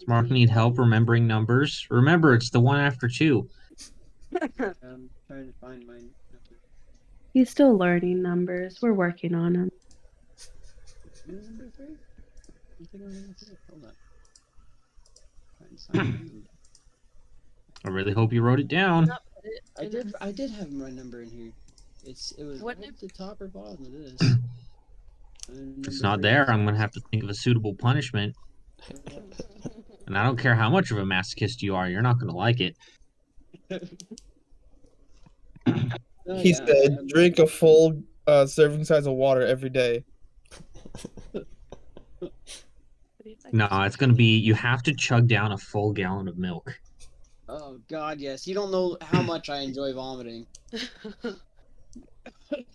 Mark need help remembering numbers. Remember, it's the one after 2. I'm trying to find mine. He's still learning numbers. We're working on him. Number 3? I think I'm number 3. Hold on. Trying to find I really hope you wrote it down. I did have my number in here. It was What at the top or bottom of this. If it's not there, I'm going to have to think of a suitable punishment. And I don't care how much of a masochist you are, you're not going to like it. He said, drink a full serving size of water every day. No, it's going to be, you have to chug down a full gallon of milk. Oh God, yes. You don't know how much I enjoy vomiting.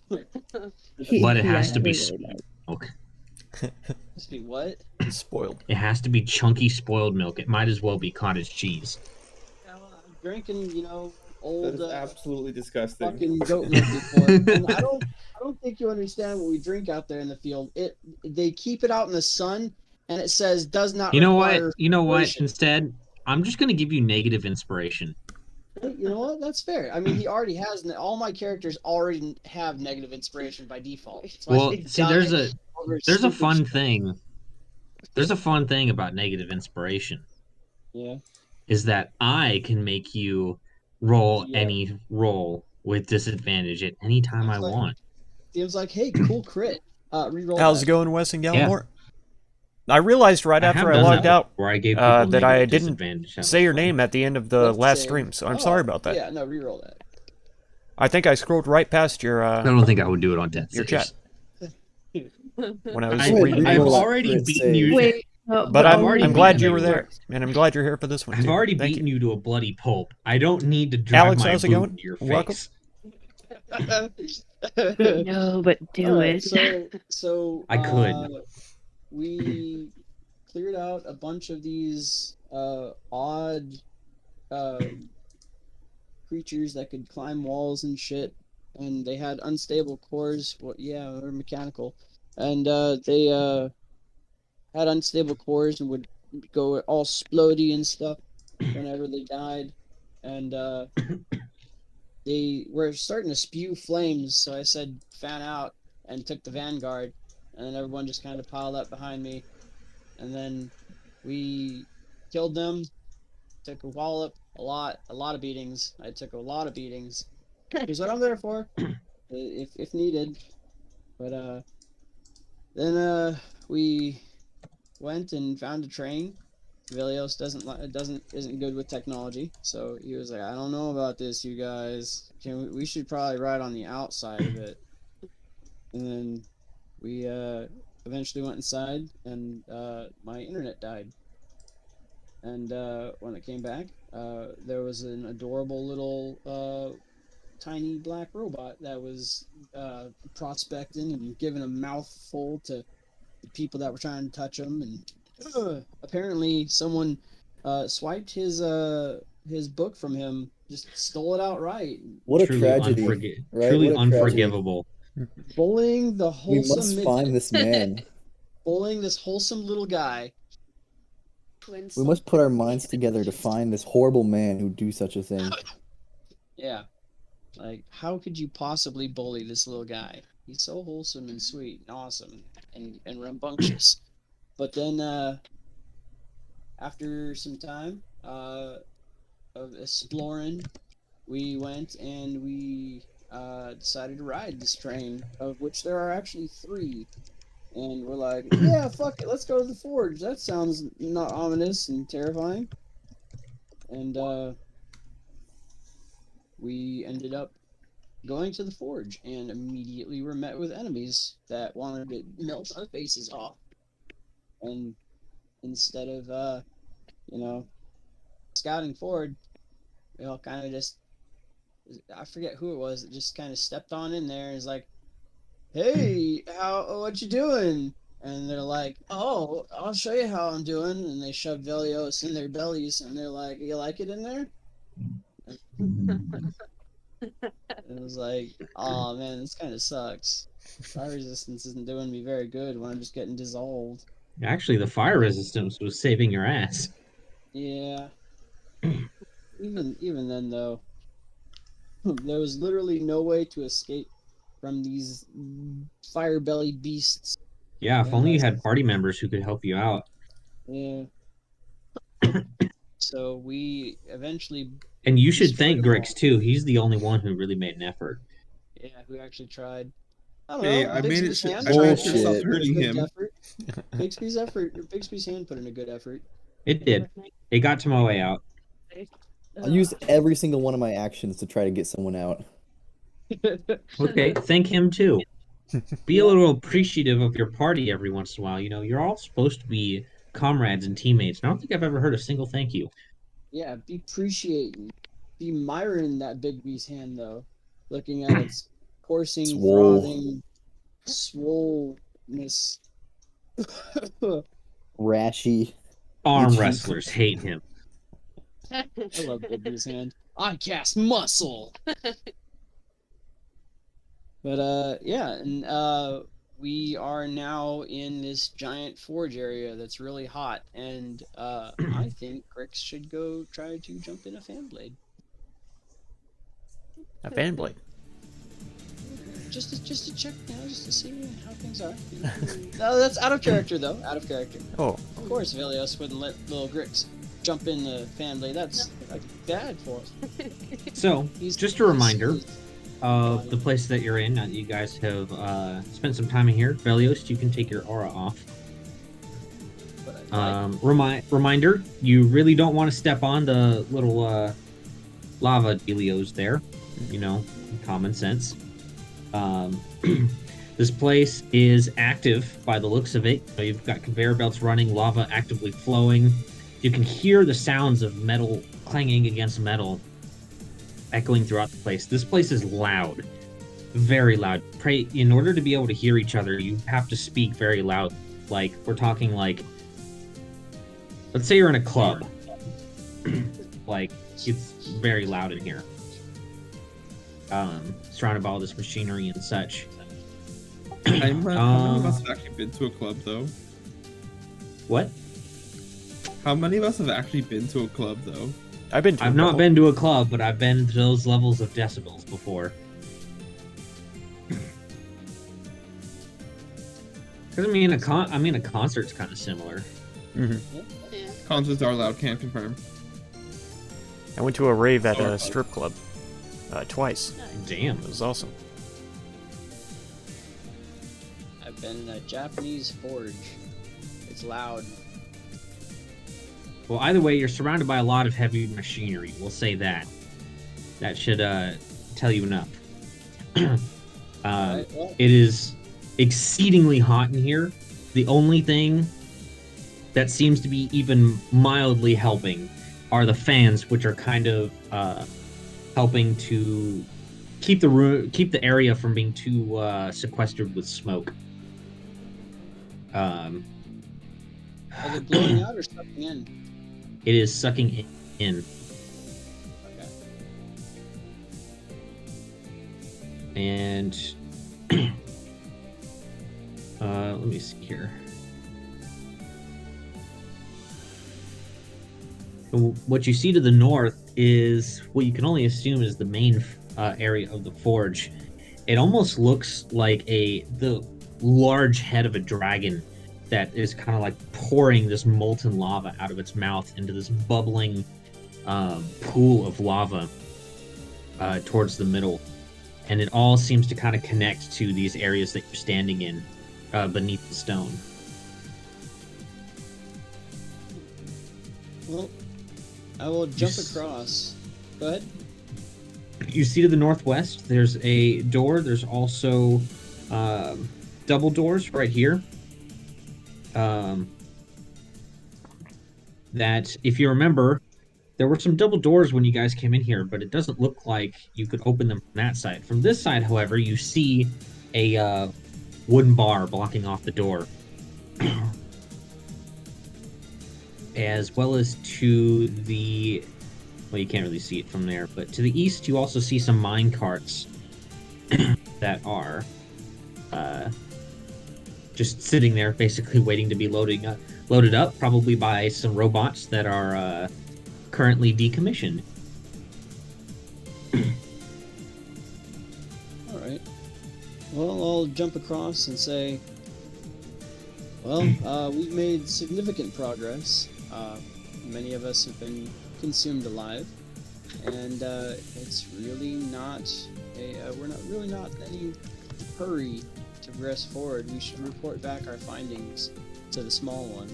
But it has to be milk. Must be what? Spoiled. It has to be chunky spoiled milk. It might as well be cottage cheese. I'm drinking, old. That is absolutely disgusting. Fucking goat milk before. And I don't think you understand what we drink out there in the field. They keep it out in the sun, and it says does not. You know require what? You know what? filtration. Instead, I'm just going to give you negative inspiration. You know what? That's fair. I mean, he already has. All my characters already have negative inspiration by default. So Well, see, there's a fun thing. There's a fun thing about negative inspiration. Yeah. Is that I can make you roll any roll with disadvantage at any time I want. It was like, hey, cool crit. Reroll. How's it going, Wes and Gallimore? I realized right after I logged out where I gave that I didn't say your name at the end of the last stream, so I'm sorry about that. Yeah, no, reroll that. I think I scrolled right past your. I don't think I would do it on death. Your chat. When I was reading, I've already beaten you. Wait, but I'm glad you were there, and I'm glad you're here for this one. I've already beaten you to a bloody pulp. I don't need to drive Alex, my how's it boot going? into your Welcome. face. No, but do it. So I could. We cleared out a bunch of these odd creatures that could climb walls and shit, and they had unstable cores. Well, yeah, they're mechanical, and they had unstable cores and would go all splody and stuff whenever they died, and they were starting to spew flames. So I said, "Fan out," and took the vanguard, and then everyone just kind of piled up behind me, and then we killed them. Took a wallop, a lot of beatings. I took a lot of beatings. Here's what I'm there for, if needed. But then we went and found a train. Vilios isn't good with technology, so he was like, "I don't know about this, you guys. We should probably ride on the outside of it." And then we eventually went inside, and my internet died. And when it came back, there was an adorable little tiny black robot that was prospecting and giving a mouthful to the people that were trying to touch him. And apparently, someone swiped his book from him, just stole it outright. What a tragedy! Right? Truly what a unforgivable. Bullying the wholesome. We must find this man. Bullying this wholesome little guy. We must put our minds together to find this horrible man who'd do such a thing. Yeah. Like, how could you possibly bully this little guy? He's so wholesome and sweet and awesome and rambunctious. But then, after some time of exploring, we went and we decided to ride this train, of which there are actually 3. And we're like, yeah, fuck it, let's go to the forge. That sounds not ominous and terrifying. And we ended up going to the forge, and immediately were met with enemies that wanted to melt our faces off. And instead of, scouting forward, we all kind of just, I forget who it was, that just kind of stepped on in there and was like, "Hey, what you doing?" And they're like, "Oh, I'll show you how I'm doing." And they shove Velios in their bellies, and they're like, "You like it in there?" It was like, "Oh man, this kind of sucks. Fire resistance isn't doing me very good when I'm just getting dissolved." Actually, the fire resistance was saving your ass. Yeah. Even then though, there was literally no way to escape from these fire belly beasts. Yeah, if And only you had party members who could help you out. yeah. So we eventually And you should destroyed thank them all. Grix too. He's the only one who really made an effort. Yeah, who actually tried. I don't Hey, know. I made it. Bigsby's hand I tried to Bullshit. stop put in a hurting good him. effort. Bigsby's hand put in a good effort. It did. It got to my way out. I use every single one of my actions to try to get someone out. Okay, thank him too. Be a little appreciative of your party every once in a while. You know, you're all supposed to be comrades and teammates. And I don't think I've ever heard a single thank you. Yeah, be appreciating. Be admiring that Bigby's hand though. Looking at its coursing, Swole. frothing, swollenness. Rashy. Arm Itchy. wrestlers hate him. I love Bigby's hand. I cast muscle. But yeah, and we are now in this giant forge area that's really hot, and I think Grix should go try to jump in a fan blade. A fan blade. Just to check, just to see how things are. No, that's out of character though. Out of character. Oh, Of course, Velios wouldn't let little Grix jump in the fan blade. That's bad for us. So, He's just a reminder of the place that you're in. Now that you guys have spent some time in here, Velios, you can take your aura off. Reminder: you really don't want to step on the little lava dealios there. You know, common sense. This place is active by the looks of it. So you've got conveyor belts running, lava actively flowing. You can hear the sounds of metal clanging against metal echoing throughout the place. This place is loud, very loud. In order to be able to hear each other, you have to speak very loud. Like, we're talking like, let's say you're in a club. Like, it's very loud in here. Surrounded by all this machinery and such. How many of us have actually been to a club, though? What? How many of us have actually been to a club, though? I've not been to a club, but I've been to those levels of decibels before. Because I mean, a concert's kind of similar. Mm-hmm. Yeah. Concerts are loud, can't confirm. I went to a rave at a strip club twice. Damn. It was awesome. I've been in a Japanese forge. It's loud. Well, either way, you're surrounded by a lot of heavy machinery. We'll say that. That should tell you enough. Alright, well, It is exceedingly hot in here. The only thing that seems to be even mildly helping are the fans, which are kind of helping to keep the area from being too sequestered with smoke. are they blowing out or sucking in? It is sucking in. Okay. And let me see here. So what you see to the north is what you can only assume is the main area of the forge. It almost looks like the large head of a dragon that is kind of like pouring this molten lava out of its mouth into this bubbling pool of lava towards the middle. And it all seems to kind of connect to these areas that you're standing in beneath the stone. Well, I will jump across. Go ahead. You see to the northwest, there's a door. There's also double doors right here. That, if you remember, there were some double doors when you guys came in here, but it doesn't look like you could open them from that side. From this side, however, you see a wooden bar blocking off the door. As well as to the... Well, you can't really see it from there, but to the east, you also see some mine carts that are just sitting there, basically waiting to be loaded up, probably by some robots that are currently decommissioned. All right. Well, I'll jump across and say, well, we've made significant progress. Many of us have been consumed alive, and it's really not we're not in any hurry to progress forward. We should report back our findings to the small one.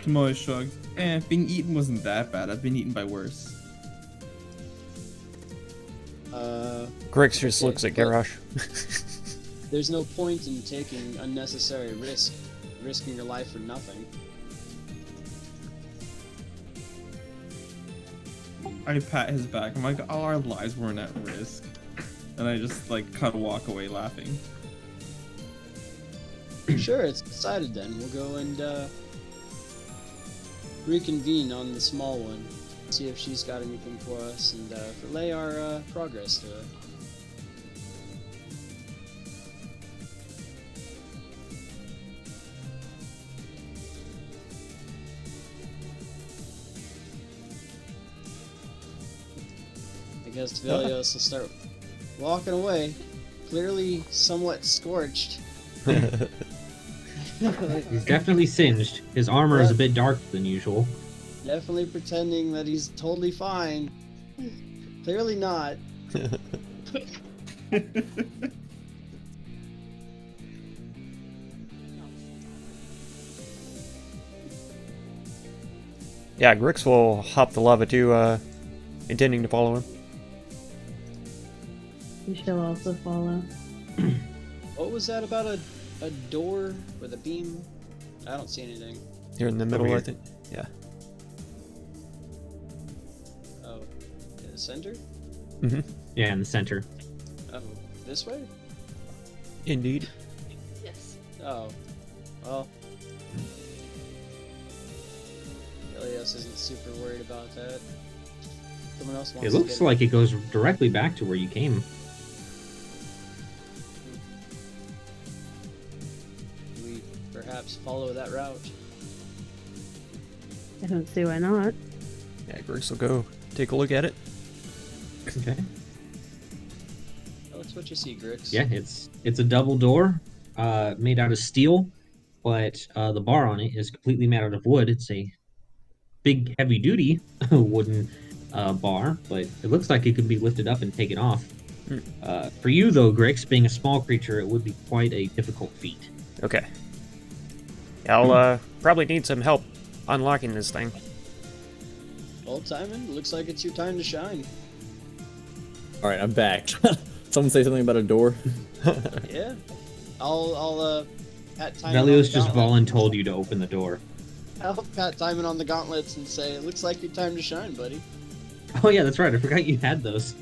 Tomoe shrugged. Being eaten wasn't that bad. I've been eaten by worse. Grix just looks at Garrosh. There's no point in taking unnecessary risking your life for nothing. I pat his back. I'm like, oh, our lives weren't at risk. And I just, like, kind of walk away laughing. Sure, it's decided then. We'll go and reconvene on the small one. See if she's got anything for us and relay our progress to her. I guess Velios will start walking away, clearly somewhat scorched. He's definitely singed. His armor is a bit darker than usual. Definitely pretending that he's totally fine. Clearly not. Yeah, Grix will hop the lava too, intending to follow him. You shall also follow. What was that about a door with a beam? I don't see anything. Here in the middle, I think. Yeah. Oh, in the center? Mm-hmm. Yeah, in the center. Oh, this way? Indeed. Yes. Oh, well. Elias isn't super worried about that. Someone else wants It to looks get like it goes directly back to where you came. Do we perhaps follow that route? I don't see why not. Yeah, Grix will go take a look at it. Okay. Oh, it's what you see, Grix. Yeah, it's a double door, made out of steel, but the bar on it is completely made out of wood. It's a big, heavy-duty wooden bar, but it looks like it can be lifted up and taken off. For you, though, Grix, being a small creature, it would be quite a difficult feat. Okay. I'll probably need some help unlocking this thing. Well, Timon, looks like it's your time to shine. All right, I'm back. Someone say something about a door. Yeah. I'll pat Timon Velios on the just gauntlet. told you to open the door. I'll pat Timon on the gauntlets and say, it looks like your time to shine, buddy. Oh yeah, that's right. I forgot you had those.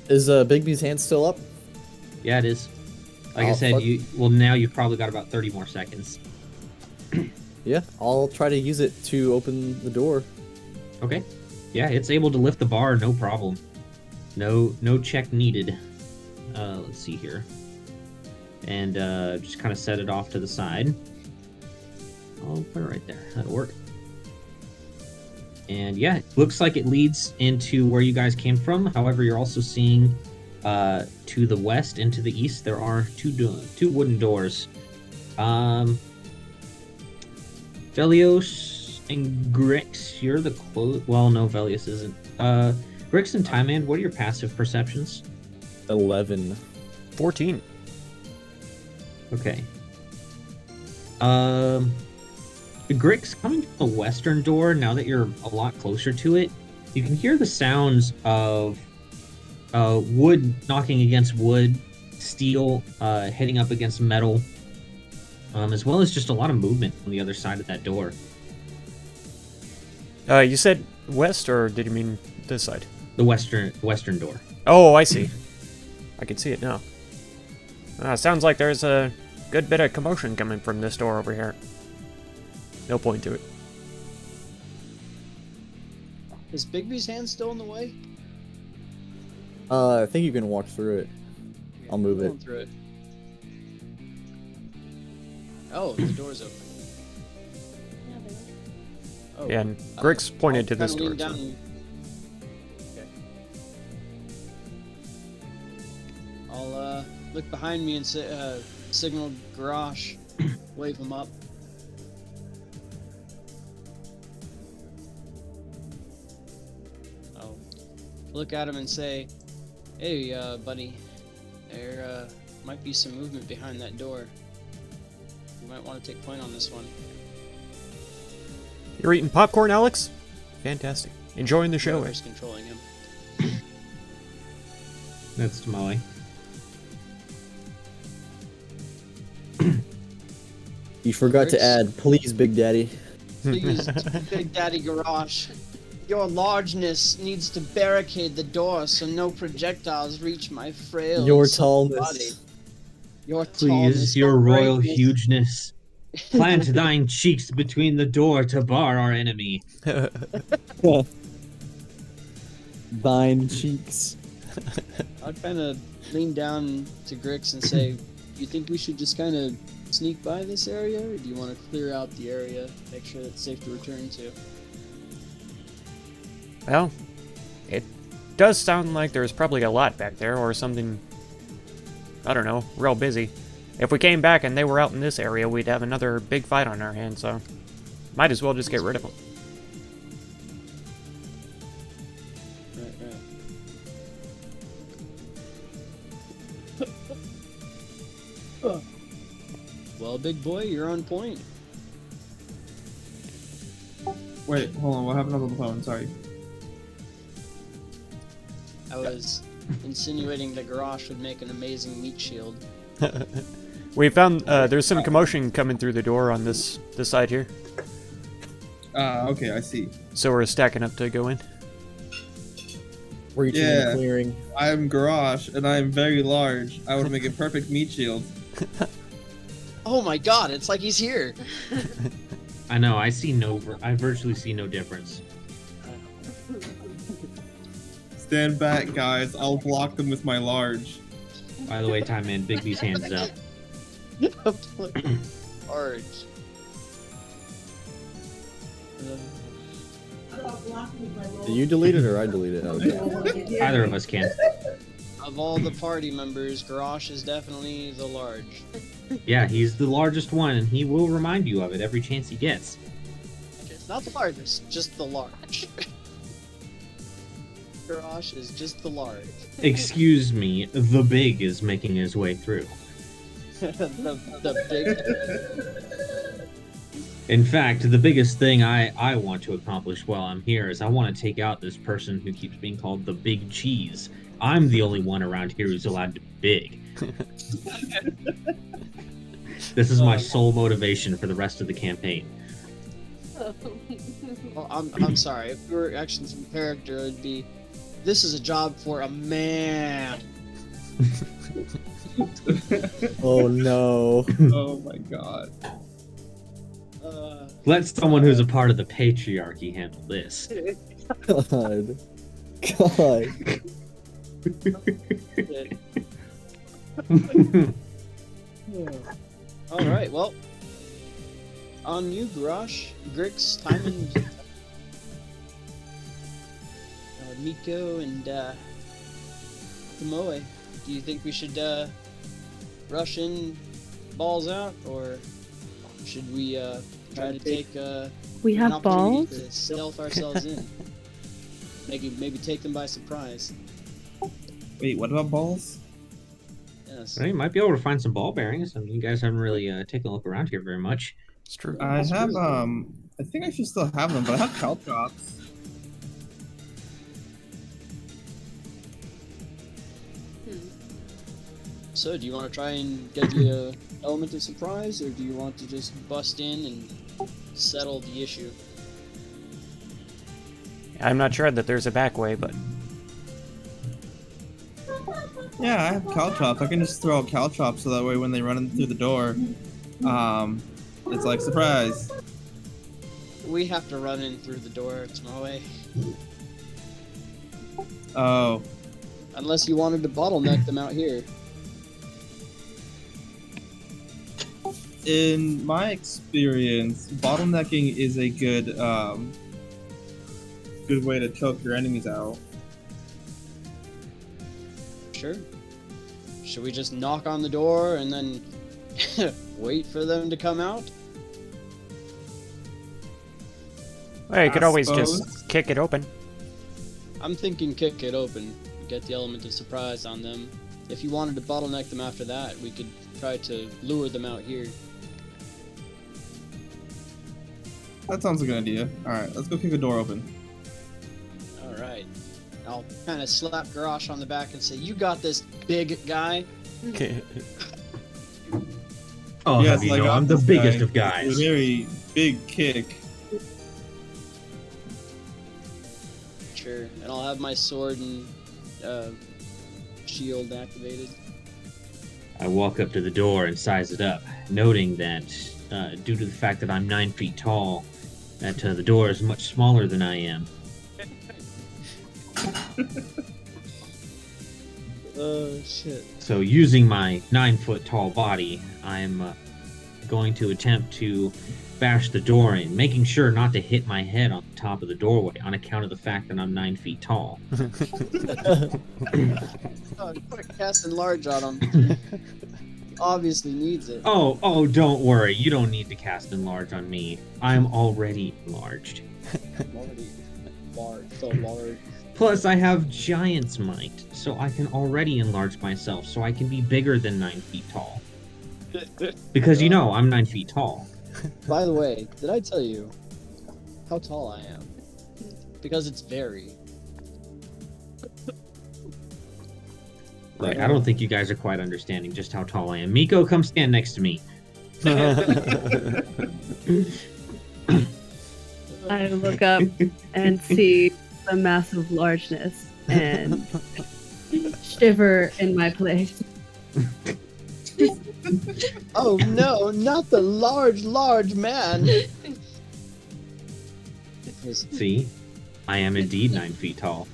Is Bigby's hand still up? Yeah, it is. Like I Oh, said, fuck. now you've probably got about 30 more seconds. Yeah, I'll try to use it to open the door. Okay. Yeah, it's able to lift the bar, no problem. No check needed. Let's see here. And just kind of set it off to the side. I'll put it right there. That'll work. And yeah, it looks like it leads into where you guys came from. However, you're also seeing to the west and to the east, there are two wooden doors. Velios and Grix, you're the close. Well, no, Velios isn't. Grix and Timand, what are your passive perceptions? 11. 14. Okay. Grix, coming to the western door, now that you're a lot closer to it, you can hear the sounds of wood knocking against wood, steel hitting up against metal, as well as just a lot of movement on the other side of that door. You said west, or did you mean this side? The western door. Oh, I see. I can see it now. Sounds like there's a good bit of commotion coming from this door over here. No point to it. Is Bigby's hand still in the way? I think you can walk through it. I'll move it. Going through it. Oh, the door's open. Oh, Yeah, and Grix pointed to I'll this kinda door. lean So. down and- Okay. I'll look behind me and signal Garrosh, wave him up. I'll look at him and say, "Hey, buddy, there might be some movement behind that door. You might want to take point on this one." You're eating popcorn, Alex? Fantastic. Enjoying the show. Whoever's controlling him. That's Tamale. You forgot to Grix? add, please, Big Daddy. Please, Big Daddy Garrosh, your largeness needs to barricade the door so no projectiles reach my frail Your and supple body. tallness. Your tallness, Please, your royal greatness. hugeness, plant thine cheeks between the door to bar our enemy. Thine cheeks. I'd kind of lean down to Grix and say, "You think we should just kind of sneak by this area, or do you want to clear out the area, make sure it's safe to return to?" Well, it does sound like there's probably a lot back there, or something, I don't know, real busy. If we came back and they were out in this area, we'd have another big fight on our hands, so might as well just get rid of them. Right. Well, big boy, you're on point. Wait, hold on. What happened on the phone? Sorry. I was insinuating that Garrosh would make an amazing meat shield. We found there's some commotion coming through the door on this side here, Okay, I see. so we're stacking up to go in. Reaching in Yeah. the clearing. I'm Garrosh, and I'm very large. I would make a perfect meat shield. Oh my god, it's like he's here! I know. I virtually see no difference. Stand back, guys. I'll block them with my large. By the way, Time Man, Bigby's hands is up. Large. Did you delete it or I deleted it? Okay. Either of us can. Of all the party members, Garrosh is definitely the large. Yeah, he's the largest one, and he will remind you of it every chance he gets. It's not the largest, just the large. Garrosh is just the large. Excuse me, the big is making his way through. the big. In fact, the biggest thing I want to accomplish while I'm here is I want to take out this person who keeps being called the Big Cheese. I'm the only one around here who's allowed to be big. This is my sole motivation for the rest of the campaign. Well, I'm sorry. If we were actually some character, it'd be, "This is a job for a man." Oh no. Oh my god. Let someone who's a part of the patriarchy handle this. God. God. All right. Well, on you, Garrosh, Grix, Timon, Miko, and Tomoe. Do you think we should rush in, balls out, or should we try to take We an have opportunity balls? to stealth ourselves in? Maybe take them by surprise. Wait, what about balls? Yes. Well, you might be able to find some ball bearings. I mean, you guys haven't really taken a look around here very much. It's true. I have, I think I should still have them, but I have caltrops. So, do you want to try and get the element of surprise, or do you want to just bust in and settle the issue? I'm not sure that there's a back way, but Yeah, I have caltrops. I can just throw out caltrops so that way when they run in through the door, it's like, surprise. We have to run in through the door. It's my way. Oh. Unless you wanted to bottleneck them out here. In my experience, bottlenecking is a good good way to choke your enemies out. Sure. Should we just knock on the door and then wait for them to come out? Well, you could I always suppose. just kick it open. I'm thinking kick it open, get the element of surprise on them. If you wanted to bottleneck them after that, we could try to lure them out here. That sounds like a good idea. Alright, let's go kick a door open. Alright. I'll kind of slap Garrosh on the back and say, "You got this, big guy." Okay. Oh, Yes, have you I know, got I'm the this biggest guy. of guys. It's a very big kick. Sure. And I'll have my sword and shield activated. I walk up to the door and size it up, noting that due to the fact that I'm 9 feet tall, that the door is much smaller than I am. Shit. So using my 9-foot tall body, I'm going to attempt to bash the door in, making sure not to hit my head on the top of the doorway on account of the fact that I'm 9 feet tall. Oh, quick, cast enlarge on him. Obviously needs it. Oh, don't worry. You don't need to cast enlarge on me. I'm already enlarged. I'm already large, so large. Plus, I have Giant's Might, so I can already enlarge myself, so I can be bigger than 9 feet tall. Because you know, I'm 9 feet tall. By the way, did I tell you how tall I am? Because it's very. Like, I don't think you guys are quite understanding just how tall I am. Miko, come stand next to me. I look up and see the massive largeness and shiver in my place. Oh no, not the large man! See? I am indeed 9 feet tall.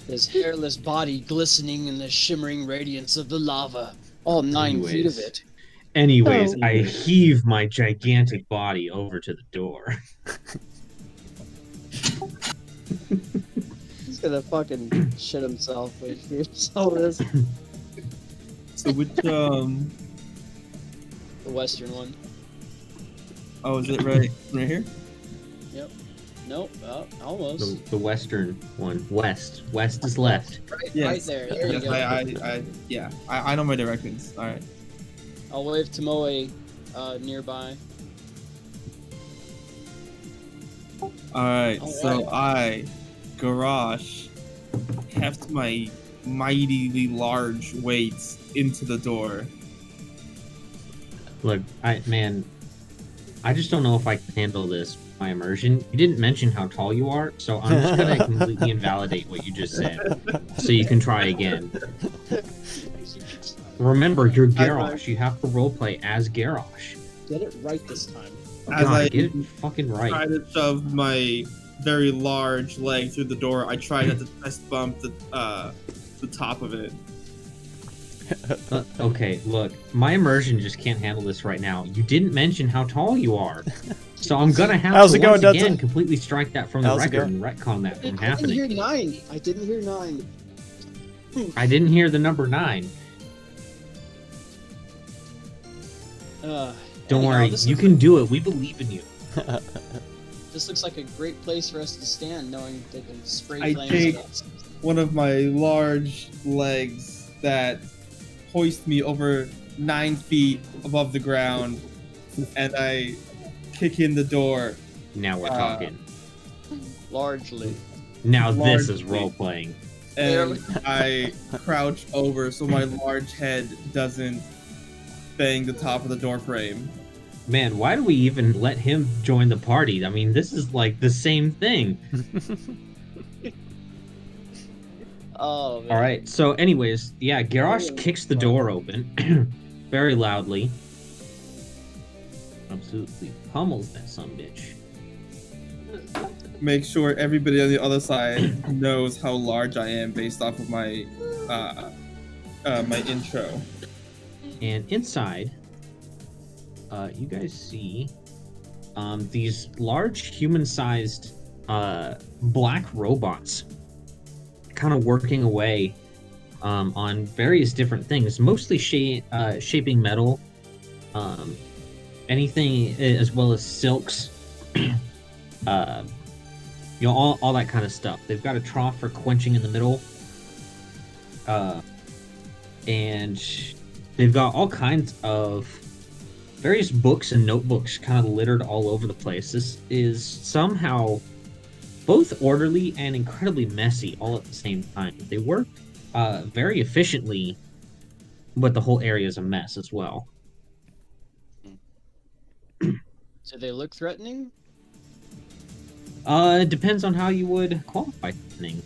His hairless body glistening in the shimmering radiance of the lava. All 9 feet of it. Anyways, Oh. I heave my gigantic body over to the door. He's gonna fucking shit himself when he hears all this. So which The western one. oh, is it right here? Nope, almost. The western one. West. West is left. Right, Yes. right there. There you Yes, go. I know my directions. Alright. I'll wave to Moe nearby. Alright, so Alright. I, Garrosh, heft my mightily large weights into the door. Look, I just don't know if I can handle this. My immersion. You didn't mention how tall you are, so I'm just gonna completely invalidate what you just said. So you can try again. Remember, you're Garrosh. You have to roleplay as Garrosh. Get it right this time. As God, I get it fucking try right. to shove my very large leg through the door, I try not to fist bump the top of it. Okay, look, my immersion just can't handle this right now. You didn't mention how tall you are. So I'm gonna have How's to it going, once again Dudley? completely strike that from the How's it record and retcon that from I didn't hear happening. 9. I didn't hear 9. I didn't hear the number 9. Don't Don't worry, you can do it. We believe in you. This looks like a great place for us to stand, knowing they can spray I flames take- at us. One of my large legs that hoist me over 9 feet above the ground, and I kick in the door. Now we're talking. Largely. Now this is largely. role playing. And I crouch over so my large head doesn't bang the top of the door frame. Man, why do we even let him join the party? I mean, this is like the same thing. Oh, man. All right. So, anyways, yeah, Garrosh kicks the door open very loudly. Absolutely pummels that sumbitch. make sure everybody on the other side knows how large I am based off of my my intro. And inside, you guys see these large human-sized black robots kind of working away on various different things, mostly shaping metal, anything as well as silks, all that kind of stuff. They've got a trough for quenching in the middle, and they've got all kinds of various books and notebooks kind of littered all over the place. This is somehow both orderly and incredibly messy all at the same time. They work very efficiently, but the whole area is a mess as well. Do they look threatening? It depends on how you would qualify threatening.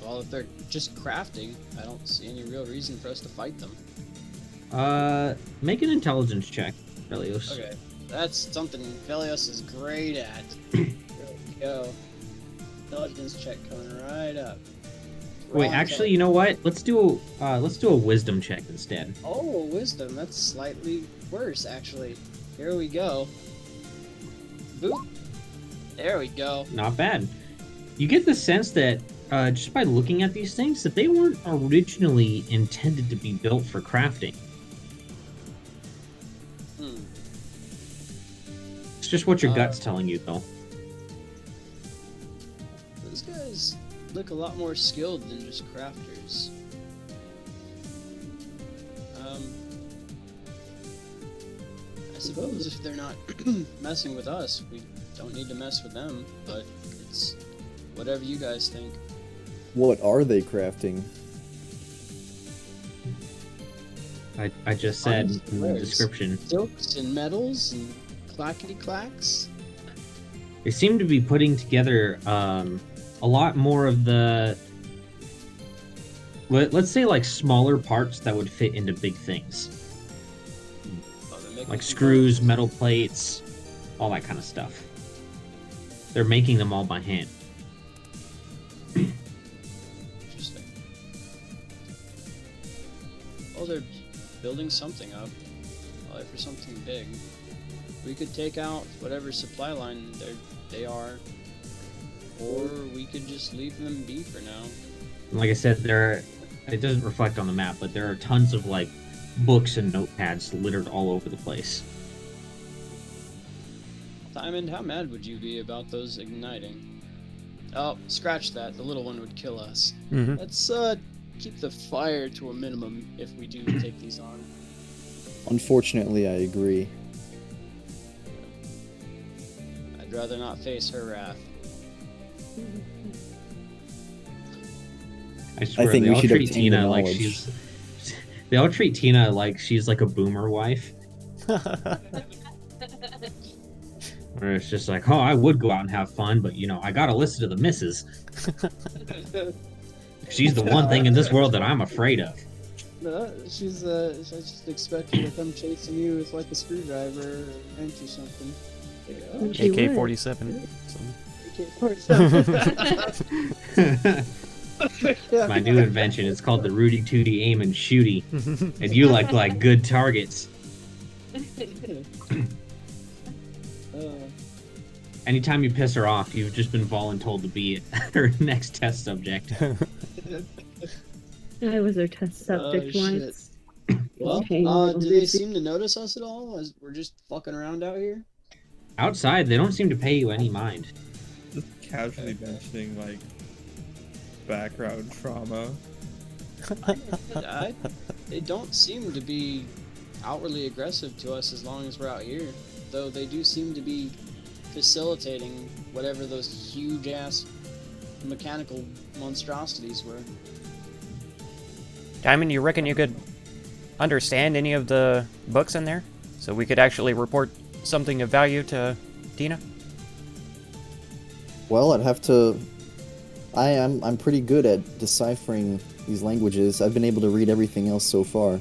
Well, if they're just crafting, I don't see any real reason for us to fight them. Make an intelligence check, Velios. Okay, that's something Velios is great at. There we go. Intelligence check coming right up. Wait, actually, you know what? Let's do a wisdom check instead. Oh, wisdom. That's slightly worse, actually. Here we go. Boop. There we go. Not bad. You get the sense that just by looking at these things, that they weren't originally intended to be built for crafting. It's just what your gut's telling you, though. Those guys look a lot more skilled than just crafters. I suppose if they're not messing with us, we don't need to mess with them, but it's whatever you guys think. What are they crafting? I just said in the Wares. description. Silks and metals and clackety clacks. They seem to be putting together a lot more of the, let's say, like smaller parts that would fit into big things, like screws, metal plates, all that kind of stuff. They're making them all by hand. Interesting. Well, they're building something up, probably for something big. We could take out whatever supply line they are, or we could just leave them be for now. And like I said, it doesn't reflect on the map, but there are tons of like books and notepads littered all over the place. Diamond, how mad would you be about those igniting? Oh, scratch that. The little one would kill us. Mm-hmm. Let's keep the fire to a minimum if we do take these on. Unfortunately, I agree. I'd rather not face her wrath. I swear, think they we all should treat obtain the Tina like knowledge. they all treat Tina like she's like a boomer wife. Where it's just like, oh, I would go out and have fun, but I gotta listen to the missus. She's the one thing in this world that I'm afraid of. No, she's just expecting to come chasing you with like a screwdriver or a wrench or something. Like, oh, She would. AK-47. My new invention. It's called the Rudy Tooty Aim and Shooty, and you like good targets. Anytime you piss her off, you've just been voluntold to be her next test subject. I was her test subject shit. once. Well, Okay, do they seem to notice us at all as we're just fucking around out here? Outside, they don't seem to pay you any mind. Just casually mentioning like background trauma. They don't seem to be outwardly aggressive to us as long as we're out here, though they do seem to be facilitating whatever those huge ass mechanical monstrosities were. Diamond, you reckon you could understand any of the books in there? So we could actually report something of value to Tina? Well, I'd have to. I'm pretty good at deciphering these languages. I've been able to read everything else so far.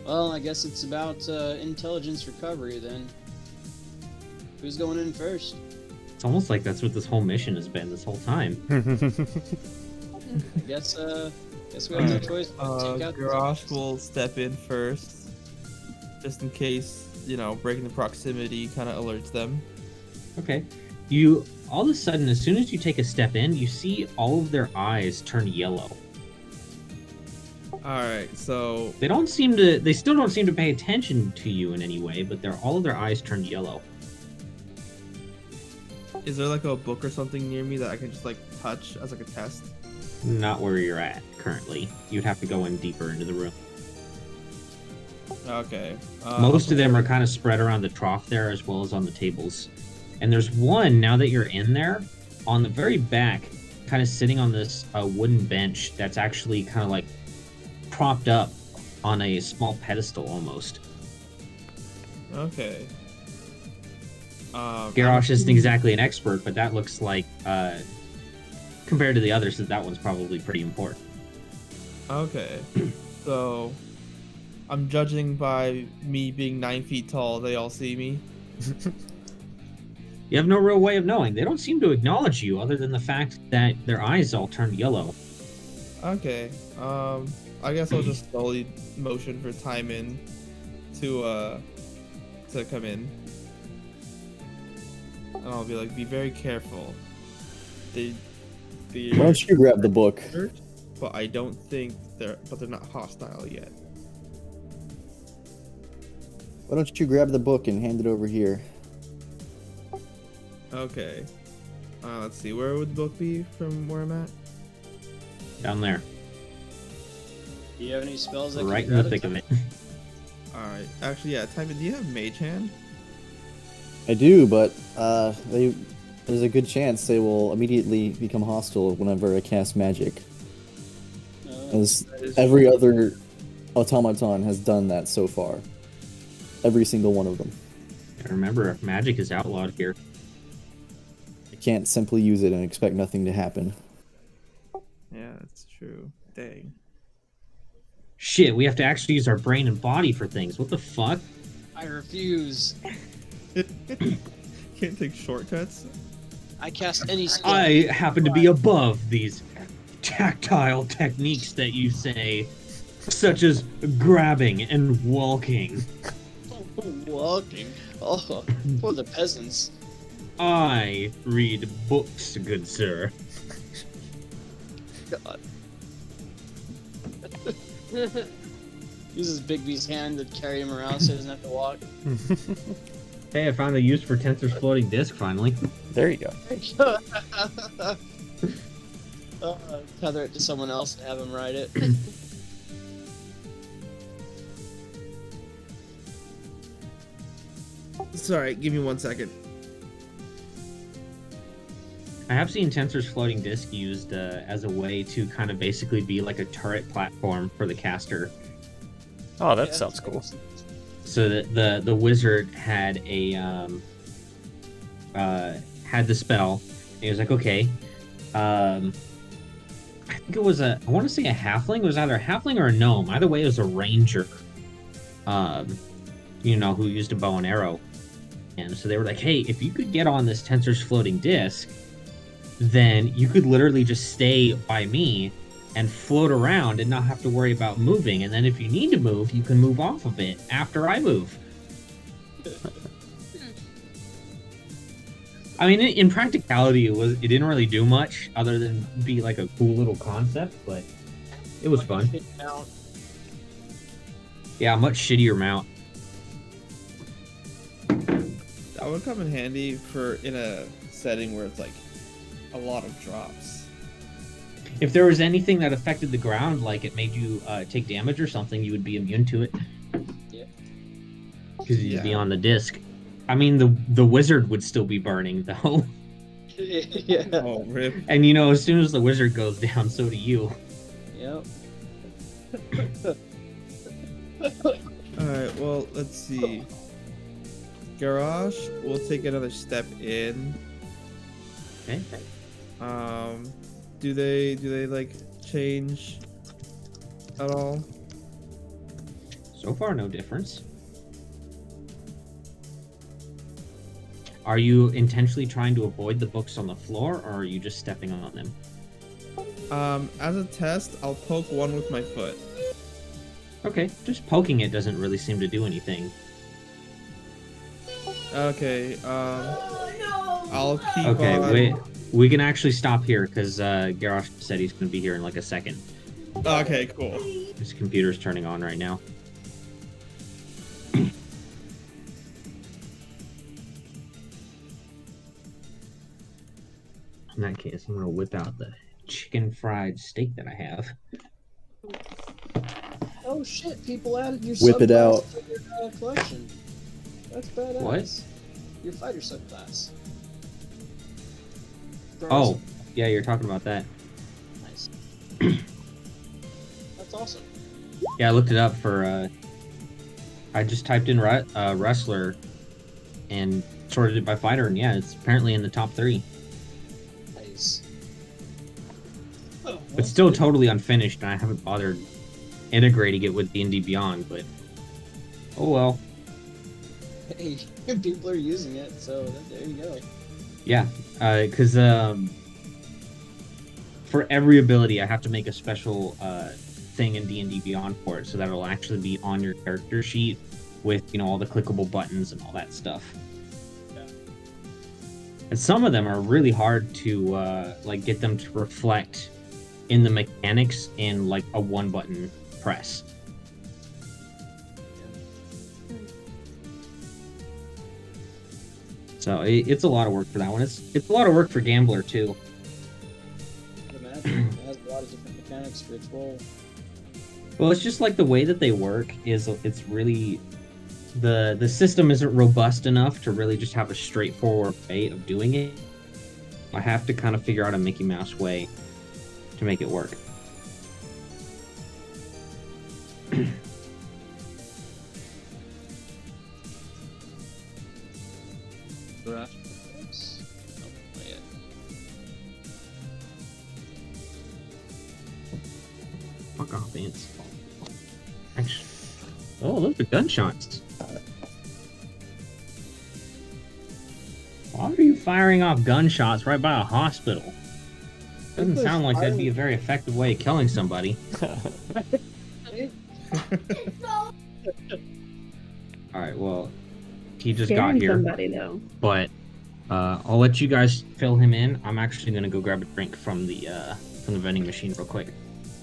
Well, I guess it's about intelligence recovery then. Who's going in first? It's almost like that's what this whole mission has been this whole time. I guess we have no choice but to take out the Garrosh zombies. will step in first, just in case, breaking the proximity kind of alerts them. Okay. You all of a sudden, as soon as you take a step in, you see all of their eyes turn yellow. Alright, so They still don't seem to pay attention to you in any way, but all of their eyes turned yellow. is there like a book or something near me that I can just like touch as like a test? Not where you're at currently. You'd have to go in deeper into the room. Okay. Most of them are kind of spread around the trough there, as well as on the tables. And there's one, now that you're in there, on the very back, kind of sitting on this wooden bench that's actually kind of like propped up on a small pedestal almost. Okay. Garrosh isn't exactly an expert, but that looks like, compared to the others, that one's probably pretty important. Okay. So, I'm judging by me being 9 feet tall. They all see me. You have no real way of knowing. They don't seem to acknowledge you, other than the fact that their eyes all turned yellow. Okay. I guess I'll just slowly motion for time in to come in. And I'll be like, be very careful. Why don't you grab the book? But I don't think they're not hostile yet. Why don't you grab the book and hand it over here? Okay. Let's see. Where would the book be from where I'm at? Down there. Do you have any spells that Right can in the thick of it. Alright. Actually, yeah. Timon, do you have Mage Hand? I do, but there's a good chance they will immediately become hostile whenever I cast magic. As every other automaton has done that so far. Every single one of them. Remember, magic is outlawed here. I can't simply use it and expect nothing to happen. Yeah, that's true. Dang. Shit, we have to actually use our brain and body for things. What the fuck? I refuse. Can't take shortcuts? I cast any spell. I happen to be above these tactile techniques that you say, such as grabbing and walking. Walking. Oh, for the peasants. I read books, good sir. God. Uses Big B's hand to carry him around so he doesn't have to walk. Hey, I found a use for Tensor's floating disc finally. There you go. Tether it to someone else and have him ride it. Sorry, give me 1 second. I have seen Tensor's floating disc used as a way to kind of basically be like a turret platform for the caster. Oh, that sounds cool. So that the wizard had a had the spell. And he was like, okay. I think it was I want to say a halfling. It was either a halfling or a gnome. Either way, it was a ranger. Who used a bow and arrow. And so they were like, hey, if you could get on this Tensor's floating disc, then you could literally just stay by me and float around and not have to worry about moving. And then if you need to move, you can move off of it after I move. I mean, in practicality, it didn't really do much other than be like a cool little concept, but it was fun. Yeah, much shittier mount. That would come in handy for in a setting where it's like a lot of drops. If there was anything that affected the ground, like it made you take damage or something, you would be immune to it. Yeah. Because you'd be on the disc. I mean, the wizard would still be burning, though. Yeah. Oh, rip. And as soon as the wizard goes down, so do you. Yep. Alright, well, let's see. Garage will take another step in. Okay. Do they like change at all? So So far, no difference. Are you intentionally trying to avoid the books on the floor, or are you just stepping on them? As a test, I'll poke one with my foot. Okay, just poking it doesn't really seem to do anything. Okay, I'll keep Okay, on... we can actually stop here because Garrosh said he's going to be here in like a second. Okay, cool. His computer's turning on right now. In that case, I'm going to whip out the chicken fried steak that I have. Oh shit! People added your Whip it subclass out. to your collection. That's badass. What? Your fighter subclass. Oh, yeah, you're talking about that. Nice. That's awesome. Yeah, I looked it up for, I just typed in wrestler and sorted it by fighter, and yeah, it's apparently in the top 3. Nice. Oh, But still totally unfinished, and I haven't bothered integrating it with D&D Beyond, but oh well. hey, people are using it, so there you go. Yeah, because for every ability, I have to make a special thing in D&D Beyond for it, so that it'll actually be on your character sheet with, all the clickable buttons and all that stuff. Yeah. And some of them are really hard to get them to reflect in the mechanics in like a one-button press. So it's a lot of work for that one. It's a lot of work for Gambler too. I can imagine it has a lot of different mechanics for its role. Well, it's just like the way that they work is it's really the system isn't robust enough to really just have a straightforward way of doing it. I have to kind of figure out a Mickey Mouse way to make it work. Oops. Oh, yeah. Fuck off, ants. Actually, oh, those are gunshots. Why are you firing off gunshots right by a hospital? Doesn't sound like that'd be a very effective way of killing somebody. Alright, well, he just got Scaring here. somebody though. But I'll let you guys fill him in. I'm actually gonna go grab a drink from the vending machine real quick.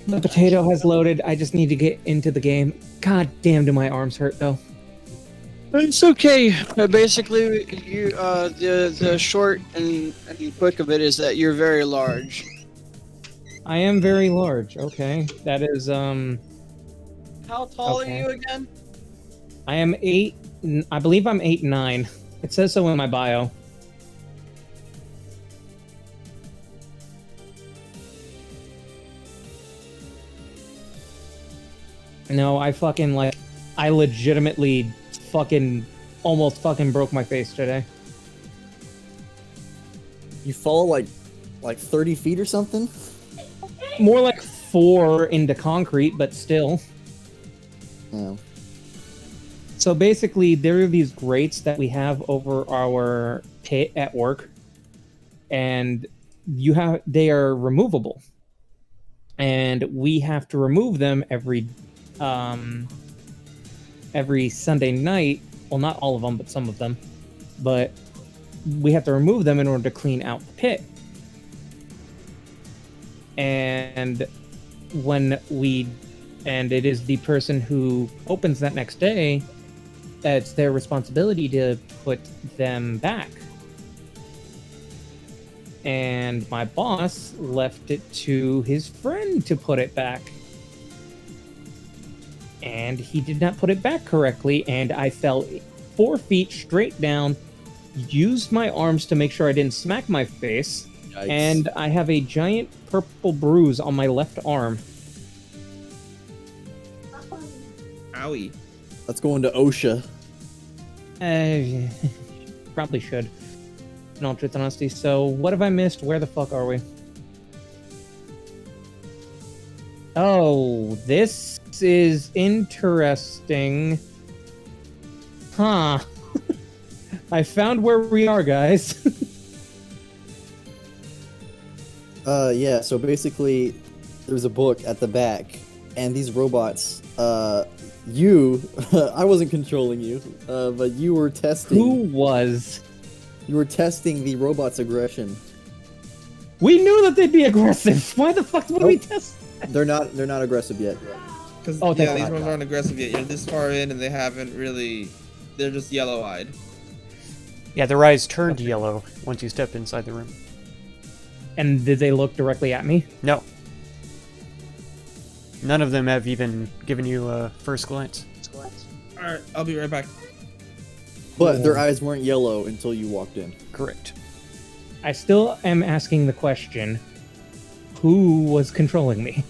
The potato has loaded. I just need to get into the game. God damn, do my arms hurt though. It's okay. Basically, you the short and quick of it is that you're very large. I am very large. Okay, that is How tall Okay. are you again? I am 8. I believe I'm 8'9". It says so in my bio. No, I legitimately almost broke my face today. You fall like 30 feet or something? More like 4 into concrete, but still. Yeah. So basically, there are these grates that we have over our pit at work, and they are removable, and we have to remove them every Sunday night. Well, not all of them, but some of them. But we have to remove them in order to clean out the pit. And it is the person who opens that next day, it's their responsibility to put them back. And my boss left it to his friend to put it back. And he did not put it back correctly, and I fell 4 feet straight down, used my arms to make sure I didn't smack my face, Yikes. and I have a giant purple bruise on my left arm. Owie. Let's go into OSHA. Probably should. In all truth and honesty. So, what have I missed? Where the fuck are we? Oh, this is interesting. Huh. I found where we are, guys. Yeah, so basically, there's a book at the back, and these robots, you, I wasn't controlling you, but you were testing. Who was? You were testing the robot's aggression. We knew that they'd be aggressive. Why the fuck would we test? They're not aggressive yet. Because Oh, yeah, thank these God. ones aren't aggressive yet. You're this far in, and they haven't really. They're just yellow-eyed. Yeah, their eyes turned yellow once you stepped inside the room. And did they look directly at me? No. None of them have even given you a first glance. All right, I'll be right back. But their eyes weren't yellow until you walked in. Correct. I still am asking the question, who was controlling me?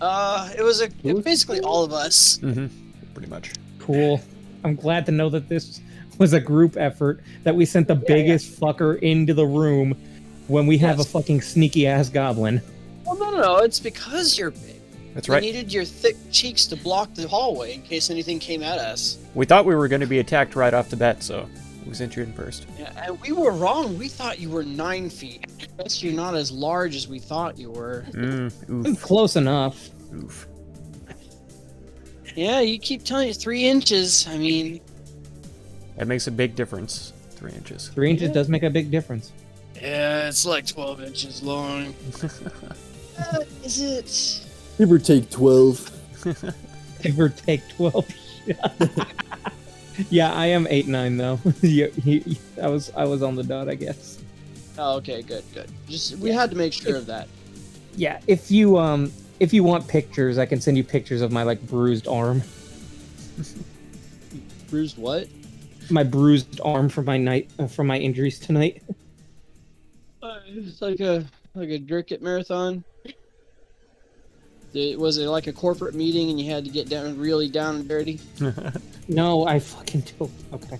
It was basically all of us. Mm-hmm. Pretty much. Cool. I'm glad to know that this was a group effort, that we sent the biggest fucker into the room when we have a fucking sneaky ass goblin. Well, no, it's because you're big. That's We right. needed your thick cheeks to block the hallway in case anything came at us. We thought we were going to be attacked right off the bat, so we sent you in first. Yeah, and we were wrong. We thought you were 9 feet. I guess you're not as large as we thought you were. Oof. Close enough. Oof. Yeah, you keep telling it 3 inches. I mean, That makes a big difference. 3 inches. 3 inches does make a big difference. yeah, it's like 12 inches long. Is it? Give or take 12. Give or take 12. Yeah, I am 8'9" though. I was on the dot, I guess. Oh, okay, good. We had to make sure of that. Yeah, if you want pictures, I can send you pictures of my like bruised arm. Bruised what? My bruised arm from my injuries tonight. It's like a cricket marathon. Was it like a corporate meeting and you had to get really down and dirty? No, I fucking do. Okay.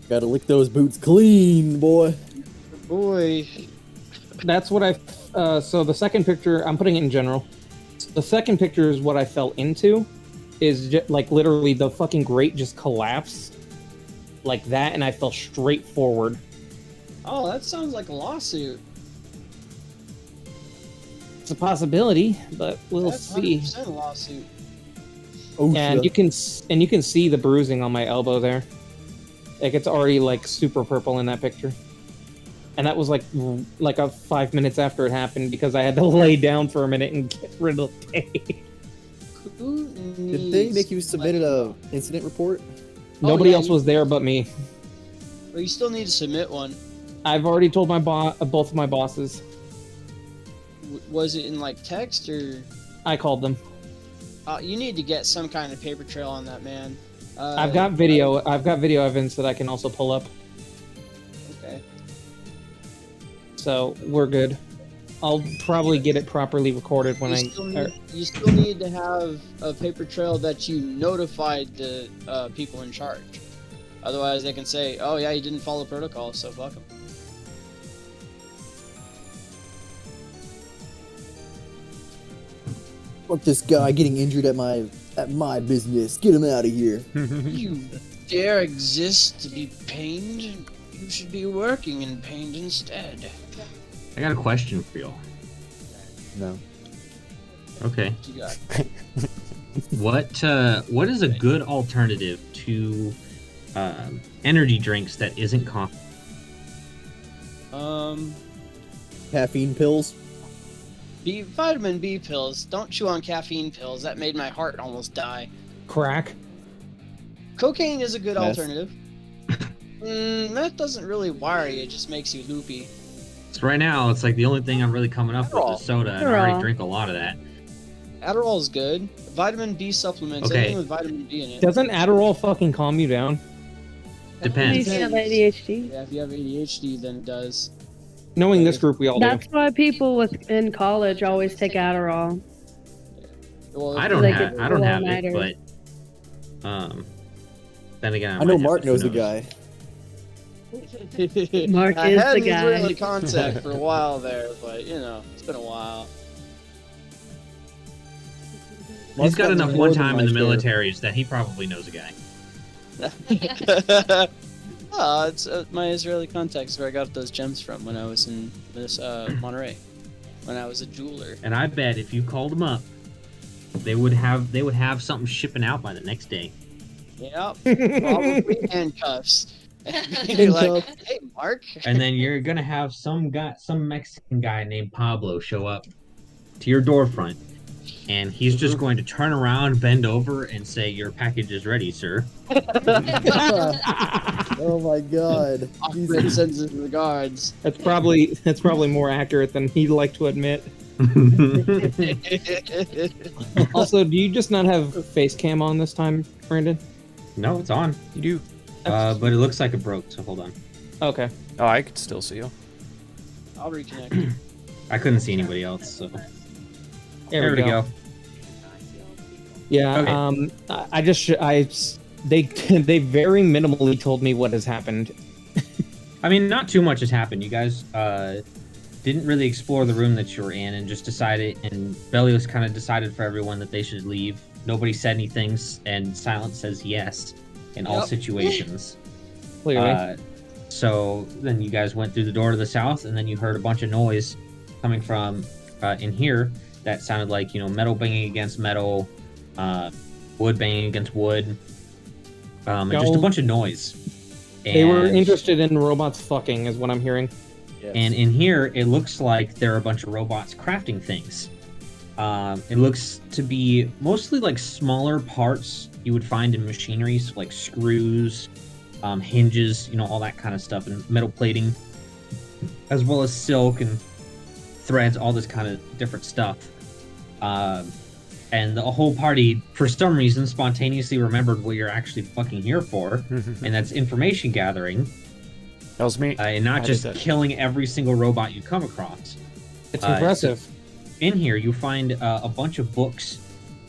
Gotta lick those boots clean, boy. Boy. That's what I. So the second picture, I'm putting it in general. The second picture is what I fell into. Is just, like literally the fucking grate just collapsed, like that, and I fell straight forward. Oh, that sounds like a lawsuit. It's a possibility, but we'll That's see. 100% a lawsuit. Oh, And shit. you can see the bruising on my elbow there. Like it's already like super purple in that picture. And that was like a 5 minutes after it happened because I had to lay down for a minute and get rid of the tape. Who Did they make you submit a incident report? Nobody yeah, else was there but me. Well, you still need to submit one. I've already told my both of my bosses. Was it in like text or? I called them. You need to get some kind of paper trail on that, man. I've got video. I've got video evidence that I can also pull up. Okay. So we're good. I'll probably get it properly recorded when You still need to have a paper trail that you notified the people in charge. Otherwise, they can say, "Oh yeah, you didn't follow protocol, so fuck them." Fuck this guy getting injured at my business. Get him out of here. You dare exist to be pained? You should be working in pained instead. I got a question for y'all. No. Okay. What you got? What is a good alternative to energy drinks that isn't coffee? Caffeine pills? Vitamin B pills. Don't chew on caffeine pills. That made my heart almost die. crack. Cocaine is a good Meth. alternative. Meth doesn't really wire you, it just makes you loopy. So right now, it's like the only thing I'm really coming up with Adderall. is soda, and I already Adderall. drink a lot of that. Adderall is good. Vitamin B supplements, Okay. anything with vitamin B in it. Doesn't Adderall fucking calm you down? Depends. Maybe you have ADHD. Yeah, if you have ADHD, then it does. Knowing this group, we all do. That's why people in college always take Adderall. Well, I don't Like have it's I don't a have it, all-nighter. but then again, I know might have Mark it, who knows the knows? guy. Mark I is had the been guy. really contact for a while there, but you know, it's been a while. He's got enough one time in the military. military that he probably knows a guy. Oh, it's my Israeli contacts where I got those gems from when I was in this Monterey, when I was a jeweler. And I bet if you called them up, they would have something shipping out by the next day. Yep, probably handcuffs. And be like, hey, Mark. And then you're gonna have some Mexican guy named Pablo show up to your door front, and he's just going to turn around, bend over, and say, "Your package is ready, sir." Oh my god. Awkward sends his regards. That's probably more accurate than he'd like to admit. Also, do you just not have face cam on this time, Brandon? No, it's on. You do. But it looks like it broke, so hold on. Okay. Oh, I could still see you. I'll reconnect. I couldn't see anybody else, so There we go. Yeah. Okay. They very minimally told me what has happened. I mean, not too much has happened. You guys didn't really explore the room that you were in, and just decided, and Belios kind of decided for everyone that they should leave. Nobody said anything, and silence says yes in all situations. Clearly. So then you guys went through the door to the south, and then you heard a bunch of noise coming from in here that sounded like, metal banging against metal, wood banging against wood, and just a bunch of noise. They were And- interested in robots fucking, is what I'm hearing. Yes. And in here, it looks like there are a bunch of robots crafting things. It looks to be mostly like smaller parts you would find in machinery, so like screws, hinges, all that kind of stuff, and metal plating, as well as silk and threads, all this kind of different stuff. And the whole party, for some reason, spontaneously remembered what you're actually fucking here for, and that's information gathering, That was me. and not I just did that. killing every single robot you come across. It's impressive. In here, you find a bunch of books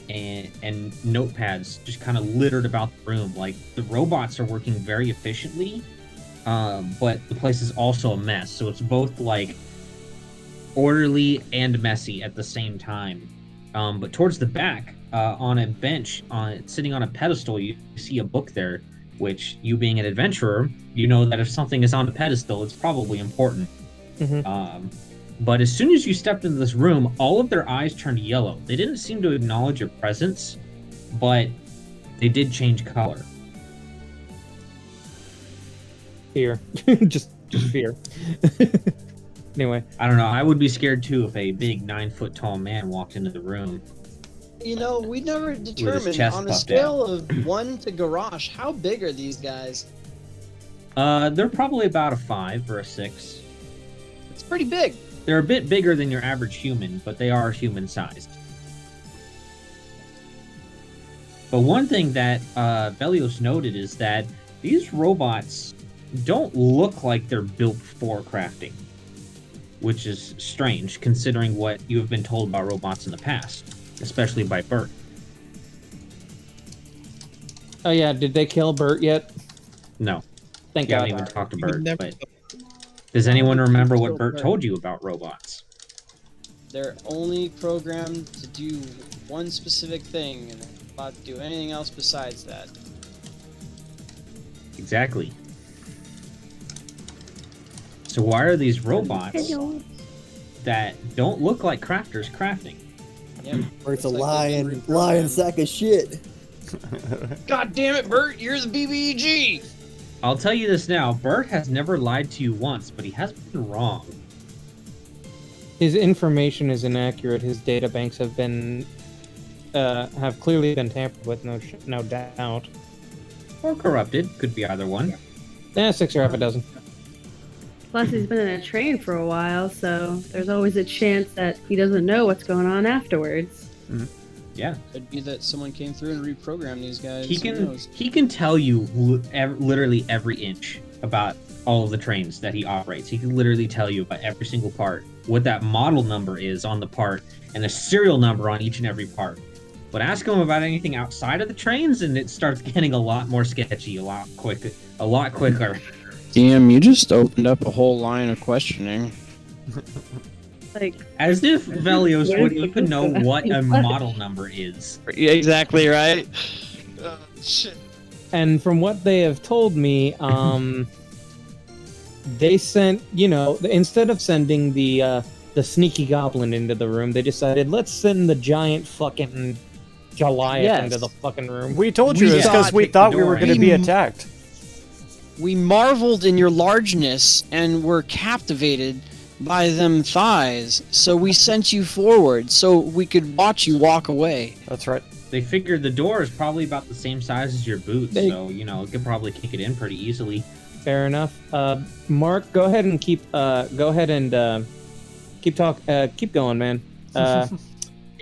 and notepads just kind of littered about the room. Like, the robots are working very efficiently, but the place is also a mess. So it's both like orderly and messy at the same time. But towards the back, on a bench, sitting on a pedestal, you see a book there, which, you being an adventurer, you know that if something is on a pedestal, it's probably important. Mhm. But as soon as you stepped into this room, all of their eyes turned yellow. They didn't seem to acknowledge your presence, but they did change color. Fear. just fear. Anyway. I don't know. I would be scared too if a big 9-foot tall man walked into the room. We never determined chest on a puffed scale of 1 to garage, how big are these guys? They're probably about a 5 or a 6. It's pretty big. They're a bit bigger than your average human, but they are human-sized. But one thing that Belios noted is that these robots don't look like they're built for crafting, which is strange considering what you have been told about robots in the past, especially by Bert. Oh yeah, did they kill Bert yet? No, Thank you God. haven't even talked to You would Bert. never But does anyone remember what Still Bert Bert. told you about robots? They're only programmed to do one specific thing, and they're not allowed to do anything else besides that. Exactly. So why are these robots that don't look like crafters crafting? Yep. Or it's a Looks like they've been lion reprogrammed. sack of shit. God damn it, Bert! You're the BBEG. I'll tell you this now, Bert has never lied to you once, but he has been wrong. His information is inaccurate. His data banks have been have clearly been tampered with, no doubt. Or corrupted, could be either one. 6 or half a dozen. Plus, he's been in a train for a while, so there's always a chance that he doesn't know what's going on afterwards. Yeah. Could be that someone came through and reprogrammed these guys. He Who can knows? he can tell you literally every inch about all of the trains that he operates. He can literally tell you about every single part, what that model number is on the part, and the serial number on each and every part. But ask him about anything outside of the trains, and it starts getting a lot more sketchy, a lot quicker. DM, you just opened up a whole line of questioning. Like, As if Velios Where's would the even know book? what a model number is. Yeah, exactly right. Oh, shit. And from what they have told me, they sent, instead of sending the sneaky goblin into the room, they decided, let's send the giant fucking Goliath Yes. into the fucking room. We told you We it's because thought- we thought we door were going to in. be attacked. We marveled in your largeness and were captivated by them thighs, so we sent you forward so we could watch you walk away. That's right. They figured the door is probably about the same size as your boots, They- so it could probably kick it in pretty easily. Fair enough. Mark, go ahead and keep going, man.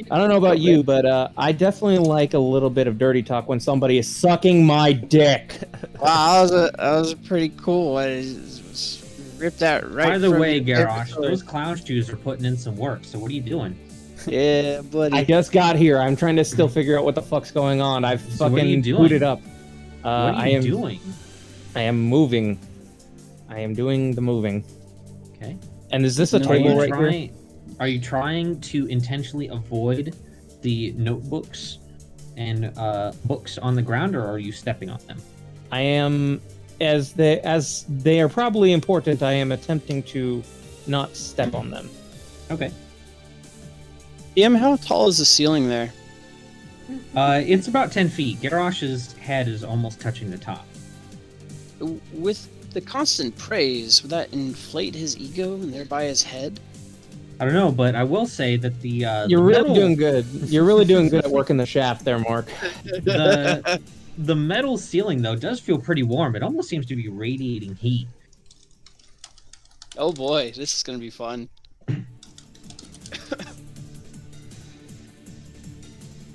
I don't know about you, but I definitely like a little bit of dirty talk when somebody is sucking my dick. Wow, that was pretty cool. I just ripped that right. By the from way, your Garrosh, episode. those clown shoes are putting in some work, so what are you doing? Yeah, buddy. I just got here. I'm trying to still figure out what the fuck's going on. I've So what are you fucking doing? booted up. What are you doing? I am moving. I am doing the moving. Okay. And is this a No, Are table you right here? trying? Are you trying to intentionally avoid the notebooks and books on the ground, or are you stepping on them? I am, as they are probably important, I am attempting to not step on them. Okay. DM, how tall is the ceiling there? It's about 10 feet. Garrosh's head is almost touching the top. With the constant praise, would that inflate his ego and thereby his head? I don't know, but I will say that the You're the really metal, doing good. You're really doing good at working the shaft there, Mark. the metal ceiling though does feel pretty warm. It almost seems to be radiating heat. Oh boy, this is gonna be fun.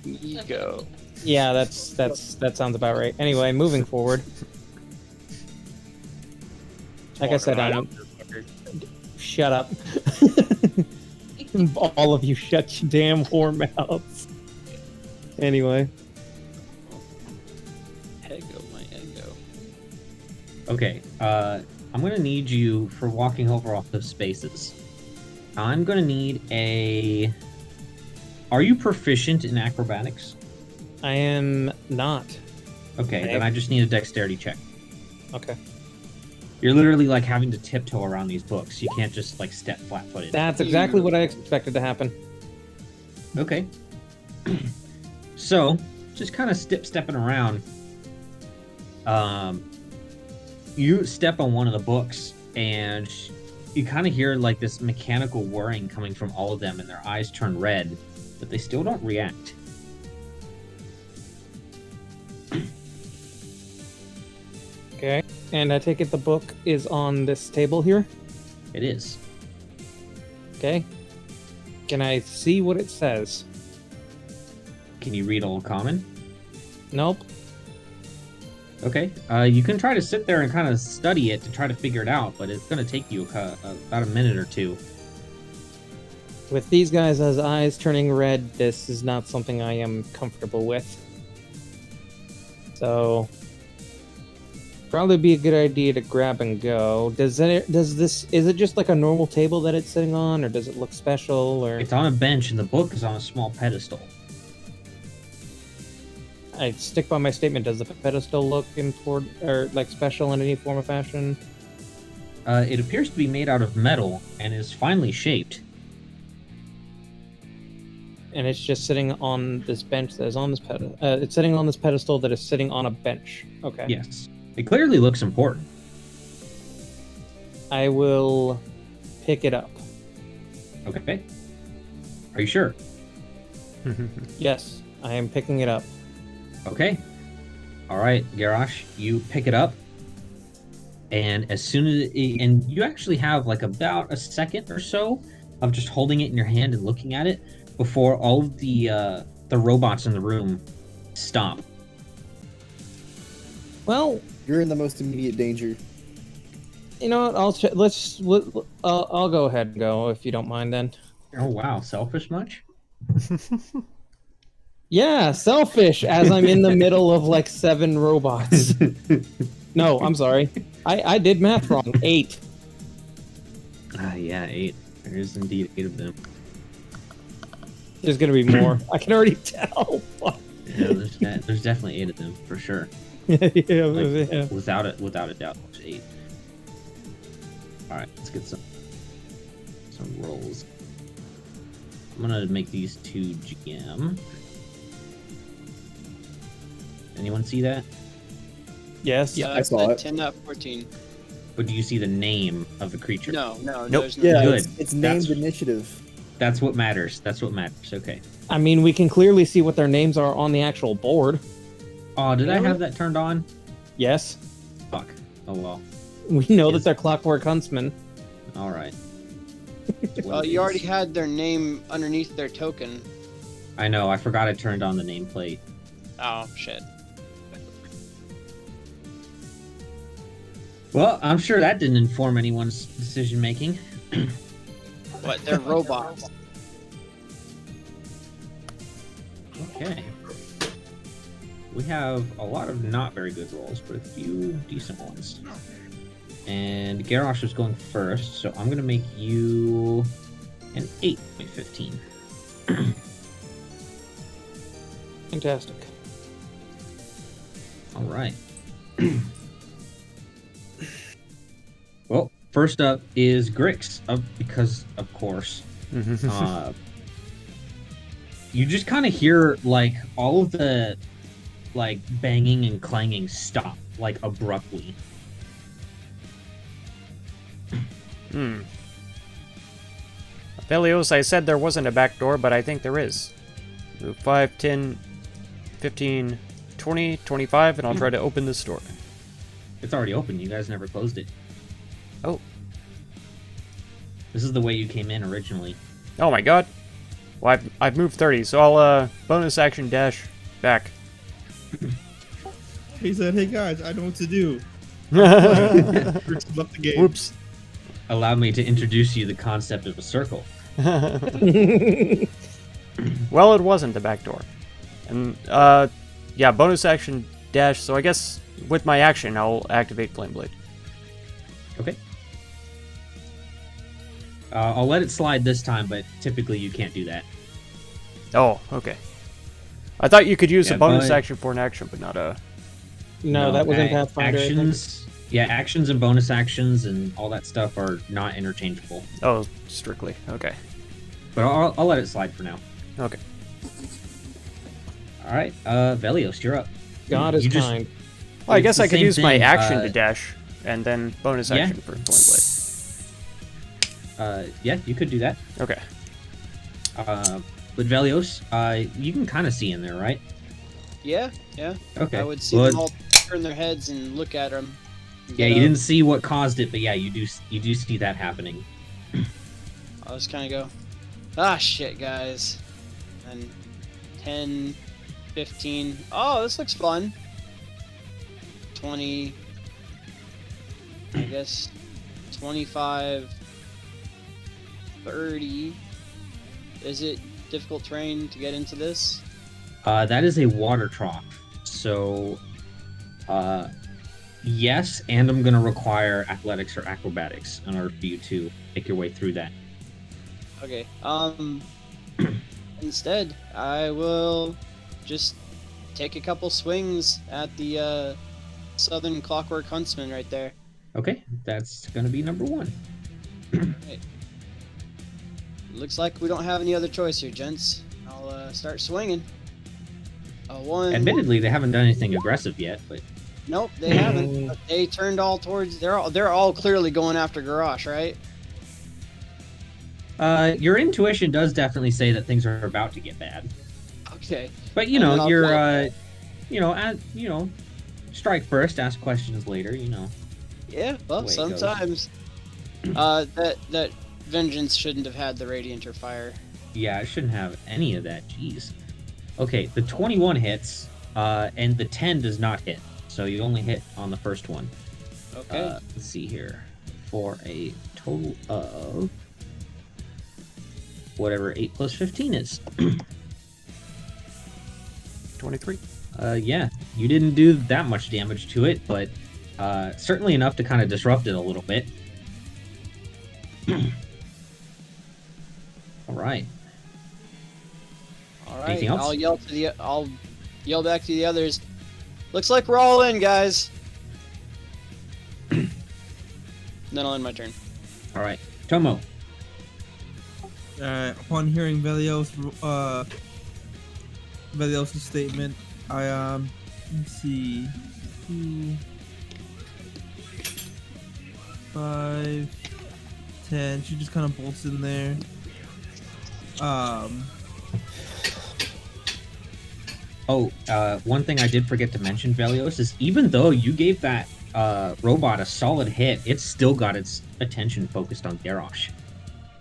Ego. Yeah, that sounds about right. Anyway, moving forward. Like I said, I don't. Shut up. All of you, shut your damn whore mouths. Anyway, Ego, my ego. Okay, I'm gonna need you for walking over all those spaces. I'm gonna need a. Are you proficient in acrobatics? I am not. Okay, then I just need a dexterity check. Okay. You're literally like having to tiptoe around these books. You can't just like step flat-footed. That's exactly what I expected to happen. Okay. So, just kind of stepping around. You step on one of the books, and you kind of hear like this mechanical whirring coming from all of them, and their eyes turn red, but they still don't react. Okay. And I take it the book is on this table here. It is. Okay. Can I see what it says? Can you read Old Common? Nope. Okay. You can try to sit there and kind of study it to try to figure it out, but it's going to take you about a minute or two. With these guys' eyes turning red, this is not something I am comfortable with. So, probably be a good idea to grab and go. Is it just like a normal table that it's sitting on, or does it look special, or? It's on a bench, and the book is on a small pedestal. I stick by my statement. Does the pedestal look or like special in any form or fashion? It appears to be made out of metal and is finely shaped. And it's just sitting on this bench that is on this pedestal. It's sitting on this pedestal that is sitting on a bench. Okay. Yes. It clearly looks important. I will pick it up. Okay. Are you sure? Yes, I am picking it up. Okay. All right, Garrosh, you pick it up, and as soon as and you actually have like about a second or so of just holding it in your hand and looking at it before all of the robots in the room stop. Well, You're in the most immediate danger. you know what? I'll go ahead and go if you don't mind. Then. Oh wow, selfish much? Yeah, selfish. As I'm in the middle of like 7 robots. No, I'm sorry. I did math wrong. 8. Yeah, 8. There is indeed 8 of them. There's gonna be more. I can already tell. Yeah, there's definitely 8 of them for sure. yeah, Like, yeah. without a doubt, there's 8. All right, let's get some rolls. I'm gonna make these 2 GM. Anyone see that? Yes. Yeah, I saw it. 10 out of 14. But do you see the name of the creature? No, Nope. there's no. Yeah, Good. it's named That's- initiative. That's what matters. That's what matters. Okay. I mean, we can clearly see what their names are on the actual board. Oh, did I Really? have that turned on? Yes. Fuck. Oh well. We know that Yes. they're Clockwork Huntsmen. All right. Well, you already had their name underneath their token. I know. I forgot I turned on the nameplate. Oh shit. Well, I'm sure that didn't inform anyone's decision making. What? They're robots. Okay. We have a lot of not very good rolls, but a few decent ones. And Garrosh is going first, so I'm going to make you an 8.15. Fantastic. All right. Well, first up is Grix, because, of course. You just kind of hear, like, all of the, like, banging and clanging stop, like, abruptly. Velios, I said there wasn't a back door, but I think there is. So 5, 10, 15, 20, 25, and I'll try to open this door. It's already open. You guys never closed it. Oh. This is the way you came in originally. Oh my god. Well, I've moved 30, so I'll bonus action dash back. He said, "Hey guys, I know what to do." Grix left the game. Whoops. Allow me to introduce you to the concept of a circle. Well, it wasn't the back door. And, yeah, bonus action dash, so I guess with my action, I'll activate Flame Blade. Okay. I'll let it slide this time, but typically you can't do that. Oh, okay. I thought you could use Yeah, a bonus but- action for an action, but not a... No, that was in Pathfinder. I think. Actions, yeah, actions and bonus actions and all that stuff are not interchangeable. Oh, strictly. Okay. But I'll let it slide for now. Okay. All right, Velios, you're up. God is You just- kind. Well, I It's guess the I could same use my thing, action to dash, and then bonus yeah. action for Flame Blade. Yeah, you could do that. Okay. But Velios, you can kind of see in there, right? Yeah. Okay. I would see Well, them all turn their heads and look at them. yeah, you didn't see what caused it, but yeah, you do see that happening. I'll just kind of go, ah, shit, guys. And 10, 15. Oh, this looks fun. 20. I guess 25. 30. Is it difficult terrain to get into this? That is a water trough. So, yes, and I'm going to require athletics or acrobatics in order for you to make your way through that. Okay. Instead, I will just take a couple swings at the Southern Clockwork Huntsman right there. Okay, that's going to be number 1. Right. Looks like we don't have any other choice here, gents. I'll start swinging. A 1. Admittedly, they haven't done anything aggressive yet, but Nope, they haven't. But they turned all towards. They're all clearly going after Garrosh, right? your intuition does definitely say that things are about to get bad. Okay. But you And then know, I'll you're play strike first, ask questions later. You know. Yeah. Well, Way it goes. sometimes. That vengeance shouldn't have had the radiant or fire. Yeah, I shouldn't have any of that. Jeez. Okay, the 21 hits, and the 10 does not hit. So you only hit on the first one. Okay. Let's see here. For a total of whatever 8 plus 15 is. 23. Yeah, you didn't do that much damage to it, but certainly enough to kind of disrupt it a little bit. right. All right. Anything else? I'll yell back to the others. Looks like we're all in, guys. Then I'll end my turn. All right. Tomo. Upon hearing Velios' statement, let's see, 2, 5, 10. She just kind of bolts in there. One thing I did forget to mention, Velios, is even though you gave that robot a solid hit, it's still got its attention focused on Garrosh.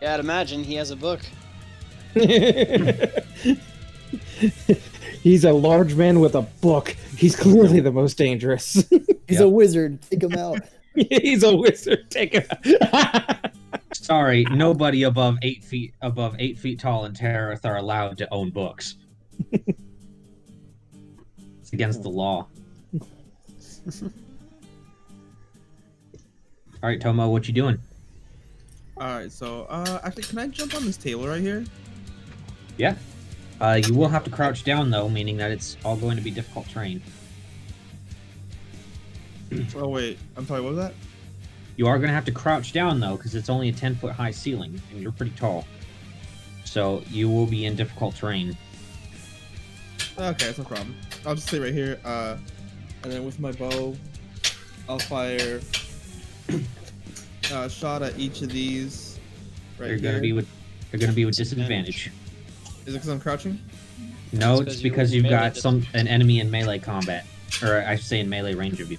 Yeah, I'd imagine he has a book. He's a large man with a book. He's clearly the most dangerous. He's a wizard. Take him out. He's a wizard. Take him out. Sorry, nobody above 8 feet tall in Terrath are allowed to own books. It's against the law. All right, Tomo, what you doing? Alright, so, actually, can I jump on this table right here? Yeah. You will have to crouch down, though, meaning that it's all going to be difficult terrain. Oh, wait. I'm sorry, what was that? You are going to have to crouch down, though, because it's only a 10-foot high ceiling, and you're pretty tall. So you will be in difficult terrain. Okay, that's no problem. I'll just stay right here, and then with my bow, I'll fire a shot at each of these right You're here. going to be with disadvantage. Is it because I'm crouching? No, It's it's 'cause you're because in you've melee got an enemy in melee combat. Or I should say in melee range of you.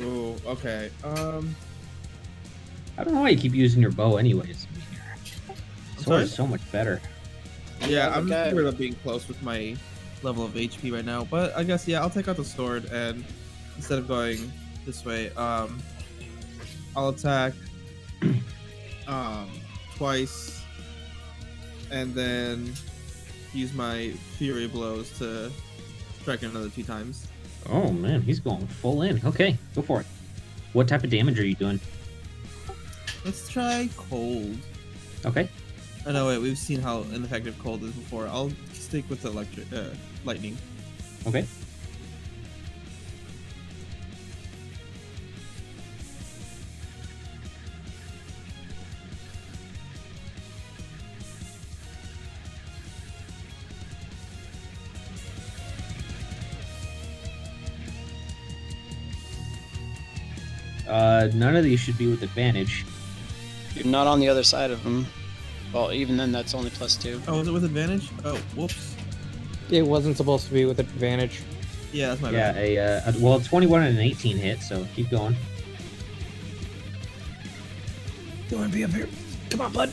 Ooh, okay. I don't know why you keep using your bow anyways. Sword sorry? is so much better. Yeah, the I'm guy- scared of being close with my level of HP right now. But I guess, yeah, I'll take out the sword, and instead of going this way, I'll attack twice, and then use my fury blows to strike another 2 times. Oh man, he's going full in. Okay, go for it. What type of damage are you doing? Let's try cold. Okay. Oh no, wait, we've seen how ineffective cold is before. I'll stick with the lightning. Okay. None of these should be with advantage. You're not on the other side of him. Well, even then, that's only +2. Oh, is it with advantage? Oh, whoops. It wasn't supposed to be with advantage. Yeah, that's my Yeah, bad. well, 21 and an 18 hit, so keep going. You want to be up here? Come on, bud.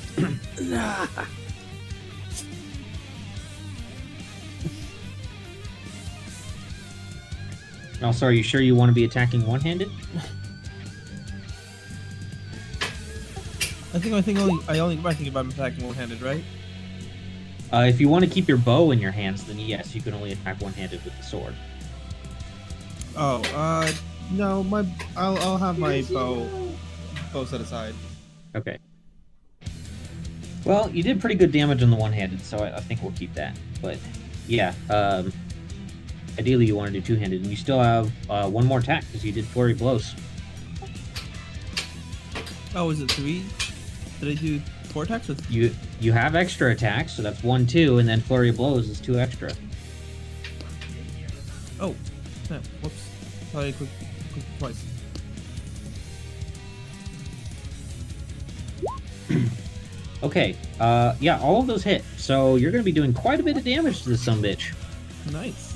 Also, are you sure you want to be attacking one-handed? I think I only think if I'm attacking one-handed, right? If you want to keep your bow in your hands, then yes, you can only attack one-handed with the sword. Oh, no, I'll have my bow set aside. Okay. Well, you did pretty good damage on the one-handed, so I think we'll keep that. But yeah, ideally you want to do two-handed, and you still have one more attack because you did flurry blows. Oh, is it 3? Did I do 4 attacks with? You have extra attacks, so that's 1, 2, and then flurry of blows is 2 extra. Oh, snap! Whoops. Probably click twice. Okay, yeah, all of those hit, so you're going to be doing quite a bit of damage to this sumbitch. Nice.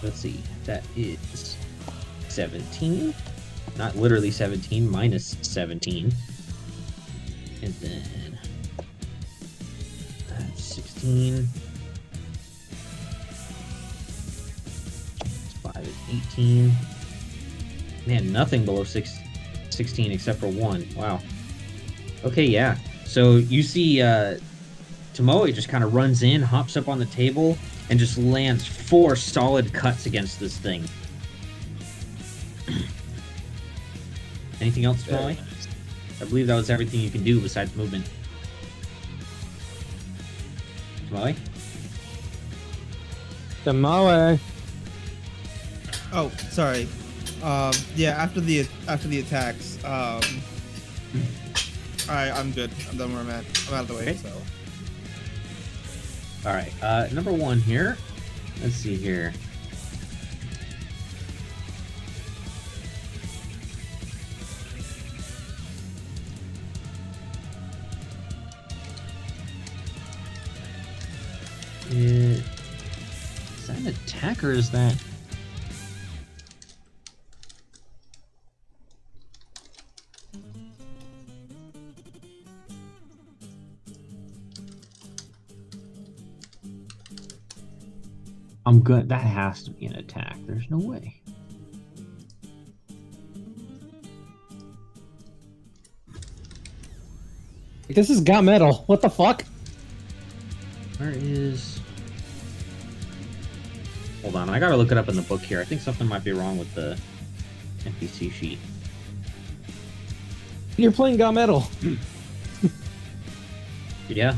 Let's see, that is 17. Not literally 17, minus 17. And then 16. 5 is 18. Man, nothing below 16 except for 1. Wow. Okay, yeah. So you see Tomoe just kind of runs in, hops up on the table, and just lands 4 solid cuts against this thing. Anything else, Very Tomoe? nice. I believe that was everything you can do besides movement. Molly? Tamale. Oh, sorry. Yeah, after the attacks, I'm good. I'm done where I'm at. I'm out of the way. Okay. So All right. Number 1 here. Let's see here. Is that an attack or is that? I'm good. That has to be an attack. There's no way. This is got metal. What the fuck? Where is? Hold on, I gotta look it up in the book here. I think something might be wrong with the NPC sheet. You're playing got metal. Yeah.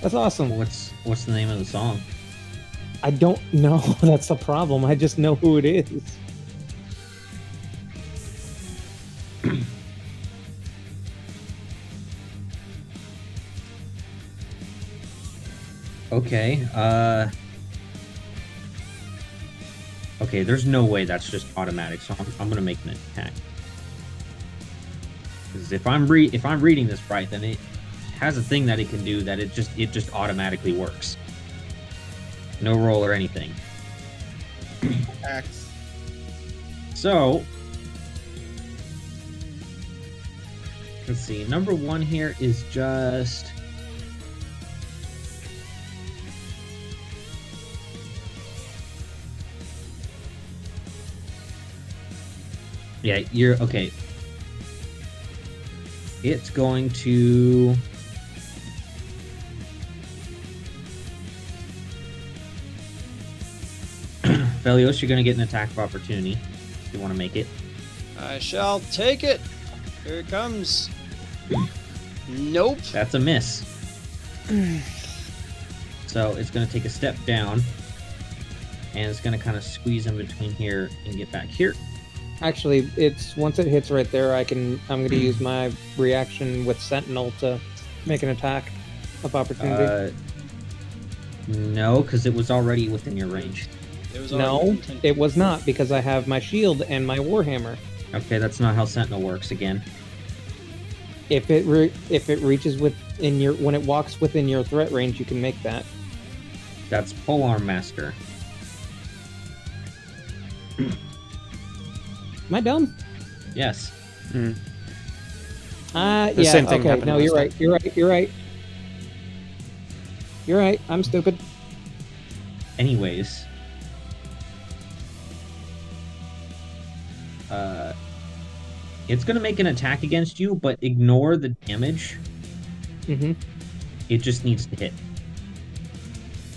That's awesome. What's the name of the song? I don't know. That's the problem. I just know who it is. Okay. Okay. There's no way that's just automatic. So I'm gonna make an attack. Because if I'm reading this right, then it has a thing that it can do that it just automatically works. No roll or anything. axe. So let's see. Number 1 here is just. Yeah, you're okay. It's going to. Velios, you're going to get an attack of opportunity if you want to make it. I shall take it. Here it comes. Nope. That's a miss. So it's going to take a step down, and it's going to kind of squeeze in between here and get back here. Actually, it's once it hits right there, I'm going to use my reaction with Sentinel to make an attack of opportunity. No, because it was already within your range. It was No, already content- it was not because I have my shield and my warhammer. Okay, that's not how Sentinel works again. If it reaches within your when it walks within your threat range, you can make that. That's Polearm Master. Am I dumb? Yes. The Yeah. same thing Okay. happened No, last you're right. time. You're right. You're right. You're right. I'm stupid. Anyways. It's going to make an attack against you, but ignore the damage. Mm-hmm. It just needs to hit.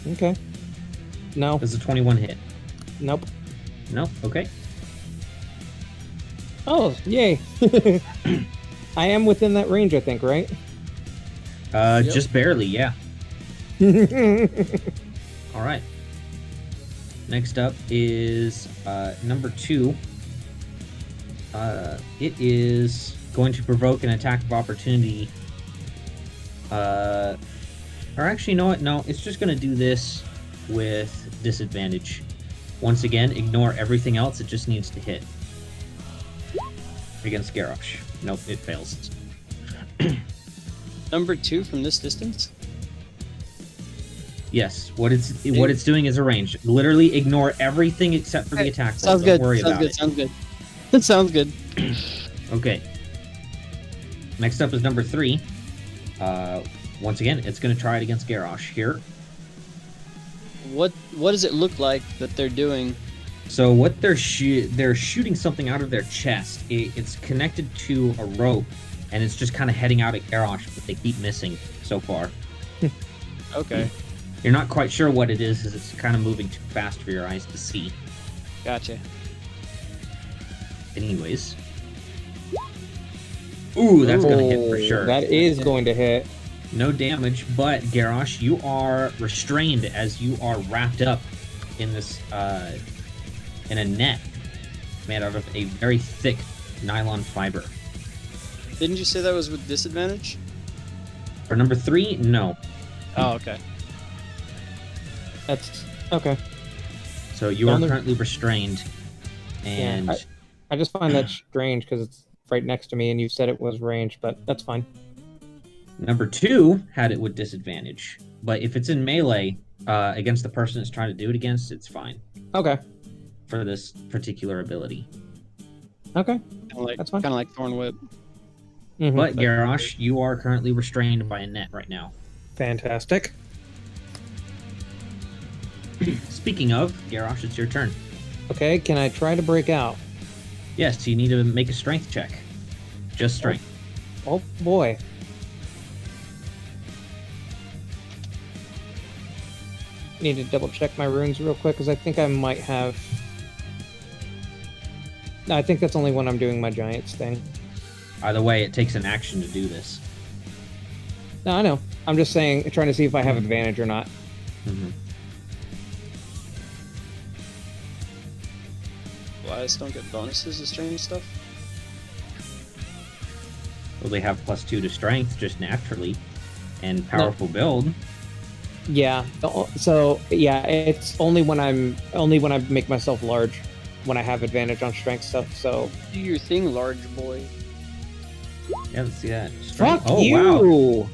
Okay. No. Does a 21 hit? Nope. No? Okay. Oh, yay. I am within that range, I think, right? Yep. Just barely, yeah. All right. Next up is number 2. It is going to provoke an attack of opportunity. Or actually, you know what? No, it's just going to do this with disadvantage. Once again, ignore everything else. It just needs to hit. Against Garrosh. Nope, it fails. Number 2 from this distance? Yes, what it's doing is a range. Literally ignore everything except for the attack roll. Sounds Don't good. worry Sounds about good. it. Sounds good. That sounds good. Okay. Next up is number 3. Once again, it's going to try it against Garrosh here. What does it look like that they're doing? So what they're shooting something out of their chest. It's connected to a rope, and it's just kind of heading out at Garrosh, but they keep missing so far. Okay, You're not quite sure what it is, as it's kind of moving too fast for your eyes to see. gotcha. Anyways. Ooh, that's gonna hit for Oh, sure. That is going to hit. No damage, but Garrosh, you are restrained as you are wrapped up in this in a net made out of a very thick nylon fiber. Didn't you say that was with disadvantage? For number 3, no. Oh, okay. That's okay. So you are Only- currently restrained, and Yeah, I just find that strange because it's right next to me, and you said it was range, but that's fine. number 2 had it with disadvantage. But if it's in melee against the person it's trying to do it against, it's fine Okay. for this particular ability. Okay. That's fine. Kind of like Thorn Whip. Mhm. But Garrosh, you are currently restrained by a net right now. Fantastic. Speaking of, Garrosh, it's your turn. Okay, can I try to break out? Yes, you need to make a strength check. Just strength. Oh boy. Need to double check my runes real quick because I think I might have. No, I think that's only when I'm doing my giants thing. Either way, it takes an action to do this. No, I know. I'm just saying, trying to see if I have advantage or not. Mm-hmm. Wise don't get bonuses to strange stuff. Well, they have +2 to strength just naturally, and powerful build. Yeah. So yeah, it's only when I make myself large, when I have advantage on strength stuff. So Do your thing, large boy. Yeah, let's see that. fuck Oh you. wow!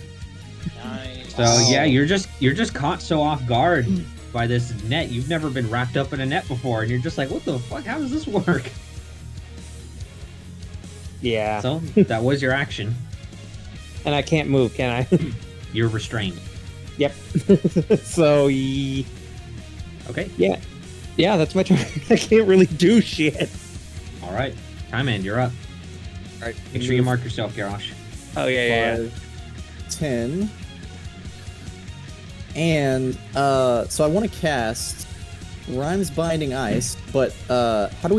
Nice. So yeah, you're just caught so off guard by this net. You've never been wrapped up in a net before, and you're just like, what the fuck? How does this work? Yeah. So that was your action. And I can't move, can I? You're restrained. Yep. So Okay. yeah, that's my turn. I can't really do shit. All right. Time end. You're up. All right. Make sure you mark yourself, Garrosh. Oh yeah. 10. And so I want to cast Rhymes Binding Ice, but how are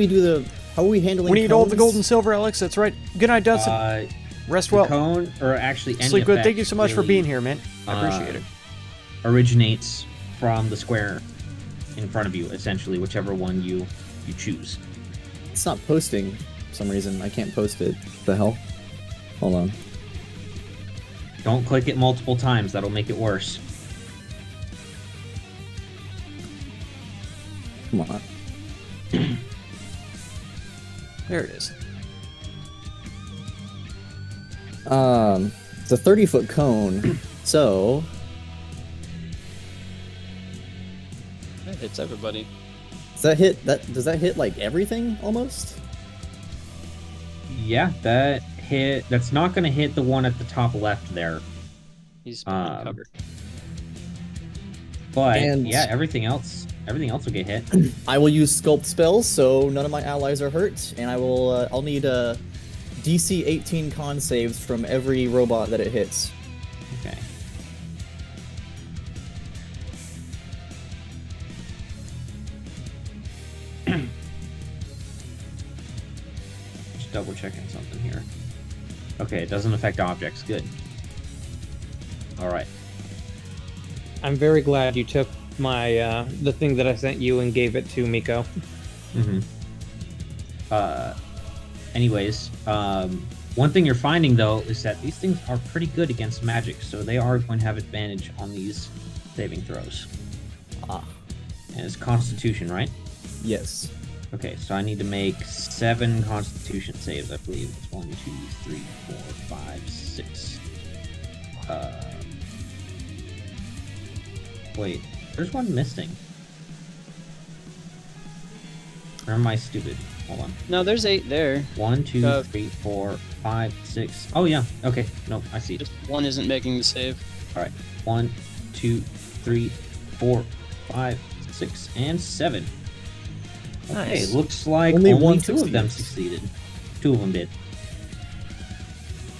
we handling We need all the cones? gold and silver, Alex. That's right. Good night, Dustin. Rest well. Cone, or actually any Sleep good. effect Thank you so much for really, being here, man. I appreciate it. Originates from the square in front of you, essentially, whichever one you choose. It's not posting for some reason. I can't post it. What the hell? Hold on. Don't click it multiple times. That'll make it worse. Come on. There it is. It's a 30-foot cone. So That hits everybody. does that hit like everything almost? Yeah, that hit. That's not going to hit the one at the top left there. He's behind Um, cover. But And- yeah, everything else will get hit. I will use sculpt spells, so none of my allies are hurt, and I will. I'll need DC 18 con saves from every robot that it hits. Okay. Just double checking something here. Okay, it doesn't affect objects. Good. All right. I'm very glad you took my the thing that I sent you and gave it to Miko. Mm-hmm. Anyways, one thing you're finding though is that these things are pretty good against magic, so they are going to have advantage on these saving throws. Ah, And it's Constitution, right? yes. Okay, so I need to make 7 Constitution saves, I believe. It's 1, 2, 3, 4, 5, 6. Wait, there's one missing. Or am I stupid? Hold on. No, there's 8 there. 1, 2, Uh, 3, 4, 5, 6. Oh yeah. Okay. Nope. I see it. Just one isn't making the save. All right. 1, 2, 3, 4, 5, 6, and 7. Okay. Nice. Looks like Only only one 2 of them succeeded. 2 of them did.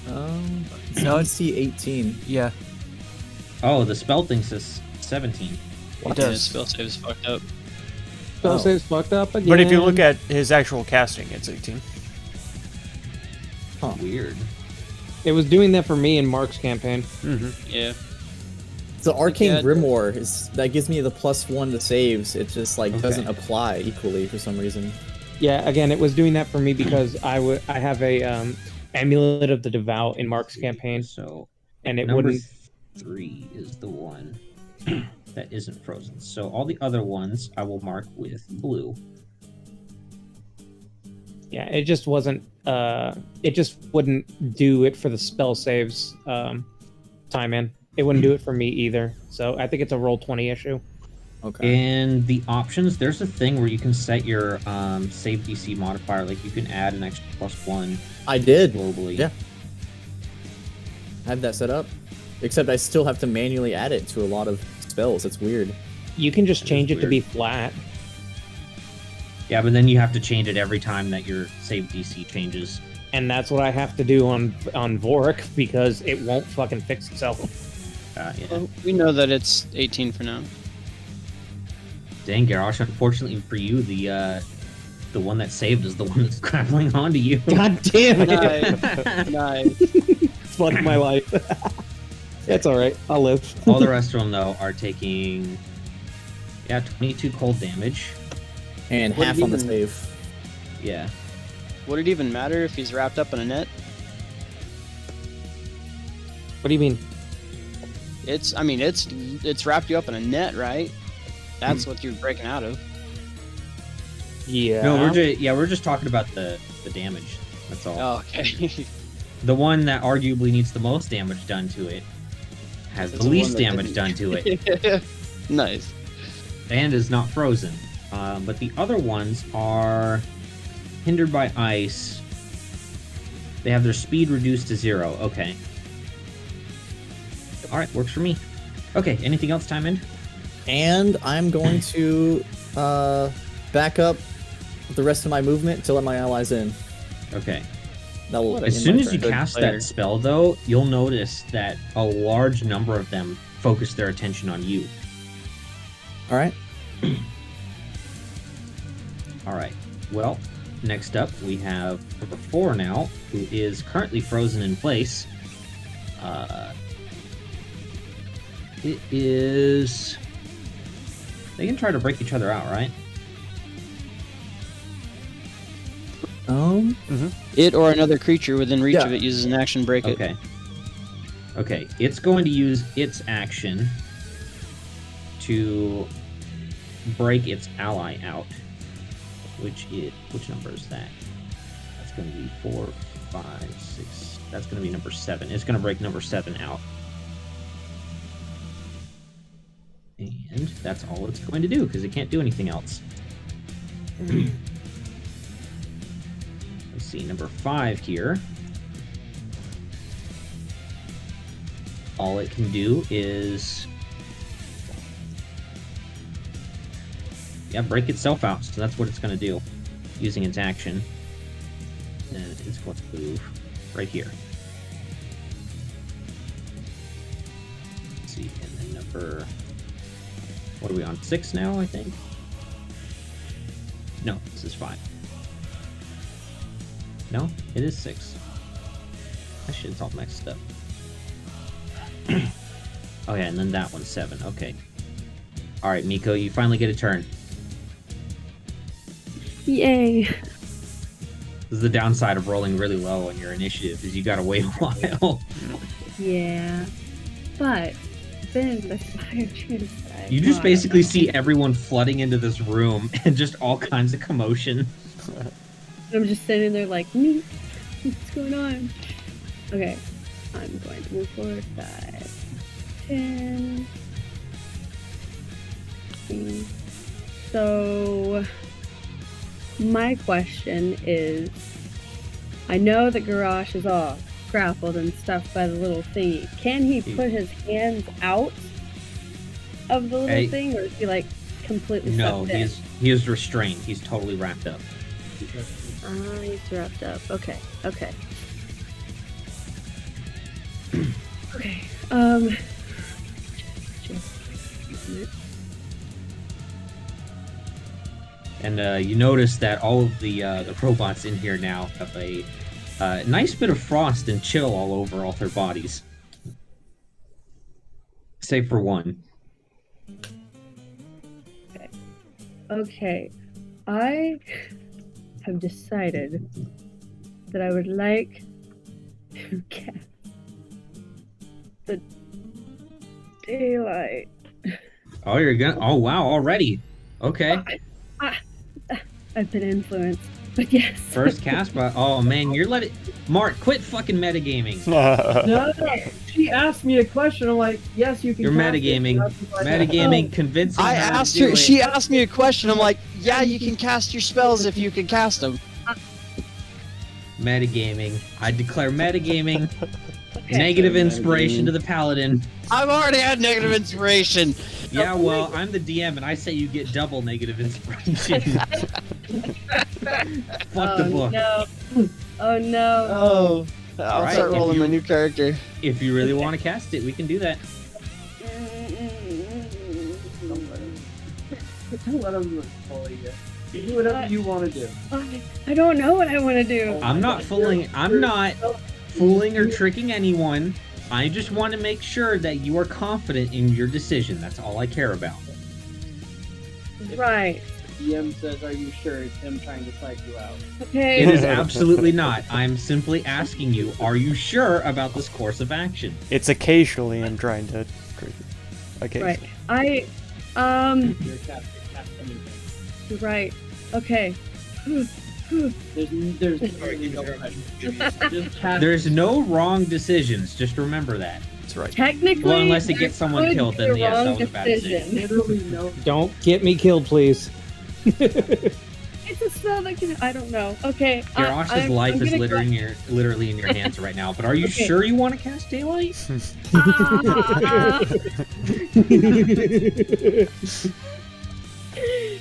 It's No, DC 18. Yeah, Oh, the spell thing says 17. it Yeah, does. spell save is fucked up. Spell Oh. saves fucked up again. But if you look at his actual casting, it's 18. Weird. It was doing that for me in Mark's campaign. Yeah. The arcane Yeah. grimoire is that gives me the +1 to saves. It just like Okay. doesn't apply equally for some reason. Yeah, again, it was doing that for me because I have a amulet of the devout in Mark's campaign, So and it number wouldn't. 3 is the one that isn't frozen. So all the other ones I will mark with blue. Yeah, it just wasn't. It just wouldn't do it for the spell saves. Time in. It wouldn't do it for me either. So I think it's a roll 20 issue. Okay. In the options, there's a thing where you can set your save DC modifier. Like you can add an extra +1 I did. globally. Yeah. I have that set up. Except I still have to manually add it to a lot of spells. It's weird. You can just That is change it to weird. be flat. Yeah, but then you have to change it every time that your save DC changes. And that's what I have to do on Vorik because it won't fucking fix itself. Yeah. Well, we know that it's 18 for now. Dang, Garrosh, unfortunately for you, the one that saved is the one that's grappling onto you. God damn it! Nice. Nice. Fuck my life. It's all right. I'll live. All the rest of them, though, are taking 22 cold damage. And What half did on the even- save. Yeah. Would it even matter if he's wrapped up in a net? What do you mean? It's wrapped you up in a net, right? That's what you're breaking out of. Yeah. No, we're just talking about the damage. That's all. Oh, okay. The one that arguably needs the most damage done to it has It's the the least one that damage done didn't. to it, Nice. and is not frozen. But the other ones are hindered by ice. They have their speed reduced to 0. Okay. All right, works for me. Okay, anything else, Time End? And I'm going to back up the rest of my movement to let my allies in. Okay. That'll What a- As end soon my as you turn. cast player. that spell, though, you'll notice that a large number of them focus their attention on you. All right. All right. Well, next up we have number 4 now, who is currently frozen in place. It is. They can try to break each other out, right? It or another creature within reach Yeah. of it uses an action break it. Okay. Okay. It's going to use its action to break its ally out. Which number is that? That's going to be 4, 5, 6. That's going to be number 7. It's going to break number 7 out. And that's all it's going to do, because it can't do anything else. Let's see, number 5 here. All it can do is... break itself out, so that's what it's going to do, using its action. And it's going to move right here. Let's see, and then number... What are we on? 6 now, I think? No, this is 5. No, it is 6. That shit's all mixed up. Oh yeah, and then that one's 7. Okay. Alright, Miko, you finally get a turn. Yay. This is the downside of rolling really low on your initiative, is you gotta wait a while. Yeah. But then the fire genocide. You just basically see everyone flooding into this room and just all kinds of commotion. I'm just sitting there like, me. What's going on? Okay. I'm going to move forward 5, 10. So, my question is, I know that Garrosh is all grappled and stuff by the little thingy. Can he put his hands out of the little Hey. thing, or is he like completely No, sucked in? he is restrained. He's totally wrapped up. Ah, he's wrapped up. Okay, okay. Okay, And you notice that all of the robots in here now have a Nice bit of frost and chill all over all their bodies. Save for one. Okay, I have decided that I would like to cast the daylight. Oh, you're gonna. Oh, wow, already. Okay. I've been influenced, but yes. First cast, but oh man, you're letting Mark quit fucking metagaming. No, she asked me a question. I'm like, yes, you can. You're cast it. metagaming. Metagaming, convincing. I her to asked do her. it. She asked me a question. I'm like, yeah, you can cast your spells if you can cast them. Metagaming. I declare metagaming. Okay. Negative inspiration to the paladin. I've already had negative inspiration. Yeah, well, I'm the DM, and I say you get double negative inspiration. Fuck the book. No. Oh no. Oh, I'll Alright, start if rolling you- my new character. If you really want to cast it, we can do that. Don't let him bully you. You do whatever you want to do. I don't know what I want to do. I'm not fooling or tricking anyone. I just want to make sure that you are confident in your decision. That's all I care about. Right. DM says, "Are you sure?" It's him trying to psych you out. Okay. It is absolutely not. I'm simply asking you, are you sure about this course of action? It's occasionally I'm trying to. Occasionally. Right. You're a cast anything. Right. Okay. There's literally no pressure. Just cast. There's no wrong decisions. Just remember that. That's right. Technically, Well, unless it there gets someone could killed, be then a yes, that wrong was a bad decision. Literally no. Don't get me killed, please. It's a spell that can. I don't know. Okay. Garrosh's life I'm is gonna literally in your hands right now. But are you Okay. sure you want to cast daylight? Ah.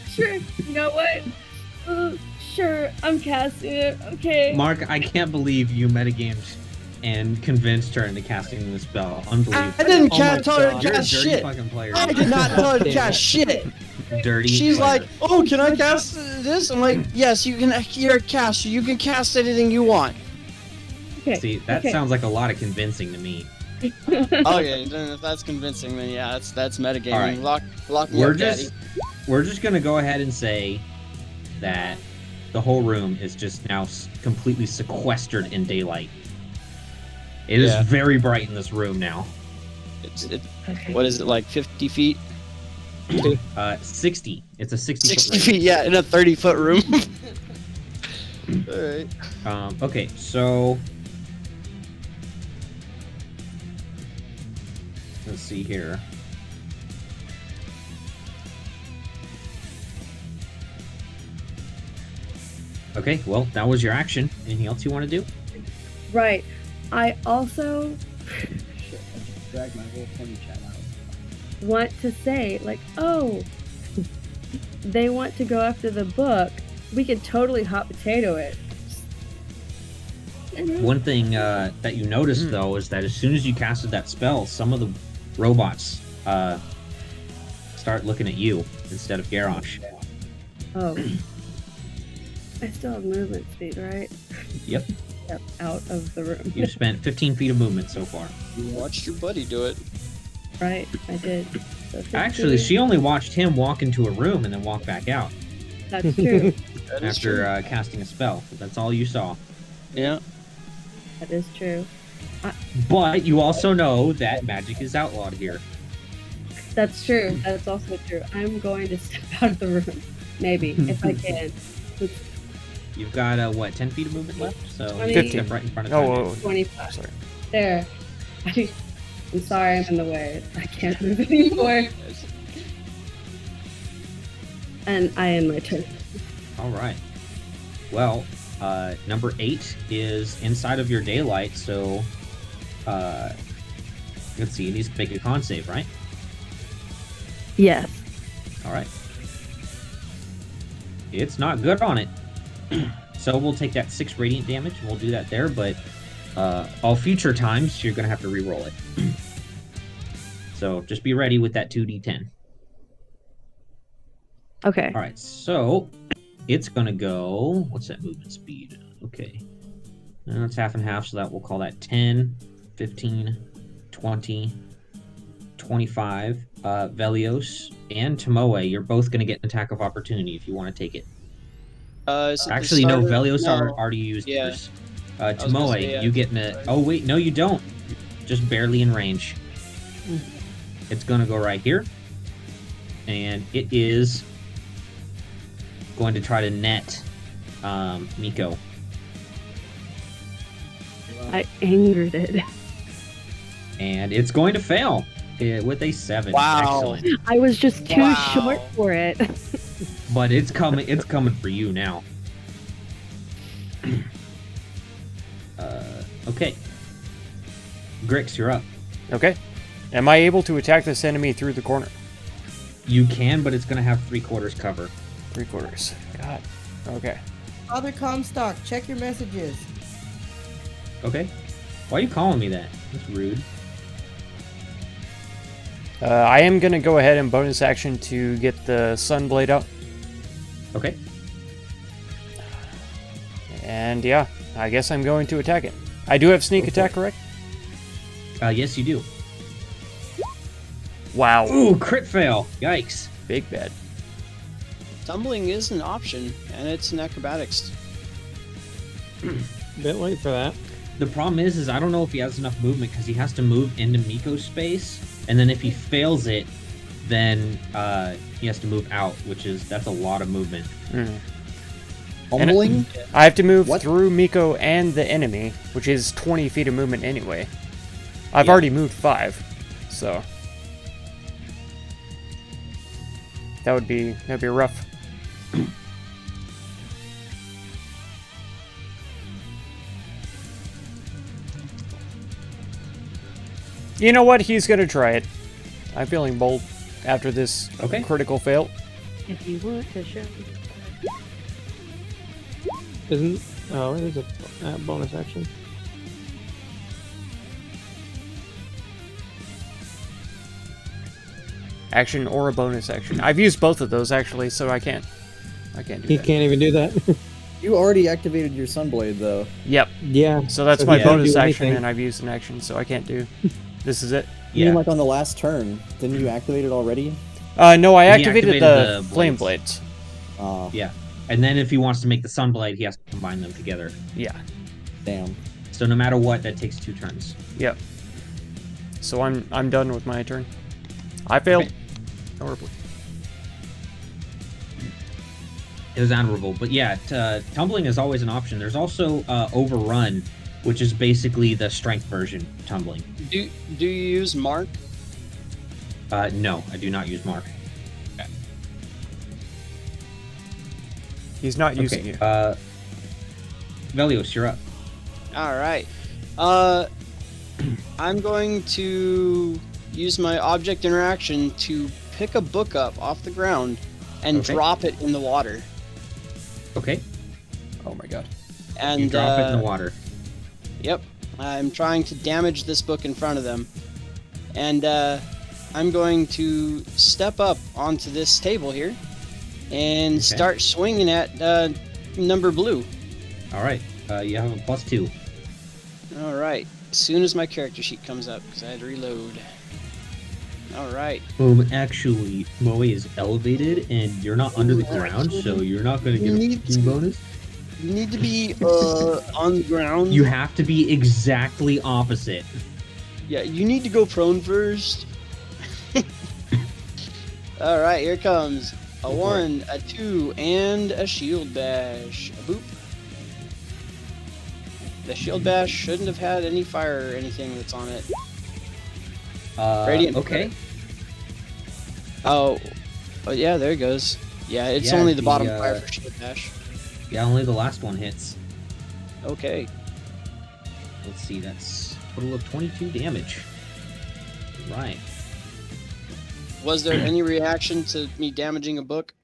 Sure. You know what? Sure. I'm casting it. Okay. Mark, I can't believe you metagamed and convinced her into casting the spell. Unbelievable. I didn't Oh my tell her to God. You're a cast dirty shit. fucking player. I did not tell her to Damn cast it. shit. Dirty. She's player. like, "Oh, can I cast this?" I'm like, "Yes, you can. You're a caster. You can cast anything you want." Okay. See, that okay. sounds like a lot of convincing to me. Okay, then if that's convincing, then yeah, that's metagaming. All right. Lock me We're up, just we're just gonna go ahead and say that the whole room is just now completely sequestered in daylight. It is Yeah. very bright in this room now. Daddy. Okay. What is it, like 50 feet? 60. It's a 60 foot 60 radius. feet, yeah, in a 30-foot room. Alright. Okay, so let's see here. Okay, well, that was your action. Anything else you want to do? Right. I also Shit, I just dragged my whole funny chat out. want to say, like, oh, they want to go after the book. We could totally hot potato it. One thing that you noticed, though, is that as soon as you casted that spell, some of the robots start looking at you instead of Garrosh. Oh. I still have movement speed, right? Yep. Yep, out of the room. You've spent 15 feet of movement so far. You watched your buddy do it. Right, I did. So Actually, 15. she only watched him walk into a room and then walk back out That's true. That is after true. casting a spell. That's all you saw. Yeah. That is true. But you also know that magic is outlawed here. That's true. That's also true. I'm going to step out of the room. Maybe, if I can. You've got, 10 feet of movement left? So 20. you can step right in front of Oh, Tanya. whoa, 25. sorry. There. I'm sorry I'm in the way. I can't move anymore. And I end my turn. All right. Well, number 8 is inside of your daylight, so let's see, it needs to make a con save, right? Yes. All right. It's not good on it. So we'll take that 6 radiant damage, and we'll do that there, but all future times, you're going to have to re-roll it. So just be ready with that 2d10. Okay. All right, so it's going to go... What's that movement speed? Okay. And it's half and half, so that we'll call that 10, 15, 20, 25. Velios and Tomoe, you're both going to get an attack of opportunity if you want to take it. Is it the Actually, no, starter? Velios No. already used Yeah. yours. was gonna Tomoe, say, yeah. you get in a... Oh, wait, no, you don't. Just barely in range. It's going to go right here. And it is going to try to net Miko. I angered it. And it's going to fail with a 7. Wow. Excellent. I was just too Wow. short for it. But it's coming for you now. Okay. Grix, you're up. Okay. Am I able to attack this enemy through the corner? You can, but it's going to have 3/4 cover. 3/4. God. Okay. Other Comstock, check your messages. Okay. Why are you calling me that? That's rude. I am going to go ahead and bonus action to get the Sunblade out. Okay. And yeah, I guess I'm going to attack it. I do have sneak attack, correct? Yes, you do. Wow. Ooh, crit fail. Yikes. Big bad. Tumbling is an option, and it's an acrobatics. Bit late for that. The problem is I don't know if he has enough movement because he has to move into Miko's space, and then if he fails it, then he has to move out, that's a lot of movement. Humbling? I have to move What? through Miko and the enemy, which is 20 feet of movement anyway. I've Yeah. already moved 5, so that'd be rough. You know what? He's gonna try it. I'm feeling bold after this Okay. critical fail. If you want to show me. Isn't... Oh, it is a bonus action. Action or a bonus action. I've used both of those actually, so I can't do He that. can't even do that. You already activated your Sunblade, though. Yep. Yeah. So that's So my he can't bonus do action, anything. and I've used an action, so I can't do. This is it. You Yeah. mean like on the last turn? Didn't you activate it already? No, I He activated activated the the flame blades. blades. Yeah. And then if he wants to make the Sunblade, he has to combine them together. Yeah. Damn. So no matter what, that takes 2 turns. Yep. So I'm done with my turn. I failed. Okay. Horribly. It was honorable. But yeah, tumbling is always an option. There's also overrun, which is basically the strength version of tumbling. Do you use Mark? No, I do not use Mark. He's not using Okay. it. Velios, you're up. All right. I'm going to use my object interaction to pick a book up off the ground and Okay. drop it in the water. Okay. Oh my god. And You drop it in the water. Yep. I'm trying to damage this book in front of them. And I'm going to step up onto this table here and start swinging at number blue. All right. You have a +2. All right. As soon as my character sheet comes up, because I had to reload. All right. Actually, Moe is elevated, and you're not under the ground, so you're not going to get a Need fucking to- bonus. You need to be on the ground. You have to be exactly opposite. Yeah, you need to go prone first. All right, here comes a 1, a 2, and a shield bash. A boop. The shield bash shouldn't have had any fire or anything that's on it. Radiant. Okay. Oh, yeah, there it goes. Yeah, it's Yeah, only the the, bottom fire for shield bash. Yeah, only the last one hits. Okay. Let's see, that's a total of 22 damage. Right. Was there any reaction to me damaging a book?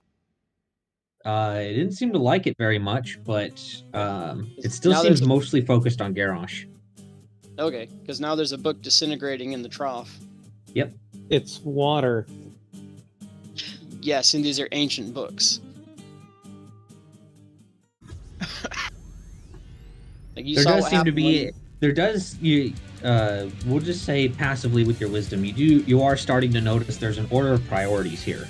It didn't seem to like it very much, but it still Now seems there's a- mostly focused on Garrosh. Okay, because now there's a book disintegrating in the trough. Yep. It's water. Yes, and these are ancient books. Like you There saw does what seem to happened be. when- There does you. We'll just say passively with your wisdom, you are starting to notice there's an order of priorities here.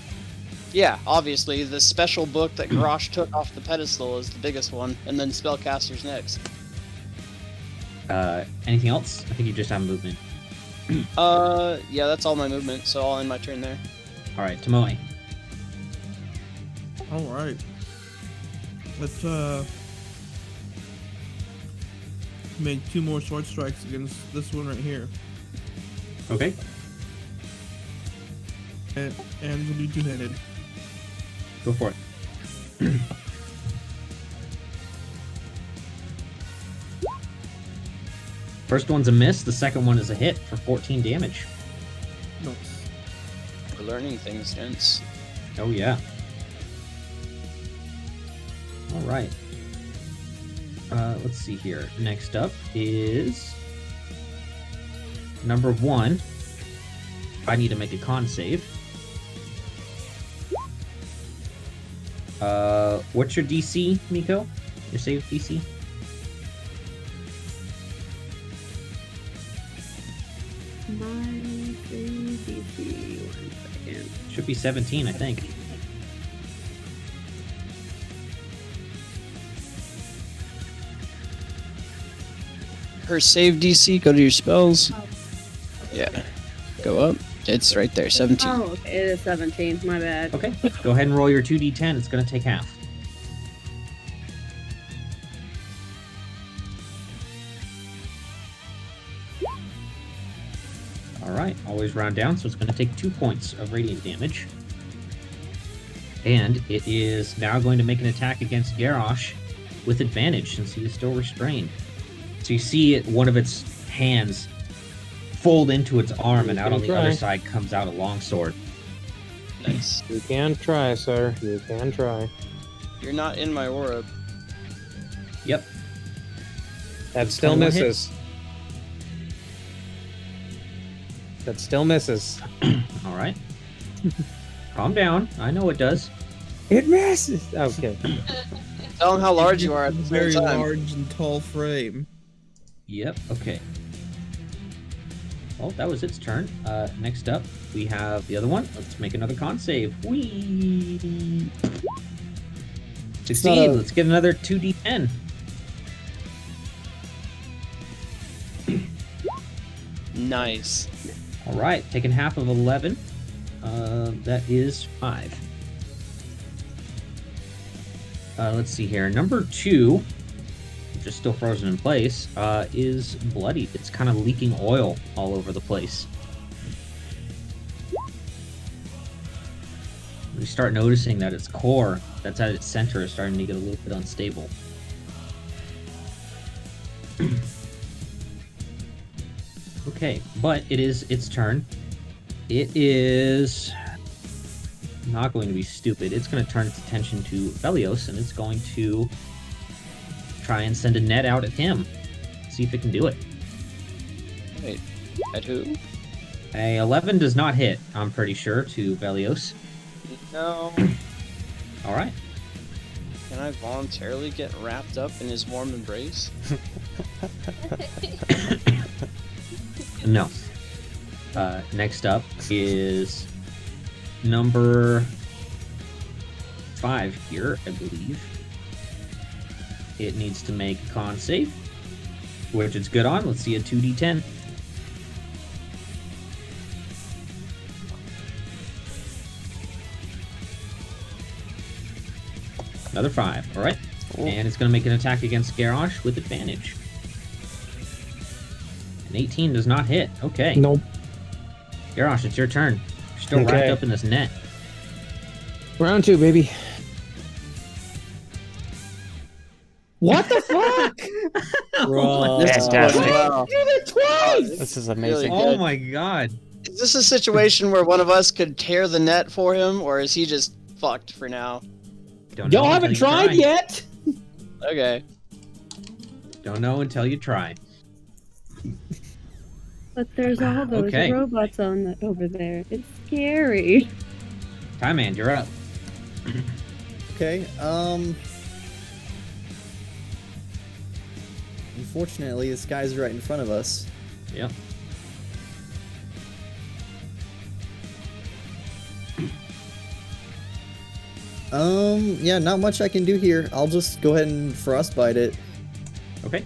Yeah, obviously the special book that Garrosh took off the pedestal is the biggest one, and then spellcasters next. Anything else? I think you just have movement. Yeah, that's all my movement, so I'll end my turn there. All right, Tomoe. All right. Let's make 2 more sword strikes against this one right here, Okay. and we'll do 2-handed. Go for it. First one's a miss. The second one is a hit for 14 damage. Nice. We're learning things, gents. Oh yeah. All right. Let's see here. Next up is number 1. I need to make a con save. What's your DC, Miko? Your save DC? My DC. 1 second. Should be 17, I think. Her save DC, go to your spells. Yeah. Go up. It's right there, 17. Oh, okay. It is 17. My bad. Okay. Go ahead and roll your 2d10. It's going to take half. Alright, always round down, so it's going to take 2 points of radiant damage. And it is now going to make an attack against Garrosh with advantage since he is still restrained. So you see one of its hands fold into its arm, and out on the other side comes out a longsword. Nice. You can try, sir. You can try. You're not in my aura. Yep. That still 21 misses. That still misses. Alright. Calm down. I know it does. It misses. Okay. Tell them how large you are at the Very same time. large and tall frame. Yep, okay. Well, that was its turn. Next up, we have the other one. Let's make another con save. Whee! Succeed. Let's get another 2d10. Nice. All right, taking half of 11. That is 5. Let's see here. Number 2, which is still frozen in place, is bloodied. It's kind of leaking oil all over the place. We start noticing that its core, that's at its center, is starting to get a little bit unstable. Okay, but it is its turn. It is not going to be stupid. It's going to turn its attention to Velios, and it's going to try and send a net out at him. See if it can do it. Wait, at who? A 11 does not hit, I'm pretty sure, to Velios. No. All right. Can I voluntarily get wrapped up in his warm embrace? No. Next up is number 5 here, I believe. It needs to make a con save, which it's good on. Let's see a 2d10. Another 5. All right. Cool. And it's going to make an attack against Garrosh with advantage. An 18 does not hit. Okay. Nope. Garrosh, it's your turn. You're still Okay. wrapped up in this net. Round 2, baby. What the fuck? Bro. This is Fantastic. wow. Did it twice! This is Really amazing. good. Oh my god. Is this a situation where one of us could tear the net for him, or is he just fucked for now? Don't know Y'all until haven't you tried try. yet? Okay. Don't know until you try. But there's all those Okay. robots over there. It's scary. Time Man, you're up. Okay. Unfortunately, this guy's right in front of us. Yep. Yeah, not much I can do here. I'll just go ahead and frostbite it. Okay.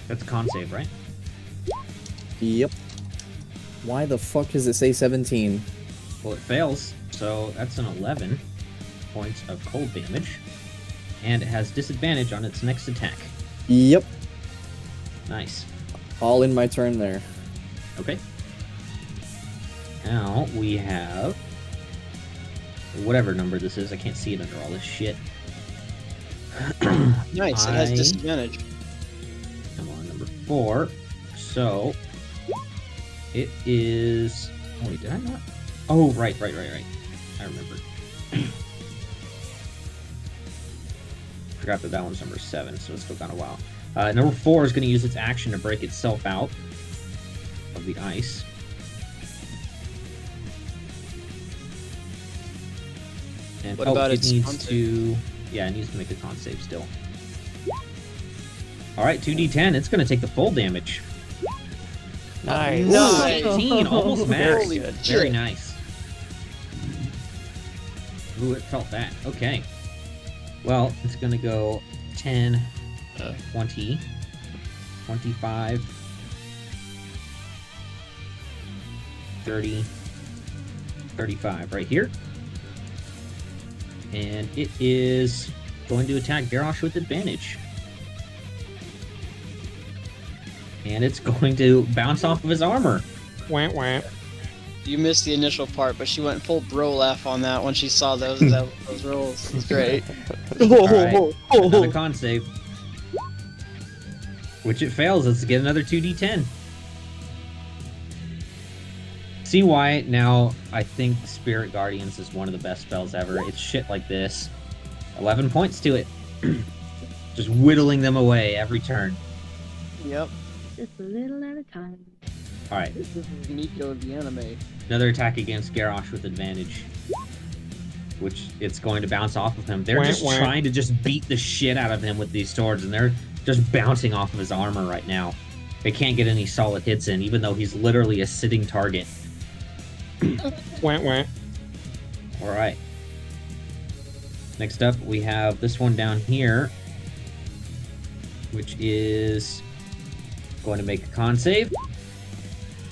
That's a con save, right? Yep. Why the fuck does it say 17? Well, it fails, so that's an 11 points of cold damage. And it has disadvantage on its next attack. Yep. Nice. All in my turn there. Okay. Now we have whatever number this is. I can't see it under all this shit. Nice. It has disadvantage. Come on, number 4. So it is. Oh wait, did I not? Oh, right. I remember. Forgot that one's number 7, so it's still got a while. Number 4 is going to use its action to break itself out of the ice. And What about it its needs con to? Yeah, it needs to make a con save still. All right, 2d10. It's going to take the full damage. Nice. Nice. 18, almost max. Holy Very shit. nice. Ooh, it felt that. Okay. Well, it's going to go 10, 20, 25, 30, 35 right here. And it is going to attack Garrosh with advantage. And it's going to bounce off of his armor. Wah, wah. You missed the initial part, but she went full bro laugh on that when she saw those rolls. It's great. Alright, another con save. Which it fails. Let's get another 2d10. See why now I think Spirit Guardians is one of the best spells ever. It's shit like this. 11 points to it. Just whittling them away every turn. Yep. Just a little at a time. Alright, This is Nico of the anime. another attack against Garrosh with advantage. Which it's going to bounce off of him. They're Wah, just wah. trying to just beat the shit out of him with these swords, and they're just bouncing off of his armor right now. They can't get any solid hits in, even though he's literally a sitting target. Wah, wah. Alright. Next up, we have this one down here, which is going to make a con save.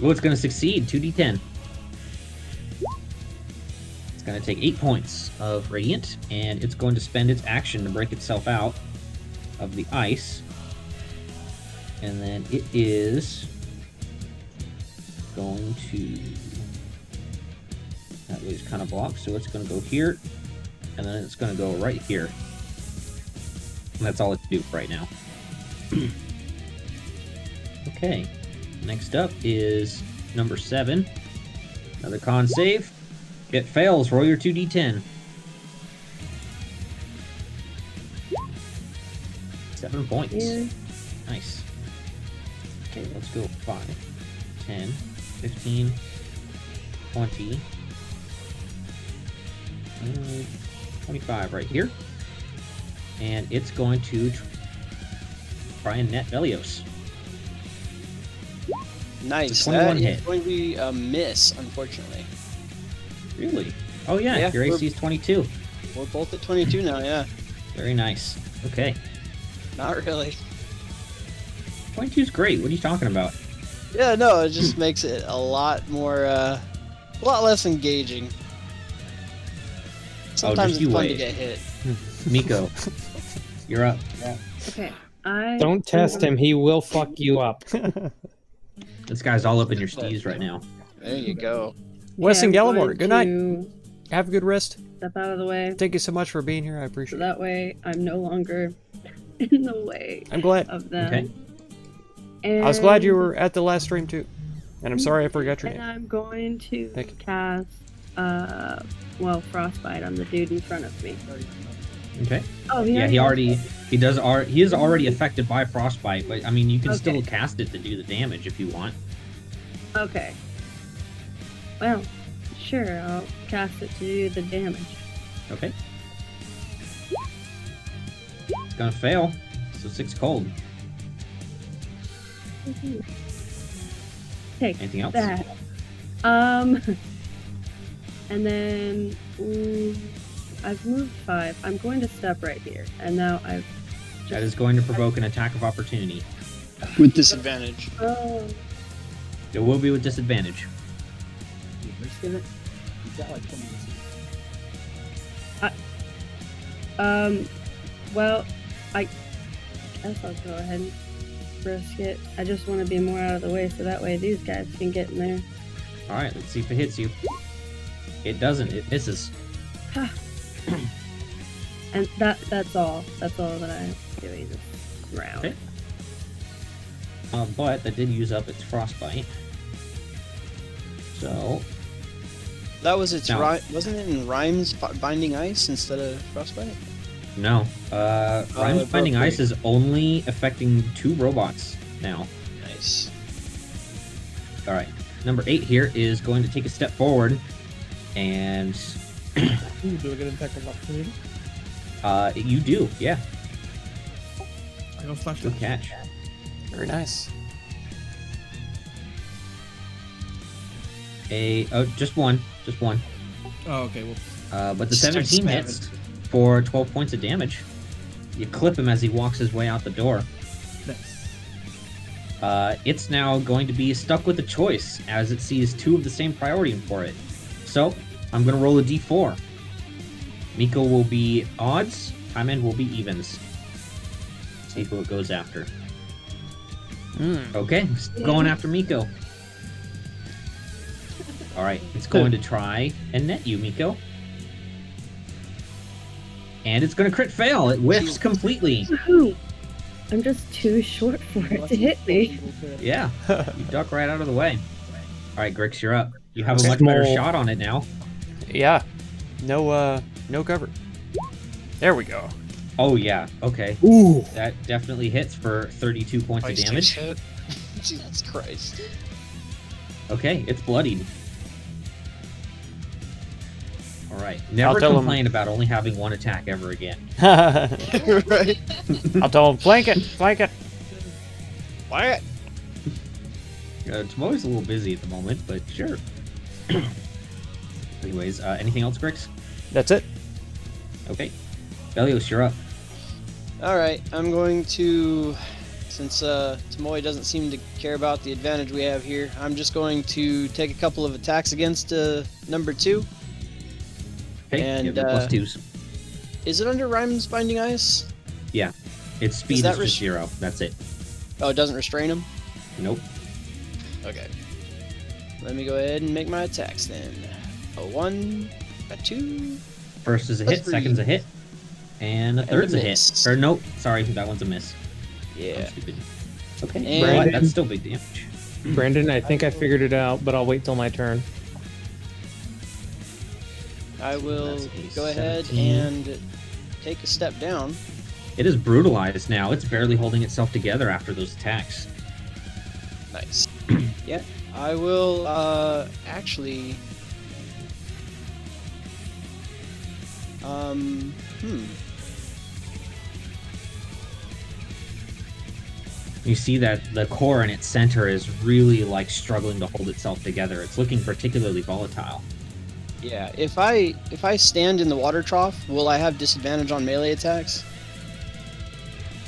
Oh, it's going to succeed. 2d10. It's going to take 8 points of Radiant, and it's going to spend its action to break itself out of the ice. And then it is going to... That way's kind of blocked, so it's going to go here, and then it's going to go right here. And that's all it can do right now. Okay, next up is number 7. Another con save. It fails. Roll your 2d10. 7 points. Yeah. Nice. Okay, let's go 5, 10, 15, 20, 25 right here. And it's going to try and net Velios. Nice. It's a 21 That hit. is going to be a miss, unfortunately. Really? Oh yeah, Yeah, your AC is 22. We're both at 22 now, yeah. Very nice. Okay. Not really. 22 is great. What are you talking about? Yeah, no, it just makes it a lot more, a lot less engaging. Sometimes just it's you fun wait. to get hit. Miko, you're up. Okay, I Don't test him. He will fuck you up. This guy's all up in your steez right now. There you go. Wes and Okay, I'm Gallimore, going good night. to Have a good rest. Step out of the way, Thank you so much for being here. I so appreciate it. that way I'm no longer in the way I'm glad. of them. Okay. And, I was glad you were at the last stream too. And I'm sorry I forgot your And name. I'm going to Thank you. cast, frostbite on the dude in front of me. Okay. Oh, Yeah, he is already affected by frostbite, but I mean you can Okay. still cast it to do the damage if you want. Okay. Well, sure, I'll cast it to do the damage. Okay. It's gonna fail. so 6 cold. Take Anything else? that. And then I've moved 5. I'm going to step right here, and now I've. That is going to provoke an attack of opportunity. With disadvantage. Oh. It will be with disadvantage. You risking it? You've got like 20 minutes. Well, I guess I'll go ahead and risk it. I just want to be more out of the way so that way these guys can get in there. Alright, let's see if it hits you. It doesn't, it misses. And that's all. That's all that I'm doing this round. Okay. But that did use up its frostbite. So, That was its No. wasn't it in Rhymes Binding Ice instead of Frostbite? no. Rhymes it Binding broke Ice is only affecting 2 robots now. Nice. Alright. Number 8 here is going to take a step forward. And Ooh, do I get an attack of opportunity? you do, yeah. I go flash. Good catch. Very nice. Just one. Oh, okay. Well, But the Start 17 spamming. hits for 12 points of damage. You clip him as he walks his way out the door. nice. It's now going to be stuck with a choice as it sees 2 of the same priority for it. So, I'm going to roll a d4. Miko will be odds, Time End will be evens. See who it goes after. Okay, going after Miko. Alright, it's going to try and net you, Miko. And it's going to crit fail. It whiffs completely. Woohoo! I'm just too short for it to hit me. Yeah, you duck right out of the way. Alright, Grix, you're up. You have a Okay. much better Small. shot on it now. Yeah. No cover. There we go. Oh, yeah, okay. Ooh. That definitely hits for 32 points of Ice damage. hit. Jesus Christ. Okay, it's bloodied. Alright, never tell him- complain about only having 1 attack ever again. Right. I'll tell him, flank it, flank it. What? Tomoe's a little busy at the moment, but sure. Anyways, anything else, Grix? That's it. Okay. Belios, you're up. Alright, I'm going to, since Tomoe doesn't seem to care about the advantage we have here, I'm just going to take a couple of attacks against number 2. Okay, And, you have your +2s. Is it under Rhymes Binding Ice? Yeah. Its speed is that just 0. That's it. Oh, it doesn't restrain him? Nope. Okay. Let me go ahead and make my attacks then. A 1, a 2, First is a That's hit, second's a hit, and a And third's a a hit. miss. Or nope, sorry, that one's a miss. I'm yeah. stupid. Okay, And- well, that's still big damage. Brandon, I think I figured it out, but I'll wait till my turn. I will That's a go ahead 17. and take a step down. It is brutalized now. It's barely holding itself together after those attacks. Nice. Yeah. I will actually You see that the core in its center is really like struggling to hold itself together. It's looking particularly volatile. Yeah, if I stand in the water trough, will I have disadvantage on melee attacks?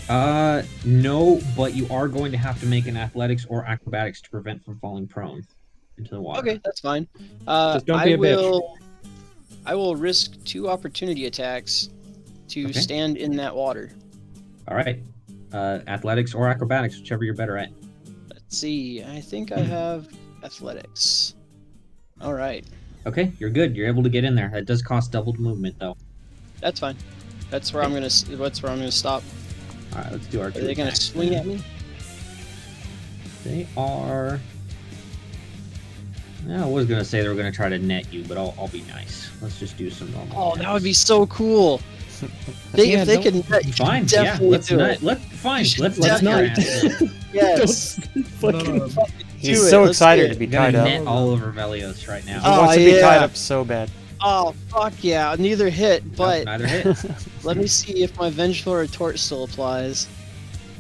No, but you are going to have to make an athletics or acrobatics to prevent from falling prone into the water. Okay, that's fine. Just don't be a bitch. I will risk 2 opportunity attacks to Okay. stand in that water. All right. Athletics or acrobatics, whichever you're better at. Let's see. I think I have athletics. All right, Okay, you're good. You're able to get in there. That does cost doubled movement, though. that's fine. That's where I'm gonna. That's where I'm gonna stop. All right, let's do our Are two they gonna attacks swing then. at me? They are. I was gonna say they were gonna try to net you, but I'll be nice. Let's just do some normal. Oh, that nets. would be so cool. If they could net, you should Fine. Yeah, definitely let's do net. it. Fine. Let's Let's net your not. ass. net. Yes. He's Do it, so let's excited do to it. be We're gonna tied up. net all over Velios right now. He Oh, wants to be tied yeah. up so bad. Oh fuck yeah! Neither hit, Nope, but neither hit. let me see if my vengeful retort still applies.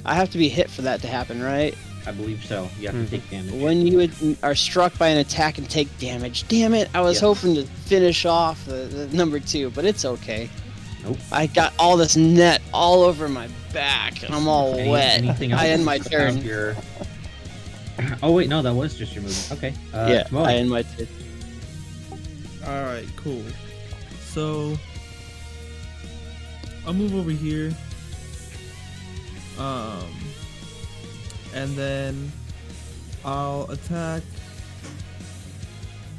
I have to be hit for that to happen, right? I believe so. You have to take damage. When you are struck by an attack and take damage. Damn it! I was hoping to finish off the number 2, but it's okay. Nope. I got all this net all over my back, and I'm all wet. Anything else? I end my turn. Your... Oh wait, no, that was just your movement. Okay. Yeah, Tomoe. I end my turn. Alright, cool. So I'll move over here. And then I'll attack.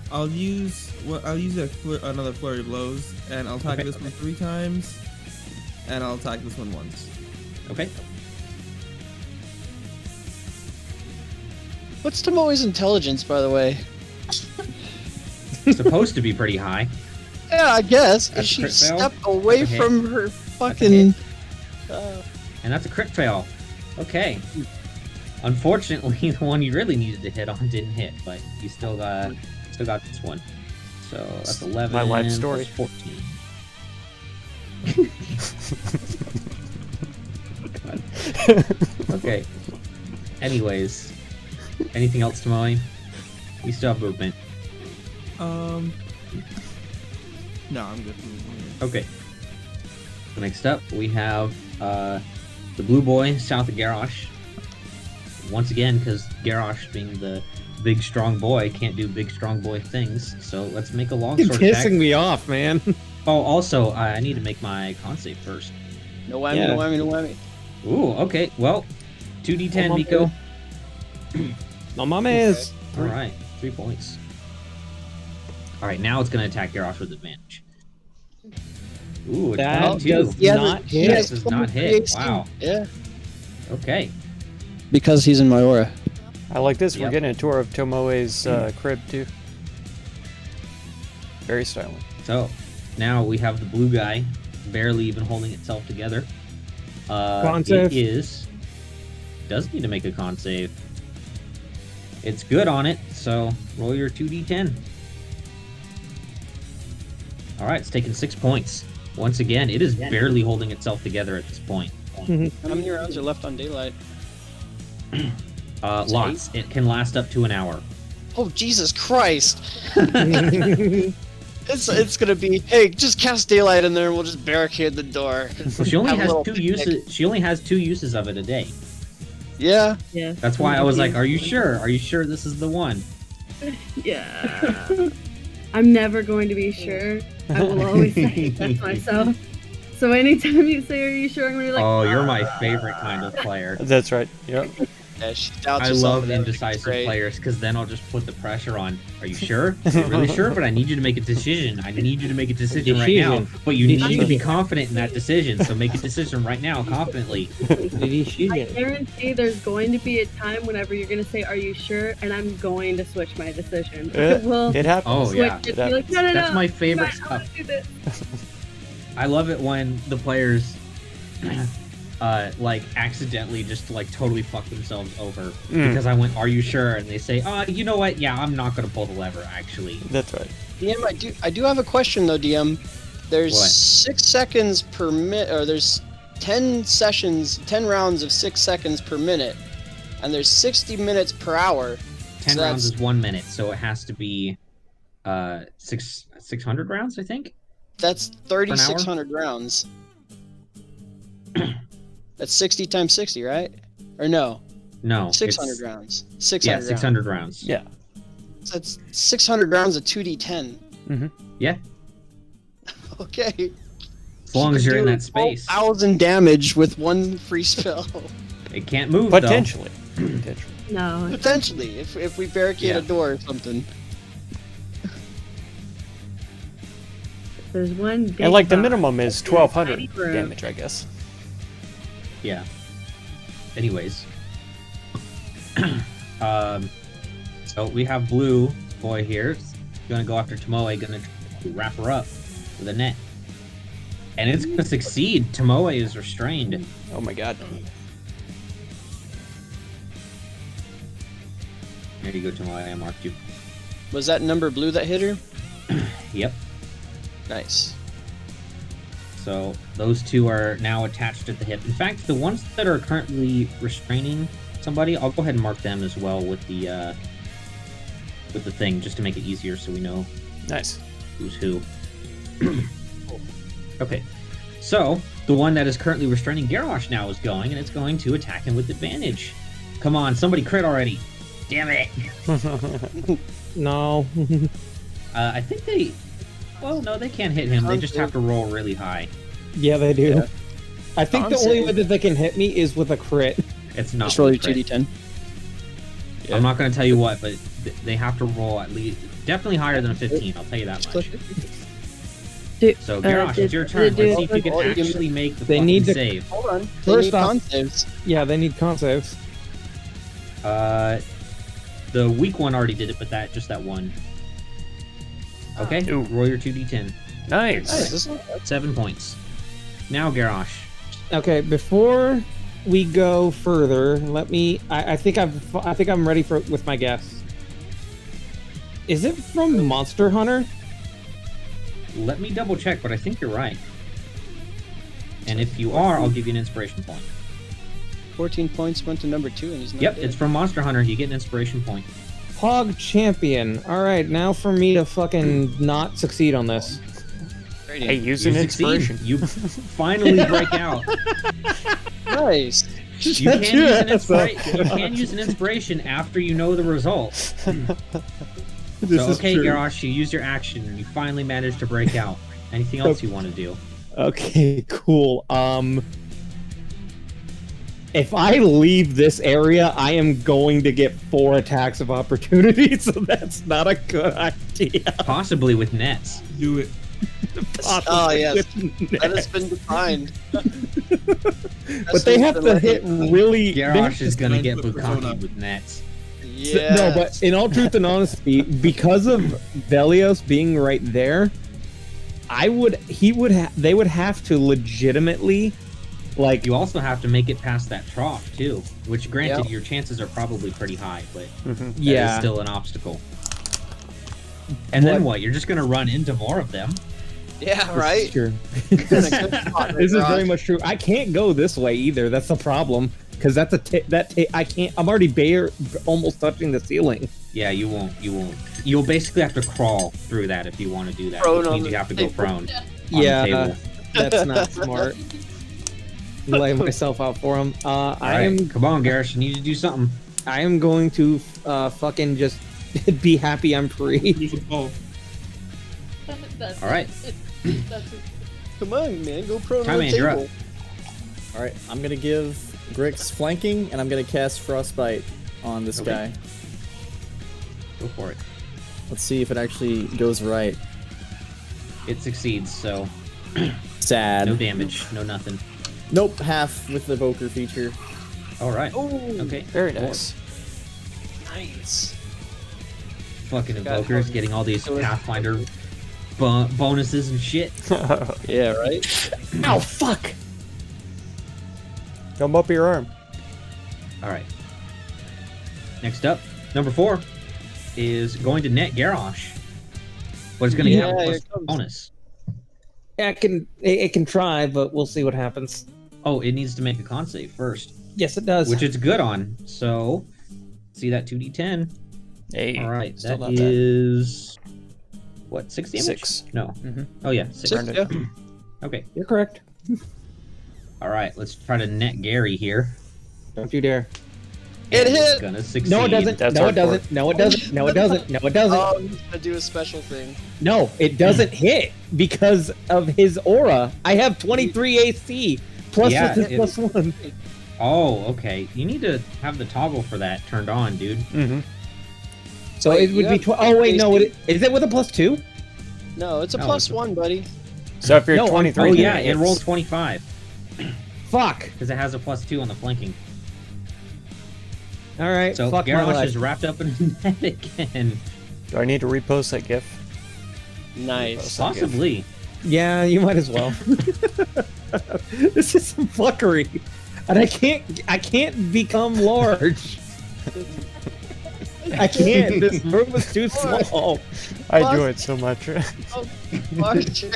I'll use another flurry of blows, and I'll attack this one 3 times, and I'll attack this one once. Okay. What's Tomoe's intelligence, by the way? Supposed to be pretty high. Yeah, I guess. That's a She crit fail. stepped away That's a hit. from her That's a fucking. And that's a crit fail. Okay. Unfortunately, the one you really needed to hit on didn't hit, but you still got this one. So that's 11. My life story. Plus 14. God. Okay. Anyways, anything else, Tomoe? We still have movement. No, I'm good. Okay. Next up, we have the blue boy south of Garrosh. Once again, because Garrosh, being the big strong boy, can't do big strong boy things. So let's make a long You're sword pissing attack. me off, man. Oh, also, I need to make my con save first. No whammy, Yeah. no whammy, no whammy. Ooh, okay. Well, 2d10, Oh, Miko. No mames. All right, 3 points. All right, now it's going to attack Garrosh with advantage. Ooh, a That 22. does not hit. This does not hit. Wow. Yeah. Okay. Because he's in my aura. I like this. We're Yep. getting a tour of Tomoe's crib, too. Very stylish. So, now we have the blue guy barely even holding itself together. Con It save. does need to make a con save. It's good on it, so roll your 2d10. Alright, it's taking 6 points. Once again, it is barely holding itself together at this point. How many rounds are left on daylight? Lots. It can last up to an hour. Oh Jesus Christ! It's gonna be, hey, just cast daylight in there and we'll just barricade the door. Well, she only Have a has little 2 picnic. uses. She only has 2 uses of it a day. Yeah. Yeah. That's why I was like, "Are you sure? Are you sure this is the one?" Yeah. I'm never going to be sure. I will always say that's myself. So anytime you say, "Are you sure?" I'm gonna be like, Oh, you're my favorite kind of player. That's right. Yep. Yeah, she doubts I herself love and everything's indecisive great. players because then I'll just put the pressure on. Are you sure? Are you really sure? But I need you to make a decision. I need you to make a decision right now. Decision. But you need to be Decision. confident in that decision. So make a decision right now, confidently. I guarantee there's going to be a time whenever you're going to say, "Are you sure?" and I'm going to switch my decision. I will It happens. Oh switch yeah, it. Be like, no, no, that's no. my favorite I wanna stuff. do this. I love it when the players, like accidentally just like totally fuck themselves over because I went, "Are you sure?" and they say, you know what? Yeah, I'm not gonna pull the lever. Actually, That's right. DM, I do have a question though, DM. There's What? 6 seconds per minute, or there's 10 rounds of 6 seconds per minute, and there's 60 minutes per hour. 10 So rounds that's- is 1 minute, so it has to be 600 rounds, I think. That's 3,600 rounds. That's 60 times 60, right? Or no? No, 600 it's- rounds. 600 Yeah, 600 rounds. Yeah. rounds. That's 600 rounds of 2d10. Yeah, Okay. as long as you're in that space. 1,000 damage with one free spell. It can't move though. Potentially. Potentially. No. Potentially, if we barricade Yeah. a door or something. There's one big And like the box. minimum is 1,200 Tiny room. damage, I guess. Yeah. Anyways. So we have blue boy here. Gonna go after Tomoe, gonna wrap her up with a net. And it's gonna succeed. Tomoe is restrained. Oh my god. There you go, Tomoe. I marked you. Was that number blue that hit her? Yep. Nice. So those two are now attached at the hip. In fact, the ones that are currently restraining somebody, I'll go ahead and mark them as well with the thing, just to make it easier so we know Nice. who's who. Okay, so the one that is currently restraining Garrosh now is going, and it's going to attack him with advantage. Come on, somebody crit already. Damn it. No. I think they... Well, no, they can't hit him. They just have to roll really high. Yeah, they do. Yeah. I think the only way that they can hit me is with a crit. It's not Just roll your crit. 2d10. I'm not going to tell you what, but they have to roll at least... Definitely higher than a 15, I'll tell you that much. So, Garrosh, it's your turn. Let's see if you can actually make the fucking save. Hold on. First They need off- con saves. Yeah, they need con saves. The weak one already did it, but that one. Okay, Ooh. roll your 2d10. Nice. Nice, this one. 7 points. Now, Garrosh. Okay, before we go further, let me. I think I'm ready for with my guess. Is it from Monster Hunter? Let me double check, but I think you're right. And if you are, I'll give you an inspiration point. 14 points went to number 2, and he's not Yep, dead. it's from Monster Hunter. You get an inspiration point. Pog Champion. All right, now for me to fucking not succeed on this. Rating. Hey, use You an succeed. inspiration. You finally break out. Nice. You can, you can use an inspiration after you know the result. So, okay, Garrosh, you use your action and you finally managed to break out. Anything else you want to do? Okay, cool. If I leave this area, I am going to get 4 attacks of opportunity, so that's not a good idea. Possibly with nets. Do it. Oh, yes. With That has been defined. but they have to hit really. they have Garrosh to- is gonna get Persona. bukkake with nets. Yeah. No, but in all truth and honesty, because of Velios being right there, they would have to legitimately, like, You also have to make it past that trough too, which granted Yep. your chances are probably pretty high, but that is yeah. still an obstacle. And then what? You're just gonna run into more of them. Yeah, This right? is true. You're in a good spot, This is Rock. very much true. I can't go this way either. That's the problem. Because that's I can't. I'm already almost touching the ceiling. Yeah, you won't. You'll basically have to crawl through that if you want to do that. Prone Which on means the you have to go table. prone. On the Yeah, table. that's not smart. Lay myself out for him. All I right, am. come on, Garrosh. You need to do something. I am going to fucking just be happy I'm free. Oh, That's All right. That's Come on, man. Go prone Time on the man, you're table. up. All right, I'm gonna give Grix flanking, and I'm gonna cast Frostbite on this Okay. guy. Go for it. Let's see if it actually goes right. It succeeds, so Sad. no damage, no nothing. Nope, half with the evoker feature. All right. Oh, Okay. Very nice. nice. Fucking Got invokers it. getting all these Pathfinder bonuses and shit. Yeah, right? Ow, fuck! Come up your arm. All right. Next up, number 4 is going to net Garrosh, but it's going to Yeah, have a here plus it comes. bonus. It can try, but we'll see what happens. Oh, it needs to make a con save first, Yes, it does. which it's good on. So, see that 2d10. Hey, All right, still that not bad. is what, 6 damage? 6. No. Mhm. Oh yeah, 6. Earned it. Yeah. Okay. You're correct. All right, let's try to net Gary here. Don't you dare. It And it's hit! gonna succeed. No, it doesn't. That's No, our it doesn't. No, it doesn't. No, it doesn't. No, it doesn't. Oh, he's gonna do a special thing. No, it doesn't hit because of his aura. I have 23 AC plus Yeah, with his it- plus 1. Oh, okay. You need to have the toggle for that turned on, dude. Mm-hmm. So Wait, it you would be. have Oh wait, no. AC? Is it with a plus 2? No, it's a No, plus it's a- 1, buddy. So if you're No, 23, Oh then yeah, it it's- rolled 25 Fuck. because it has a plus 2 on the flanking. All right. So fuck my Garrosh life. is wrapped up in a net again. Do I need to repost that GIF? Nice. Possibly. Yeah, you might as well. This is some fuckery, and I can't become large. I can't. This room is too small. I do it so much. Archer.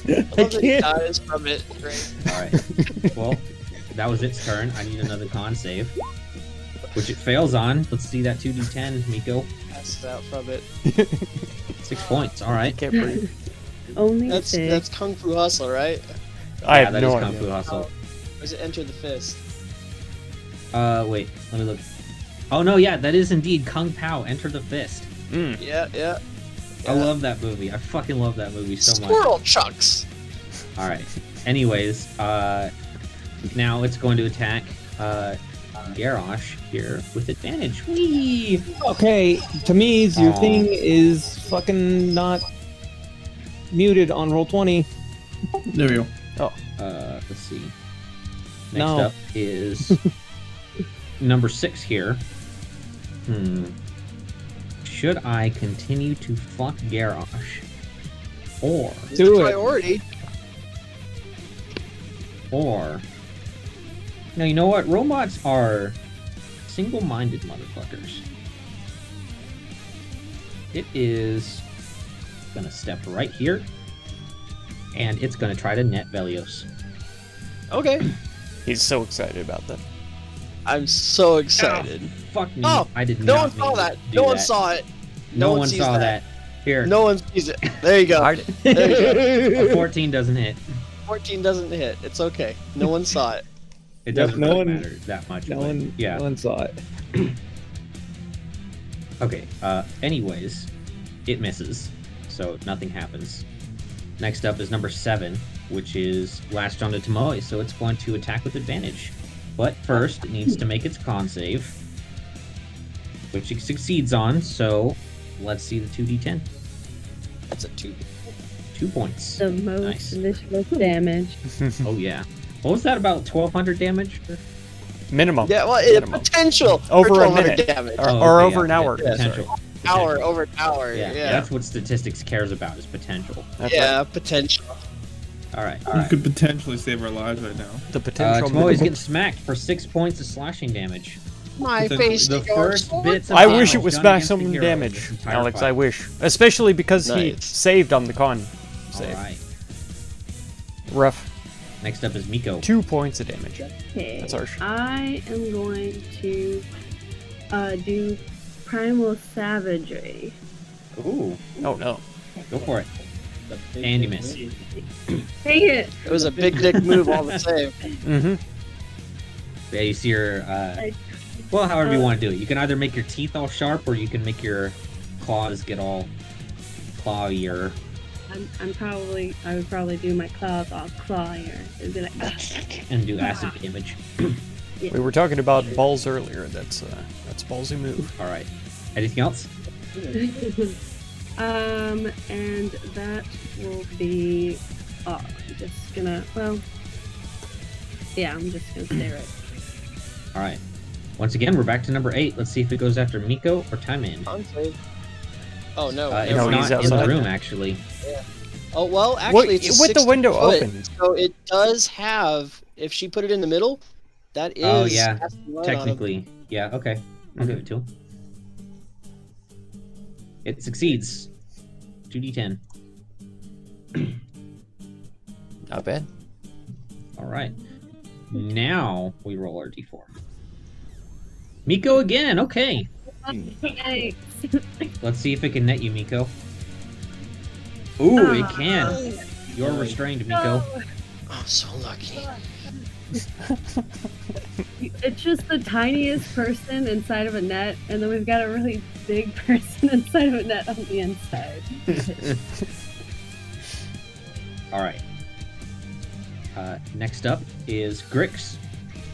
I love that he dies from it. Great. All right. Well, that was its turn. I need another con save, which it fails on. Let's see that 2d10, Miko. Passes out from it. 6 points. All right. Can't breathe. Only That's six. Kung Fu Hustle, right? I Yeah, have that no is Kung Fu idea. Hustle. Or is it Enter the Fist? Wait. Let me look. Oh no, yeah, that is indeed Kung Pao. Enter the Fist. Mm. Yeah. I love that movie. I fucking love that movie so much. Squirrel chunks. All right. Anyways, now it's going to attack Garrosh here with advantage. Whee! Okay, Tamiz, your Aw. thing is fucking not muted on roll 20. There we go. Let's see. Next No. up is number 6 here. Should I continue to fuck Garrosh? Or, It's Do a it. priority. no, you know what? Robots are single-minded motherfuckers. It is gonna step right here, and it's gonna try to net Velios. Okay. He's so excited about that. I'm so excited. Fuck me! Oh, I did No not one saw mean that. to do No one that. saw it. No one sees saw that. Here, No one sees it. There you go. I- There you go. a 14 doesn't hit. 14 doesn't hit. It's okay. No one saw it. It Yep, doesn't no really one- matter that much. No but one, yeah. no one saw it. Okay. Anyways, it misses, so nothing happens. Next up is number 7, which is latched onto Tomoe, so it's going to attack with advantage. But first, it needs to make its con save, which it succeeds on. So let's see the 2d10. That's a 2. 2 points. The most Nice. initial damage. Oh yeah. What was that, about 1200 damage? Minimum. Yeah, well, Minimum. potential Over for a 1200 minute. damage. Or, Oh, or okay, over an yeah, hour. yeah, Potential. Hour over an hour. Yeah, Yeah. that's what statistics cares about, is potential. That's Yeah, right. potential. All right. You could potentially save our lives right now. The potential. Tomoe's minimum. getting smacked for 6 points of slashing damage. My The- face. The to your first sword. bits of I damage wish it was done against the maximum hero damage, this entire Alex. fight. I wish, especially because he Nice. saved on the con All save. right. Rough. Next up is Miko. 2 points of damage. Okay. That's harsh. I am going to do Primal Savagery. Ooh, Oh no. go for it. And you miss. Dang it! It was a big dick move all the same. Mm-hmm. Yeah, you see your. Well, however you want to do it. You can either make your teeth all sharp, or you can make your claws get all clawier. I would probably do my claws all clawier. It'd be like, And do acid damage. We were talking about balls earlier. That's ballsy move. All right. Anything else? and that will be. I'm just gonna. Well, yeah, I'm just gonna stay right. All right. Once again, we're back to number 8. Let's see if it goes after Miko or Taiman. Con save. Oh no. It's No, not he's in the outside. room, actually. Oh well, actually, it's a with the 60 window foot, open. so it does have. If she put it in the middle, that is. Oh, yeah, has to run on a- Technically. Yeah, okay. I'll give it to him. It succeeds. 2d10. Not bad. All right. Now we roll our d4. Miko again. Okay. Yikes. Let's see if it can net you, Miko. Ooh, it can. You're restrained, Miko. Oh, so lucky. It's just the tiniest person inside of a net, and then we've got a really big person inside of a net on the inside. All right. Next up is Grix.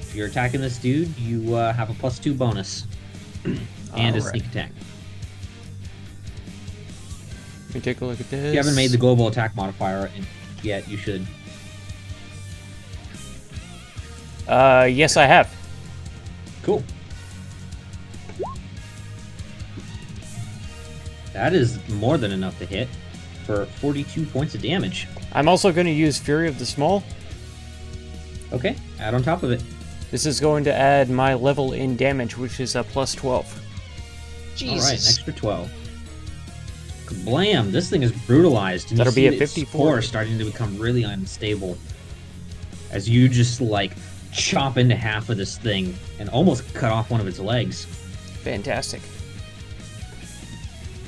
If you're attacking this dude, you have a +2 bonus and a Alright. sneak attack. Let me take a look at this. If you haven't made the global attack modifier yet, you should. Yes, I have. Cool. That is more than enough to hit for 42 points of damage. I'm also going to use Fury of the Small. Okay, add on top of it. This is going to add my level in damage, which is a +12. All right, Jesus. extra 12. Blam! This thing is brutalized. And That'll you be see a its 54. core starting to become really unstable. As you just, like, chop into half of this thing and almost cut off one of its legs. Fantastic.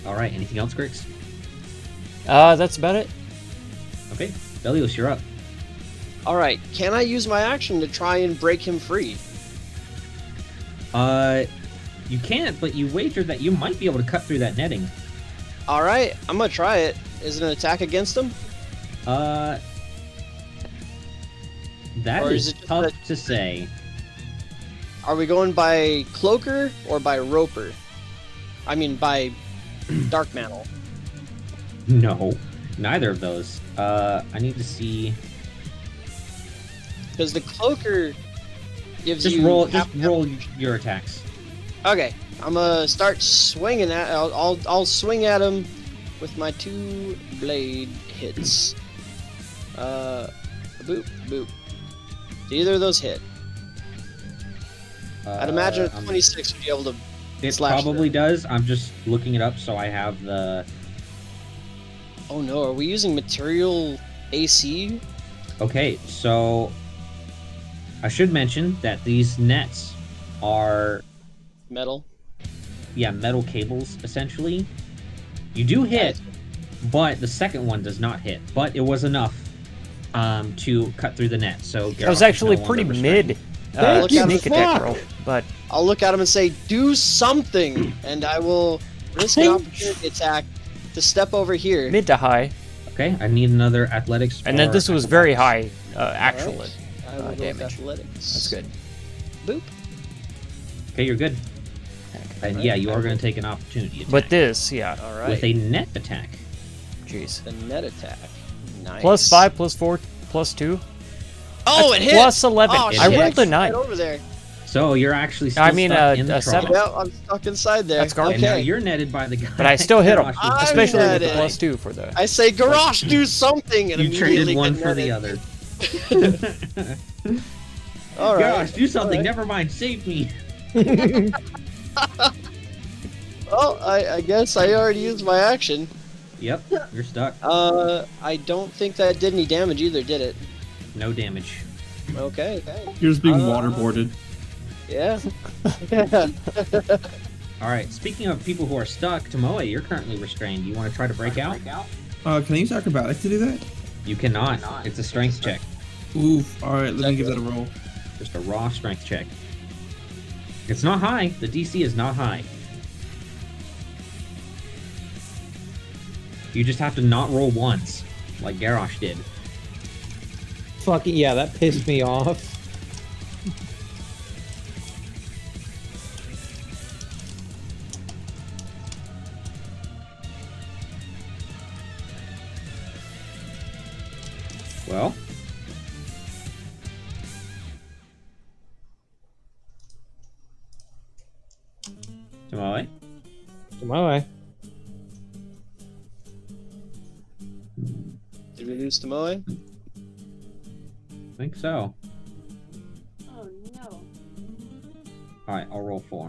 Alright, anything else, Grix? That's about it. Okay, Belios, you're up. Alright, can I use my action to try and break him free? You can't, but you wagered that you might be able to cut through that netting. Alright, I'm gonna try it. Is it an attack against him? That Or is is it just tough that- to say. Are we going by Cloaker or by Roper? I mean, by Dark Mantle. No, neither of those. I need to see. Because the Cloaker gives Just you... roll. half- Just roll your attacks. Okay, I'm gonna start swinging at... I'll swing at him with my 2 blade hits. Boop, boop. Do either of those hit? I'd imagine a 26 would be able to... It slash probably does. I'm just looking it up so I have the. Oh no, are we using material AC? Okay, so I should mention that these nets are, Metal? yeah, metal cables essentially. You do hit, but the second one does not hit. But it was enough to cut through the net. So That was Geralt is actually no longer pretty restrained. mid Thank you, sneak attack roll, but I'll look at him and say, do something! And I will risk an opportunity attack to step over here. mid to high. Okay, I need another athletics. And then or this was very acrobatics. high actual Alright, I will go with damage. athletics. That's good. Boop. Okay, you're good. And yeah, you are going to take an opportunity attack. But this, yeah. Alright. with a net attack. Jeez. The net attack. Nice. Plus 5, plus 4, plus 2. Oh, That's it hit! plus 11. Oh, I shit. rolled a Right 9. over there. So you're actually still I mean, stuck in the a trough. 7. Yeah, I'm stuck inside there. That's garbage. And now Okay. you're netted by the guy. But I still hit him, Garrosh I'm was- especially with the netted. plus 2 for the... I say, Garrosh, do something! And You traded immediately one get for the netted. other. Alright. Gosh, do something. alright. Never mind. Save me. Well, I guess I already used my action. Yep, you're stuck. I don't think that did any damage either, did it? No damage. Okay. You're just being Uh, waterboarded. Yeah. All right. Speaking of people who are stuck, Tomoe, you're currently restrained. You want to try to break out? Can I use acrobatics to do that? You cannot. It's a strength check. Oof. All right, let me give that a roll. Just a raw strength check. It's not high. The DC is not high. You just have to not roll once, like Garrosh did. Fucking yeah, that pissed me off. Well. Tomoe? To my way. Did we lose Tomoe? I think so. Oh no. Alright, I'll roll for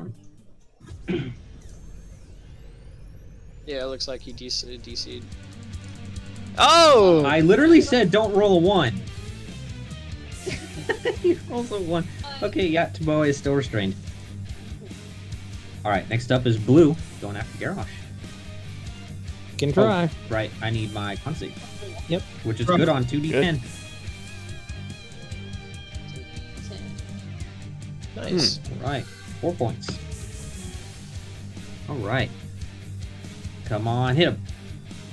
him. Yeah, it looks like he DC'd. Oh! I literally said don't roll a 1. He rolls a 1. Okay, yeah, Tomoe is still restrained. Alright, next up is Blue, going after Garrosh. Can try. Right, I need my con save. Yep. Which is good on 2d10. Nice. Alright, 4 points. Alright. Come on, hit him.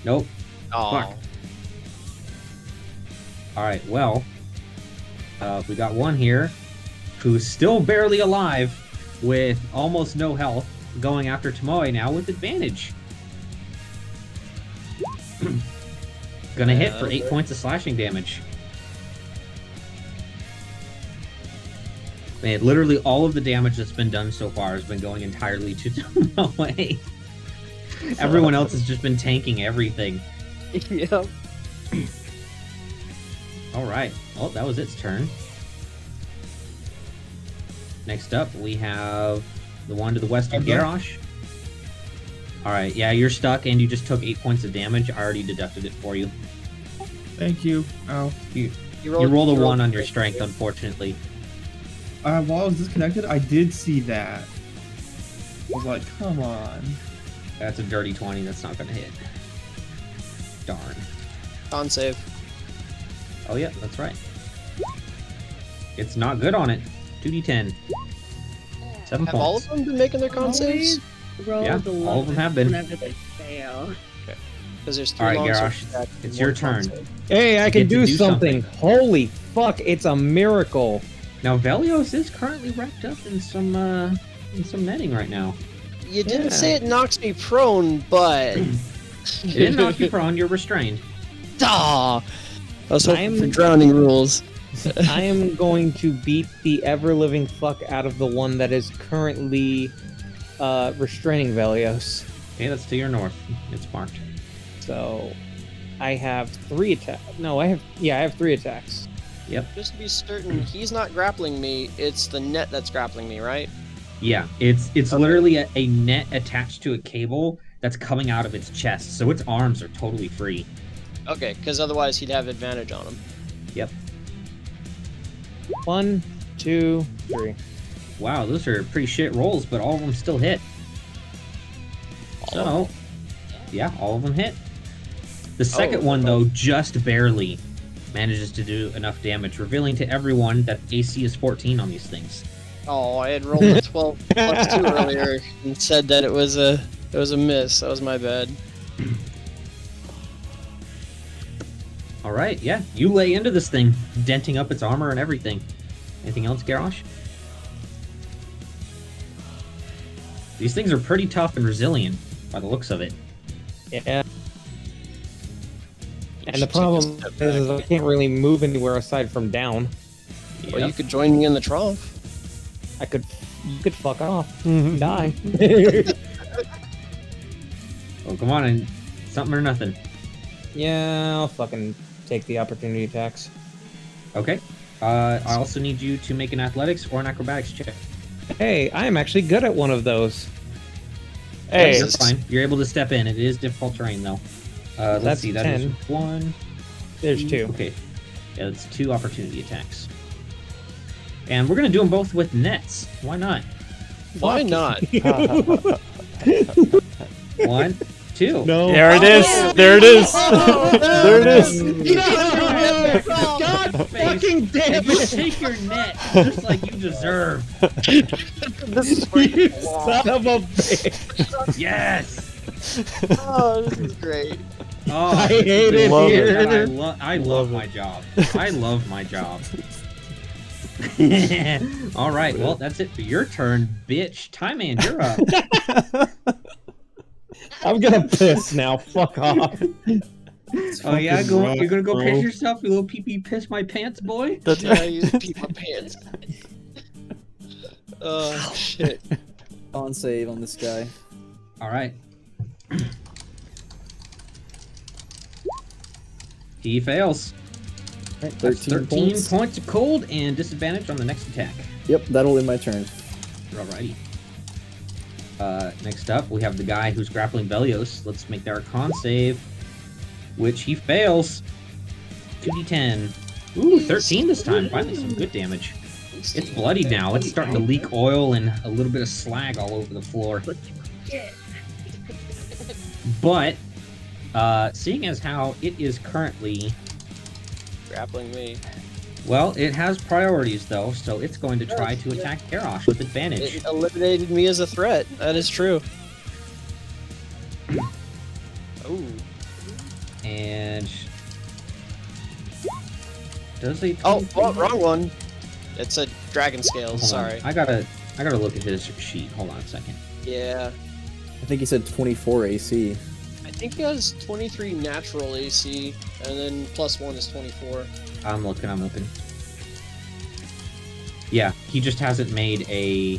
Nope. Oh. Fuck. Alright, well. We got one here who's still barely alive with almost no health, going after Tomoe now with advantage. Gonna hit for 8 points of slashing damage. Man, literally all of the damage that's been done so far has been going entirely to Tomoe. Everyone else has just been tanking everything. Yep. Alright, well, that was its turn. Next up, we have the one to the west of Garrosh. All right, yeah, you're stuck, and you just took 8 points of damage. I already deducted it for you. Thank you. Ow. You rolled a 1 on your strength, unfortunately. While I was disconnected, I did see that. I was like, come on. That's a dirty 20. That's not going to hit. Darn. Con save. Oh, yeah, that's right. It's not good on it. 2d10. 7 Have all points. of them been making their con saves? Roll Yeah, the all of them have been. whenever they fail. Because there's 3 All right, long Garrosh, swords attached and it's 1 your con turn. save. Hey, I You can get to do do something. something. Holy fuck, it's a miracle. Now, Velios is currently wrapped up in some netting right now. You didn't Yeah. say it knocks me prone, but... It didn't knock you prone. You're restrained. Ah! I was hoping I'm- for drowning rules. I am going to beat the ever-living fuck out of the one that is currently restraining Velios. Okay, that's to your north. It's marked. So I have 3 attacks. No, I have 3 attacks. Just to be certain, he's not grappling me, it's the net that's grappling me, right? Yeah, it's Okay. literally a net attached to a cable that's coming out of its chest, so its arms are totally free. Okay, because otherwise he'd have advantage on him. Yep. 1, 2, 3. Wow, those are pretty shit rolls, but all of them still hit. So, yeah, all of them hit. The second one, though, just barely manages to do enough damage, revealing to everyone that AC is 14 on these things. Oh, I had rolled a 12 plus 2 earlier and said that it was a miss. That was my bad. All right, yeah, you lay into this thing, denting up its armor and everything. Anything else, Garrosh? These things are pretty tough and resilient, by the looks of it. Yeah. And the problem is I can't really move anywhere aside from down. Or you Yep. could join me in the trough. You could fuck off. Die. Oh, come on, and something or nothing. Yeah, I'll fucking take the opportunity attacks. Okay. I also need you to make an athletics or an acrobatics check. Hey, I am actually good at one of those. Hey, You're fine. You're able to step in. It is difficult terrain, though. Let's That's see. That 10. is 1. There's 2. Okay. Yeah, that's 2 opportunity attacks. And we're going to do them both with nets. Why not? Why not? 1, 2. No. there it is. There it is. There it is. God fucking damn You take your net just like you deserve. This is where You you belong. son of a bitch. Yes. Oh, this is great. Oh, I hate this is it Love shit here. that I love my job. I love my job. All right, well, that's it for your turn, bitch. Tie Man, you're up. I'm gonna piss now. Fuck off. Oh yeah, fucking you're gonna go rough, piss bro. yourself, you little pee-pee piss my pants, boy. That's Yeah, you peed my pants. Oh, shit. On save on this guy. All right. He fails. Right, That's 13 13 points. points of cold and disadvantage on the next attack. Yep, that'll end my turn. Alrighty. Next up, we have the guy who's grappling Velios. Let's make their con save, which he fails. 2d10. Ooh, 13 this time. Finally, some good damage. It's bloody now. It's starting to leak oil and a little bit of slag all over the floor. But, seeing as how it is currently... Grappling me. Well, it has priorities, though, so it's going to try to attack Garrosh with advantage. It eliminated me as a threat. That is true. Ooh. And... Does a... Oh, well, wrong one. It's a dragon scale. Hold on. Sorry. I gotta look at his sheet. Hold on a second. Yeah. I think he said 24 AC. I think he has 23 natural AC, and then +1 is 24. I'm looking. Yeah, he just hasn't made a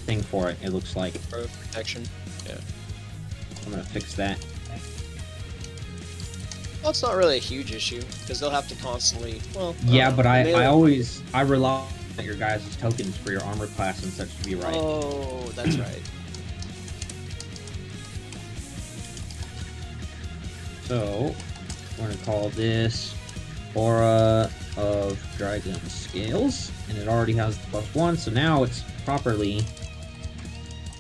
thing for it, it looks like. For protection. Yeah. I'm gonna fix that. Well, it's not really a huge issue, because they'll have to constantly... Well, Yeah, but I melee- rely on your guys' tokens for your armor class and such to be right. Oh, that's right. So, we're going to call this Aura of Dragon Scales. And it already has the +1, so now it's properly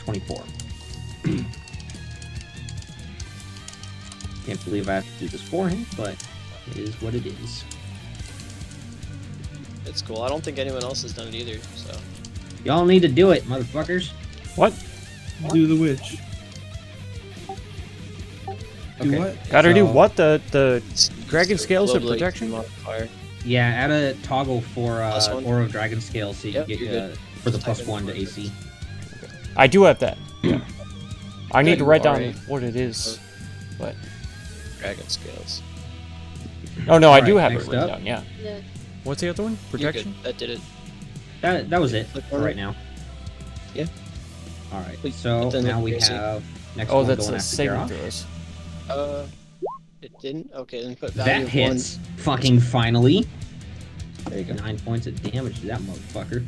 24. Can't believe I have to do this for him, but it is what it is. It's cool. I don't think anyone else has done it either, so. Y'all need to do it, motherfuckers. What? Do the witch. Do Okay. what? Gotta do So- what? The dragon It's scales of globally protection? modifier. Yeah, add a toggle for +1? Aura of Dragon Scale so you Yep, can you're get good. for the Just type +1 to in AC. I do have that. Yeah. I need Yeah, to you write down already- what it is. But Dragon scales. oh no, I do Alright, have it next written up. down. Yeah. Yeah. What's the other one? You're good. Protection. That did it. That was it Click for on right it. now. Yeah. All right. Wait, So but then now look we AC. have next Oh, one that's going a after saving Garrosh. throws. It didn't? Okay, then put value That of hits. Fucking finally. 1. There you go. 9 points of damage to that motherfucker.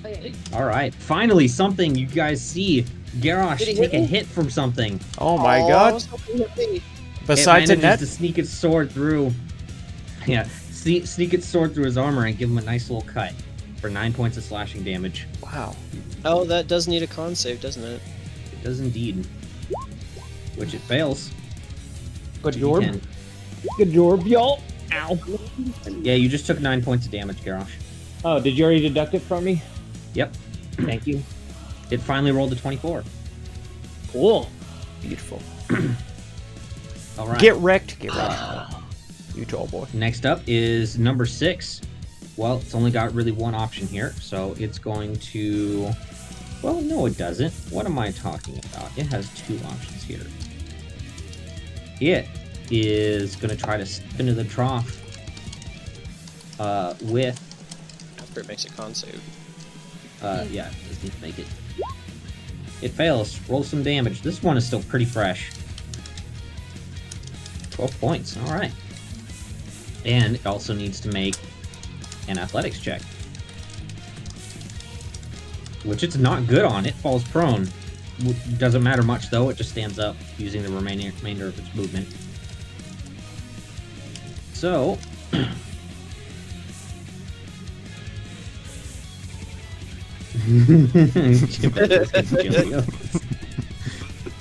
Okay. All right. Finally, something you guys see. Garrosh Did he take hit a me? hit from something. Oh my Aw, I god! was hoping it would be. Besides a it manages net. to sneak its sword through. Yeah, sneak its sword through his armor and give him a nice little cut for 9 points of slashing damage. Wow. Oh, that does need a con save, doesn't it? It does indeed. Which it fails. Good You job. can- Good job, y'all. Ow. Yeah, you just took 9 points of damage, Garrosh. Oh, did you already deduct it from me? Yep. Thank you. It finally rolled a 24. Cool. Beautiful. All right. Get wrecked. Get wrecked. You tall boy. Next up is number 6. Well, it's only got really one option here, so it's going to... Well, no, it doesn't. What am I talking about? It has 2 options here. It is going to try to step into the trough with... After it makes a con save. Yeah, it doesn't make it. It fails. Roll some damage. This one is still pretty fresh. 12 points. All right. And it also needs to make an athletics check. Which it's not good on. It falls prone. Doesn't matter much, though. It just stands up using the remainder of its movement. So...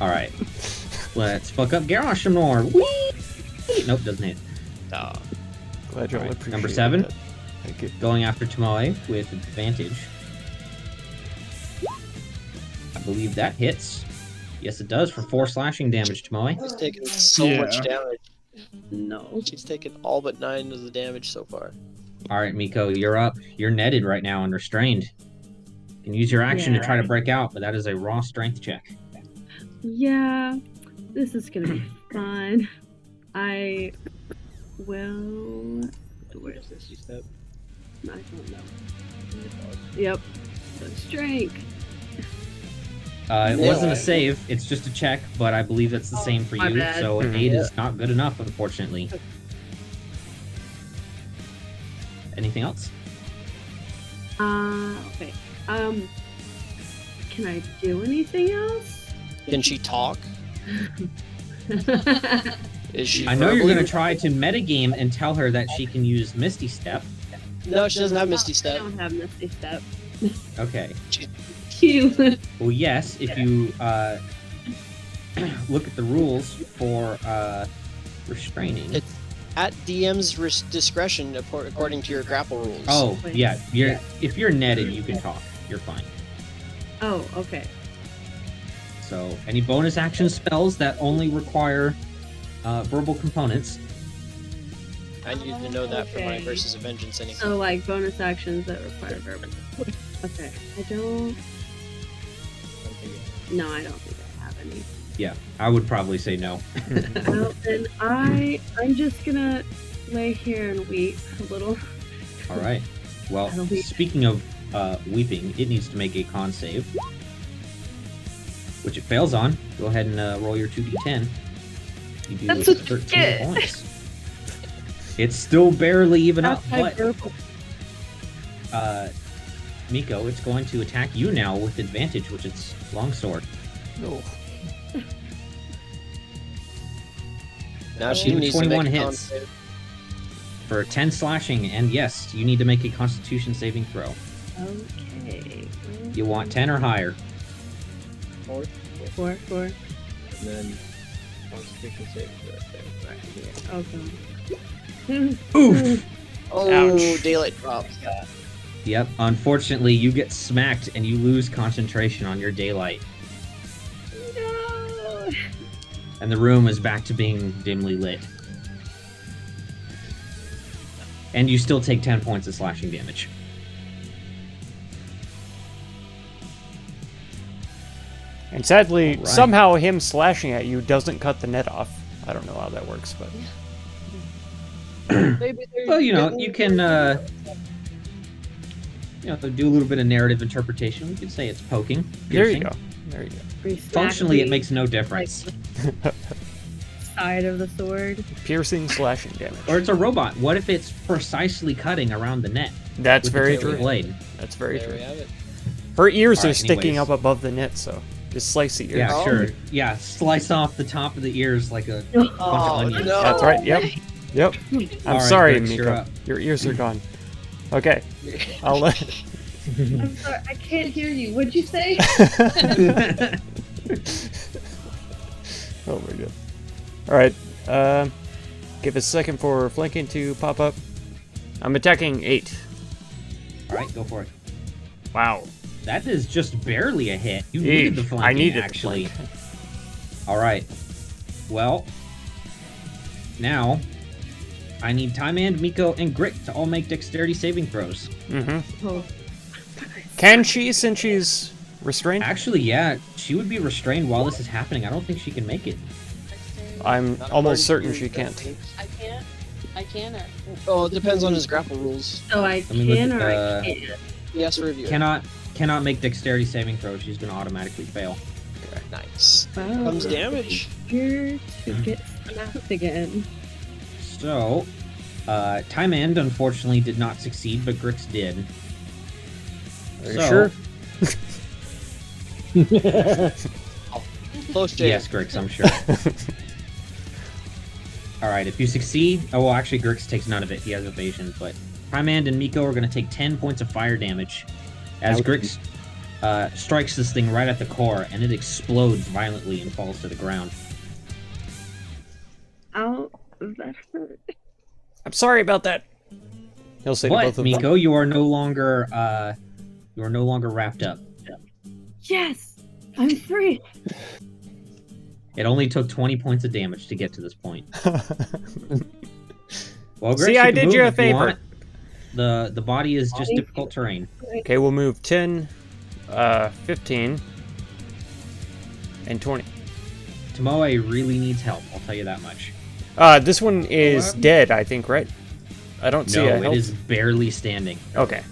Alright. Let's fuck up Garrosh some more. Whee! Nope, doesn't hit. Ah. Glad y'all Alright, appreciate number 7. that. Thank you. Going after Tomoe with advantage. I believe that hits. Yes, it does for 4 slashing damage, Tomoe. She's taken so Yeah. much damage. No. She's taken all but 9 of the damage so far. Alright, Miko, you're up. You're netted right now and restrained. You can use your action to Yeah. try to break out, but that is a raw strength check. Yeah, this is gonna be fun. I will. Where is this? Step. I don't know. Yep. So strength. It Yeah. wasn't a save, it's just a check, but I believe that's the same for my you, bad. so an Mhm. 8 is not good enough, unfortunately. Anything else? Okay. Can I do anything else? Can she talk? Is she I know you're verbally- going to try to metagame and tell her that she can use Misty Step. No, she doesn't have Misty I Step. don't have Misty Step. Okay. Cute. Well, yes, if you look at the rules for restraining. It's at DM's discretion according to your grapple rules. Oh, Wait. yeah. If you're netted, you can talk. You're fine. Oh, okay. So, any bonus action spells that only require verbal components. I need to know that for my Okay. Versus a Vengeance anyway. So like bonus actions that require verbal. Okay. I don't. No, I don't think I have any. Yeah, I would probably say no. Well, then I'm just gonna lay here and weep a little. All right. Well, I don't think- speaking of weeping, it needs to make a con save, which it fails on. Go ahead and roll your 2d10. You do That's what you 13 get. points. It's still barely even up, That's my but verbal. Miko, it's going to attack you now with advantage, which is longsword. No. Now she Even needs to 21 make a hits. con save. For 10 slashing, and yes, you need to make a Constitution saving throw. Okay. You want 10 or higher. 4. And then Constitution saving throw right here. Oh god. Oof! Oh, Ouch. daylight drop. Yep, unfortunately, you get smacked and you lose concentration on your daylight. No. And the room is back to being dimly lit. And you still take 10 points of slashing damage. And sadly, Alright. somehow him slashing at you doesn't cut the net off. I don't know how that works, but Maybe they're Well, you know, getting- you can, do a little bit of narrative interpretation. We could say it's poking. there you piercing. go. There you go. We smack Functionally, it the, makes no difference. side of the sword. Piercing slashing damage. Or it's a robot. What if it's precisely cutting around the net? That's with the very tip of the true. blade? That's very There we true. have it. Her ears are Alright, sticking anyways. up above the net, so just slice the ears. Yeah, Oh. sure. Yeah, slice off the top of the ears like a Oh, bunch of onions. no. That's right. Yep. Yep. I'm Alright, sorry, Grix, you're Miko. up. Your ears are gone. Okay. I'll let. I'm sorry, I can't hear you. What'd you say? Oh my god. Alright. Give a second for flanking to pop up. I'm attacking 8. Alright, go for it. Wow. That is just barely a hit. You needed the Eek, flanking, I needed actually. the flank. Alright. Well, now, I need Time and Miko and Grit to all make dexterity saving throws. Mm-hmm. Oh. Can she, since she's restrained? Actually, yeah, she would be restrained while this is happening. I don't think she can make it. I'm Not almost according certain to she your can't. techniques. I can't. I can or Oh, it depends on his grapple rules. So I Let me look can at or the- I can't. Yes, review. Cannot make dexterity saving throws. She's gonna automatically fail. Nice. Wow. Comes damage. Here to get snapped again. So, Time End unfortunately did not succeed, but Grix did. Are you So- sure? Close shave. Yes, Grix, I'm sure. Alright, if you succeed... Oh, well, actually, Grix takes none of it. He has evasion, but... Primand and Miko are going to take 10 points of fire damage as Ouch. Grix strikes this thing right at the core, and it explodes violently and falls to the ground. Ow, that hurt. I'm sorry about that. He'll say to both But, of them. Miko, you are no longer wrapped up. Yes! I'm free! It only took 20 points of damage to get to this point. Well, Grix, See, I can did move you a if favor. want. The body is just difficult terrain. Okay, we'll move 10, 15, and 20. Tomoe really needs help, I'll tell you that much. This one is dead, I think, right? I don't see No, a it health. is barely standing. Okay.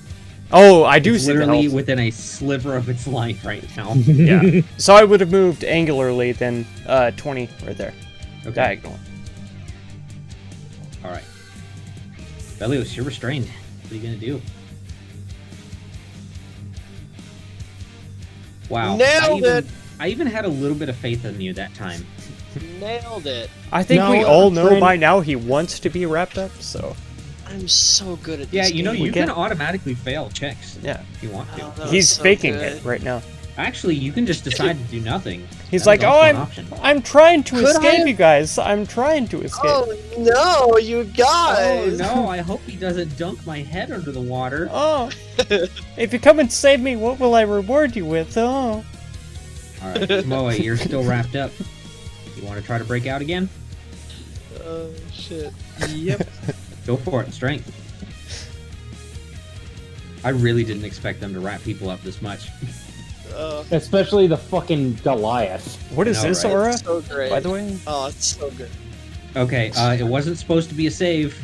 Oh, I do It's see the literally health. within a sliver of its life right now. Yeah. So I would have moved angularly then 20 right there. Okay. Diagonal. Alright. Belios, you're restrained. What are you gonna do? Wow. Nailed it! I even had a little bit of faith in you that time. Nailed it. I think No, we all know friend- by now he wants to be wrapped up, so I'm so good at Yeah, this you know, game. you get- can automatically fail checks yeah. if you want to. Oh, that was He's so faking good. it right now. Actually, you can just decide to do nothing. He's That like, is "Oh, also an I'm option. I'm trying to Could I escape have- you guys. I'm trying to escape." Oh no, you Oh guys! no, I hope he doesn't dunk my head under the water. Oh. If you come and save me, what will I reward you with? Oh. Alright, Tomoe, you're still wrapped up. You want to try to break out again? Oh shit. Yep. Go for it, strength. I really didn't expect them to wrap people up this much. Especially the fucking Goliath. What is know, this right? aura, It's so great. by the way? Oh, it's so good. Okay, it wasn't supposed to be a save.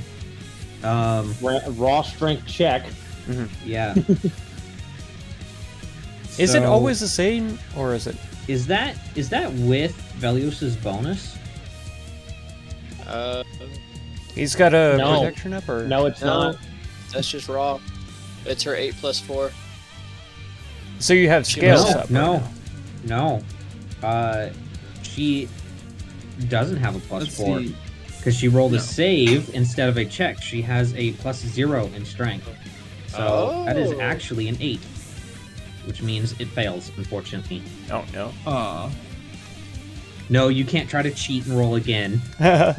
Raw strength check. Yeah. Is it So, always the same, or is it? Is that with Velios's bonus? He's got a No. protection up, or No, it's No, not. that's just raw. It's her 8+4. so you have scales no, up? right no, now. no. She doesn't have a plus Let's 4. see. Because she rolled a No. save instead of a check. She has a +0 in strength. So that is Oh. actually an 8. Which means it fails, unfortunately. Oh, no. Aw. No, you can't try to cheat and roll again. I'm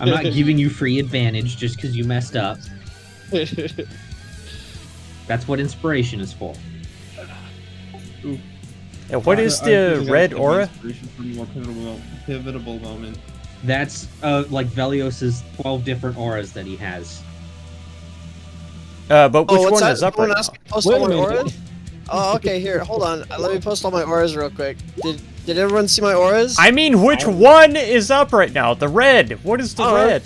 not giving you free advantage just because you messed up. That's what inspiration is for. Yeah, what is I think the I red should aura? have inspiration for a more pivotal moment. That's like Velios's 12 different auras that he has. But which what's one that? is up Someone right asked now? me to post Wait all a my minute. auras? Oh, okay, here, hold on. Let me post all my auras real quick. Did everyone see my auras? I mean, which one is up right now? The red. What is the Oh, red?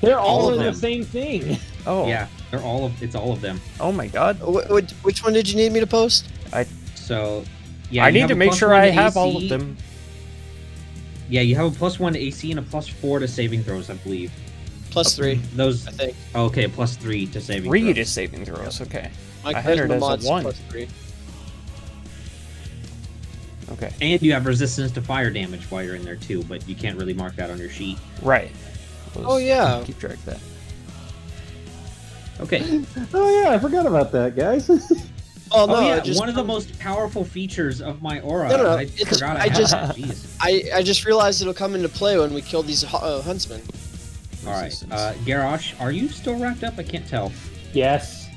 They're All all of in the them. same thing. Oh. Yeah, they're it's all of them. Oh my god. Which one did you need me to post? So, yeah. I you need have to a make sure +1 I to have all AC. of them. Yeah, you have a +1 to AC and a +4 to saving throws, I believe. +3, Those. I think. Okay, +3 to saving Read throws. is saving throws. Okay. My I had it charisma as a mod's 1. +3. Okay. And you have resistance to fire damage while you're in there too, but you can't really mark that on your sheet. Right. Oh, yeah. Keep track of that. Okay. Oh yeah, I forgot about that, guys. Oh, no, Oh yeah, just, one of the most powerful features of my aura. No, no, I it's- forgot I just- had that. Jeez. I just realized it'll come into play when we kill these huntsmen. All right, Garrosh, are you still wrapped up? I can't tell. Yes.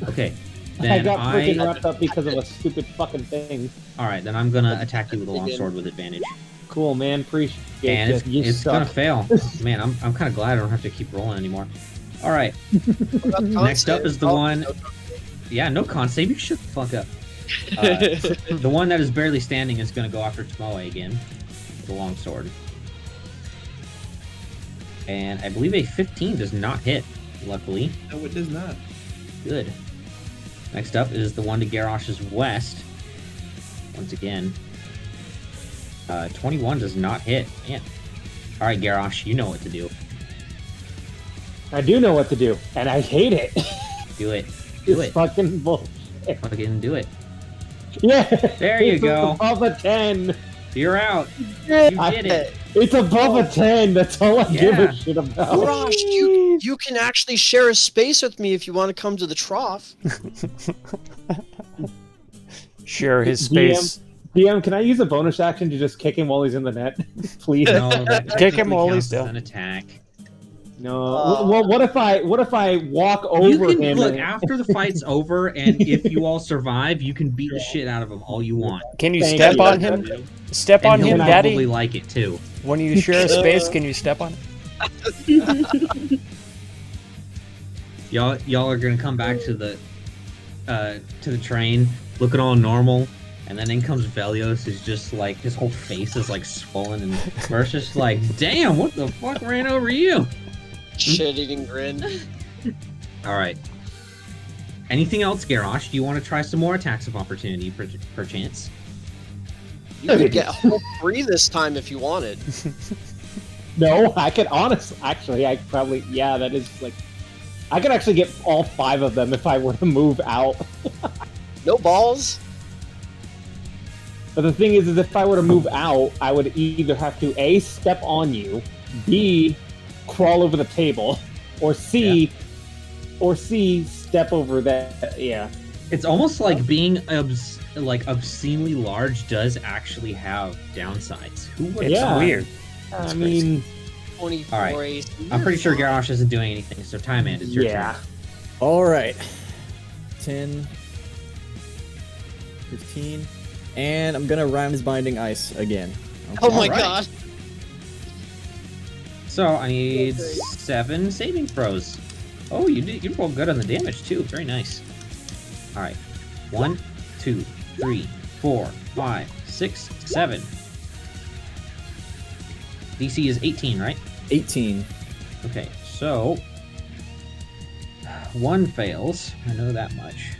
Okay. I Then got freaking I. wrapped up because of a stupid fucking thing. All right, then I'm gonna attack you with a longsword with advantage, Cool, man. Appreciate and it. You it's suck. gonna fail. Man, I'm kind of glad I don't have to keep rolling anymore. All right, What about con next up save? is the Oh, one. no. Yeah, no con save. You shut the fuck up. The one that is barely standing is gonna go after Tomoe again, with a longsword. And I believe a 15 does not hit. Luckily. No, it does not. Good. Next up is the one to Garrosh's west. Once again. 21 does not hit. Man. Alright, Garrosh, you know what to do. I do know what to do, and I hate it. Do it. Do It's it. fucking bullshit. Fucking do it. Yeah. There you It's go. above a 10. You're out. Yeah. You did it. It's above a 10. That's all I give Yeah. a shit about. Gosh, you can actually share a space with me if you want to come to the trough. Share his DM. space. DM, can I use a bonus action to just kick him while he's in the net? Please. No, that Kick him technically while counts he's as down. an attack. No. Oh. Well, what if I walk over You can him? look and- after the fight's over, and if you all survive, you can beat the shit out of him all you want. Can you Thank step you. on him? Step And on he'll him, probably Daddy? like it too. When you share a space, can you step on him? Y'all are gonna come back to the train, looking all normal, and then in comes Velios, who's just like his whole face is like swollen, and Mer's just like, "Damn, what the fuck ran over you?" Shit-eating grin. All right. Anything else, Garrosh? Do you want to try some more attacks of opportunity, perchance? You could get a whole 3 this time if you wanted. No, I could actually, I probably, yeah, that is like, I could actually get all 5 of them if I were to move out. No balls. But the thing is if I were to move out, I would either have to A, step on you, B, crawl over the table, or C, step over that, yeah. It's almost like being obscenely large does actually have downsides. Who would? It's Yeah. weird. I mean, 24 All right. AC. I'm pretty sure Garrosh isn't doing anything, so Time Man, it's your yeah. turn. All right. 10, 15, and I'm gonna Rhymes Binding Ice again. Oh my Alright. god. So I need 7 saving throws. Oh, you rolled good on the damage too. Very nice. All right, 1, 2, 3, 4, 5, 6, 7. DC is 18, right? 18. Okay, so 1 fails. I know that much.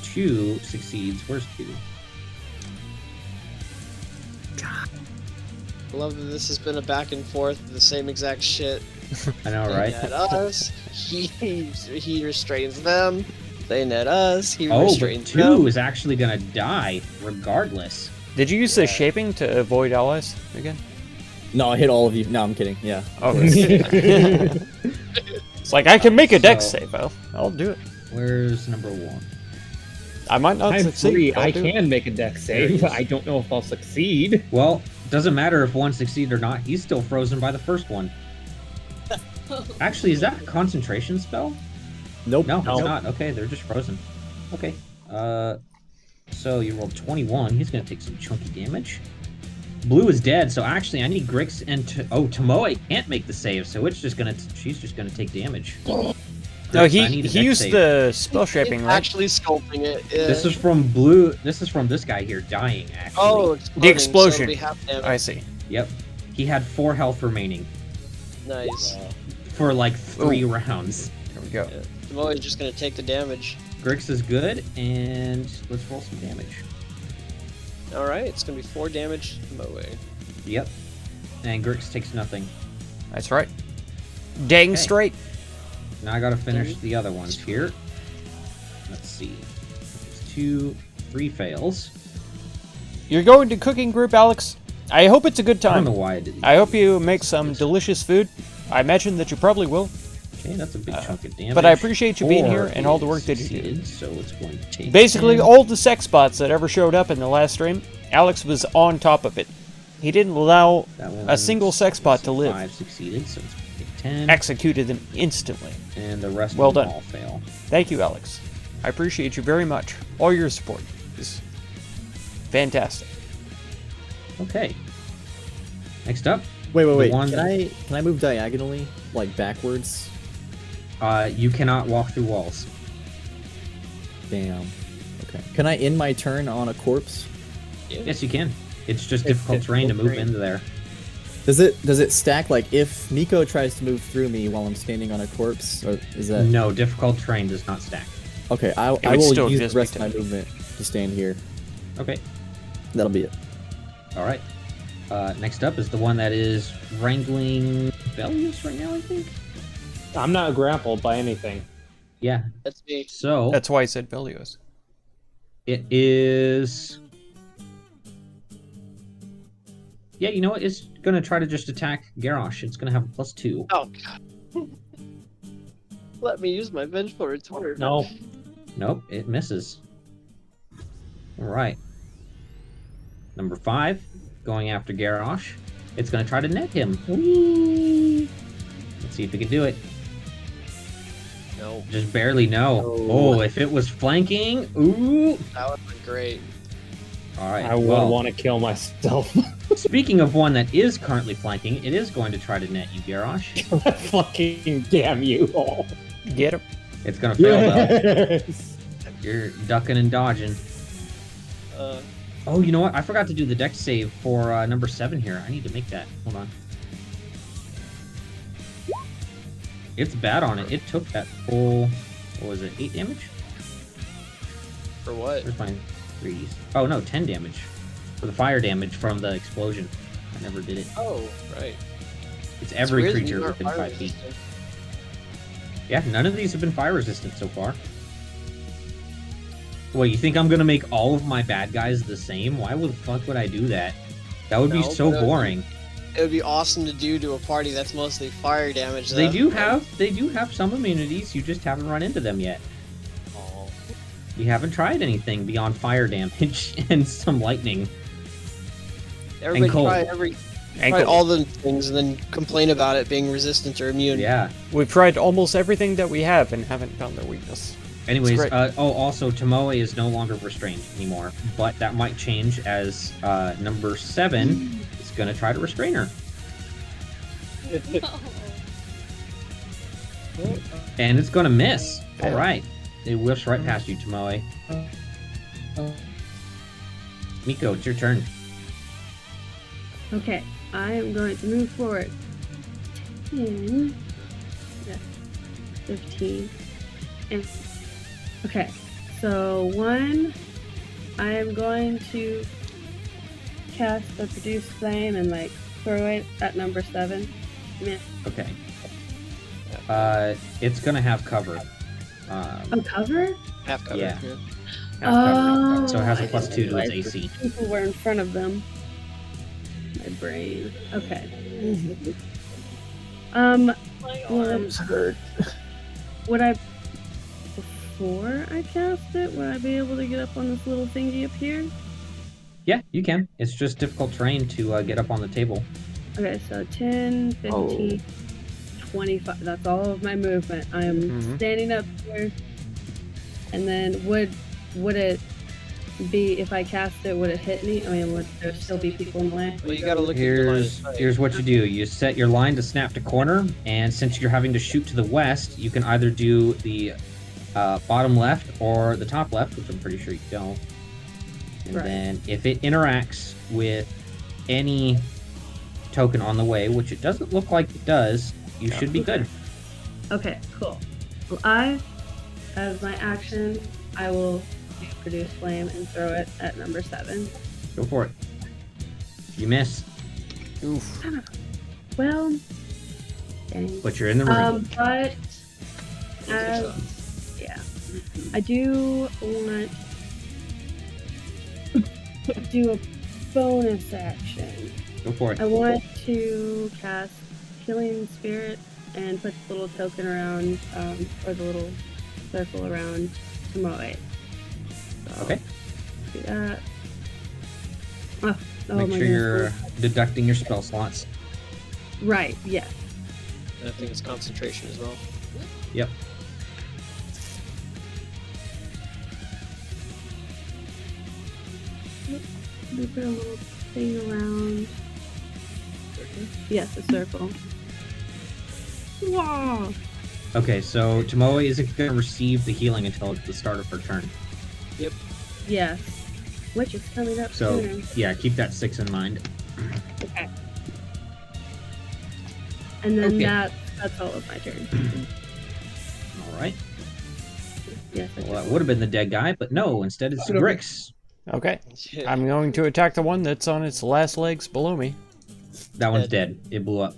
2 succeeds. Where's 2? I love that this has been a back and forth of the same exact shit. I know, They right? net us. He restrains them. They net us. He Oh, but restrains 2 them. is actually gonna die regardless. Did you use the shaping to avoid allies again? No, I hit all of you. No, I'm kidding. Yeah. Oh, it's like I can make a dex save. I'll do it. Where's number 1? I might not I'm succeed. free. I'll I do it. can make a dex save. I don't know if I'll succeed. Well, doesn't matter if one succeeds or not. He's still frozen by the first one. Actually, is that a concentration spell? Nope. No, it's not. Okay, they're just frozen. Okay. So you rolled 21. He's gonna take some chunky damage. Blue is dead, so actually I need Grix and Tomoe can't make the save, so she's just gonna take damage. No, Grix, I need a he dex used save. the spell shaping, right? Actually sculpting it. Yeah. This is from Blue. This is from this guy here dying. Actually. Oh, The explosion. So it'll be half damage. I see. Yep. He had 4 health remaining Nice. for like 3 rounds. There we go. Tomoe is just gonna take the damage. Grix is good, and let's roll some damage. All right, it's gonna be 4 damage to Tomoe. Yep. And Grix takes nothing. That's right. Dang Okay. straight. Now I gotta finish the other ones here. Let's see. 2, 3 fails. You're going to cooking group, Alex? I hope it's a good I don't time. know why I did. I hope you make some delicious food. I imagine that you probably will. Okay, that's a big chunk of damage. But I appreciate you being here 4 and all the is work that you succeeded, did. So it's going to take Basically, 10. all the sex bots that ever showed up in the last stream, Alex was on top of it. He didn't allow That a one single sex bot to live. 5 succeeded, so it's going to take 10. Executed them instantly. And the rest Well of them done. all fail. Thank you, Alex. I appreciate you very much. All your support is fantastic. Okay. Next up, Wait. The one- Can I move diagonally, like backwards? you cannot walk through walls. Damn. Okay. Can I end my turn on a corpse? Yes, you can. It's just difficult terrain to move into there. Does it stack like if Miko tries to move through me while I'm standing on a corpse, or is that No, difficult terrain does not stack. okay? I would will still use just the rest be of my movement to stand here. Okay. That'll be it. All right. Next up is the one that is wrangling Velius right now, I think. I'm not grappled by anything. Yeah. That's me. So That's why I said Velios. it is. Yeah, you know what? It's gonna try to just attack Garrosh. It's gonna have a +2. Oh god. Let me use my vengeful retort. No. Nope, it misses. All right. Number 5, going after Garrosh. It's gonna try to net him. Whee! Let's see if it can do it. No, Just barely no. Oh, if it was flanking, ooh. that would have been great. All right. I would well, want to kill myself. speaking of one that is currently flanking, it is going to try to net you, Garrosh. Fucking damn you all. Get him. It's gonna fail though. Yes. You're ducking and dodging. Oh, you know what? I forgot to do the dex save for number 7 here. I need to make that. Hold on. It's bad on it. It took that full, what was it, 8 damage? For what? Where's my 3s? Oh no, 10 damage. For the fire damage from the explosion. I never did it. Oh, right. It's every weird that creature you aren't within fire 5 feet. resistant. Yeah, none of these have been fire resistant so far. Well, you think I'm gonna make all of my bad guys the same? Why the fuck would I do that? That would be No, so but, boring. It would be awesome to do to a party that's mostly fire damage. They though. do have some immunities. You just haven't run into them yet. Oh. You haven't tried anything beyond fire damage and some lightning. Everybody cold. try all the things and then complain about it being resistant or immune. Yeah. We've tried almost everything that we have and haven't found their weakness. Anyways, great. also Tomoe is no longer restrained anymore, but that might change as number 7 is gonna try to restrain her, and it's gonna miss. All right, it whiffs right past you, Tomoe. Miko, it's your turn. Okay, I am going to move forward 10, yeah, 15, and okay, so 1, I am going to cast the Produce Flame and like throw it at number 7. Miss. Okay. It's gonna have cover. Oh, cover? Half cover. Yeah. Yeah. Have cover. So it has a I +2 to its didn't realize AC. People were in front of them. My brain. Okay. My arms hurt. Would I, before I cast it, would I be able to get up on this little thingy up here? Yeah, you can. It's just difficult terrain to get up on the table. Okay, so 10, 15, 25. That's all of my movement. I'm standing up here. And then would it be, if I cast it, would it hit me? I mean, would there still be people in the way? Well, you gotta look at your line of sight. Here's what you do. You set your line to snap to corner, and since you're having to shoot to the west, you can either do the bottom left or the top left, which I'm pretty sure you don't. And then if it interacts with any token on the way, which it doesn't look like it does, you should be good. Okay, cool. Well, as my action, I will produce flame and throw it at number 7. Go for it. You miss. Oof. Well, dang. But you're in the room. But yeah, I do want to do a bonus action. Go for it. I want to cast Healing Spirit and put the little token around, or the little circle around Tomoe. So, okay. Do that. Oh, Make sure you're deducting your spell slots. Right, yeah. And I think it's concentration as well. Yep. We put a little thing around. Yes, a circle. Wow. Okay, so Tomoe isn't going to receive the healing until the start of her turn. Yep. Yes. Which is coming up So, sooner. yeah, keep that 6 in mind. Okay. And then Okay. that's all of my turn. Alright. Yes. Well, that would have been the dead guy, but no, instead it's Grix. Okay. I'm going to attack the one that's on its last legs below me. That one's dead. It blew up.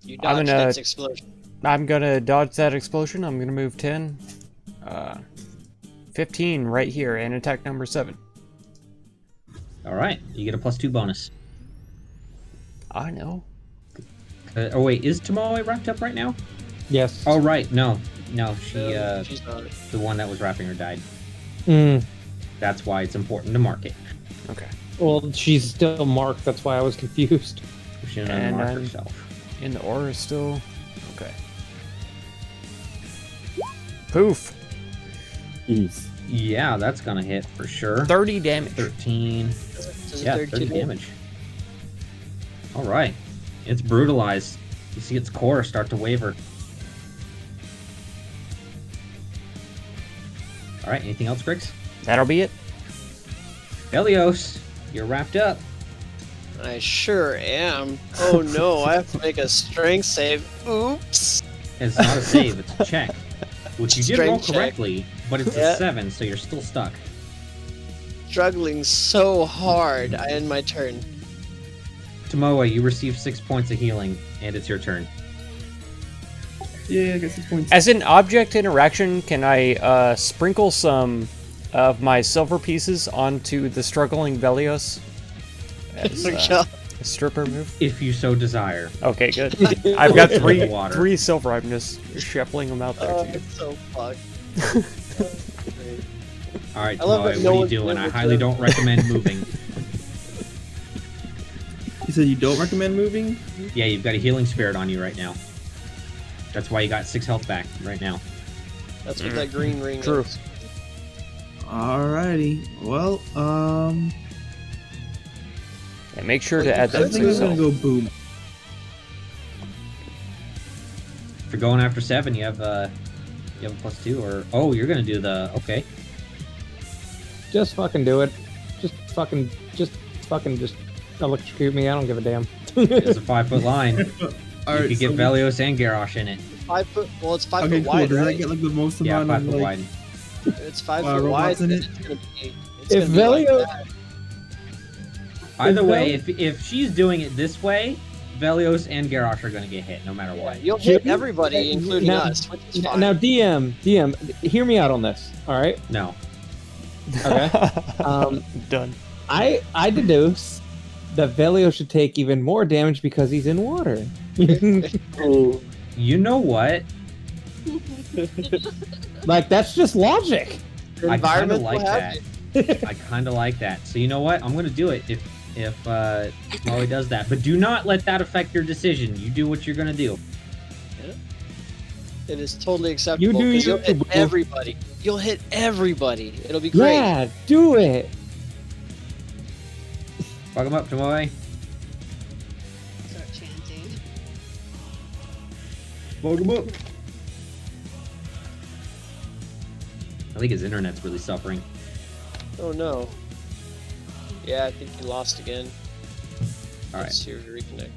You dodged its explosion. I'm gonna dodge that explosion. I'm gonna move 10. 15 right here and attack number 7. Alright, you get a +2 bonus. I know. Oh wait, is Tomoe wrapped up right now? Yes. Oh right, no. No, She's not. the one that was wrapping her died. Mm. That's why it's important to mark it. Okay. Well, she's still marked. That's why I was confused. She didn't And mark I'm herself. in the aura still. Okay. Poof. Jeez. Yeah, that's gonna hit for sure. 30 damage. 13. Does it Yeah, 32 30 damage. Alright. It's brutalized. You see its core start to waver. Alright, anything else, Grix? That'll be it. Helios, you're wrapped up. I sure am. Oh no, I have to make a strength save. Oops. It's not a save, it's a check. Which you did roll Strength check. correctly, but it's Yeah. a 7, so you're still stuck. Struggling so hard. I end my turn. Tomoe, you receive 6 points of healing, and it's your turn. Yeah, I guess 6 points. As an object interaction, can I sprinkle some of my silver pieces onto the struggling Velios? As a stripper move? If you so desire. Okay, good. I've got Water. three silver. I'm just shuffling them out there. Oh, to you. it's so fucked. Alright, I love Tomoe, that what no are you one's doing? I moving highly to- don't recommend moving. You said you don't recommend moving? Yeah, you've got a healing spirit on you right now. That's why you got 6 health back right now. That's what that green ring True. is. Alrighty. Well, And make sure to add I that think I'm gonna to go boom. If you're going after 7, you have a +2, or oh, you're gonna do the okay. Just fucking do it. Just fucking electrocute me. I don't give a damn. It's a 5-foot line. You Alright, could get so- Velios and Garrosh in it. 5 foot. Well, it's 5 Okay, foot cool. wide, Does that right? get like the most Yeah, amount 5 of foot like? wide. It's 5 Wow, foot wide. robots in then it? It's gonna be. It's If gonna be like Velio- that. Either way, if she's doing it this way, Velios and Garrosh are gonna get hit no matter what. You'll hit everybody, including Now- us, which is fine. Now, DM, hear me out on this. All right. No. Okay. Done. I deduce that Velio should take even more damage because he's in water. You know what? Like, that's just logic. I kind of Environmental like that. hazard. I kind of like that. So you know what? I'm gonna do it if Molly does that. But do not let that affect your decision. You do what you're gonna do. It is totally acceptable do because you'll you, hit boo. everybody. You'll hit everybody. It'll be great. Yeah, do it. Fuck him up, Tomoe. Start chanting. Fuck him up. I think his internet's really suffering. Oh no. Yeah, I think you lost again. All right. Let's see if we reconnect.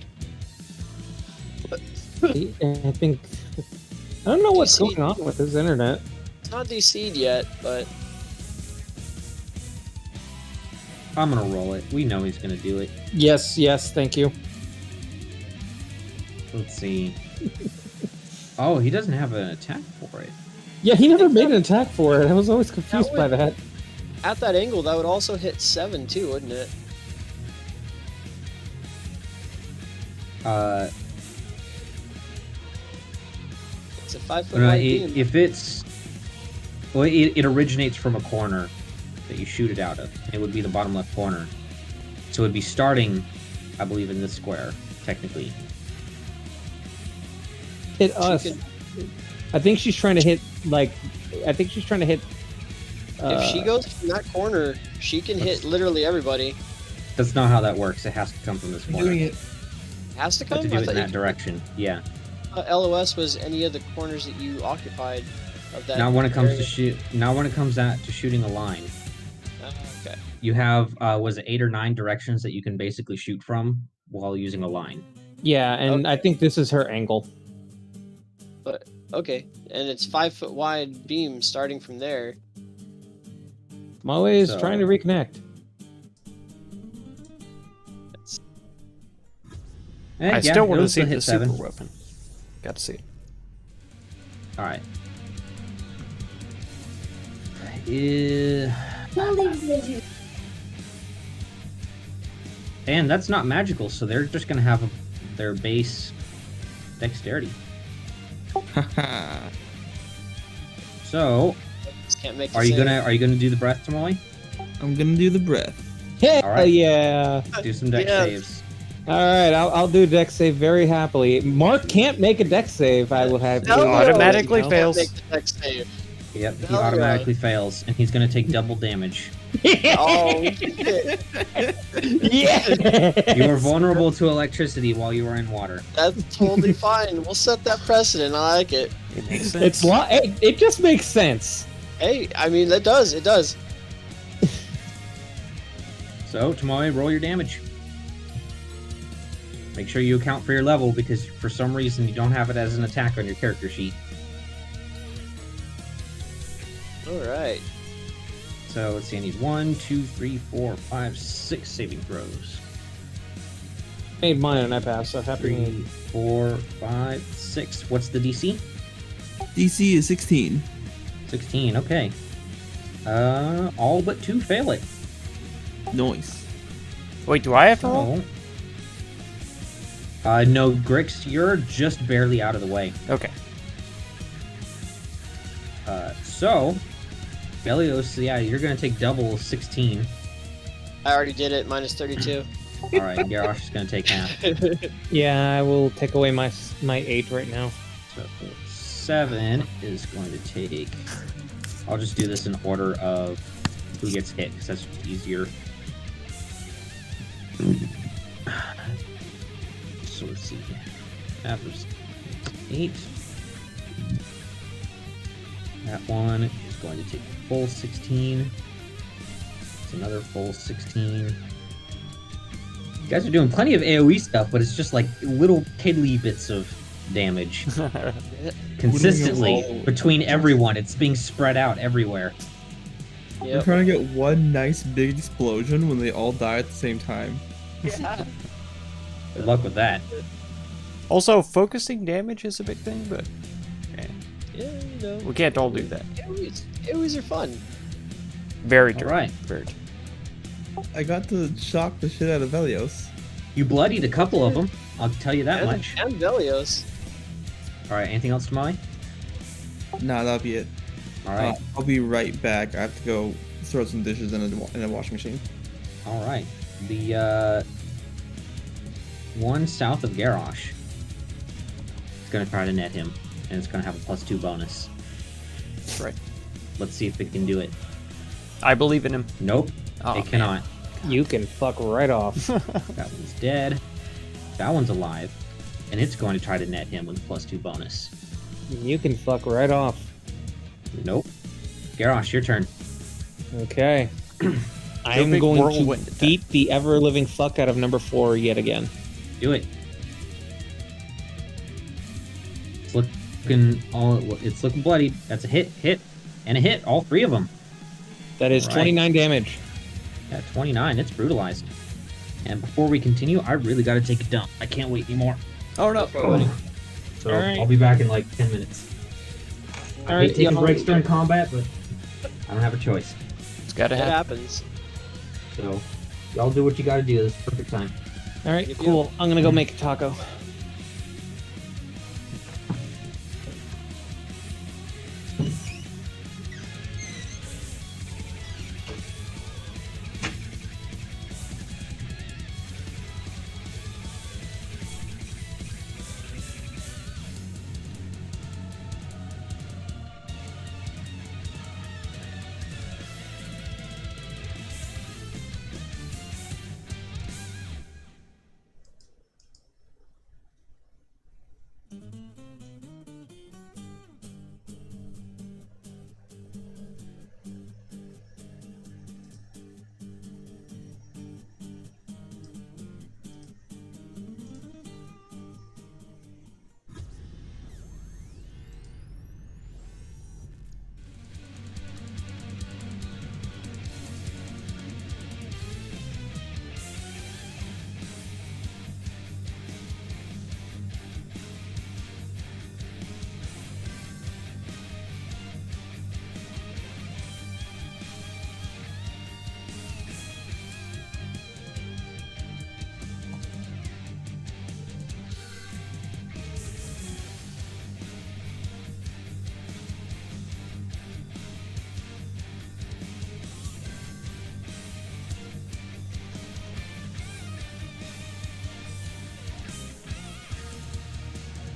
I think I don't know what's DC. going on with his internet. It's not DC'd yet, but I'm gonna roll it. We know he's gonna do it. Yes, thank you. Let's see. Oh, he doesn't have an attack for it. Yeah, he never made an attack for it. I was always confused That by would- that. at that angle, that would also hit 7 too, wouldn't it? It's a 5 foot No, wide beam. if it's well, it originates from a corner that you shoot it out of. It would be the bottom left corner. So it'd be starting, I believe, in this square, technically. Hit She us. could- I think she's trying to hit, like, I think she's trying to hit. if she goes from that corner, she can hit literally everybody. That's not how that works. It has to come from this I'm corner. doing it. Has to You have come. to do I it in thought that you- direction. Yeah. LOS was any of the corners that you occupied of that. Now when it comes area. to shoot, now when it comes out to shooting a line, Oh, okay. you have was it 8 or 9 directions that you can basically shoot from while using a line. Yeah, and I think this is her angle. Okay, and it's 5 foot wide beam starting from there. Moe is So- trying to reconnect. I still want it'll to see hit the 7. super weapon. Got to see it. All right. And that's not magical, so they're just gonna have their base dexterity. So, Just can't make. are you gonna do the breath, Tomoe? I'm gonna do the breath. Hell All right. yeah! Do some dex Yes. saves. All right, I'll do a dex save very happily. Mark can't make a dex save. I will have No, to Automatically no. fails. Make the next save. Yep, he Hell yeah. automatically fails, and he's gonna take double damage. Oh shit! Yeah. You are vulnerable to electricity while you are in water. That's totally fine. We'll set that precedent. I like it. It makes sense. It's it just makes sense. Hey, I mean that does. It does. So, Tomoe, roll your damage. Make sure you account for your level, because for some reason you don't have it as an attack on your character sheet. All right. So let's see, I need 1, 2, 3, 4, 5, 6 saving throws. Made mine and I passed. So happy. 3, 4, 5, 6. What's the DC? DC is 16. 16, okay. All but 2 fail it. Nice. Wait, do I have to roll? So, no, Grix, you're just barely out of the way. Okay. So, Belios, yeah, you're gonna take double 16. I already did it. Minus 32. Alright, Garrosh is gonna take half. Yeah, I will take away my 8 right now. So 7 is going to take. I'll just do this in order of who gets hit, because that's easier. So let's see. Average 8. That one is going to take a full 16. It's another full 16. You guys are doing plenty of AoE stuff, but it's just like little piddly bits of damage. Consistently all- between everyone. It's being spread out everywhere. We're Yep. trying to get one nice big explosion when they all die at the same time. Good luck with that. Also, focusing damage is a big thing, but Yeah, you know. we can't all do that. AoEs are fun. Very true. Alright. Very true. I got to shock the shit out of Velios. You bloodied a couple of them. I'll tell you that and, much. And Velios. All right. Anything else, Tamale? Nah, that'll be it. All right. I'll be right back. I have to go throw some dishes in a washing machine. All right. The one south of Garrosh is going to try to net him, and it's going to have a +2 bonus. That's right. Let's see if it can do it. I believe in him. Nope. Oh, it cannot. You can fuck right off. That one's dead. That one's alive. And it's going to try to net him with +2 bonus. You can fuck right off. Nope. Garrosh, your turn. Okay. I'm big going whirlwind to attack. beat the ever-living fuck out of number 4 yet again. Do it. It's looking bloody. That's a hit, and a hit. All 3 of them. That is All right. 29 damage. Yeah, 29. It's brutalized. And before we continue, I really got to take a dump. I can't wait anymore. Oh no. So All right. I'll be back in like 10 minutes. I All hate right, taking y'all. breaks during combat, but I don't have a choice. It's gotta It happen. happens. So y'all do what you got to do. This is perfect time. All right, Yep, cool. I'm gonna go make a taco.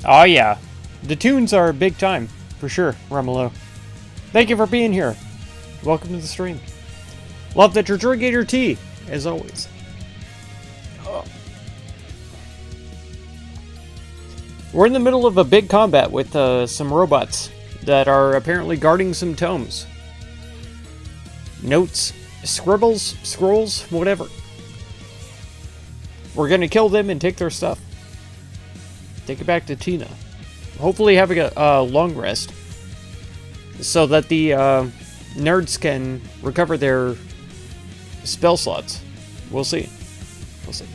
Oh yeah. The tunes are big time, for sure, Romelo. Thank you for being here. Welcome to the stream. Love that you're drinking your tea, as always. Oh. We're in the middle of a big combat with some robots that are apparently guarding some tomes. Notes, scribbles, scrolls, whatever. We're gonna kill them and take their stuff. Take it back to Tina. Hopefully having a long rest. So that the nerds can recover their spell slots. We'll see. We'll see.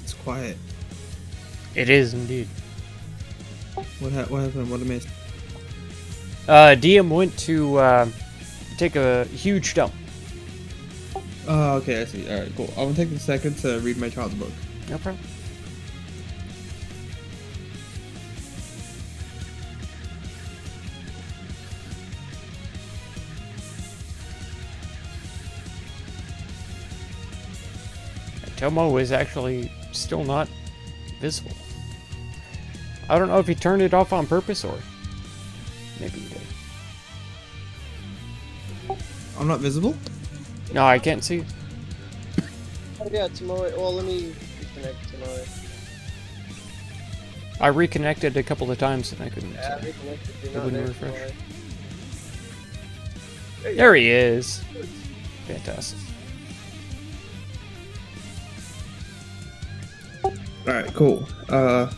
It's quiet. It is indeed. What happened? What I missed? DM went to take a huge dump. Oh, okay, I see. All right, cool. I'm gonna take a second to read my child's book. No problem. Tomo is actually still not visible. I don't know if he turned it off on purpose or maybe he did. I'm not visible? No, I can't see. Oh yeah, tomorrow. Well, let me reconnect tomorrow. I reconnected a couple of times and I couldn't. Yeah, reconnected. You're It not wouldn't there refresh. tomorrow. There he is. Fantastic. All right, cool. Now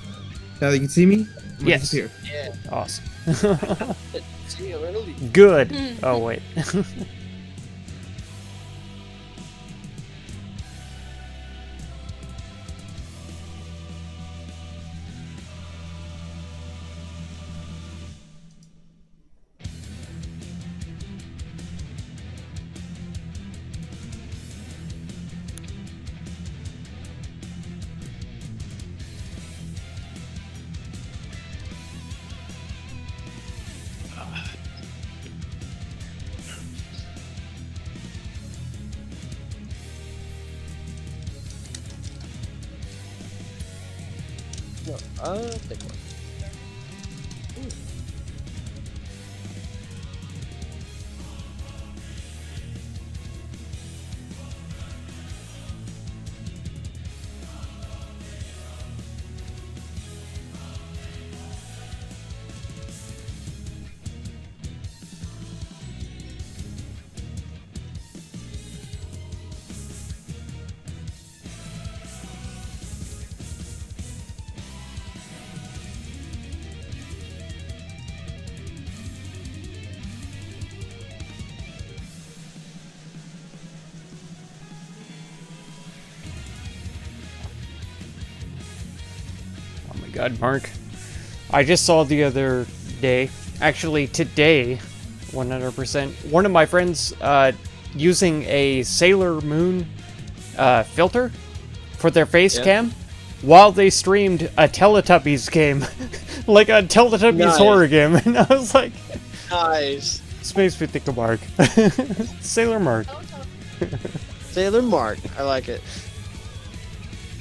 that you can see me, I'm gonna Yes. disappear. Yeah. Awesome. See, I'm gonna leave. Good. Oh wait. No, take one. Oh my god, Mark. I just saw the other day, actually today, 100%, one of my friends using a Sailor Moon filter for their face cam while they streamed a Teletubbies game. Like a Teletubbies Nice. horror game. And I was like, Nice. Space Mythical Mark. Sailor Mark. Sailor Mark. I like it.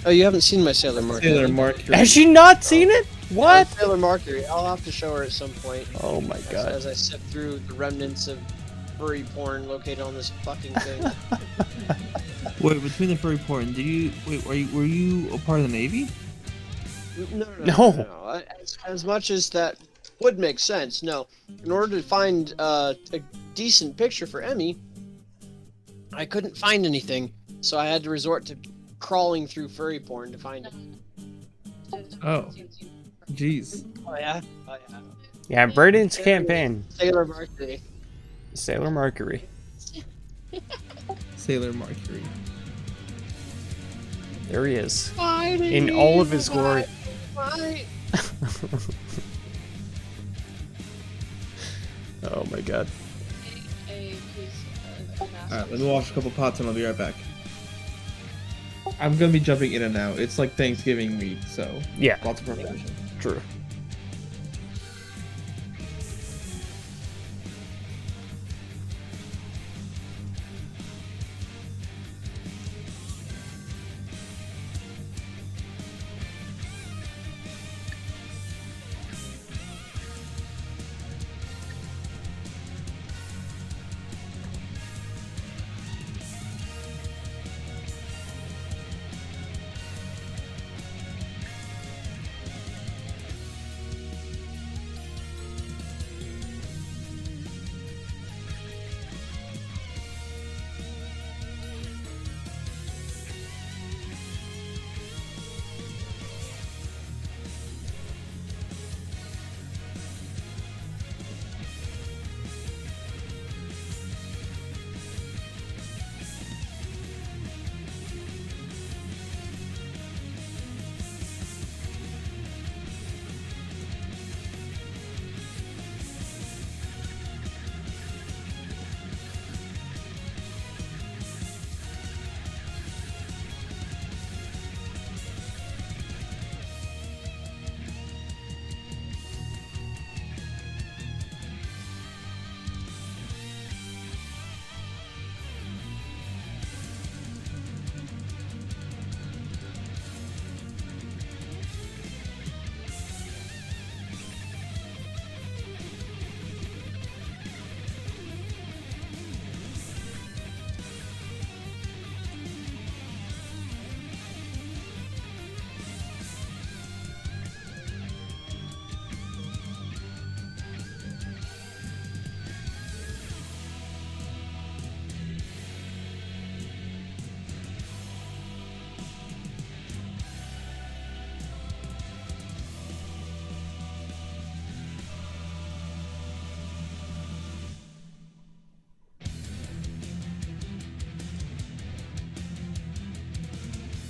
Oh, you haven't seen my Sailor Mark. Sailor have you? Mercury. Has she not seen it? What? Sailor Mercury. I'll have to show her at some point. Oh my god. As I sift through the remnants of furry porn located on this fucking thing. Wait, between the furry porn, did you were you a part of the Navy? No. As much as that would make sense, no. In order to find a decent picture for Emmy, I couldn't find anything, so I had to resort to crawling through furry porn to find it. Oh. Jeez. Oh yeah. Oh yeah. Yeah, Braden's campaign. Sailor Mercury. Sailor Mercury. Sailor Mercury. There he is. Fighting In all of his the glory. fight. Oh my god. A piece of Alright, let me wash a couple pots and I'll be right back. I'm gonna be jumping in and out. It's like Thanksgiving week, so Yeah, lots of preparation. true.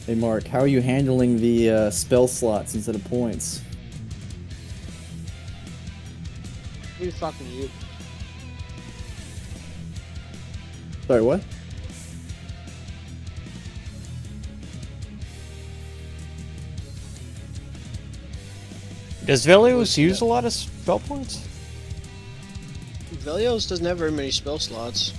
Hey Mark, how are you handling the spell slots instead of points? Who's fucking you? Sorry, what? Does Velios use a lot of spell points? Velios doesn't have very many spell slots.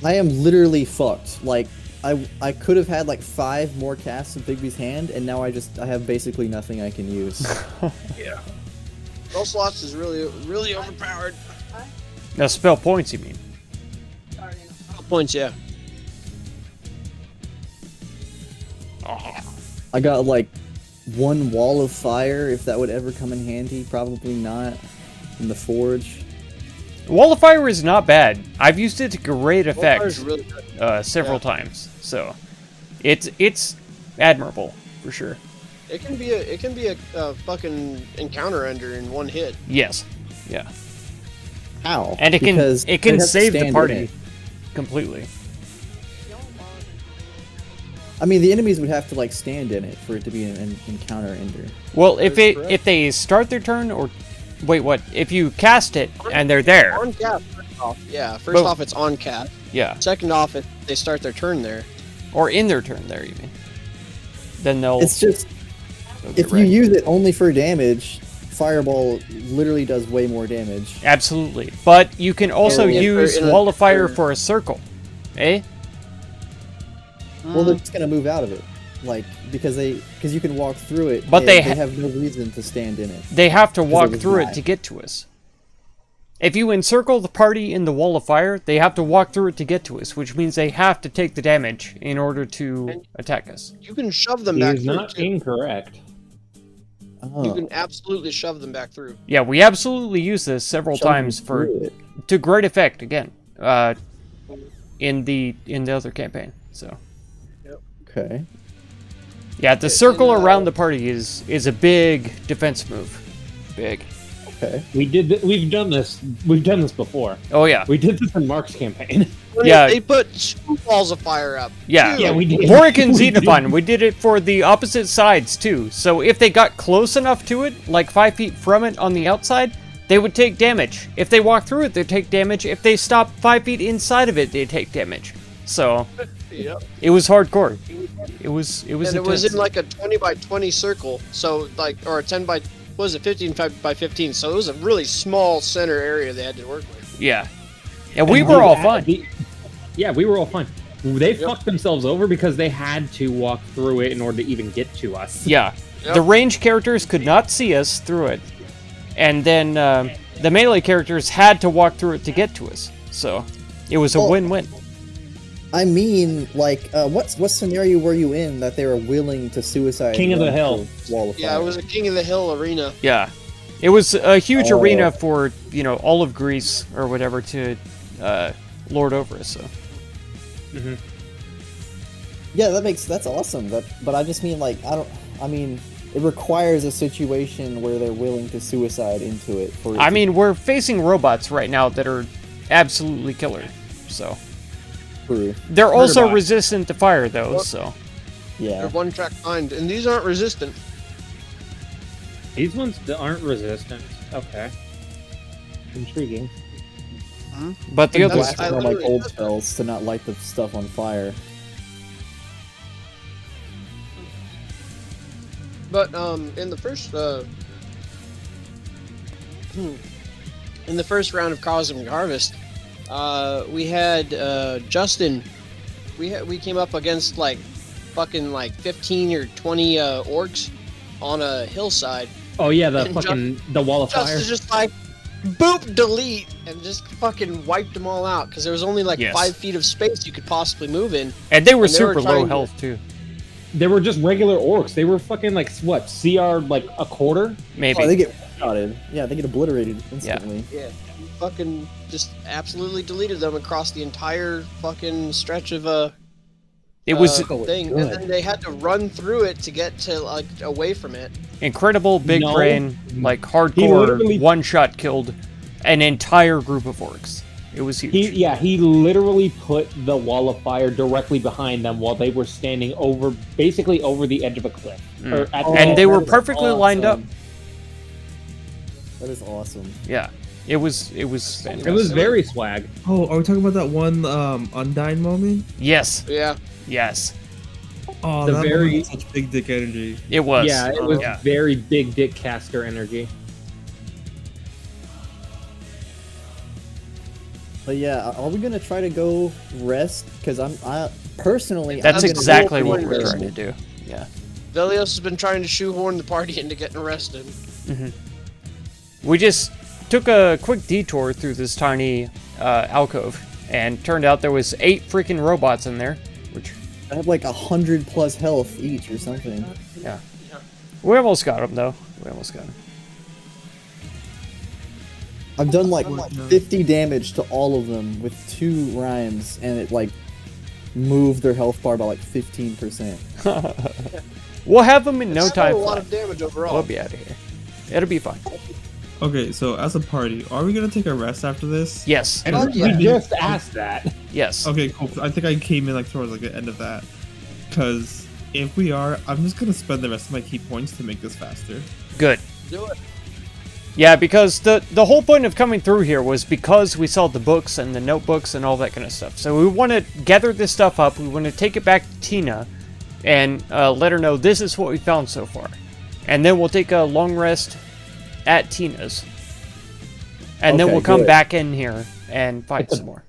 I am literally fucked. Like, I could have had like 5 more casts of Bigby's hand, and now I have basically nothing I can use. Yeah. Spell slots is really overpowered. No, spell points, you mean? Spell points, yeah. I got like 1 wall of fire, if that would ever come in handy. Probably not. In the forge. Wall of Fire is not bad. I've used it to great Wall of Fire is effect really good. several times, so it's admirable for sure. It can be a fucking encounter ender in one hit. Yes, yeah, How? and it can Because it they can have to save the stand in party it. completely. I mean, the enemies would have to like stand in it for it to be an encounter ender. Well, if correct. if they start their turn or wait, what? If you cast it and they're there, On cast, first off. Yeah, first But- off, it's on cast. yeah, Second off, if they start their turn there. or in their turn there, you mean? Then they'll. It's just they'll get if you ready. use it only for damage, Fireball literally does way more damage. Absolutely, but you can also if they're use in a- Wall of Fire for a circle, eh? Well, they're just gonna move out of it, like because you can walk through it. But and they they have no reason to stand in it. They have to walk they through die. it to get to us. If you encircle the party in the Wall of Fire, they have to walk through it to get to us, which means they have to take the damage in order to attack us. You can shove them He back is through. not too. incorrect. Oh. You can absolutely shove them back through. Yeah, we absolutely use this several Shove them times for through it. to great effect again. In the other campaign. So Okay. yeah, the circle around the party is a big defense move. big. Okay. We've done this before. Oh yeah. We did this in Mark's campaign. Yeah. They put 2 balls of fire up. Yeah. Dude. Yeah, we did. Vorik and We did. Xenophon, we did it for the opposite sides too. So if they got close enough to it, like 5 feet from it on the outside, they would take damage. If they walk through it, they'd take damage. If they stop 5 feet inside of it, they take damage. So Yep. it was hardcore. It was And it was intense. in like a 20 by 20 circle. So like, or a 10 by, what was it, 15 by 15. So it was a really small center area they had to work with. Yeah. And we were all fine. Yeah, we were all fine. They fucked themselves over because they had to walk through it in order to even get to us. Yeah. Yep. The range characters could not see us through it. And then the melee characters had to walk through it to get to us. So it was a Well, win-win. I mean, like, what scenario were you in that they were willing to suicide? King of the run Hill. through Wall of Yeah, Fire? it was a King of the Hill arena. Yeah. It was a huge Oh. arena for, all of Greece or whatever to lord over us. So Yeah, that's awesome. But I just mean, like, I mean, it requires a situation where they're willing to suicide into it. I mean, we're facing robots right now that are absolutely killer. So True. they're also about it. resistant to fire though. So Yeah. They're 1-track mind, and these aren't resistant. These ones that aren't resistant. Okay. Intriguing. but the And others, blast are like old spells to not light the stuff on fire. But in the first round of Cosmic Harvest, we had Justin. We came up against like fucking like 15 or 20 orcs on a hillside. Oh yeah, the And fucking the wall of fire. Justin's just like boop delete and just fucking wiped them all out because there was only like Yes. 5 feet of space you could possibly move in. and they were and they were super low trying to- health too. They were just regular orcs. They were fucking like what? CR like a quarter? Maybe. Oh, they get shotted. Yeah, they get obliterated instantly. Yeah, fucking just absolutely deleted them across the entire fucking stretch of It was thing, good. and then they had to run through it to get to like away from it. incredible big No. brain, like He hardcore literally- one-shot killed an entire group of orcs. It was huge. He literally put the wall of fire directly behind them while they were standing basically over the edge of a cliff. Mm. Or at And they that were is perfectly lined up. awesome. That is awesome. Yeah. It was fantastic. it was very swag. Oh, are we talking about that one Undyne moment? Yes. Yeah, Yes. Oh, The that very- moment had such big dick energy. It was. Yeah, it was Yeah. very big dick caster energy. But yeah, are we gonna try to go rest? Because I personally, That's I'm gonna exactly go what we're rest. trying to do. Yeah. Velios has been trying to shoehorn the party into getting arrested. We just took a quick detour through this tiny alcove, and turned out there was 8 freaking robots in there, which I have like 100+ health each or something. we almost got them though. We almost got them. I've done like 50 damage to all of them with 2 rhymes, and it like moved their health bar by like 15%. We'll have them in no It's time still a lot flat. of damage overall. We'll be out of here. It'll be fine. Okay, so as a party, are we gonna take a rest after this? Yes. And Fuck we yeah. just asked that. Yes. Okay, cool. I think I came in like towards like the end of that, because if we are, I'm just gonna spend the rest of my key points to make this faster. Good. Do it. Yeah, because the whole point of coming through here was because we saw the books and the notebooks and all that kind of stuff. So we want to gather this stuff up. We want to take it back to Tina and let her know this is what we found so far. And then we'll take a long rest at Tina's. And then Okay, we'll come good. back in here and fight It's a- some more.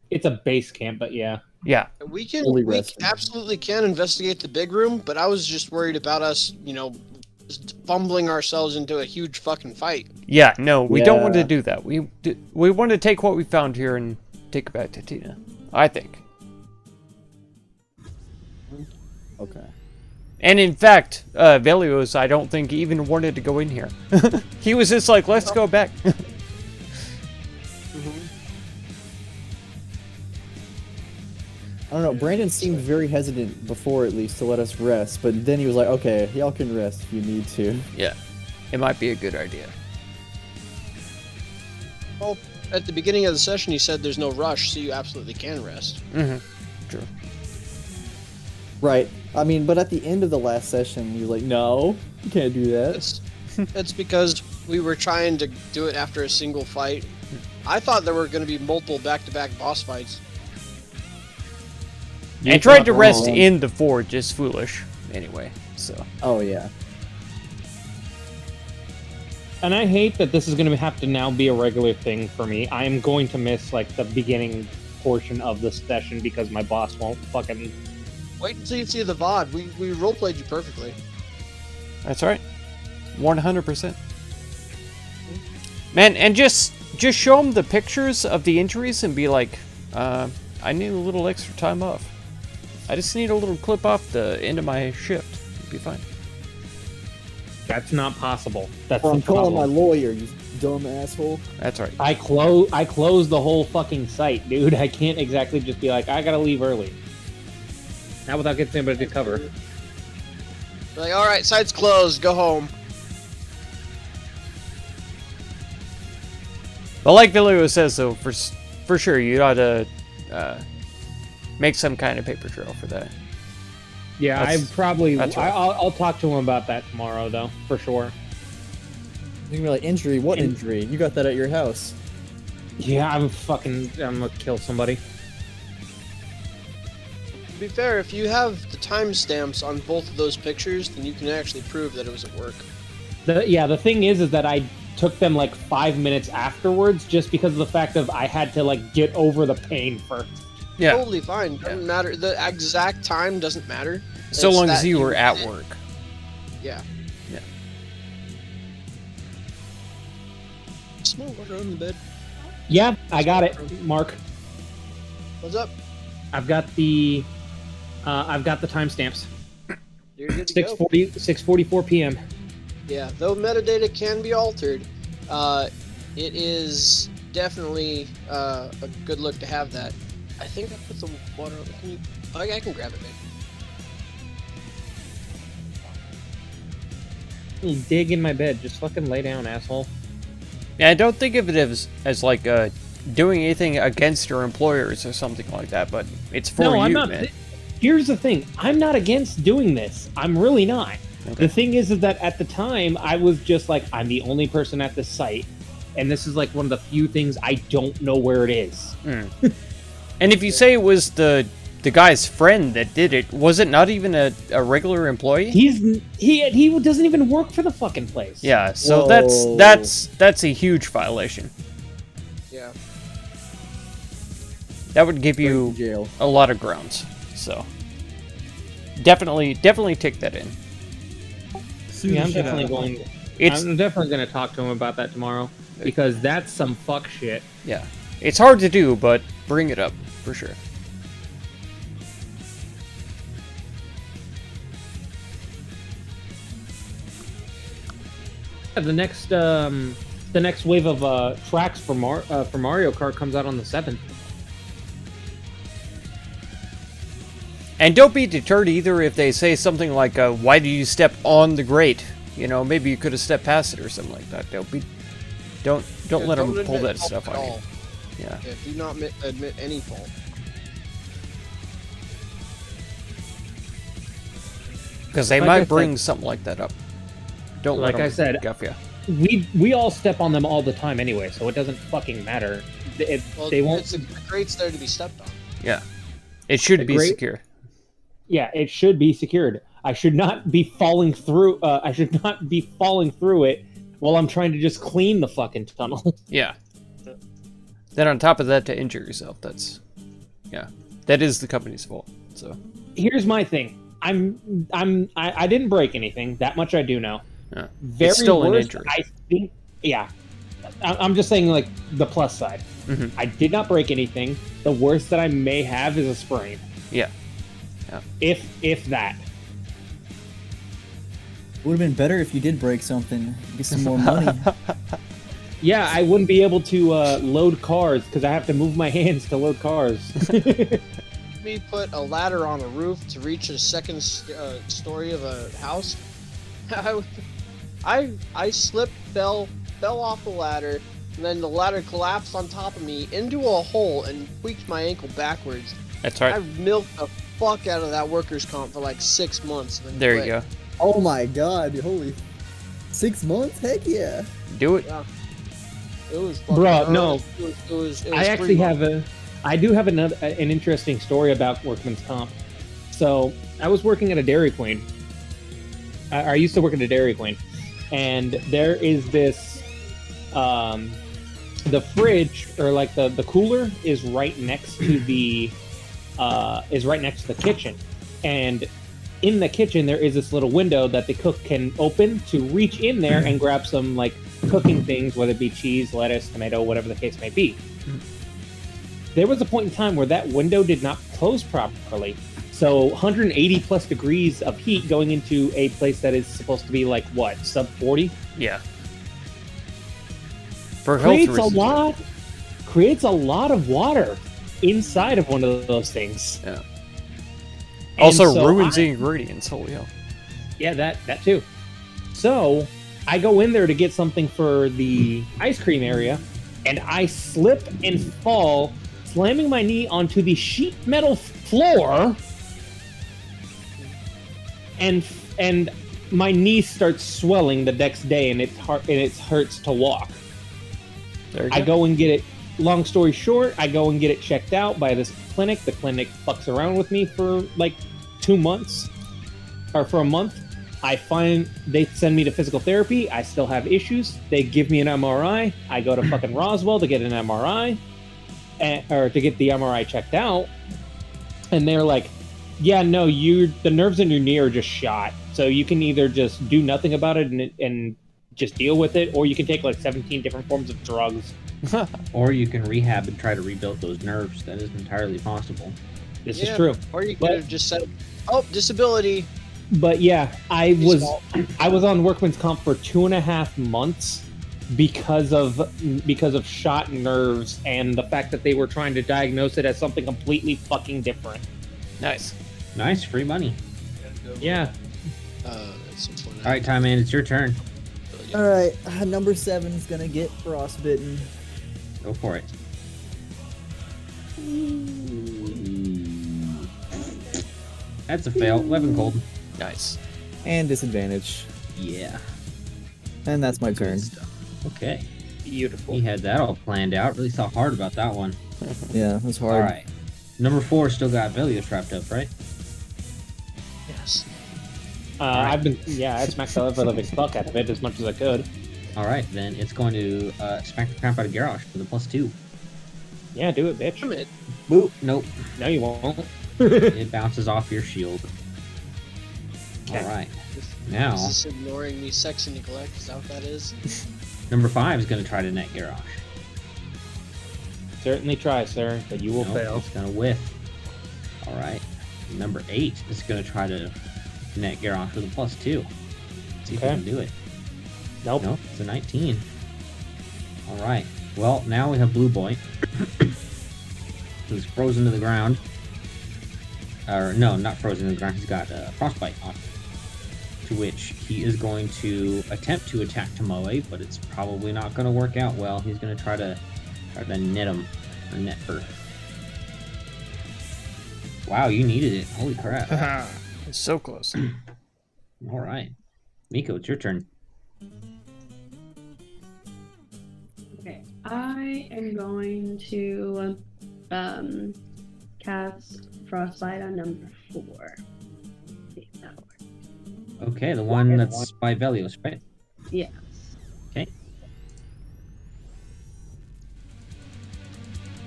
It's a base camp, but yeah. Yeah. We can Fully we rested. absolutely can investigate the big room, but I was just worried about us, just fumbling ourselves into a huge fucking fight. Yeah, no, we don't want to Yeah. do that. We want to take what we found here and take it back to Tina, I think. Okay. And in fact, Velios, I don't think even wanted to go in here. He was just like, let's go back. I don't know. Brandon seemed very hesitant before, at least, to let us rest, but then he was like, "Okay, y'all can rest if you need to." Yeah, it might be a good idea. Well, at the beginning of the session, you said there's no rush, so you absolutely can rest. Mm-hmm. True. Right. I mean, but at the end of the last session, you're like, no, you can't do that. It's because we were trying to do it after a single fight. I thought there were going to be multiple back-to-back boss fights. And trying to rest in the forge is foolish, anyway. So. Oh yeah. And I hate that this is going to have to now be a regular thing for me. I am going to miss like the beginning portion of the session because my boss won't fucking. Wait until you see the VOD. We roleplayed you perfectly. That's right. 100%. Man, and just show them the pictures of the injuries and be like, I need a little extra time off. I just need a little clip off the end of my shift. It'll be fine. That's not possible. That's I'm the calling my problem. lawyer, you dumb asshole. That's right. I closed the whole fucking site, dude. I can't exactly just be like, I gotta leave early. Not without getting somebody to cover. They're like, all right, site's closed. Go home. But like Vilio says, though, for sure, you ought to make some kind of paper trail for that. Yeah, That's right. I'll talk to him about that tomorrow, though, for sure. You're gonna be like, injury? What injury? You got that at your house. Yeah, I'm gonna kill somebody. To be fair, if you have the timestamps on both of those pictures, then you can actually prove that it was at work. The thing is that I took them like 5 minutes afterwards just because of the fact of I had to like get over the pain first. Yeah. Totally fine. Doesn't matter. The exact time doesn't matter. So It's long that as you were at work. Yeah. Yeah. Small water on the bed. Yeah, I got it, Mark. What's up? I've got the timestamps. You're good to go. 6:44 p.m. Yeah, though metadata can be altered, it is definitely a good look to have that. I think I put the water on. Can you? Oh, yeah, I can grab it, man. Dig in my bed. Just fucking lay down, asshole. Yeah, I don't think of it as like doing anything against your employers or something like that, but it's for you, I'm not. man. Here's the thing. I'm not against doing this. I'm really not. Okay. The thing is that at the time, I was just like, I'm the only person at this site, and this is like one of the few things I don't know where it is. And if you say it was the guy's friend that did it, was it not even a regular employee? He doesn't even work for the fucking place. Yeah, so Whoa. that's a huge violation. Yeah. That would give you Jail. a lot of grounds. So definitely take that in. Yeah, I'm definitely going. I'm definitely going to talk to him about that tomorrow because that's some fuck shit. Yeah, it's hard to do, but bring it up for sure. The next wave of tracks for Mario Kart comes out on the 7th. And don't be deterred either if they say something like, "Why do you step on the grate?" You know, maybe you could have stepped past it or something like that. Don't let them pull admit that fault stuff at on you. all. Yeah. Yeah, do not admit any fault. Because they Like might I bring said- something like that up. Don't Like let them I said, guff ya. we all step on them all the time anyway, so it doesn't fucking matter. Well, They won't. the grate's there to be stepped on. Yeah. It should The be grate- secure. Yeah, it should be secured. I should not be falling through. I should not be falling through it while I'm trying to just clean the fucking tunnel. Yeah. Then on top of that, to injure yourself, that is the company's fault. So Here's my thing. I didn't break anything. That much I do know. yeah. Very It's still an worst, injury. I think. Yeah, I'm just saying like the plus side. Mhm. I did not break anything. The worst that I may have is a sprain. Yeah. If that. Would have been better if you did break something. Get some more money. Yeah, I wouldn't be able to load cars because I have to move my hands to load cars. Me put a ladder on a roof to reach a second story of a house. I slipped, fell off the ladder, and then the ladder collapsed on top of me into a hole and tweaked my ankle backwards. That's right. I milked the fuck out of that workers' comp for like 6 months. And then There you quit. go. Oh my god, holy 6 months? Heck yeah. Do it. Yeah. It was fucking Bruh, no. It was I actually I do have an interesting story about workman's comp. So I was working at a Dairy Queen. I used to work at a Dairy Queen, and there is this, the fridge or like the cooler is right next to the kitchen, and in the kitchen there is this little window that the cook can open to reach in there and grab some like cooking things, whether it be cheese, lettuce, tomato, whatever the case may be. There was a point in time where that window did not close properly. So 180 plus degrees of heat going into a place that is supposed to be like what, sub 40? Yeah. For health reasons. Creates a lot of water inside of one of those things. Yeah. And Also so ruins the ingredients. Holy hell. Yeah, that too. So I go in there to get something for the ice cream area, and I slip and fall, slamming my knee onto the sheet metal floor, and my knee starts swelling the next day, and it hurts to walk. I go and get it. Long story short, I go and get it checked out by this clinic. The clinic fucks around with me for like 2 months, or for a month. They send me to physical therapy. I still have issues. They give me an MRI. I go to fucking Roswell to get an MRI, or to get the MRI checked out. And they're like, yeah, no, the nerves in your knee are just shot. So you can either just do nothing about it and just deal with it, or you can take like 17 different forms of drugs. Or you can rehab and try to rebuild those nerves. That is entirely possible. This is true. Or you could have just said, "Oh, disability." But yeah, I was on workman's comp for 2.5 months because of shot nerves and the fact that they were trying to diagnose it as something completely fucking different. Nice. Nice, free money. Yeah. All right, Time Man, it's your turn. All right, number 7 is gonna get frostbitten. Go for it. That's a fail. 11 cold. Nice. And disadvantage. Yeah. And that's my turn. Okay. Beautiful. He had that all planned out. Really thought hard about that one. Yeah, it was hard. All right. Number 4 still got Velios wrapped up, right? Yes. I smacked the ever-living fuck out of it as much as I could. All right, then it's going to smack the crap out of Garrosh for the +2. Yeah, do it, bitch. Damn it. Boop. Nope. No, you won't. It bounces off your shield. Okay. All right. Now, Is this ignoring me, sex and neglect? Is that what that is? number 5 is going to try to net Garrosh. Certainly try, sir, but you will Nope, fail. It's going to whiff. All right. Number 8 is going to try to net Garrosh with a +2. See if he can do it. Nope. Nope, it's a 19. All right. Well, now we have Blue Boy. He's frozen to the ground. Or, no, not frozen to the ground. He's got frostbite on. To which he is going to attempt to attack Tomoe, but it's probably not going to work out well. He's going to try to net him, or net her. Wow, you needed it. Holy crap. It's so close. All right. Miko, it's your turn. Okay, I am going to cast Frostbite on number 4. See if that works. Okay, the one that's by Velios, right? Yes. Okay.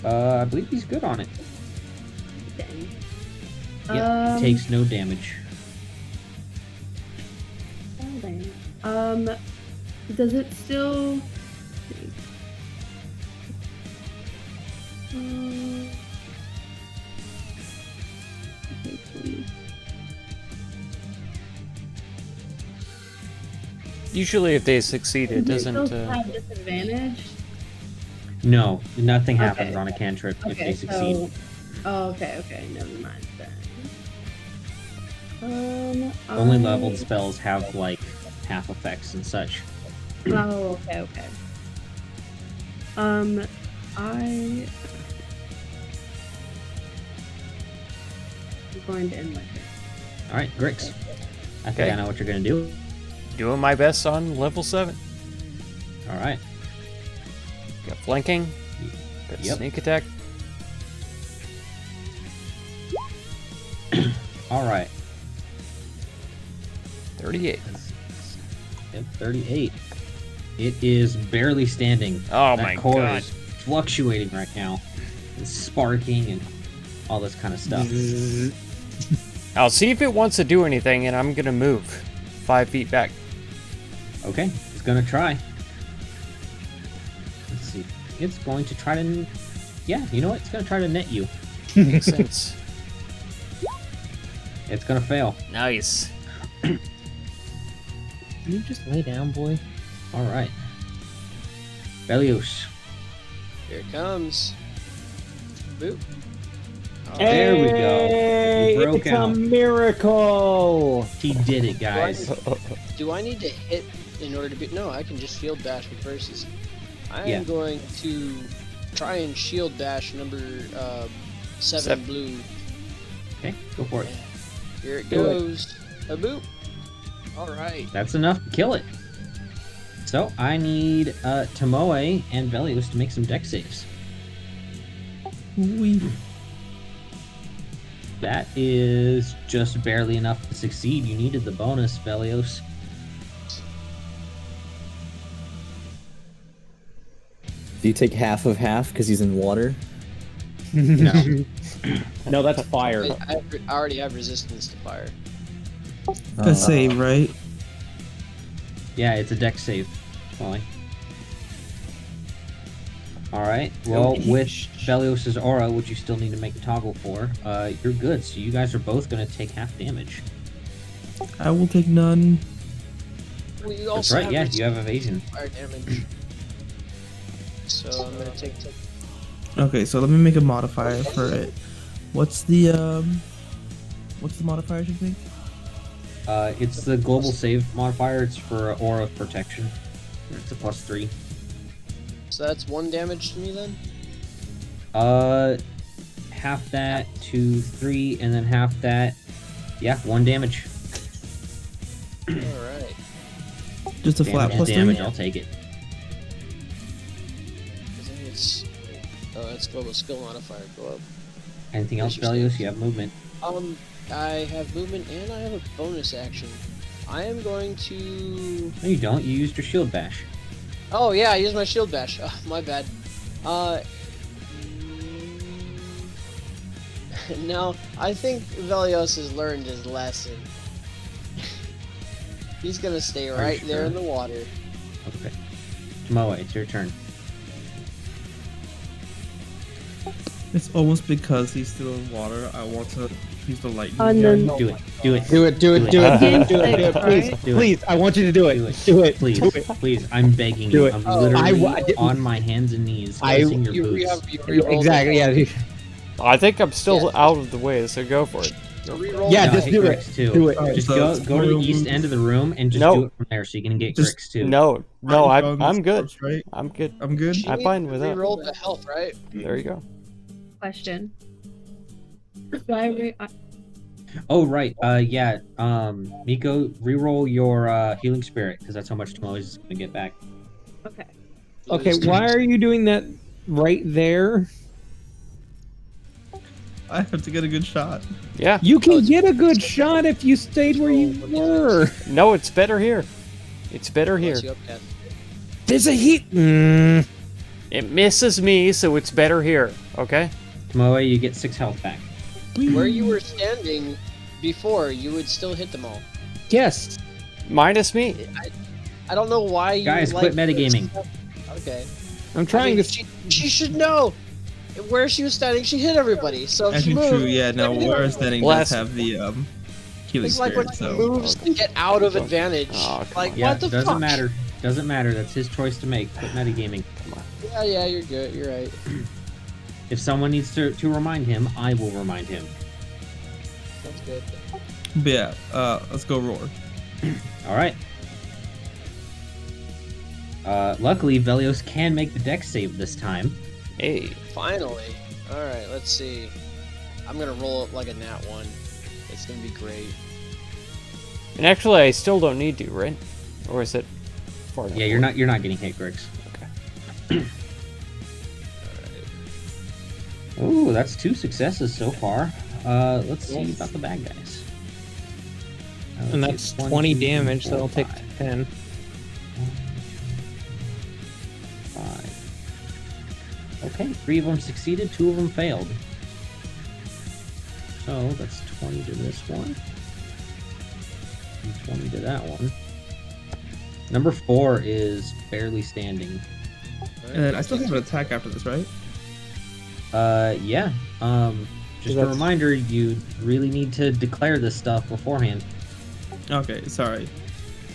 I believe he's good on it. Dang. Yeah, he takes no damage. Oh, dang. Does it still? Usually if they succeed, it doesn't... Does it still have disadvantage? No, nothing happens Okay. on a cantrip if Okay, they succeed. so... Oh, okay, never mind then. Only leveled spells have, like, half effects and such. Oh, okay. I'm going to end my turn. All right, Grix. I think Okay. I know what you're gonna do. Doing my best on level 7. All right. Got flanking. Got Yep. sneak attack. All right. 38. Yep, 38. It is barely standing. Oh That my core god. is fluctuating right now. It's sparking and all this kind of stuff. I'll see if it wants to do anything, and I'm gonna move 5 feet back. Okay, it's gonna try. Let's see. It's going to try to. Yeah, you know what? It's gonna try to net you. Makes sense. It's gonna fail. Nice. Can you just lay down, boy? All right. Belios. Here it comes. Boop. There we go. Hey, He broke it's out. a miracle. He did it, guys. Do I need to hit in order to be? No, I can just shield dash with verses. I am Yeah. going to try and shield dash number 7 Seven. blue. Okay, go for it. Here it Do it. goes. A boop. All right. That's enough to kill it. So I need Tomoe and Belios to make some deck saves. That is just barely enough to succeed. You needed the bonus, Belios. Do you take half of half because he's in water? No. No, that's fire. I already have resistance to fire. A save, right? Yeah, it's a deck save. Fine. Alright, well, with Belios' aura, which you still need to make a toggle for, you're good. So you guys are both going to take half damage. I will take none. We That's also right, have yeah, resistance you have evasion. to fire damage. So I'm gonna take. Okay, so let me make a modifier for it. What's the modifier you think? It's the global save modifier. It's for aura of protection. It's a +3. So that's 1 damage to me then. Half that to 3, and then half that. Yeah, 1 damage. All right. Just a flat Damage is +3. damage. I'll take it. I think it's. Oh, that's global skill modifier. Go up. Anything else, Interesting. Belios? You have movement. I have movement and I have a bonus action. I am going to. No, you don't. You used your shield bash. Oh yeah, I used my shield bash. Oh, my bad. No, I think Velios has learned his lesson. He's gonna stay you right there sure? in the water. Okay. Tomoe, it's your turn. It's almost because he's still in water. I want to use the lightning. And then Do it. Do it. Do it, do it, do it, do it, do it, do it, please, Do it. please. I want you to do it. Do it. Do it, Please, do it. please. I'm begging Do you. it. I'm Oh, literally I didn't- on my hands and knees I- kissing your You boots. re-rolled Exactly, the- yeah. I think I'm still Yeah. out of the way, so go for it. you re-rolled Yeah, the- just take do it. Grix too. Do it. Just So go it's go to the room- east end of the room and just No. do it from there, so you can get Just- Grix too. No, I'm good. Corpse, right? I'm good. I'm good. She I'm fine with that. Re-rolled the health, right? There you go. question. Do I Oh right. Yeah. Miko, reroll your healing spirit because that's how much Tomoe is gonna get back. okay. Okay, why are you doing that right there? I have to get a good shot. Yeah. You can get a good shot if you stayed where you were. No, it's better here. It's better here. Bless you up, Cat. There's a heat. It misses me, so it's better here. Okay? Tomoe, you get 6 health back. Where you were standing before, you would still hit them all. Yes. Minus me. I don't know why you Guys, like quit metagaming. Okay. I'm trying to. She should know. Where she was standing, she hit everybody. So if she Actually, moved, true. Yeah, no. Where I'm standing does Last- have the healing it's like when spirit. she So moves to get out of advantage. Oh, come Like on. Yeah, what the doesn't fuck? matter. Doesn't matter. That's his choice to make. Quit metagaming. Yeah, you're good. You're right. If someone needs to remind him, I will remind him. That's good. but yeah, let's go roar. All right. Luckily, Velios can make the dex save this time. Hey. Finally. All right, let's see. I'm gonna roll it like a nat 1. It's gonna be great. And actually, I still don't need to, right? Or is it far enough? Yeah, you're not getting hit, Grix. Okay. Ooh, that's 2 successes so far. Let's see about the bad guys. And Let's that's see, 1, 20 2, damage, 4, so I'll take 5. 10. 5. Okay, 3 of them succeeded, 2 of them failed. So that's 20 to this one. And 20 to that one. Number 4 is barely standing. And I still have an attack after this, right? Yeah. Just a that's- reminder, you really need to declare this stuff beforehand. Okay, sorry.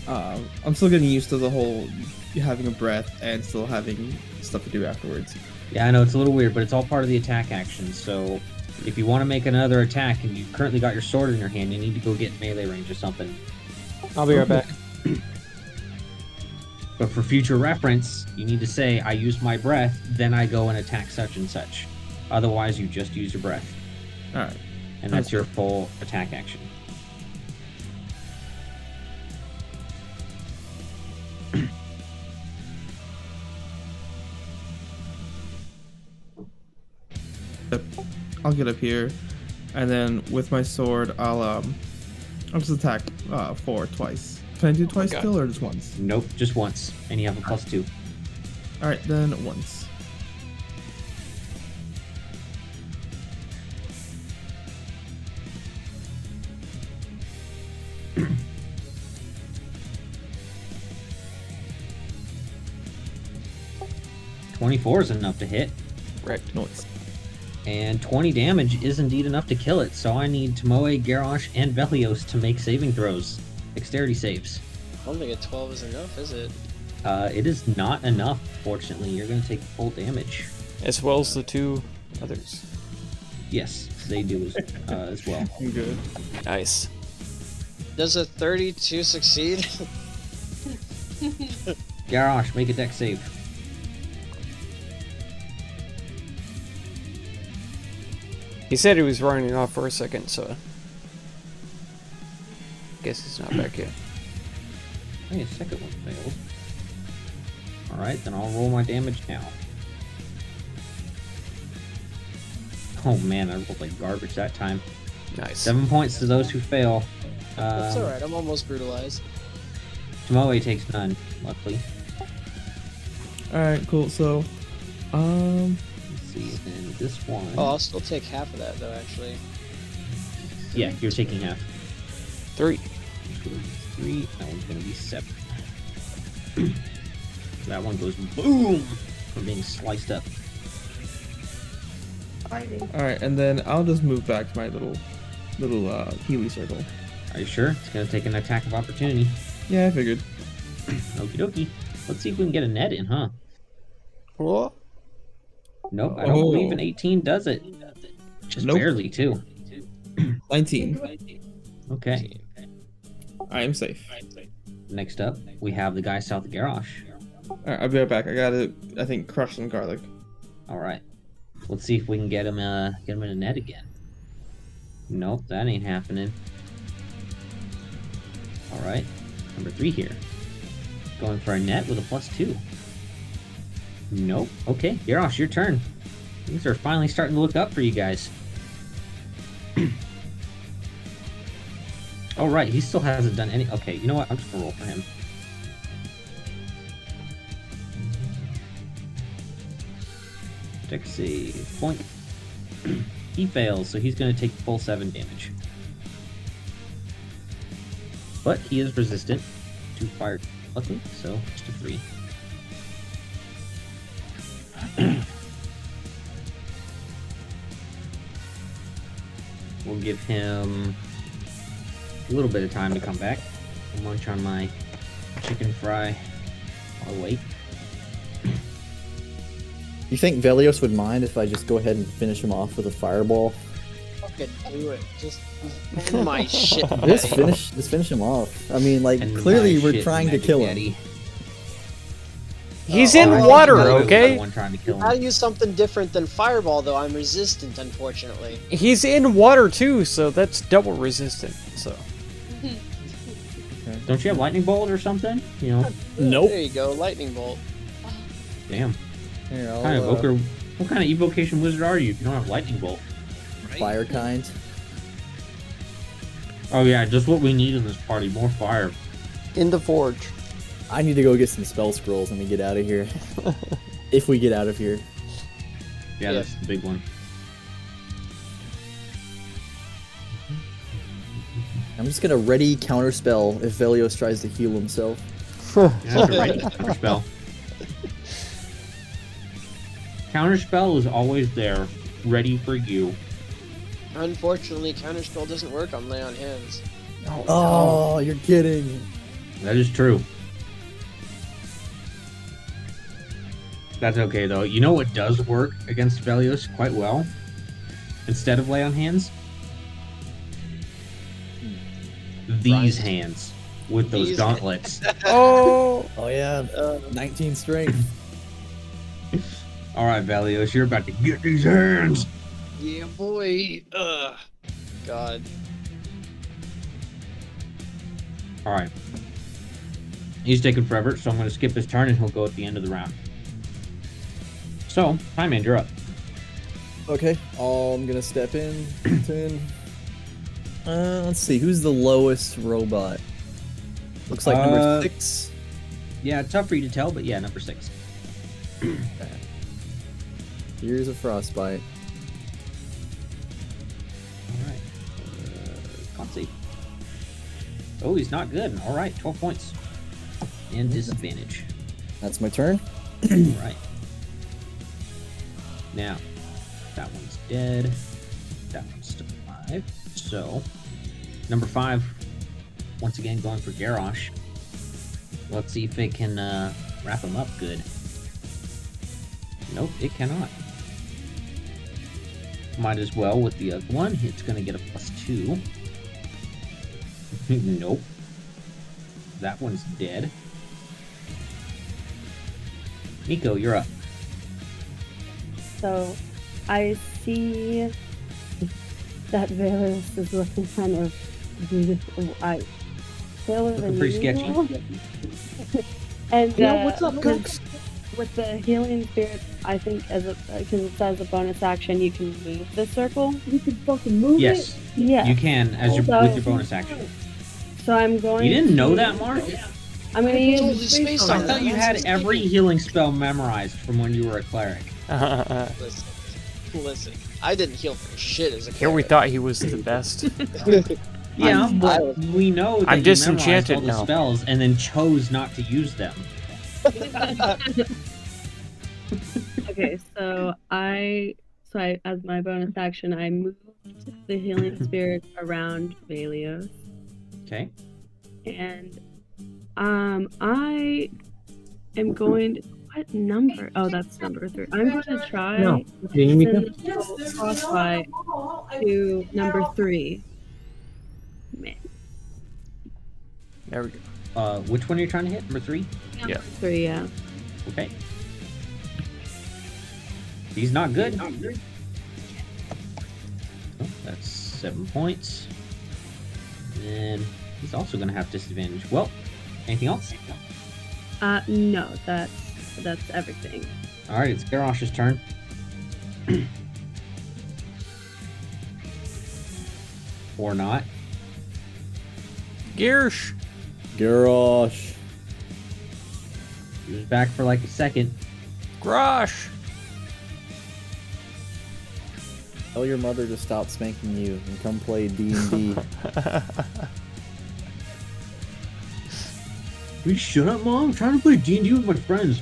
I'm still getting used to the whole having a breath and still having stuff to do afterwards. Yeah, I know it's a little weird, but it's all part of the attack action. So if you want to make another attack and you've currently got your sword in your hand, you need to go get melee range or something. I'll be right back. But for future reference, you need to say, I use my breath, then I go and attack such and such. Otherwise, you just use your breath. Alright. And that's your full attack action. I'll get up here, and then with my sword, I'll just attack 4 twice. Can I do twice Okay. still, or just once? Nope, just once. And you have a +2. Alright, then once. .24 is enough to hit. Right. Noise. And 20 damage is indeed enough to kill it, so I need Tomoe, Garrosh, and Velios to make saving throws. Dexterity saves. I don't think a 12 is enough, is it? It is not enough, fortunately. You're going to take full damage. As well as the 2 others. Yes, they do as well. I'm good. Nice. Does a 32 succeed? Garrosh, make a dex save. He said he was running off for a second, so... Guess he's not back yet. Hey, a second one failed. Alright, then I'll roll my damage now. Oh man, I rolled like garbage that time. Nice. 7 points to those who fail. That's alright, I'm almost brutalized. Tomoe takes none, luckily. Alright, cool. So, Let's see, then this one... Oh, I'll still take half of that, though, actually. Yeah, you're taking half. 3. 3, that one's gonna be 7. That one goes boom from being sliced up. alright, and then I'll just move back to my little Healy circle. Are you sure? It's gonna take an attack of opportunity. Yeah, I figured. Okie dokie. Let's see if we can get a net in, huh? What? Nope, I don't believe an 18 does it. Just Nope. barely, too. 19. Okay. I am safe. Next up, we have the guy south of Garrosh. Alright, I'll be right back. I gotta, I think, crush some garlic. All right. Let's see if we can get him in a net again. Nope, that ain't happening. All right. Number 3 here. Going for a net with a +2. Nope. Okay, Garrosh, your turn. Things are finally starting to look up for you guys. Oh, right, he still hasn't done any... Okay, you know what? I'm just gonna roll for him. Dex save. Point. He fails, so he's gonna take full 7 damage. But he is resistant to fire, luckily, so just a 3. We'll give him a little bit of time to come back. I'll munch on my chicken fry. I'll wait. You think Velios would mind if I just go ahead and finish him off with a fireball? Fucking do it. Just my shit. Just finish him off. I mean, like, And clearly my we're shit, trying to Magic kill him. Daddy. He's Oh, in alright. water, Another okay? One trying to kill How to him. use something different than fireball, though. I'm resistant, unfortunately. He's in water too, so that's double resistant. So Don't you have lightning bolt or something? You know, Nope. There you go, lightning bolt. damn. Here, What kind of evoker? What kind of evocation wizard are you if you don't have lightning bolt? fire kind. Oh yeah, just what we need in this party. More fire. In the forge. I need to go get some spell scrolls and we get out of here. If we get out of here. Yeah, Yeah. that's the big one. I'm just gonna ready counterspell if Velios tries to heal himself. Yeah, that's a right counterspell. Counterspell is always there, ready for you. Unfortunately, counterspell doesn't work on lay on hands. Oh, you're kidding. That is true. That's okay though. You know what does work against Velios quite well? Instead of lay on hands? These Grind. hands with those These- gauntlets. oh, Oh yeah, 19 strength. Alright, Velios, you're about to get these hands! Yeah, boy. Ugh. God. Alright. He's taking forever, so I'm going to skip his turn and he'll go at the end of the round. So, Pyman, you're up. Okay, I'm gonna step in. 10. Let's see, who's the lowest robot? Looks like number 6. Yeah, tough for you to tell, but yeah, number 6. Here's a frostbite. Alright. Con save. Oh, he's not good. Alright, 12 points. And disadvantage. That's my turn. Alright. Now, that one's dead. That one's still alive. So, number 5, once again going for Garrosh. Let's see if it can wrap him up good. Nope, it cannot. Might as well with the other one. It's going to get a +2. Nope. That one's dead. Nico, you're up. So, I see that Valus is looking kind of paler than Pretty sketchy. usual. And Yo, what's up, with the healing spirit, I think because it says a bonus action, you can move the circle. You can fucking move Yes, Yeah. you can as your So- with your bonus action. So I'm going. You didn't know to- that, Mark? I'm going to use Holy space I on thought you had every healing spell memorized from when you were a cleric. Listen. I didn't heal for shit as a here we cleric. thought he was the best. Yeah, I but was- we know that I'm you disenchanted memorized all the now. spells and then chose not to use them. Okay, so I as my bonus action, I moved the healing spirit around Valios, Okay. and I am going. What number? Oh, that's number 3. I'm going to try No. to Can you make send the crossfire to number 3. Man, There we go. Which one are you trying to hit? Number 3? Yeah. 3, yeah. Okay. He's not good. Oh, that's 7 points. And he's also going to have disadvantage. Well, anything else? No, that's everything. Alright, it's Garrosh's turn. Or not. Gearsh. Garrosh. He was back for like a second. Grosh. Tell your mother to stop spanking you and come play D&D. Will you shut up, Mom? I'm trying to play D&D with my friends.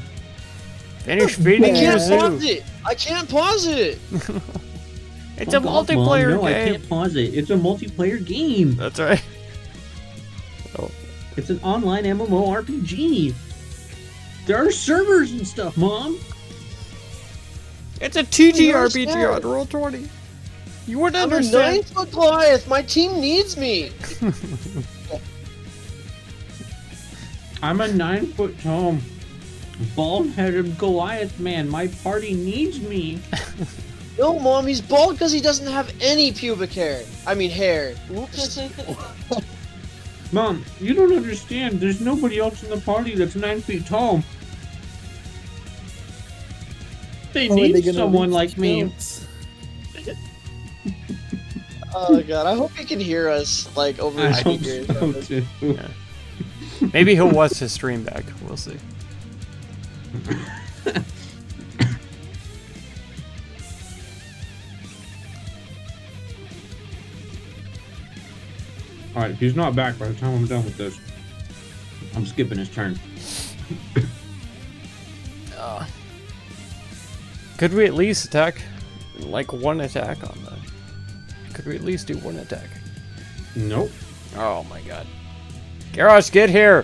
Finish I feeding can't you pause zoo. it! I can't pause it! It's a Fuck off, Mom. multiplayer No, I game. can't pause it. It's a multiplayer game. That's right. It's an online MMORPG. There are servers and stuff, Mom. It's a TTRPG understand. on Roll20. You wouldn't I'm a understand. 9-foot Goliath! My team needs me! I'm a 9-foot Tom. Bald-headed Goliath man, my party needs me. No, Mom, he's bald because he doesn't have any pubic hair. I mean, hair. Oops. Mom, you don't understand. There's nobody else in the party that's 9 feet tall. They How are need they gonna someone reach like me. jumps? Oh god, I hope he can hear us, like, over I his hope speakers. so, too. Yeah. Maybe he'll watch his stream back. We'll see. Alright, if he's not back by the time I'm done with this, I'm skipping his turn. Could we at least attack, like, one attack on the... Could we at least do one attack? Nope. Oh my god. Garrosh, get here!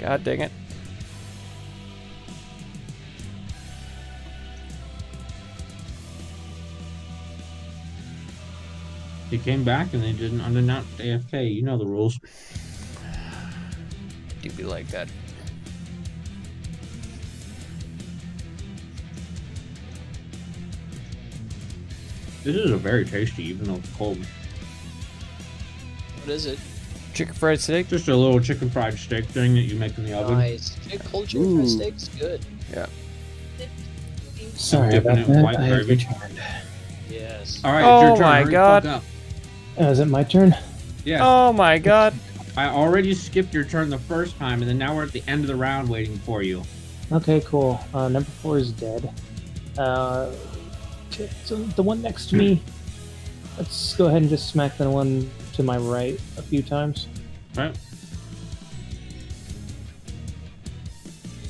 God dang it. He came back and they didn't unannounce AFK. You know the rules. Do be like that. This is a very tasty, even though it's cold. What is it? Chicken fried steak? Just a little chicken fried steak thing that you make in the oven. Nice. Cold chicken fried steak's good. Yeah. Sorry Dipping about it in that. white I have gravy. returned. Yes. Alright, Oh it's your turn. my Hurry the God. fuck up. Is it my turn? Yeah. Oh my god. I already skipped your turn the first time, and then now we're at the end of the round waiting for you. Okay, cool. Number 4 is dead. Okay, so the one next to me, let's go ahead and just smack the one to my right a few times. Right?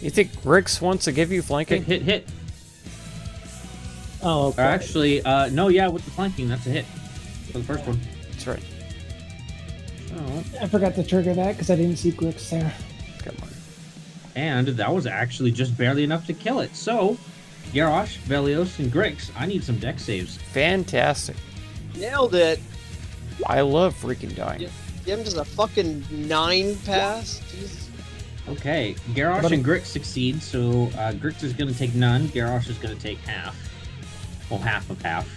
You think Rix wants to give you flanking? Hit. Oh, okay. Actually, no, yeah, with the flanking, that's a hit. For the first one. That's right. So, I forgot to trigger that because I didn't see Grix there. Come on. and that was actually just barely enough to kill it. So, Garrosh, Velios, and Grix, I need some deck saves. Fantastic. Nailed it. I love freaking dying. Give him just a fucking 9 pass. Jesus. Okay, Garrosh and Grix succeed, so Grix is going to take none, Garrosh is going to take half. Well, half of half.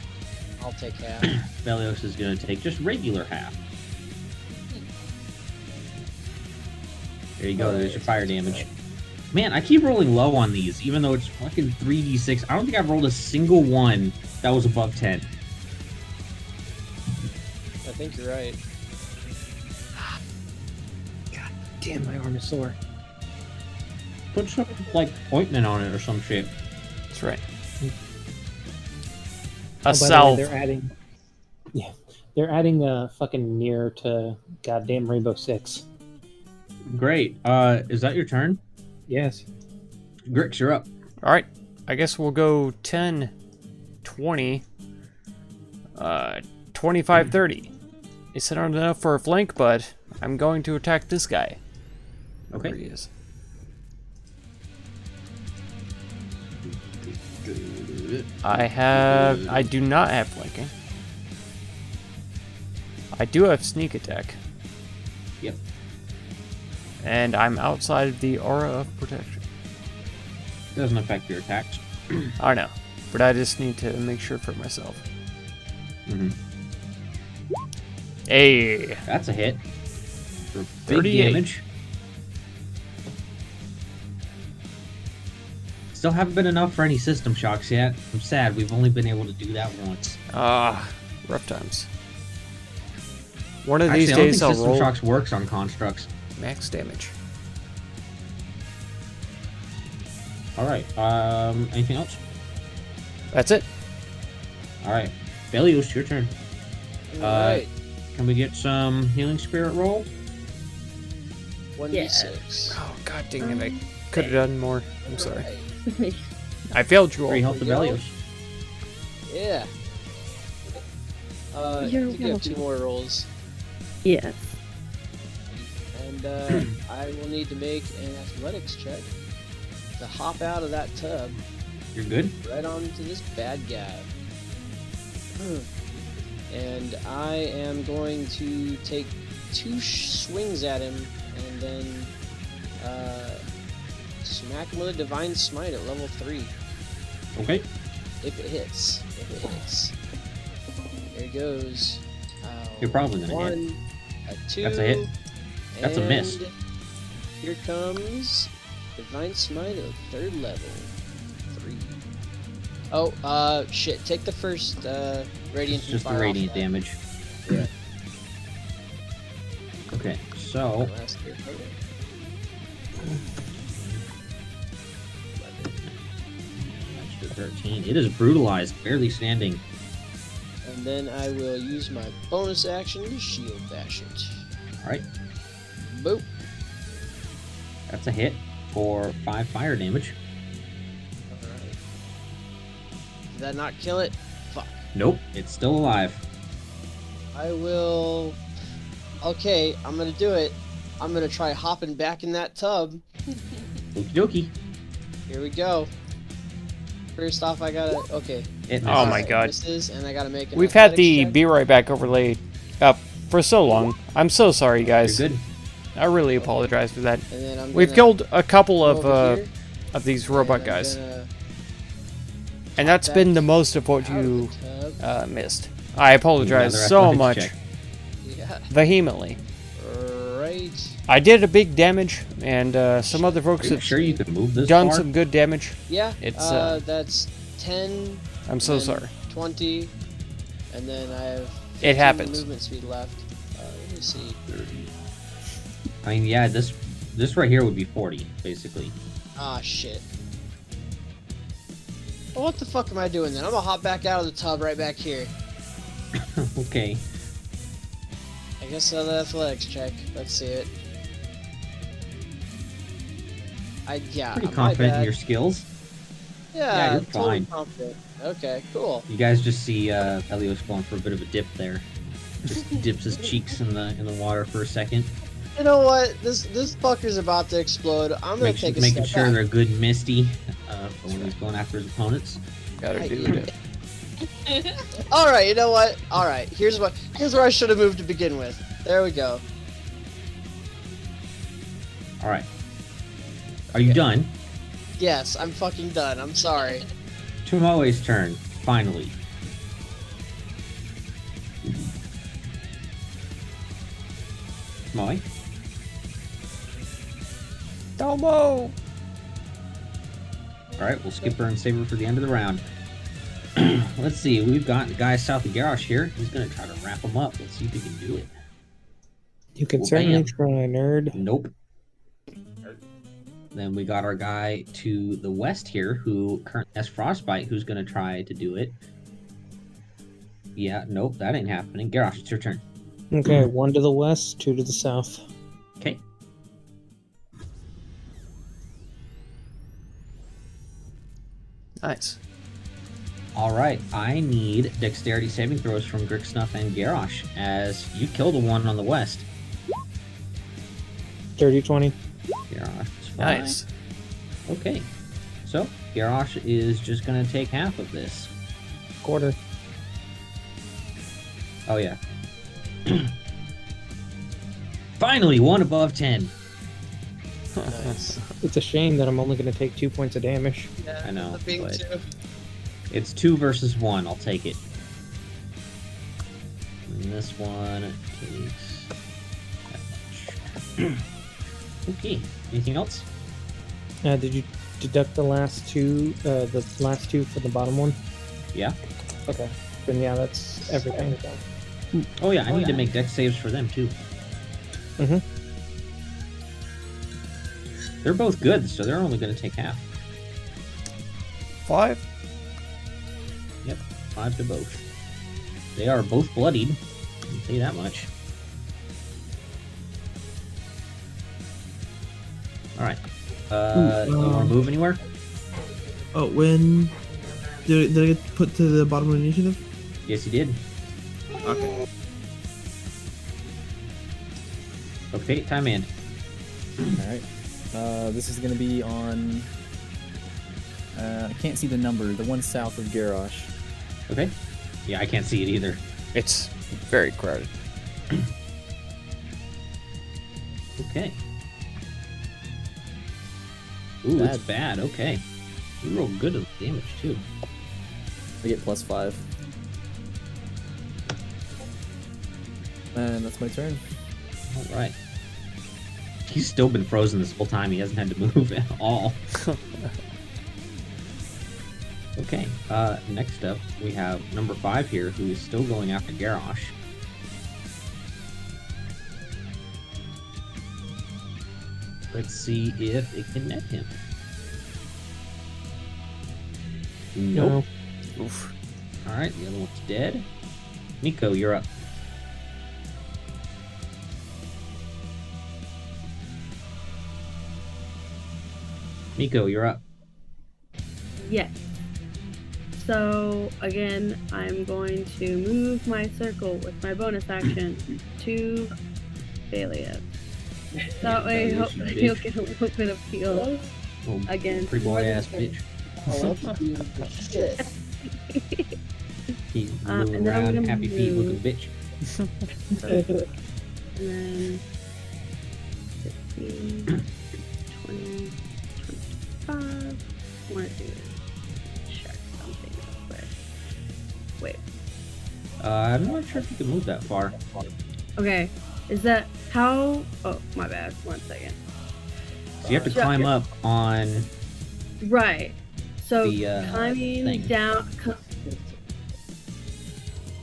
I'll take half. Velios is going to take just regular half. There you go, there's your fire damage. Man, I keep rolling low on these, even though it's fucking 3d6. I don't think I've rolled a single one that was above 10. I think you're right. God damn, my arm is sore. Put some, like, ointment on it or some shit. That's right. By A the way, salve. they're adding a fucking near to goddamn Rainbow Six. Great. Is that your turn? Yes. Grix, you're up. Alright. I guess we'll go 10, 20, 25, 30. It's not enough for a flank, but I'm going to attack this guy. Okay. There he is. I do not have flanking. I do have sneak attack. Yep. And I'm outside of the aura of protection. Doesn't affect your attacks. I know, but I just need to make sure for myself. Mm-hmm. Hey, That's a hit. For big 38. damage. Still haven't been enough for any system shocks yet. I'm sad we've only been able to do that once. rough times. One of Actually, these I don't days think I'll system roll shocks works on constructs. max damage. Alright, anything else? That's it. Alright. Velios, your turn. Alright. Can we get some healing spirit roll? 1d6. Oh god dang it! I could have done more. I'm sorry. Alright. I failed you all. 3 health to There we go. Velios. Yeah. You're I think you have 2 welcome. more rolls. Yes. And I will need to make an athletics check to hop out of that tub You're good? right onto this bad guy. And I am going to take 2 swings at him and then smack him with a divine smite at level 3. Okay. If it hits. If it hits. There he goes. You're probably gonna hit. 1, a 2. That's a hit. That's a miss. and Here comes divine smite at 3rd level. 3. Oh, shit. Take the first radiant It's just the fire off radiant that. damage. Yeah. Okay, so Last hit. Okay. 13. It is brutalized, barely standing. And then I will use my bonus action to shield bash it. Alright, Boop. that's a hit for 5 fire damage. Alright. Did that not kill it? Fuck. Nope, it's still alive. I will... Okay, I'm gonna do it. I'm gonna try hopping back in that tub. Okie dokie. Here we go. First off, I gotta... Okay. It Oh misses. my god. Misses, and I gotta make an We've had athletics the check. Be Right Back overlay up for so long. I'm so sorry, guys. You're good. I really apologize for that. And then I'm We've gonna killed a couple go over of here, these and robot I'm guys, gonna and that's back been the most of what out of you the tub. missed. I apologize Another so athletics much, check. Yeah. vehemently. Right. I did a big damage, and some other Are folks you have sure you could move this done far? some good damage. Yeah. It's, that's 10. I'm so and then sorry. 20, and then I have 15 It happens. movement speed left. Let me see. I mean, yeah, this right here would be 40, basically. Ah, shit. Well, what the fuck am I doing then? I'm gonna hop back out of the tub right back here. Okay. I guess the athletics check. Let's see it. Yeah, Pretty my confident in bad. your skills. Yeah, you're totally fine. confident. Okay, cool. You guys just see Helios going for a bit of a dip there. Just dips his cheeks in the water for a second. You know what? This fucker's about to explode. I'm gonna take a Making step sure back. they're good and misty for when he's going after his opponents. Gotta do it. All right, you know what? All right, here's where I should have moved to begin with. There we go. All right. Are you done? Yes, I'm fucking done. I'm sorry. Tomoe's turn, finally. Tomoe? Tomo! Alright, we'll skip her and save her for the end of the round. Let's see, we've got the guy south of Garrosh here. He's gonna try to wrap him up. Let's see if he can do it. You can Well, certainly bam. try, nerd. Nope. Then we got our guy to the west here who currently has Frostbite, who's gonna try to do it. Yeah, nope, that ain't happening. Garrosh, it's your turn. Okay, 1 to the west, 2 to the south. Okay. Nice. Alright, I need dexterity saving throws from Grixnuff and Garrosh, as you killed the one on the west. 30-20. Garrosh is fine. Nice. Okay. So, Garrosh is just gonna take half of this. Quarter. Oh, yeah. Finally, one above 10. Nice. It's a shame that I'm only going to take 2 points of damage. Yeah, I know, the being but- too. It's 2 versus 1. I'll take it. And this one takes that much. Okay. Anything else? Did you deduct the last two for the bottom one? Yeah. Okay. Then yeah, that's everything. Oh yeah, I need to make dex saves for them too. Mhm. They're both good, so they're only going to take half. 5? Yep, 5 to both. They are both bloodied. I'll tell you that much. Alright. You want to move anywhere? Oh, when did I get put to the bottom of the initiative? Yes, you did. Okay. Okay, time in. Alright. This is going to be on... I can't see the number. The one south of Garrosh. Okay. Yeah, I can't see it either. It's very crowded. Okay. Ooh, it's bad. Okay. You rolled good at damage, too. I get +5. And that's my turn. All right. He's still been frozen this whole time. He hasn't had to move at all. Okay. Next up, we have number 5 here, who is still going after Garrosh. Let's see if it can net him. Nope. Oof. All right, the other one's dead. Nico, you're up. Nico, you're up. Yes. So again, I'm going to move my circle with my bonus action to Thalia. That way he'll get a little bit of heal again. Pretty boy ass bitch. He's moving around, happy feet looking bitch. And then 15, 20, 25. I want to check something real quick. Wait. I'm not sure if you can move that far. Okay. Is that how? Oh, my bad. 1 second. So you have to climb up on. Right. So the climbing thing. down.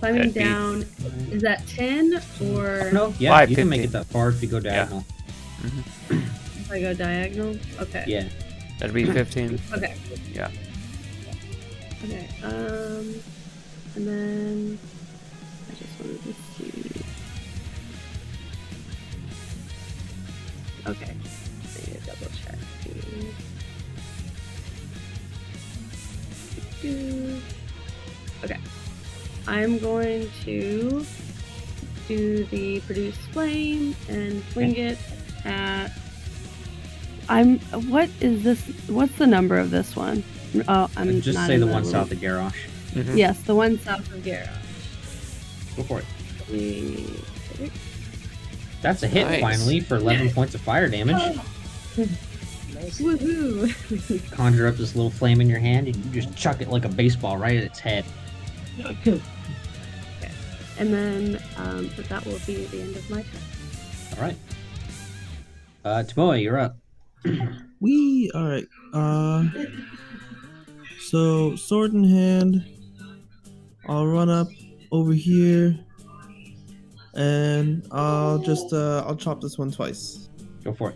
Climbing down. Is that 10 or? No, yeah, you can make it that far if you go diagonal. Yeah. If I go diagonal? Okay. Yeah. That'd be 15. Okay. Yeah. Okay. And then I just wanted to see. Okay. I need to double check. Okay. I'm going to do the produce flame and fling it at. What is this? What's the number of this one? Oh, I'm just not say in the one south of Garrosh. Yes, the one south of Garrosh. Go for it. Okay. That's a hit, Nice. finally, for 11 points of fire damage. Woohoo! Conjure up this little flame in your hand, and you just chuck it like a baseball right at its head. Okay. And then, but that will be the end of my turn. All right. Tomoe, you're up. Alright. So sword in hand. I'll run up over here. And I'll just I'll chop this one twice. Go for it.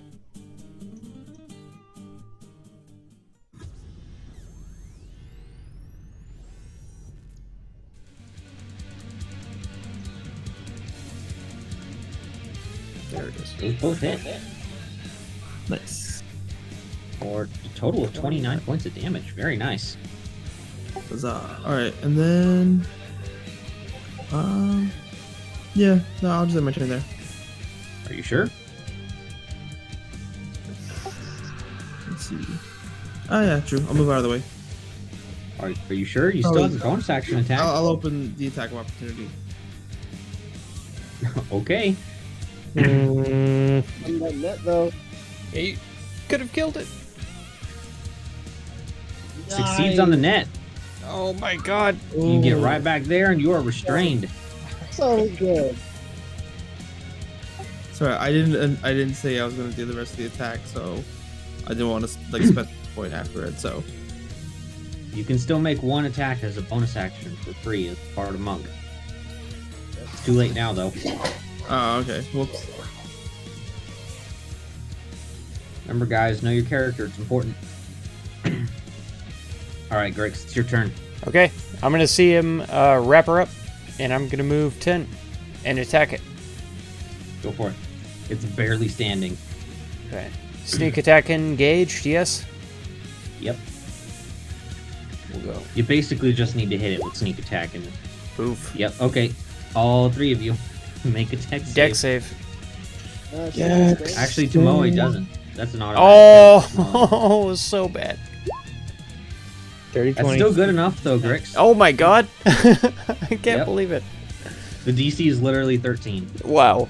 There it is. Those both hit. Nice. For a total of 29 points of damage. Very nice. Huzzah. Alright, and then yeah, no, I'll just end my turn there. Are you sure? Let's see. Oh yeah, true. I'll move out of the way. Are you sure? You still have the bonus action attack? I'll open the attack of opportunity. Okay. I'm that net though. Yeah, you could have killed it. Succeeds on the net. Oh my god. You get right back there, and you are restrained. So good. Sorry, I didn't say I was gonna do the rest of the attack, so I didn't want to spend the point after it. So You can still make one attack as a bonus action for free as part of Monk. It's too late now, though. oh, okay. Whoops. Remember, guys, know your character. It's important. All right, Grix, it's your turn. Okay, I'm gonna see him wrap her up, and I'm gonna move 10 and attack it. Go for it. It's barely standing. Okay. Sneak attack engaged, yes? Yep. We'll go. You basically just need to hit it with sneak attack. And Oof. Yep, okay. All three of you make a dex save. Dex save. Actually, Tomoe doesn't. That's an automatic. Oh, so bad. 30, That's 20. still good enough, though, Grix. Oh my god. I can't believe it. The DC is literally 13. Wow.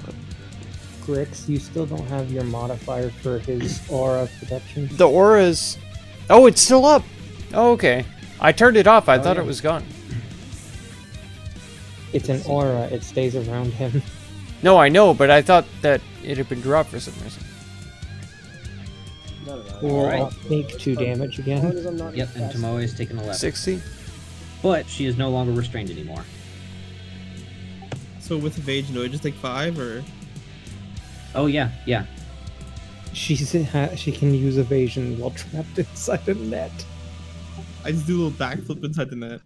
Grix, you still don't have your modifier for his aura protection. The aura's... Oh, it's still up! Oh, okay. I turned it off. I thought yeah. it was gone. It's an aura. It stays around him. No, I know, but I thought that it had been dropped for some reason. None of that. Will Alright. take 2 damage As long again. as I'm not Yep, and incapacitated. Tomoe is taking 11. 60? But she is no longer restrained anymore. So with Evade, no, just take 5 or. Oh yeah, yeah. She can use evasion while trapped inside a net. I just do a little backflip inside the net.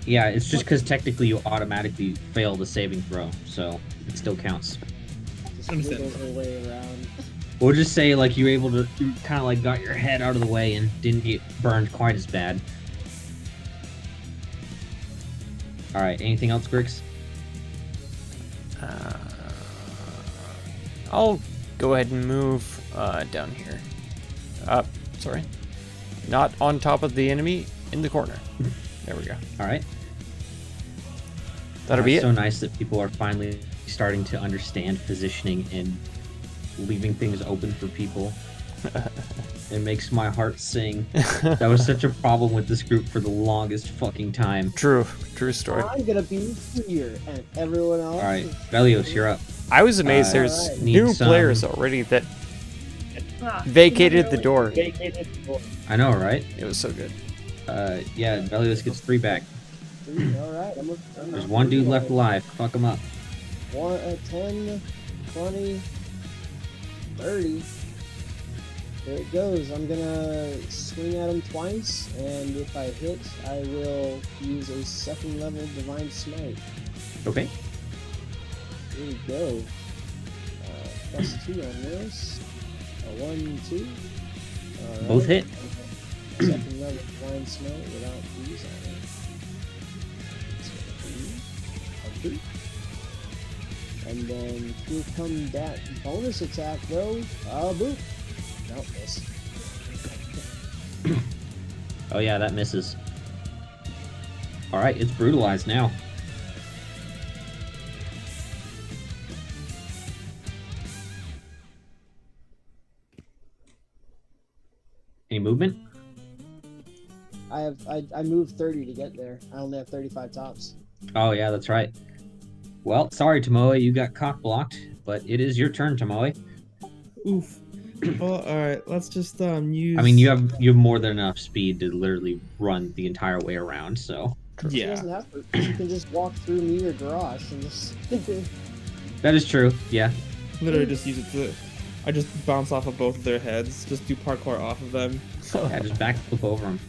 Yeah, it's just because technically you automatically fail the saving throw, so it still counts. Just Understand. wiggle her way around. We'll just say like you were able to, you kind of like got your head out of the way and didn't get burned quite as bad. All right, anything else, Grix? I'll go ahead and move down here. Sorry. Not on top of the enemy, in the corner. There we go. All right. That'll be It's it. so nice that people are finally starting to understand positioning and leaving things open for people. It makes my heart sing. That was such a problem with this group for the longest fucking time. True story. I'm gonna be here, and everyone else. All right, is- Velios, you're up. I was amazed there's Alright. new Need some- players already that Ah, vacated the door. I know, right? It was so good. Yeah, Velios gets 3 back. All right, There's one dude left alive. Fuck him up. 10, 20, 30. There it goes. I'm gonna swing at him twice, and if I hit, I will use a 2nd level Divine Smite. Okay. Here we go. +2 on this. 1, 2. Alright. Both hit. 2nd level Divine Smite without these on it. It's gonna be a 2. And then here come that bonus attack though. Boop. No, miss. Oh yeah, that misses. All right, it's brutalized now. Any movement? I moved 30 to get there. I only have 35 tops. Oh yeah, that's right. Well, sorry, Tomoe, you got cock blocked, but it is your turn, Tomoe. Oof. Well, all right. Let's just use. I mean, you have more than enough speed to literally run the entire way around. So She Yeah. doesn't have to. You can just walk through me or garage and just. that is true. Yeah. Literally just use it to. I just bounce off of both of their heads. Just do parkour off of them. Yeah, just backflip over them.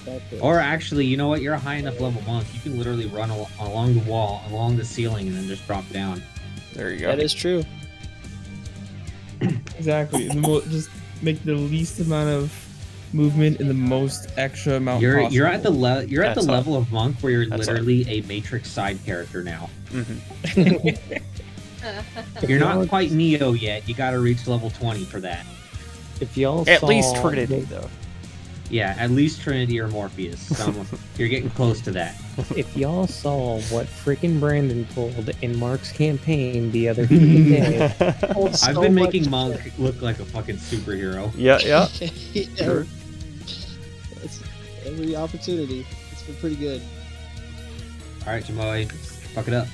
That's it. Or actually, you know what? You're a high enough level monk. You can literally run along the wall, along the ceiling, and then just drop down. There you go. That is true. Exactly. Just make the least amount of movement and the most extra amount. You're possible. at the That's all. level of monk where you're That's all. literally a Matrix side character now. Mhm. You're not quite Neo yet. You got to reach level 20 for that. If y'all At saw least Trinity, though. Yeah, at least Trinity or Morpheus. You're getting close to that. If y'all saw what freaking Brandon pulled in Mark's campaign the other day, I've been making monk look like a fucking superhero. Yeah. Yeah. It's every opportunity. It's been pretty good. All right, Jamoy, fuck it up.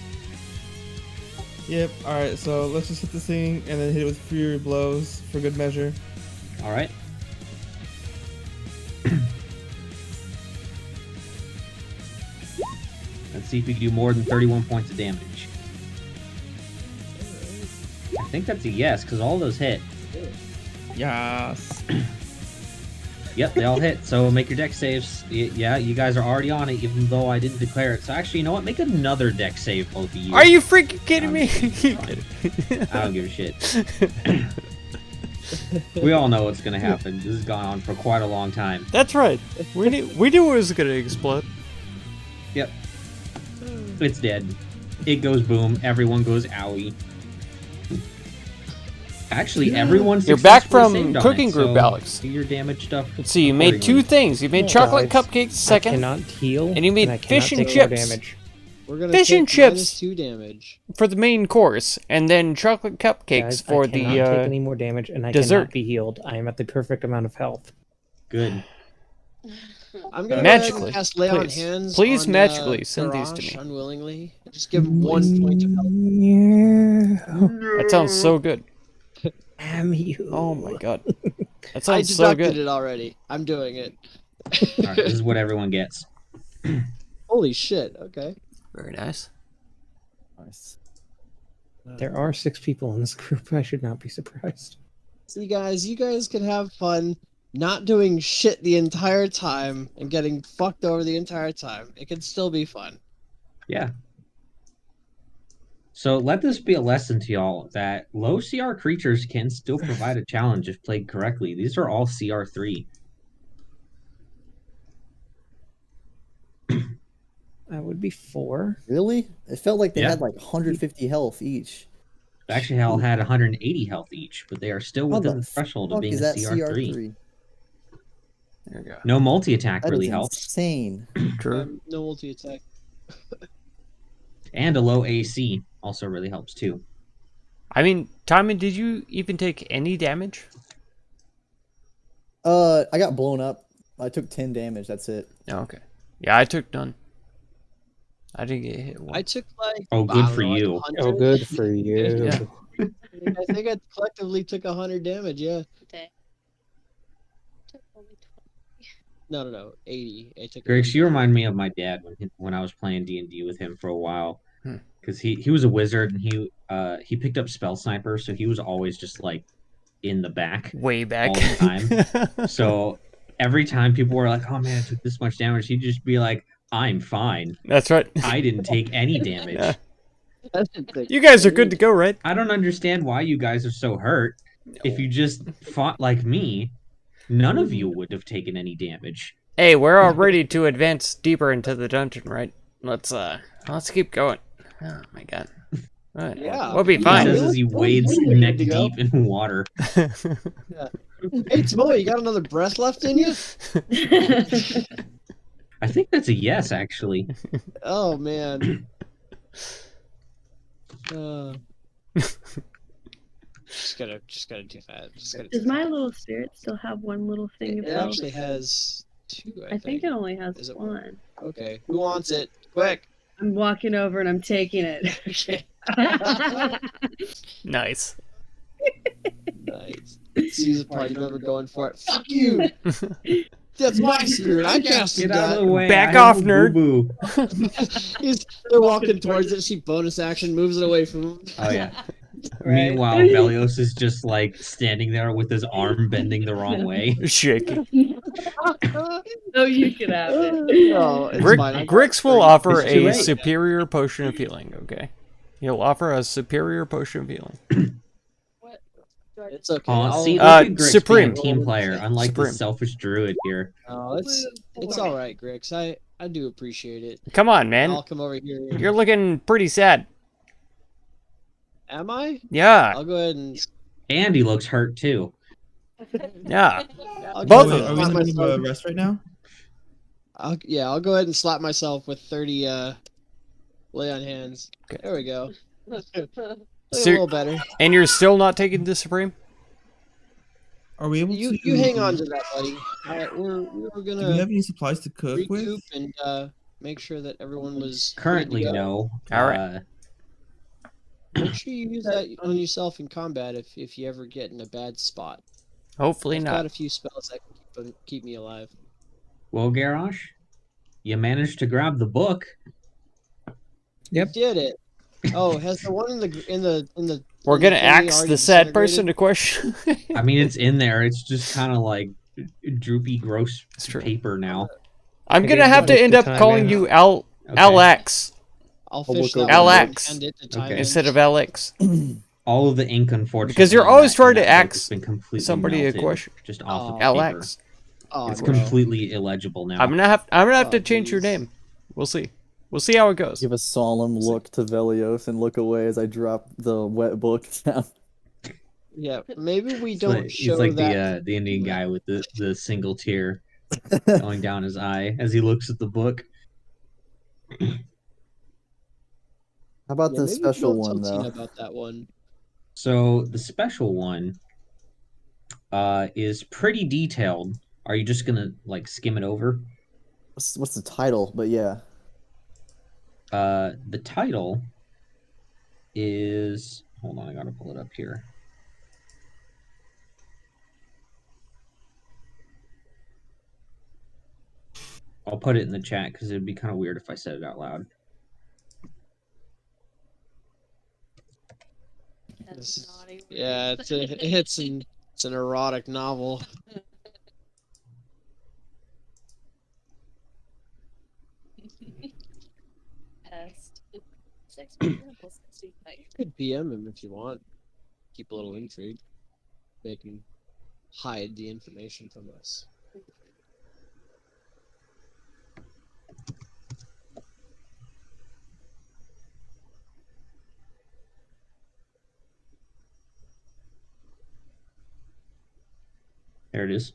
Yep. All right. So let's just hit this thing and then hit it with fury blows for good measure. All right. Let's see if we can do more than 31 points of damage. I think that's a yes, because all those hit. Yes. Yep, they all hit. So make your deck saves. Yeah, you guys are already on it, even though I didn't declare it. So actually, you know what? Make another deck save, both of you. Are you freaking kidding me? I don't give a shit. We all know what's gonna happen. This has gone on for quite a long time. That's right. We knew it was gonna explode. Yep. It's dead. It goes boom. Everyone goes owie. Actually, everyone You're back successfully from saved on cooking it, group, so Alex. do your damage stuff. Let's see. You made two accordingly. things. You made chocolate Guys, cupcakes I second, cannot heal, and you made I cannot fish and take more chips. damage. We're gonna Fish and take chips -2 damage. for the main course, and then chocolate cupcakes Guys, for I cannot the take any more damage, and I dessert. cannot be healed. I am at the perfect amount of health. Good. I'm gonna Magically, cast Lay on please. Hands. Please on, magically send these to Garrosh me. unwillingly. Just give him 1 point of health. That sounds so good. Damn you. Oh my god. That I sounds so deducted good. it already. I'm doing it. All right, this is what everyone gets. Holy shit. Okay. Very nice. Nice. There are 6 people in this group. I should not be surprised. See, guys, you guys can have fun not doing shit the entire time and getting fucked over the entire time. It can still be fun. Yeah. So let this be a lesson to y'all that low CR creatures can still provide a challenge if played correctly. These are all CR3. That would be 4. Really? It felt like they Yeah. had like 150 health each. Actually, all had 180 health each, but they are still How within the the threshold of fuck being is a that CR3. CR3? There you go. No multi-attack That really is helps. insane. True. No multi attack. And a low AC also really helps too. I mean, Tommy, did you even take any damage? I got blown up. I took 10 damage. That's it. Oh, okay. Yeah, I took none. I didn't get hit once. I took like. Oh, I good don't for know, like you. 100? Oh, good for you. Yeah. I think I collectively took 100 damage. Yeah. Day. Took only 20. No. 80. I took. Griggs, 80. you remind me of my dad when I was playing D&D with him for a while. Hmm. Because he was a wizard and he picked up spell sniper, so he was always just like in the back Way back. all the time. So every time people were like, "Oh man, I took this much damage," he'd just be like, "I'm fine. That's right. I didn't take any damage." Yeah. I didn't think- You guys are good to go, right? I don't understand why you guys are so hurt. If you just fought like me, none of you would have taken any damage. Hey, we're all ready to advance deeper into the dungeon, right? Let's keep going. Oh my god. Right. Yeah. We'll be He fine. says as he wades We're neck good to go. deep in water. Hey, Tomoe, you got another breath left in you? I think that's a yes, actually. Oh man. Just gotta do that. Does my little spirit still have one little thing of It health? actually has 2. I think it only has Is it one. Okay. Who wants it? Quick. I'm walking over and I'm taking it. Okay. Nice. Nice. Sees a party member going for it. Fuck you! That's my spirit. I casted Get out that. of the way. Back I have off, a nerd. boo-boo. They're walking towards it. She bonus action moves it away from him. Oh yeah. Right. Meanwhile, Velios is just like standing there with his arm bending the wrong way. Shaking. No, you can have it. No, it's fine. I got Grix will 30. offer It's too a late. superior potion of healing, okay? He'll offer a superior potion of healing. What? Do I It's okay. Oh, I'll- see, look Uh, at Grix Supreme. being a team player, unlike Supreme. the selfish druid here. No, it's all right, Grix. I do appreciate it. Come on, man. I'll come over here. You're looking pretty sad. Am I? Yeah, I'll go ahead and. And he looks hurt too. yeah. I'll go Both ahead of and Are we in slap the middle of myself- a rest right now? I'll go ahead and slap myself with 30 lay on hands. Okay. There we go. Look a So- little better. And you're still not taking the Supreme? Are we able You to? you hang on to that, buddy. Alright, we're Do we gonna have any supplies to cook recoup with? and make sure that everyone was good to Currently, go. no. All right. Make sure you use that on yourself in combat if you ever get in a bad spot. Hopefully I've got not. a few spells that can keep me alive. Well, Garrosh, you managed to grab the book. Yep. You did it. Oh, has the one in the We're in gonna thingy axe already the sad disintegrated? person to question. I mean, it's in there. It's just kind of like droopy, gross It's true. paper now. I'm I gonna didn't have to take end the up time calling in. you Okay. Alex I'll I'll fish look that over one Alex. and hand it to Okay. Tywin. instead of Alex. All of the ink, unfortunately, Because you're in always that- trying in to that book ask has been completely somebody a melted, question. just off of Oh. paper. Alex. Oh, It's bro. completely illegible now. I'm gonna have to Oh, change your jeez. name. We'll see. We'll see how it goes. Give a solemn look to Velios and look away as I drop the wet book down. Yeah, maybe we He's don't like, show he's like that. the Indian guy with the single tear going down his eye as he looks at the book. How about Yeah, the maybe we special don't one tell Tina though? about that one. So the special one is pretty detailed. Are you just gonna like skim it over? What's the title? But yeah, The title is, hold on, I gotta pull it up here. I'll put it in the chat because it'd be kind of weird if I said it out loud. That's naughty. Yeah, words. it's an erotic novel. Pest. Sex example, sexy fight. You could PM him if you want. Keep a little intrigue. Make him hide the information from us. There it is.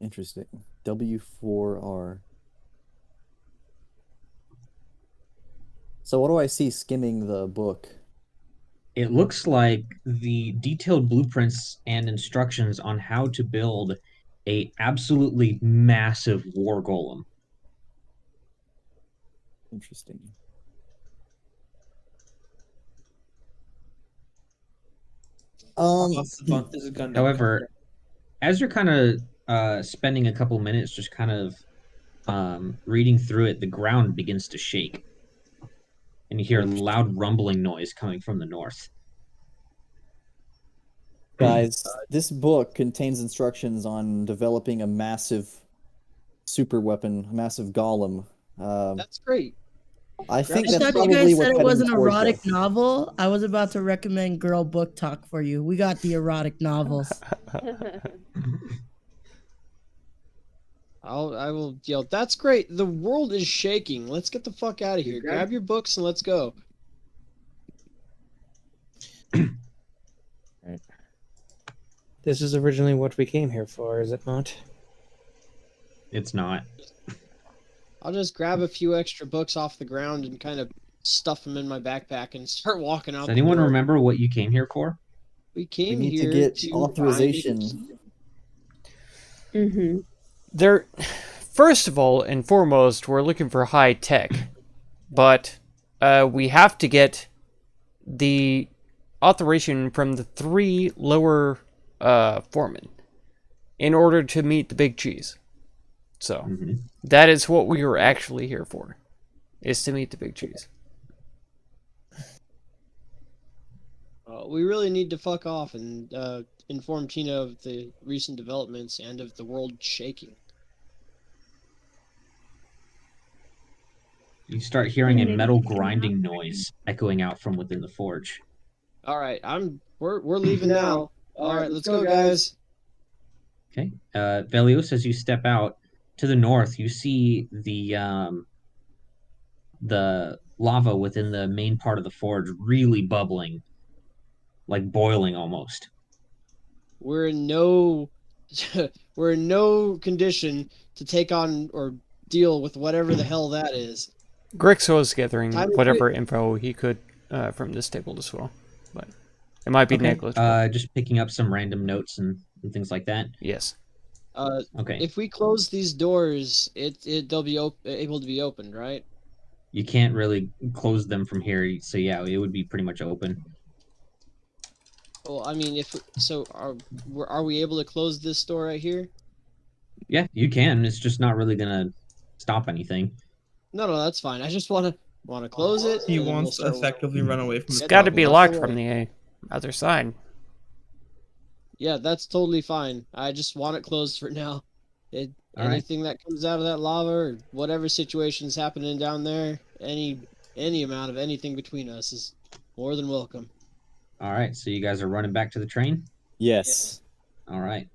interesting. W4R. So what do I see skimming the book? It looks like the detailed blueprints and instructions on how to build a absolutely massive war golem. Interesting. This is Gundam. However, as you're kind of spending a couple minutes just kind of reading through it, the ground begins to shake. And you hear a loud rumbling noise coming from the north. Guys, this book contains instructions on developing a massive super weapon, a massive golem. That's great. I think I that's thought you probably guys what's said it heading was an towards erotic us. novel. I was about to recommend Girl Book Talk for you. We got the erotic novels. I will yell, that's great. The world is shaking. Let's get the fuck out of here. Grab your books and let's go. This is originally what we came here for, is it not? It's not. I'll just grab a few extra books off the ground and kind of stuff them in my backpack and start walking out Does the anyone door. remember what you came here for? We came We need here to get to authorization. Mm-hmm. There, first of all and foremost, we're looking for high tech, but we have to get the authorization from the 3 lower foremen in order to meet the big cheese. So that is what we were actually here for, is to meet the big cheese. We really need to fuck off and inform Tina of the recent developments and of the world shaking. You start hearing a metal grinding noise echoing out from within the forge. All right, we're leaving now. All right, let's go, guys. Okay. Velios, as you step out to the north, you see the lava within the main part of the forge really bubbling, like boiling almost. We're in no we're in no condition to take on or deal with whatever the hell that is. Grix was gathering Time to whatever quit. info he could from this table as well, but it might be Okay. negligible. Just picking up some random notes and things like that. Yes. Okay. If we close these doors, they'll be able to be opened, right? You can't really close them from here, so yeah, it would be pretty much open. Well, I mean, are we able to close this door right here? Yeah, you can. It's just not really gonna stop anything. No, that's fine. I just want to close it. He and then wants to we'll start effectively run away from It's the got to be problem. locked from the other side. Yeah, that's totally fine. I just want it closed for now. All right. Anything that comes out of that lava or whatever situation's happening down there, any amount of anything between us is more than welcome. All right, so you guys are running back to the train? Yes. All right.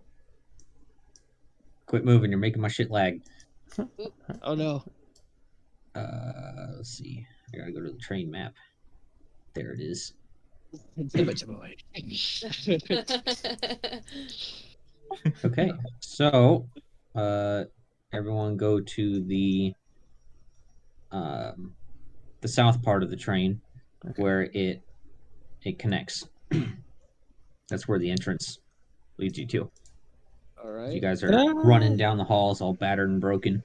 Quit moving, you're making my shit lag. Oh no. Let's see. I gotta go to the train map. There it is. Okay, so everyone go to the the south part of the train, where it connects. That's where the entrance leads you to. All You right. guys are running down the halls, all battered and broken.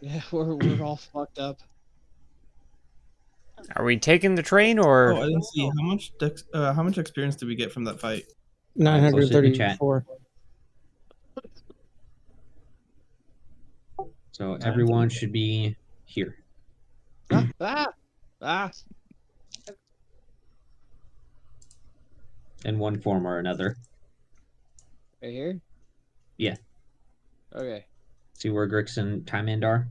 Yeah, we're all fucked up. Are we taking the train Oh, or? I didn't see how much experience did we get from that fight? I posted in the chat. 934. So everyone should be here. Ah! In one form or another. Right here? Yeah. Okay. See where Grix and Timand are?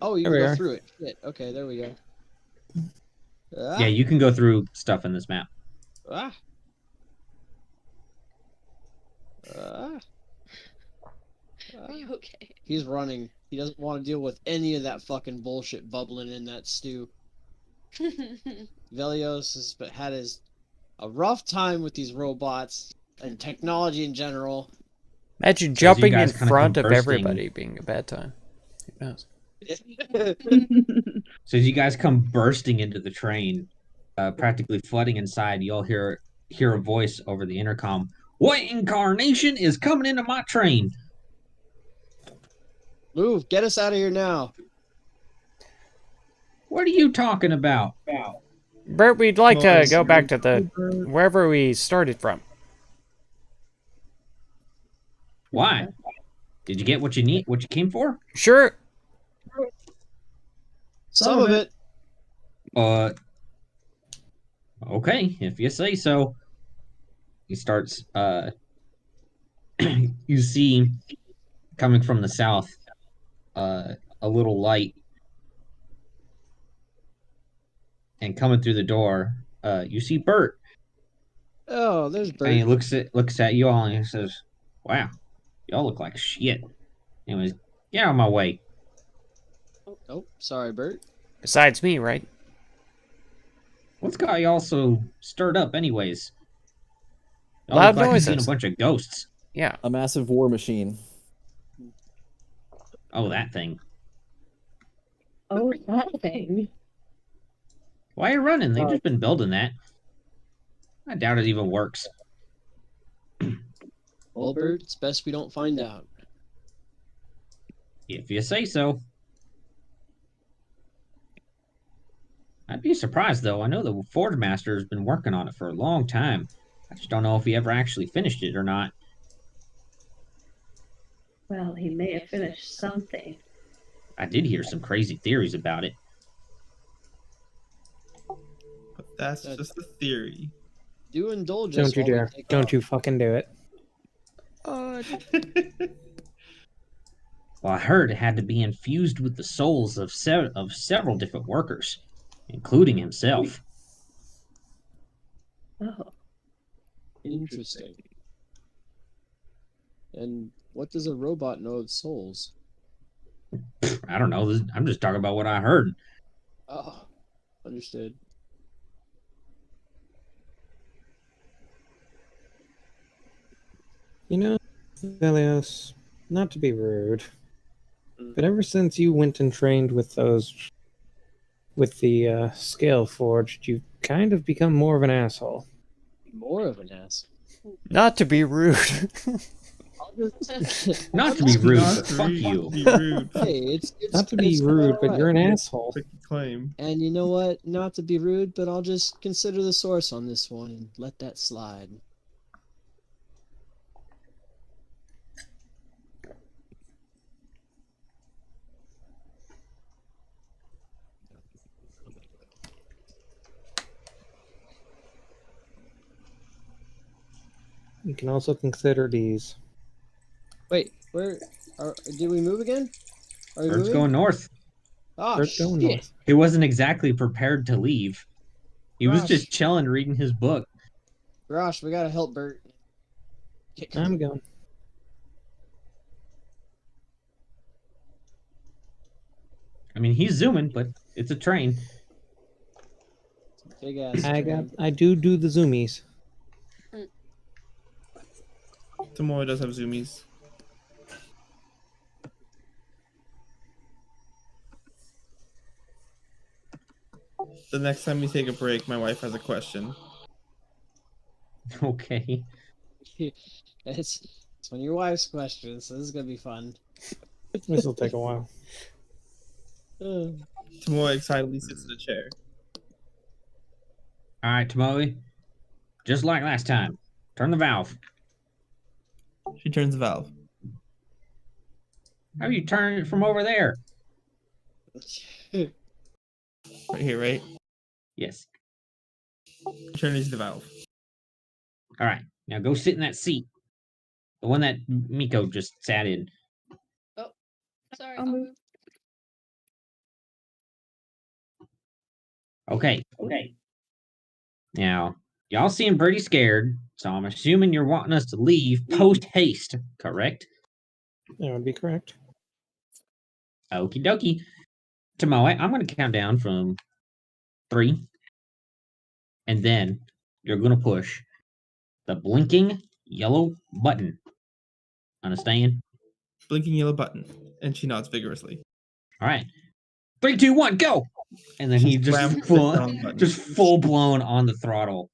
Oh, you There can we go are. through it. Shit. Okay, there we go. Ah, Yeah, you can go through stuff in this map. ah, ah, Are you okay? He's running. He doesn't want to deal with any of that fucking bullshit bubbling in that stew. Velios has had a rough time with these robots and technology in general. Imagine So as you jumping in guys kinda come front of bursting- everybody being a bad time. Who knows? So as you guys come bursting into the train, practically flooding inside, you all hear a voice over the intercom. What incarnation is coming into my train? Move! Get us out of here now! What are you talking about? Bert, we'd like to Boys, go back to the Bert. wherever we started from. Why? Did you get what you need? What you came for? Sure. Some of it. Okay, if you say so. He starts. You see, coming from the south, a little light, and coming through the door, you see Bert. Oh, there's And he Bert. looks at you all and he says, "Wow, y'all look like shit." Anyways, get out of my way. Oh, sorry, Bert. Besides me, right? What's got y'all so stirred up, anyways? Y'all Loud look like you've seen a noises. bunch of ghosts. Yeah. A massive war machine. Oh, that thing. Oh, that thing. Why are you running? They've just been building that. I doubt it even works. Well, Bert, it's best we don't find out. If you say so. I'd be surprised, though. I know the Forge Master has been working on it for a long time. I just don't know if he ever actually finished it or not. Well, he may have finished something. I did hear some crazy theories about it. But that's just a theory. Do indulge us Don't you while we dare. take Don't off. you fucking do it. Well, I heard it had to be infused with the souls of several different workers, including himself. Oh. Interesting. And what does a robot know of souls? I don't know. I'm just talking about what I heard. Oh, understood. You know, Velios, not to be rude, but ever since you went and trained with the scale forged, you've kind of become more of an asshole. More of an ass. Not to be rude. Not to be rude, Not but to fuck be you. rude. Hey, it's Not to be it's rude, but alright. you're an asshole. Take the claim. And you know what? Not to be rude, but I'll just consider the source on this one and let that slide. You can also consider these. Wait, did we move again? Are we Bird's moving? going north. Oh, Bird's going shit. north. He wasn't exactly prepared to leave. He was Gosh. just chilling, reading his book. Gosh, we gotta help Bert. I'm going. I mean, he's zooming, but it's a train. Big ass. I do the zoomies. Tomoe does have zoomies. the next time we take a break, my wife has a question. Okay. It's one of your wife's questions, so this is gonna be fun. This will take a while. Tomoe excitedly sits in the chair. All right, Tomoe. Just like last time. Turn the valve. She turns the valve. How are you turning it from over there? Right here, right? Yes. Turns the valve. All right. Now go sit in that seat. The one that Miko just sat in. Oh, sorry. I'll move. Okay. Now, y'all seem pretty scared, so I'm assuming you're wanting us to leave post haste, correct? That would be correct. Okie dokie. Tomoe, I'm going to count down from 3. And then you're going to push the blinking yellow button. Understand? Blinking yellow button. And she nods vigorously. All right. 3, 2, 1, go! And then he Slams just the down button. full blown on the throttle.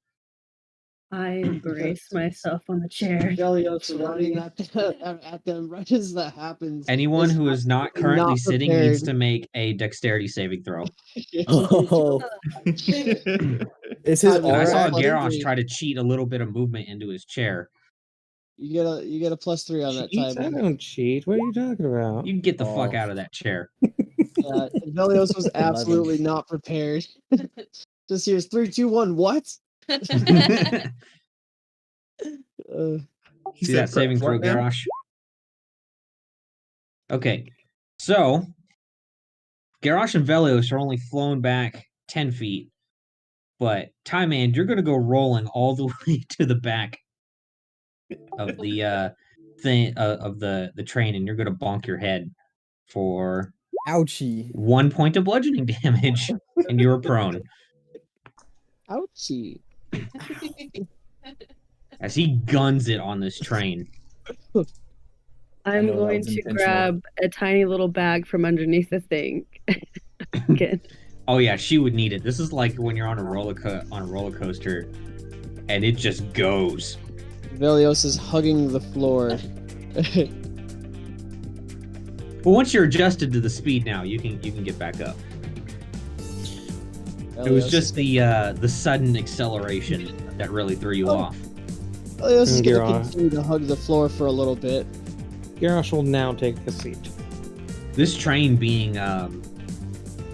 I brace myself on the chair. Delios running at them right as that happens. Anyone is who is not currently not sitting prepared. needs to make a dexterity saving throw. Oh, is his And And I aura saw plus Garrosh 3. try to cheat a little bit of movement into his chair. You get a +3 on that Cheats? I time. don't cheat. What are you talking about? You can get the fuck Oh. out of that chair. Delios was absolutely not prepared. Just here's 3, 2, 1. What? See that saving throw, Garrosh? Okay, so Garrosh and Velios are only flown back 10 feet, but Tyman, you're going to go rolling all the way to the back of the thing of the train, and you're going to bonk your head for Ouchie. 1 point of bludgeoning damage, and you're prone Ouchie. as he guns it on this train. I'm know that going was to intentional. grab a tiny little bag from underneath the thing. Again. Oh yeah, she would need it. This is like when you're on a roller coaster, and it just goes. Velios is hugging the floor. But once you're adjusted to the speed now, you can get back up. It was just the sudden acceleration that really threw you off. Velios is going to Garrosh. continue to hug the floor for a little bit. Garrosh will now take a seat. This train being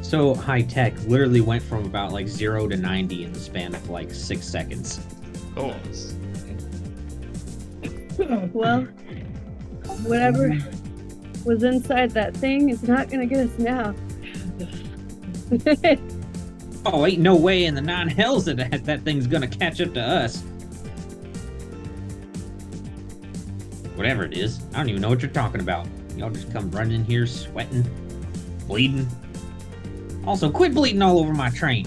so high tech literally went from about like 0 to 90 in the span of like 6 seconds. Oh. Well, whatever was inside that thing is not gonna get us now. Oh, ain't no way in the 9 hells that thing's gonna catch up to us. Whatever it is, I don't even know what you're talking about. Y'all just come running in here sweating, bleeding. Also, quit bleeding all over my train.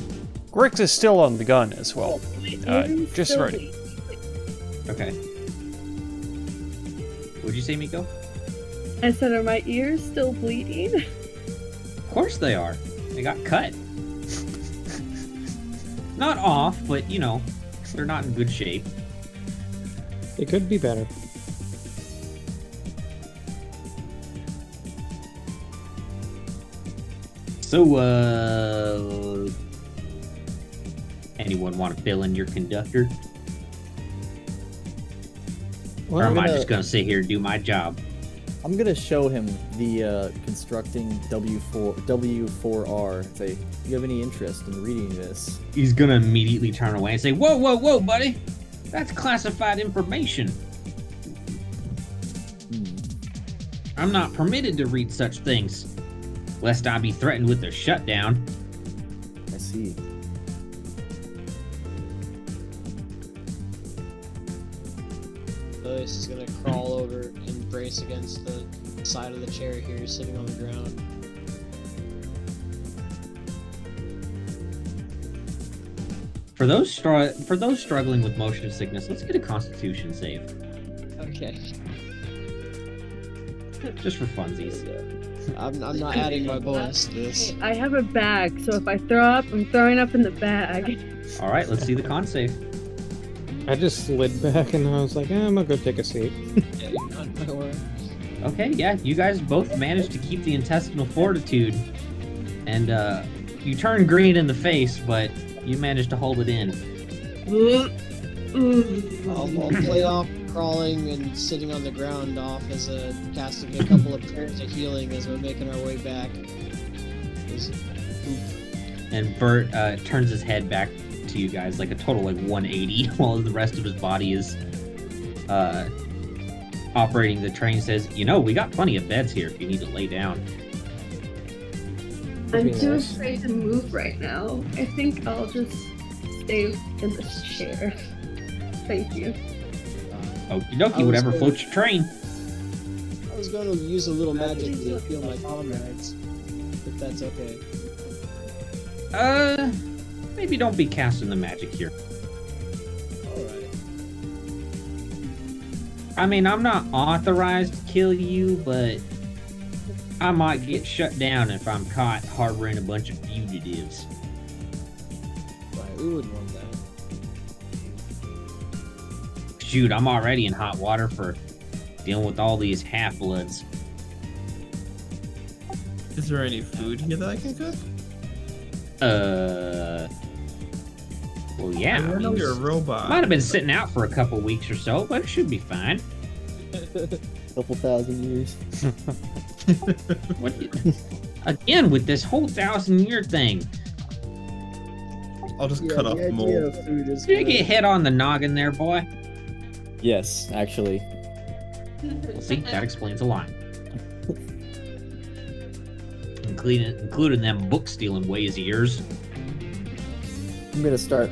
Grix is still on the gun as well. Just Still ready. Okay. What'd you say, Miko? I said, are my ears still bleeding? Of course they are. They got cut. Not off, but you know, they're not in good shape. It could be better. So, anyone want to fill in your conductor? Well, or am I gonna- just gonna sit here and do my job? I'm gonna show him the constructing W4R. Say, do you have any interest in reading this? He's gonna immediately turn away and say, "Whoa, whoa, whoa, buddy! That's classified information. I'm not permitted to read such things, lest I be threatened with a shutdown." I see. Velios is going to crawl over and brace against the side of the chair here, sitting on the ground. For those struggling with motion sickness, let's get a Constitution save, Okay. just for funsies. I'm not adding my bonus to this. I have a bag, so if I throw up, I'm throwing up in the bag. All right, let's see the con save. I just slid back and I was like, I'm gonna go take a seat. Yeah, you're not gonna worry. Okay, yeah, you guys both managed to keep the intestinal fortitude, and you turn green in the face, but you managed to hold it in. I'll play off crawling and sitting on the ground off as casting a couple of prayers of healing as we're making our way back. And Bert turns his head back to you guys like a total 180, while the rest of his body is operating the train. Says, we got plenty of beds here if you need to lay down. I'm too afraid to move right now. I think I'll just stay in this chair. Thank you. Okie dokie, whatever floats your train. I was going to use a little magic to heal my comrades, if that's okay. Maybe don't be casting the magic here. Alright. I mean, I'm not authorized to kill you, but I might get shut down if I'm caught harboring a bunch of fugitives. Right, we wouldn't want that. Shoot, I'm already in hot water for dealing with all these half-bloods. Is there any food here that I can cook? Well, yeah. I know you're a robot. Might have been sitting out for a couple weeks or so, but it should be fine. Couple thousand years. What? Again, with this whole 1,000-year thing. I'll just cut off the mold. idea of food is Did you good. get hit on the noggin there, boy? Yes, actually. Well, see, that explains a lot. Including them book-stealing ways of yours. I'm gonna start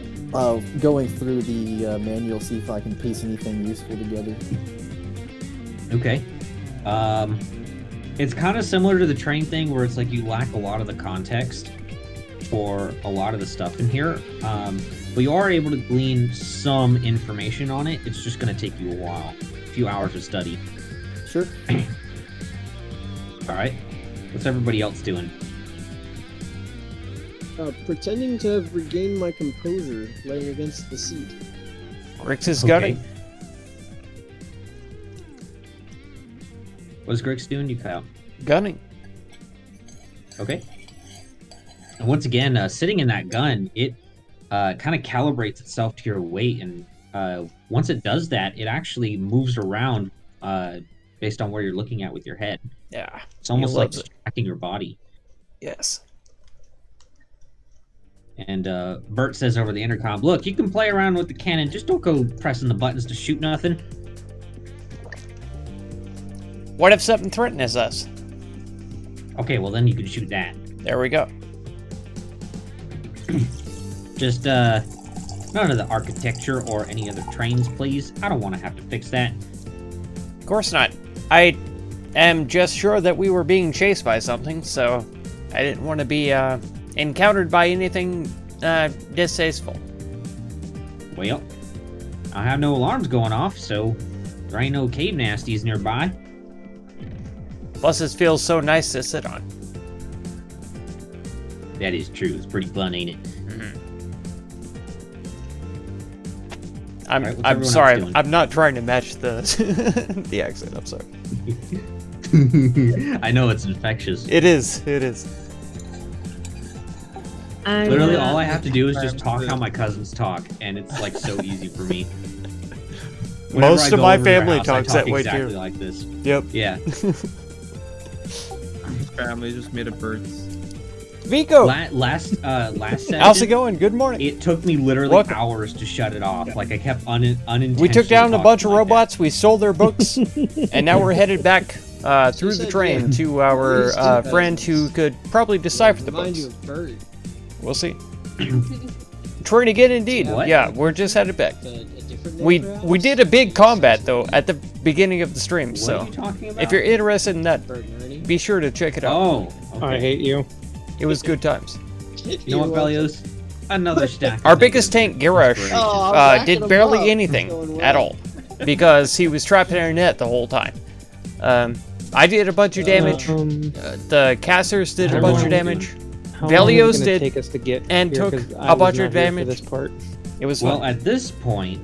going through the manual, see if I can piece anything useful together. Okay. It's kind of similar to the train thing where it's like you lack a lot of the context for a lot of the stuff in here. But you are able to glean some information on it. It's just going to take you a while. A few hours of study. Sure. Alright. What's everybody else doing? Pretending to have regained my composure, laying against the seat. Grix is gunning. What is Grix doing? You cut out. Gunning. Okay. And once again, sitting in that gun, it kind of calibrates itself to your weight, and once it does that, it actually moves around based on where you're looking at with your head. Yeah. It's almost like distracting your body. Yes. And Bert says over the intercom, "Look, you can play around with the cannon, just don't go pressing the buttons to shoot nothing." What if something threatens us? Okay, well then you can shoot that. There we go. Just none of the architecture or any other trains, please. I don't want to have to fix that. Of course not. I am just sure that we were being chased by something, so I didn't want to be encountered by anything distasteful. Well, I have no alarms going off, so there ain't no cave nasties nearby. Plus, it feels so nice to sit on. That is true. It's pretty fun, ain't it? I'm Alright, what's I'm everyone sorry. else doing? I'm not trying to match the the accent. I'm sorry. I know it's infectious. It is. It is. Literally, all I have to do is just talk how my cousins talk, and it's like so easy for me. Whenever Most I of go my over to their family house, I talks talk that way exactly too. like this. Yep. Yeah. Family just made of birds. Vico. Last session, How's it going? Good morning. It took me literally Welcome. hours to shut it off. Like I kept unintentionally. We took down a bunch of talking like that. robots. We stole their books, and now we're headed back through the train to our friend who could probably decipher the Remind books. you of Bird. We'll see. Trying again, indeed. What? Yeah, we're just headed back. A different name, We perhaps? did a big combat though at the beginning of the stream, What so are you talking about? if you're interested in that, Bird nerdy. be sure to check it out. Oh, okay. I hate you. It was good times. You know what, Velios? Another stack. Our of biggest negative tank, Girash, inspiration. Oh, I was racking did them barely up. anything Going well. at all because he was trapped in our net the whole time. I did a bunch of damage. The casters did a bunch of damage. Velios did take us to get and here, took 'cause I a was bunch not of here for damage. this part. It was Well, fun. at this point,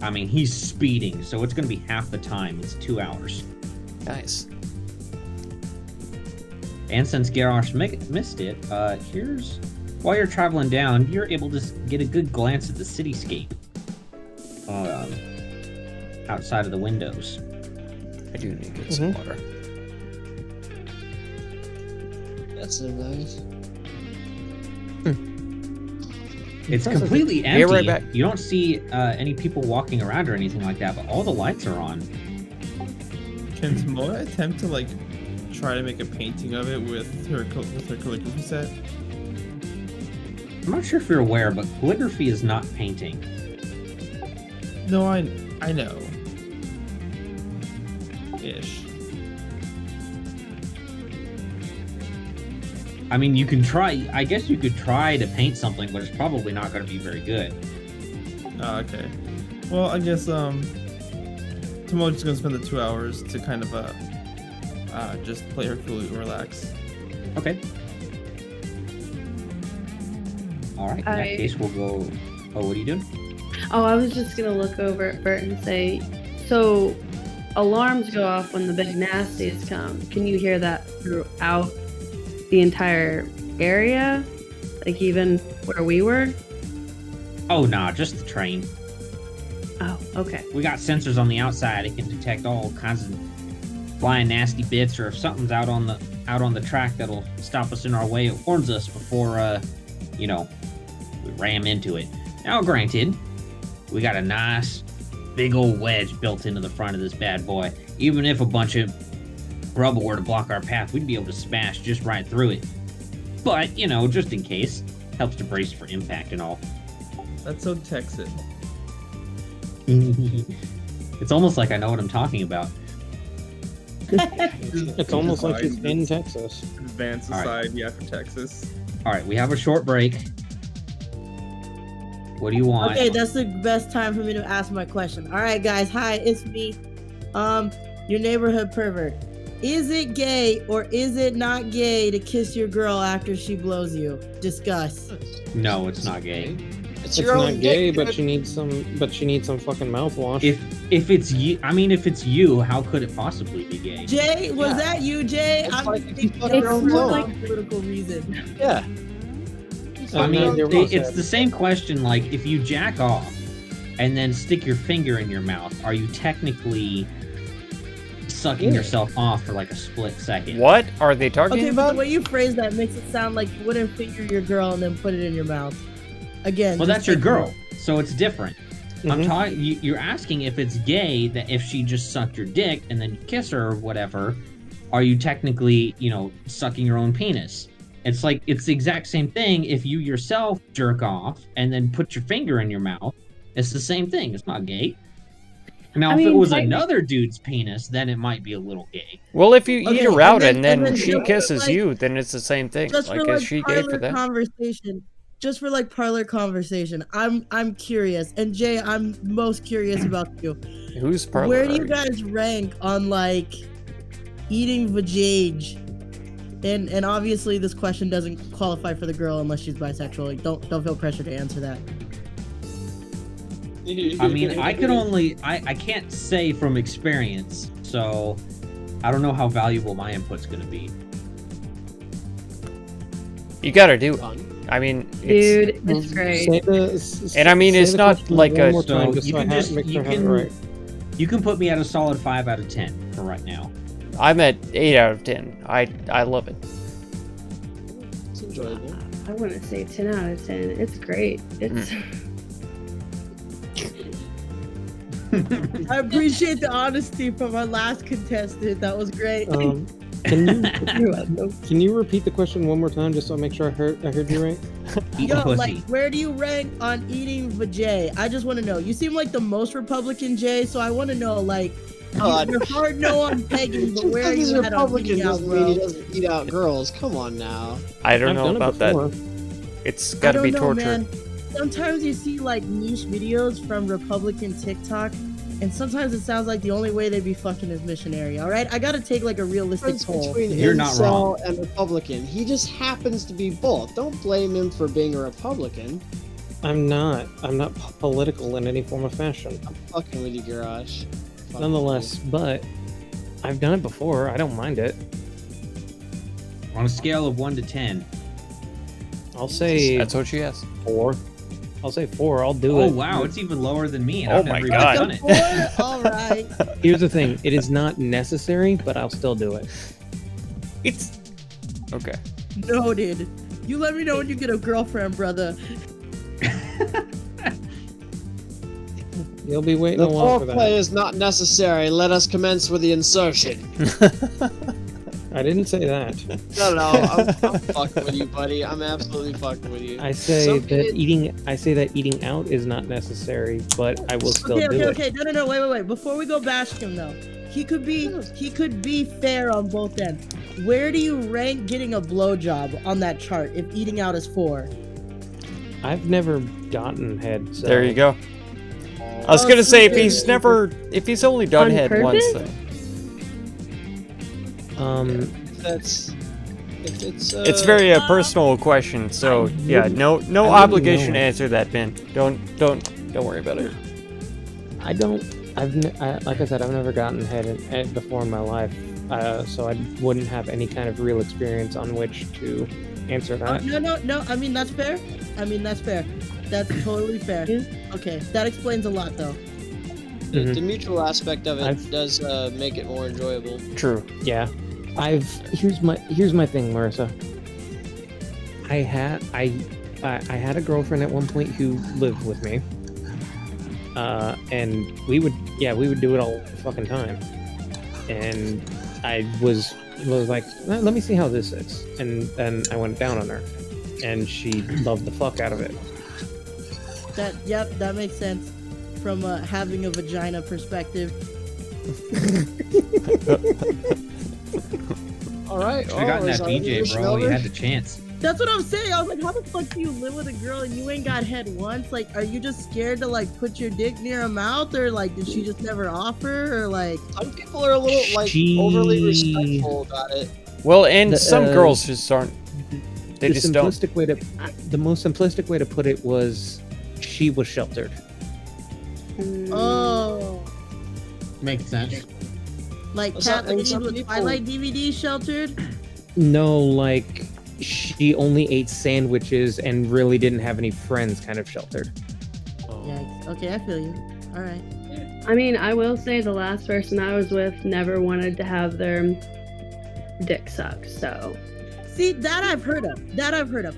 I mean, he's speeding, so it's going to be half the time. It's 2 hours. Nice. And since Garrosh missed it, here's... While you're traveling down, you're able to get a good glance at the cityscape. Outside of the windows. I do need to get some water. That's nice. It's completely empty. Be right back. You don't see any people walking around or anything like that, but all the lights are on. Can Tomoe attempt to like try to make a painting of it with her calligraphy set? I'm not sure if you're aware, but calligraphy is not painting. No, I know. Ish. I mean, you can try. I guess you could try to paint something, but it's probably not going to be very good. Oh, okay. Well, I guess Tomoe's just gonna spend the 2 hours to kind of just play her flute and relax. Okay. All right. In that case, we'll go. Oh, what are you doing? Oh, I was just gonna look over at Bert and say, so alarms go off when the big nasties come. Can you hear that throughout the entire area? Like even where we were? Oh, nah, just the train. Oh, okay. We got sensors on the outside. It can detect all kinds of flying nasty bits, or if something's out on the track that'll stop us in our way, it warns us before we ram into it. Now, granted, we got a nice big old wedge built into the front of this bad boy. Even if a bunch of rubble were to block our path, we'd be able to smash just right through it. But, just in case, helps to brace for impact and all. That's so Texan. It's almost like I know what I'm talking about. It's almost like it's in Texas. Advanced All right. society after Texas. All right, we have a short break. What do you want? Okay, that's the best time for me to ask my question. All right, guys. Hi, it's me. Your neighborhood pervert. Is it gay or is it not gay to kiss your girl after she blows you? Discuss. No, it's not gay. It's It's your not own gay, dick, but she needs some fucking mouthwash. If it's you, I mean, if it's you, how could it possibly be gay? Jay, was that you, Jay? It's I'm like just if you thinking fuck it's your own more girl. like political reason. Yeah. I mean, there was it's that. the same question. Like, if you jack off and then stick your finger in your mouth, are you technically sucking yourself off for like a split second? What are they talking Okay, but about? the way you phrase that makes it sound like you wouldn't finger your girl and then put it in your mouth. Again. Well, just that's your take girl, note. so it's different. I'm Mhm. talking. You're asking if it's gay that if she just sucked your dick and then you kiss her or whatever, are you technically, sucking your own penis? It's like it's the exact same thing. If you yourself jerk off and then put your finger in your mouth, it's the same thing. It's not gay. Now, if it was another dude's penis, then it might be a little gay. Well, if you eat Okay, her out and and then then she just kisses like- you, then it's the same thing. Just Like, for is like she gay for parlor that? conversation. Just for like parlor conversation. I'm curious. And Jay, I'm most curious about you. Who's parlor? Where do are you guys rank on like eating vajayge? And obviously this question doesn't qualify for the girl unless she's bisexual. Like, don't feel pressure to answer that. I mean, I can't say from experience, so I don't know how valuable my input's going to be. You gotta do it. I mean, it's, Dude, it's great. And I mean, say it's the not question like one a- more time, So just you so I can have- just- make you sure I have it can- right. You can put me at a solid 5 out of 10 for right now. I'm at 8 out of 10. I love it. It's enjoyable. I wouldn't say 10 out of 10. It's great. It's I appreciate the honesty from our last contestant. That was great. Can you repeat the question one more time just so I make sure I heard you right? Eating Yo, pussy. like, where do you rank on eating vajay? I just want to know. You seem like the most Republican, Jay, so I want to know, like, you're hard no on pegging, but Just where are because he's you at on Republican eating out, doesn't mean bro? he doesn't eat out girls. Come on now. I don't I've know done it about that. before. It's I gotta don't be know, torture. man. Sometimes you see, like, niche videos from Republican TikTok, And sometimes it sounds like the only way they'd be fucking is missionary. All right, I gotta take like a realistic Difference poll. between You're not incel wrong. and Republican. He just happens to be both. Don't blame him for being a Republican. I'm not political in any form of fashion. I'm fucking with you, Garage. Fucking Nonetheless, but I've done it before. I don't mind it. On a scale of 1 to 10. I'll say That's what she asked. 4. I'll say 4. I'll do Oh it. wow, it's even lower than me. And Oh I've my never God. even done it. All right. Here's the thing. It is not necessary, but I'll still do it. It's okay. Noted. You let me know when you get a girlfriend, brother. You'll be waiting The a while for foreplay that. is not necessary. Let us commence with the insertion. I didn't say that. No, I'm fucking with you, buddy. I'm absolutely fucking with you. I say Some that kid- eating out is not necessary, but I will still Okay, do okay, it. okay. No. Wait. Before we go bash him though, he could be fair on both ends. Where do you rank getting a blowjob on that chart if eating out is 4? I've never gotten head. So. There you go. I was gonna say if he's only done On head once, purpose? then That's it's it's very a personal question. So yeah, no I obligation to know. answer that, Ben. Don't worry about it. I don't. Like I said, I've never gotten head before in my life, so I wouldn't have any kind of real experience on which to answer that. No. I mean that's fair. That's totally fair. Okay, that explains a lot though. the mutual aspect of it I've- does make it more enjoyable. True. Yeah, here's my thing, Marissa. I had a girlfriend at one point who lived with me, and we would do it all the fucking time, and I was like, let me see how this is, and then I went down on her, and she loved the fuck out of it. That makes sense from having a vagina perspective. All right. Should have gotten is that our BJ, intermission bro. You over? had the chance. That's what I'm saying. I was like, how the fuck do you live with a girl and you ain't got head once? Like, are you just scared to like put your dick near her mouth, or like did she just never offer, or like? Some people are a little like overly respectful about it. Well, and some The, girls just aren't. They the just don't. the most simplistic way to put it was she was sheltered. Oh, Makes sense. like Well, Cat some Lady with people- Twilight DVD sheltered. No, like she only ate sandwiches and really didn't have any friends, kind of sheltered. Yikes. Okay, I feel you. All right. I mean, I will say the last person I was with never wanted to have their dick sucked, so. See, that I've heard of.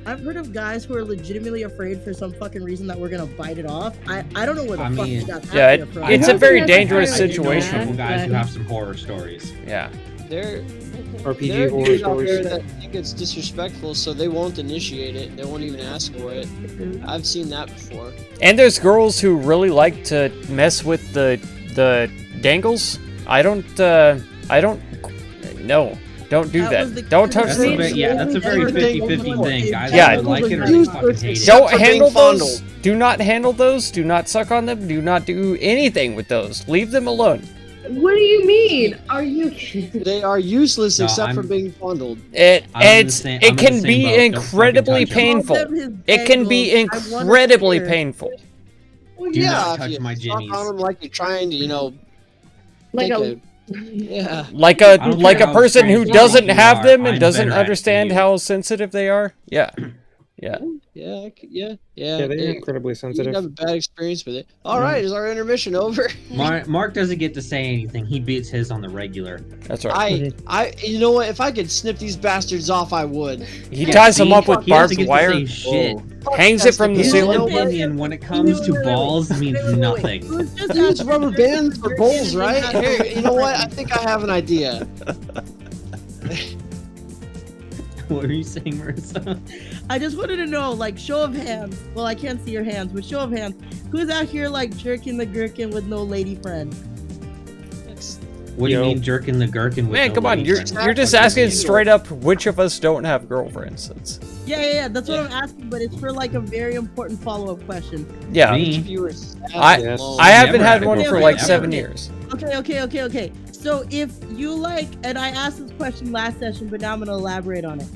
I've heard of guys who are legitimately afraid for some fucking reason that we're gonna bite it off. I don't know where the I fuck mean- you got that Yeah, fear from. it's a don't very think that's dangerous fair. I do situation. Couple guys who but- have some horror stories. Yeah. There RPG are horror dudes out there stories. that think it's disrespectful, so they won't initiate it. They won't even ask for it. I've seen that before. And there's girls who really like to mess with the dangles. I don't. No, don't do That that. was the- Don't touch That's I a mean, those. very, yeah, that's a very everything 50-50 thing. Guys Yeah. either like it or they Useless fucking hate it. except Don't for being handle those. fondled. Do not handle those. Do not suck on them. Do not do anything with those. Leave them alone. What do you mean? Are you kidding? They are useless No, except for I'm- being fondled. It I'm in the it's same- I'm it in the can same be boat. Don't incredibly fucking touch 'em. painful. Call them It can be his dangles. I wanna incredibly hear. painful. Well, Do yeah, not if touch you my suck jimmies. on them like you're trying to, Like take a. yeah. Like I a don't like care a how person who strange doesn't you have are, them and I'm doesn't better at understand you. how sensitive they are. Yeah. Yeah. Yeah, Yeah, they're it- incredibly you sensitive. have a bad experience with it. All right, is our intermission over? Mark doesn't get to say anything. He beats his on the regular. That's right. You know what? If I could snip these bastards off, I would. He ties them See? up with He doesn't barbed get to wire, say shit. hangs it from the His ceiling. opinion when it comes to Wait. balls means Wait. nothing. Who's just Use asking rubber for bands for your bowls, opinion right? and Here, not- you know what? I think I have an idea. What are you saying, Marissa? I just wanted to know, like, show of hands. Well, I can't see your hands, but show of hands. Who's out here like jerking the gherkin with no lady friend? What do you Yo. mean jerking the gherkin with Man, no come on! lady You're friend? you're just What do you asking mean? straight up which of us don't have girlfriends. Yeah. That's what I'm asking, but it's for like a very important follow-up question. Yeah. I haven't had one for like 7 years. Okay. So if you like, and I asked this question last session, but now I'm gonna elaborate on it.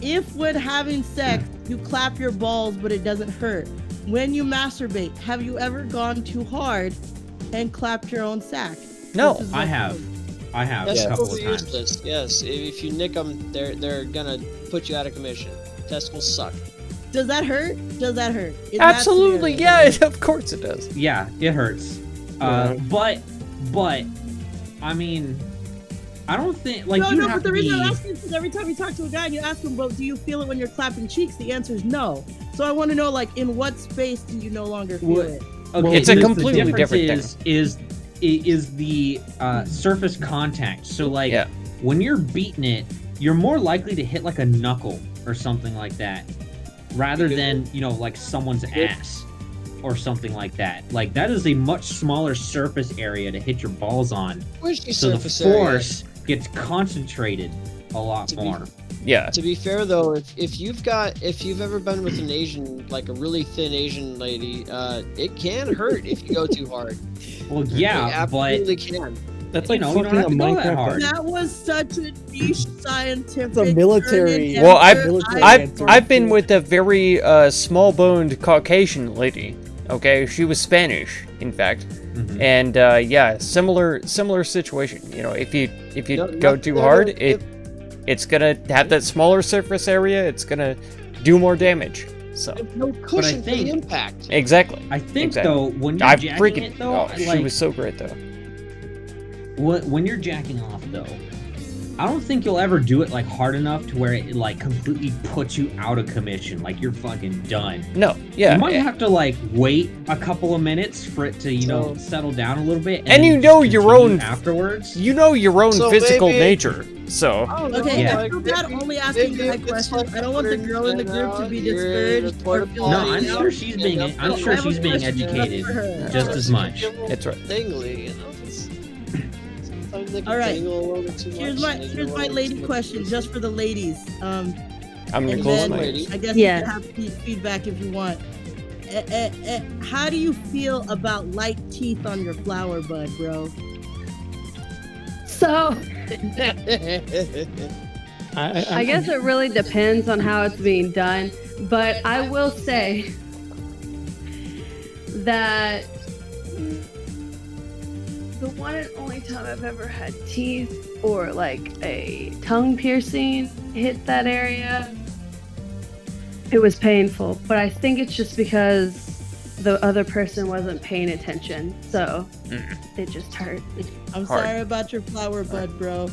If when having sex, you clap your balls, but it doesn't hurt, when you masturbate, have you ever gone too hard and clapped your own sack? No, I have. I have a couple of times. Useless. Yes, if you nick them, they're gonna put you out of commission. Testicles suck. Does that hurt? Absolutely, yeah. Of course it does. Yeah, it hurts. But I mean, I don't think like you have but the to reason be. I'm asking is because every time you talk to a guy and you ask him, "But do you feel it when you're clapping cheeks?" The answer is no. So I want to know, like, in what space do you no longer feel it? Okay, It's a the completely different difference thing. is the surface contact. So like when you're beating it, you're more likely to hit like a knuckle or something like that, rather than like someone's ass or something like that. Like that is a much smaller surface area to hit your balls on. So the force gets concentrated a lot more. Yeah. To be fair though, if you've ever been with an Asian, like a really thin Asian lady, it can hurt if you go too hard. Well, yeah, it absolutely can. That's you like know, you don't fucking have a to go that Minecraft. hard. That was such a niche scientific. It's a military. Well, military I've been with a very small-boned Caucasian lady. Okay, she was Spanish, in fact, and yeah, similar situation. If you go too hard, it's gonna have that smaller surface area. It's gonna do more damage. So no cushion for the impact. Exactly. I think though when you're jacking it though, she was so great though. When you're jacking off though, I don't think you'll ever do it like hard enough to where it like completely puts you out of commission, like you're fucking done. No, yeah. You might have to like wait a couple of minutes for it to settle down a little bit, and then your own afterwards. You know your own So physical maybe- nature. So Okay, Yeah. I feel bad only asking maybe my if it's question. like I don't want the girl in the group to be you're in a discouraged or porta feel No, potty. I'm left sure out. she's being I have a question educated for her. just as much. That's right. Dingly, sometimes they can All right. dangle a little bit too Here's much, my and they here's go a my little lady too much. question, just for the ladies. I'm gonna And close then my lady. ears. I guess Yeah. you can have feedback if you want. How do you feel about light teeth on your flower bud, bro? So I guess it really depends on how it's being done, but I will say that the one and only time I've ever had teeth or like a tongue piercing hit that area, it was painful, but I think it's just because the other person wasn't paying attention, so it just hurt. I'm Hard. sorry about your flower bud, bro.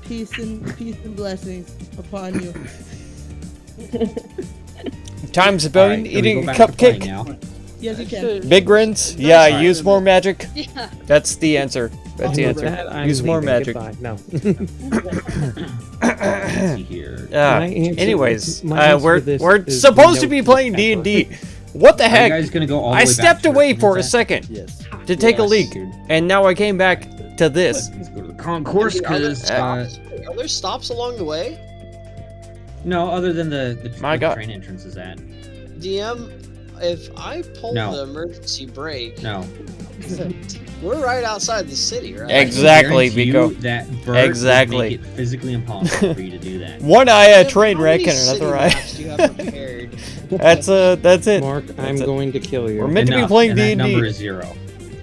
Peace and blessings upon you. Time's All about right, can we eating go a back to playing cupcake. now? Yes, you can. Big grins? Yeah, use more magic. Yeah. That's the answer. That's the answer. That, I'm Use more leaving. magic. Goodbye. No. Let's see here. My answer- Anyways, my answer we're to this we're is supposed no to be teeth playing ever. D&D. What the Are you heck? guys gonna go all the way I back stepped to away what for a was that? second Yes. to take a Yes. leak, and now I came back to this. Let's go to the concourse Are there because stops? Are there stops along the way? no, other than the My God. train entrance is at. DM, if I pull No. the emergency brake, No. we're right outside the city, right? Exactly, I guarantee Vico. you That Bert Exactly. would make it physically impossible for you to do that. One eye a How train many wreck and city another eye. maps do you have prepared? That's it. Mark, I'm That's it. going to kill you. We're meant to be Enough, playing and that D&D. number is 0.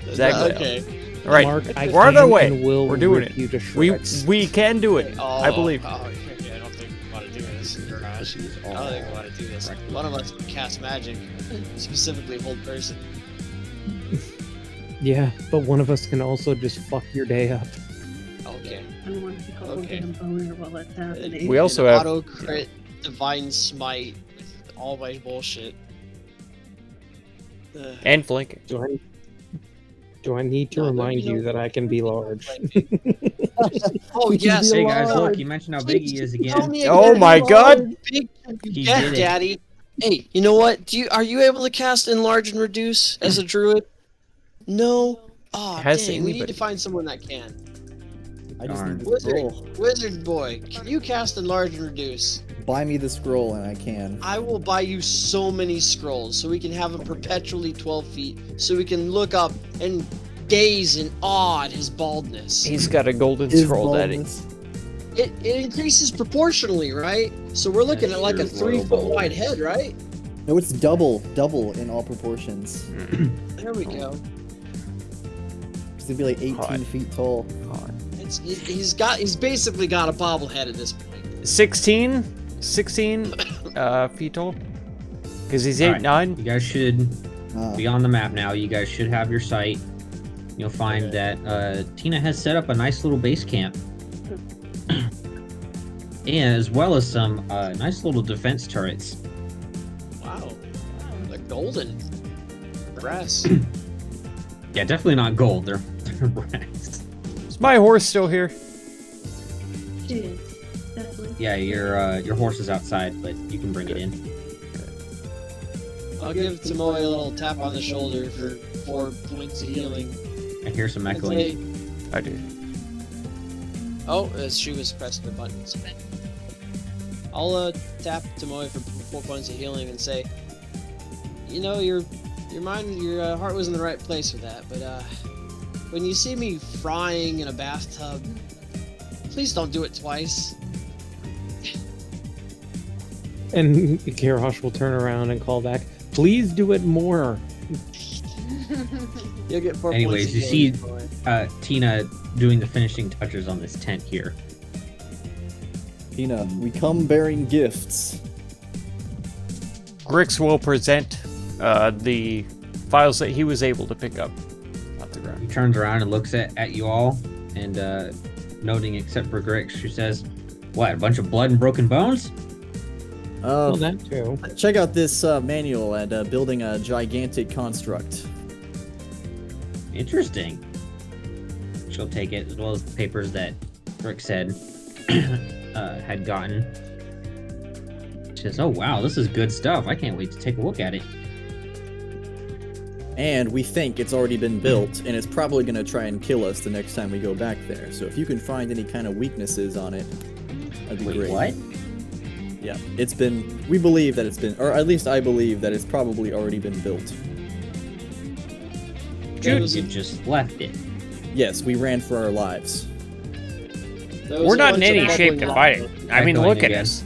Exactly. Okay. All right, Mark, I we're on our can way. and will We're doing rip it. you to We shreds. can do it. Oh, I believe. Oh, yeah, I don't think we want to do this, Garage. I don't think we want to do this. One of us can cast magic, specifically hold person. Yeah, but one of us can also just fuck your day up. Okay. I don't want to be called Okay. a boner while that's happening. We also An have- auto crit, divine smite, with all my bullshit. Ugh. And flanking. Do I need to No, remind no. you that I can be large? Oh yes. Hey guys, large. look, you mentioned how big he is Tell again. me Oh again, my how God. Big you He get, did it. Daddy. Hey, you know what? Are you able to cast enlarge and reduce as a druid? No. Oh, Has dang. We need anybody? to find someone that can. I just Darn. need to Wizard, roll. wizard boy, can you cast enlarge and reduce? buy me the scroll and I can. I will buy you so many scrolls so we can have him perpetually 12 feet, so we can look up and gaze in awe at his baldness. He's got a golden His scroll that baldness. It increases proportionally, right? So we're looking at like a 3-foot wide head, right? No, it's double in all proportions. There we go. It's gonna be like 18 Hot. feet tall. He's basically got a bobblehead at this point. 16 feet tall. Because he's 8'9". You guys should be on the map now. You guys should have your sight. You'll find that Tina has set up a nice little base camp. And as well as some nice little defense turrets. Wow. The golden brass. Yeah, definitely not gold. They're brass. Is my horse still here? It is, definitely. Yeah, your horse is outside, but you can bring it in. I'll give Tomoe a little tap on the shoulder for 4 points of healing. I hear some And echoing. say, I do. oh, she was pressing the buttons. I'll tap Tomoe for 4 points of healing and say, you know, your mind, your heart was in the right place with that, but when you see me frying in a bathtub, please don't do it twice. And Kirash will turn around and call back, please do it more. You'll get 4 Anyways, points you of see healing, Tomoe. Tina doing the finishing touches on this tent here. Tina, we come bearing gifts. Grix will present the files that he was able to pick up off the ground. He turns around and looks at you all, and noting except for Grix, she says, "What? A bunch of blood and broken bones?" Well, that too. Check out this manual at building a gigantic construct. Interesting. She'll take it, as well as the papers that Grix had gotten. She says, "Oh wow, this is good stuff. I can't wait to take a look at it." And we think it's already been built, and it's probably going to try and kill us the next time we go back there. So if you can find any kind of weaknesses on it, that'd be Wait, great. what? Yeah, it's been... We believe that it's been... Or at least I believe that it's probably already been built. You just left it. Yes, we ran for our lives. We're not in any shape to fight it. I mean, Echoing look at again. us.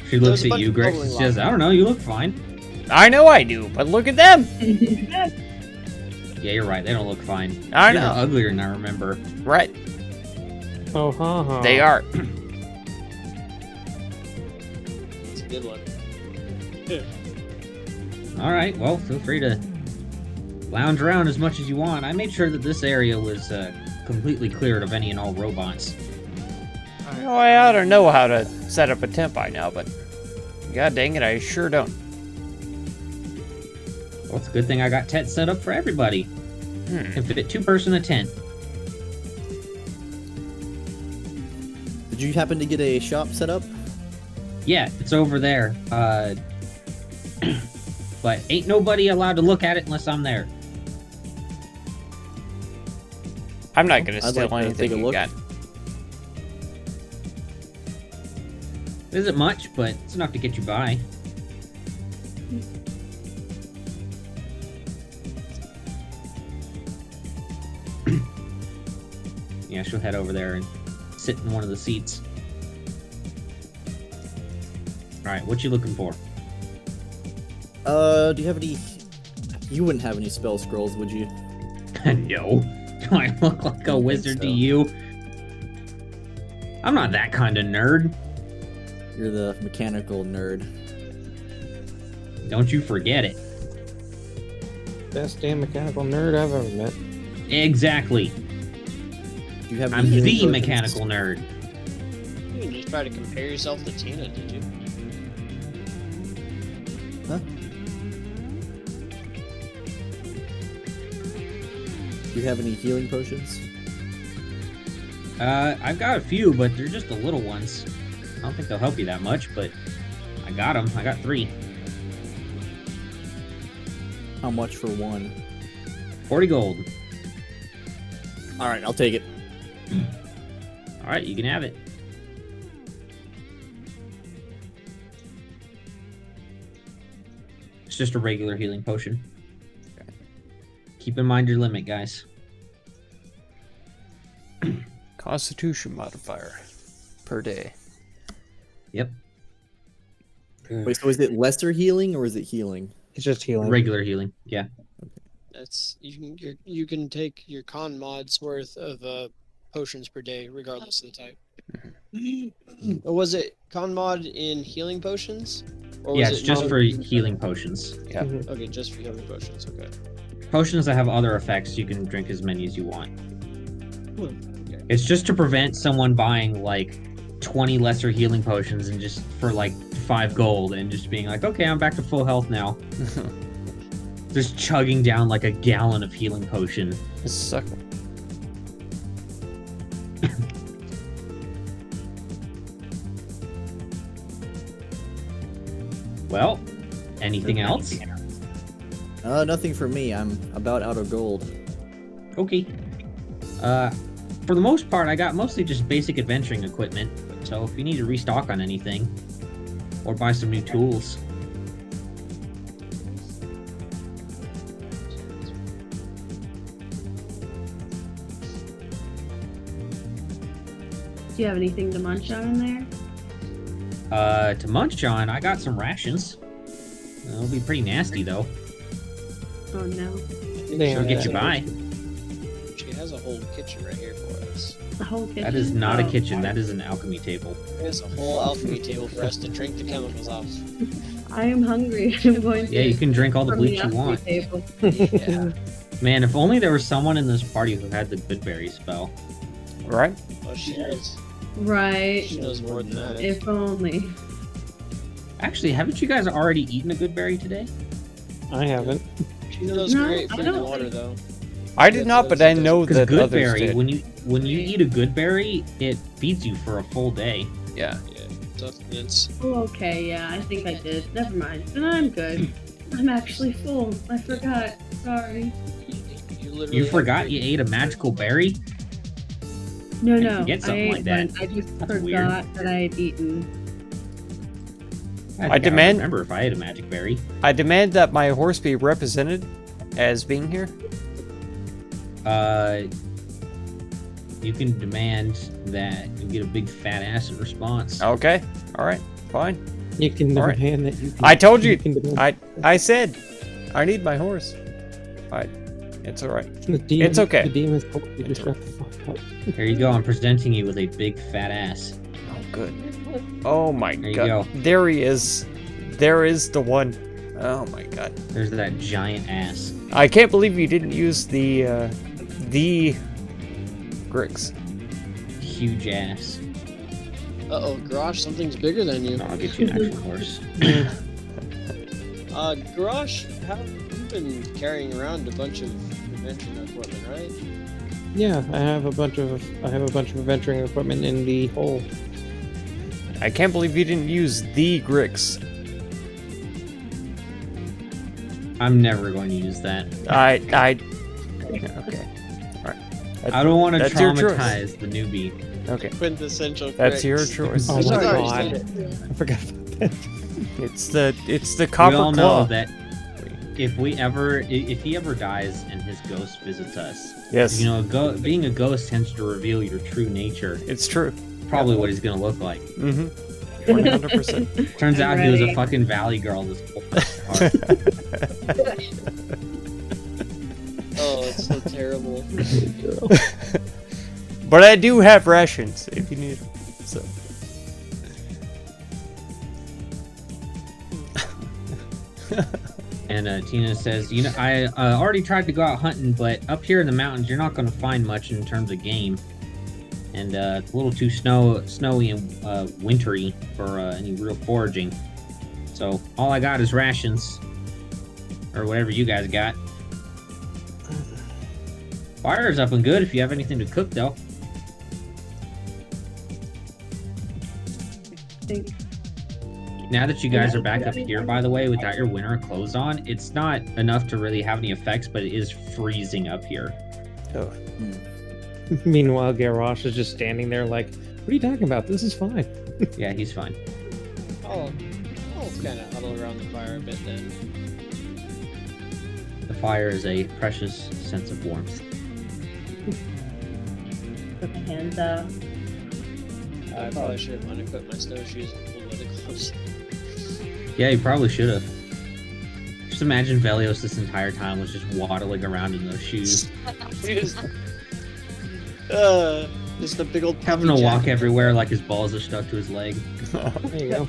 She looks at you, Grix, and says, "I don't know, you look fine." I know I do, but look at them. Yeah, you're right. They don't look fine. I They're know. uglier than I remember. Right. Oh, ha. They are. It's a good one. All right. Well, feel free to lounge around as much as you want. I made sure that this area was completely cleared of any and all robots. Well, I ought to know how to set up a tent by now, but god dang it, I sure don't. Well, it's a good thing I got tent set up for everybody. Can fit a 2-person tent. Did you happen to get a shop set up? Yeah, it's over there. But ain't nobody allowed to look at it unless I'm there. I'm not gonna I'd steal like to anything take a you look. got. It isn't much, but it's enough to get you by. Yeah, she'll head over there and sit in one of the seats. Alright, what you looking for? Do you have any... You wouldn't have any spell scrolls, would you? No. Do I look like a wizard to you? I'm not that kind of nerd. You're the mechanical nerd. Don't you forget it. Best damn mechanical nerd I've ever met. Exactly. Do you have any I'm healing the potions? mechanical nerd. You didn't just try to compare yourself to Tina, did you? Huh? Do you have any healing potions? I've got a few, but they're just the little ones. I don't think they'll help you that much, but I got them. I got 3. How much for one? 40 gold. Alright, I'll take it. All right, you can have it. It's just a regular healing potion. Okay. Keep in mind your limit, guys. Constitution modifier per day. Yep. Wait, so is it lesser healing or is it healing? It's just healing. Regular healing. Yeah. That's you can take your con mods worth of potions per day, regardless of the type. Or was it con mod in healing potions? Or Yeah, was it's it just for healing potions. Yeah. Okay, just for healing potions. Okay. Potions that have other effects, you can drink as many as you want. Okay. It's just to prevent someone buying like 20 lesser healing potions and just for like 5 gold and just being like, okay, I'm back to full health now. Just chugging down like a gallon of healing potion. This sucks. Well, anything else? Nothing for me. I'm about out of gold. Okay. For the most part, I got mostly just basic adventuring equipment. So if you need to restock on anything or buy some new tools. Do you have anything to munch on in there? To munch on, I got some rations. It'll be pretty nasty though. Oh no. She'll get you by. She has a whole kitchen right here for us. The whole kitchen? That is not Oh. a kitchen. That is an alchemy table. There's a whole alchemy table for us to drink the chemicals off. I am hungry. I'm going to. Yeah, you can drink all the from bleach you alchemy want. table. Yeah. Man, if only there was someone in this party who had the Goodberry spell. Right? Well, she knows. Right. She knows more than that. If only. Actually, haven't you guys already eaten a Goodberry today? I haven't. She knows No, great I food don't and water think- though. I did not, but I know Because that others Goodberry, did. when you eat a Goodberry, it feeds you for a full day. Yeah. Yeah. Supplements. Oh, okay, yeah, I think I did. Never mind. Then I'm good. I'm actually full. I forgot. Sorry. You literally You have forgot to- you ate a magical berry? No, I no. forget something I like ate that. one. I just That's forgot weird. that I had eaten. I demand- remember if I ate a magic berry. I demand that my horse be represented as being here. You can demand that you get a big fat ass in response. Okay. All right. Fine. You can All right. demand that you can. I told you. can demand- I said I need my horse. Alright. It's alright. The demon, It's okay. The demon's told you to shut the fuck up. There you go. I'm presenting you with a big fat ass. Oh, good. Oh my There you god. go. There he is. There is the one. Oh my god. There's that giant ass. I can't believe you didn't use the Grix. Huge ass. Uh-oh, Garrosh, something's bigger than you. I'll get you an actual horse. Garrosh, you've been carrying around a bunch of adventuring equipment, right? Yeah, I have a bunch of adventuring equipment in the hole. I can't believe you didn't use the Grix. I'm never going to use that. Okay. Alright. I don't want to That's your choice. traumatize the newbie. Okay. Quintessential That's your Grix. choice. Oh my Sorry, god. Steve. I forgot about that. It's the copper We all claw. know that if he ever dies and his ghost visits us, Yes. you know, being a ghost tends to reveal your true nature. It's true. Probably what he's gonna look like. Mm-hmm. 100%. Turns I'm out he was a ready. fucking valley girl this whole time. Oh, it's so terrible. But I do have rations if you need them. So. And Tina says, you know, I already tried to go out hunting, but up here in the mountains, you're not going to find much in terms of game. And it's a little too snowy and wintry for any real foraging. So all I got is rations. Or whatever you guys got. Fire's up and good if you have anything to cook, though. Think. Now that you guys are back up here, by the way, without your winter clothes on, it's not enough to really have any effects, but it is freezing up here. Oh. Meanwhile, Garrosh is just standing there like, what are you talking about? This is fine. Yeah, he's fine. I'll kind of huddle around the fire a bit then. The fire is a precious sense of warmth. Put the hands out. I probably should have unequipped my snowshoes and pulled out the gloves. Yeah, you probably should have. Just imagine Velios this entire time was just waddling around in those shoes. Just a big old Having to puffy walk jacket. everywhere like his balls are stuck to his leg. There you go.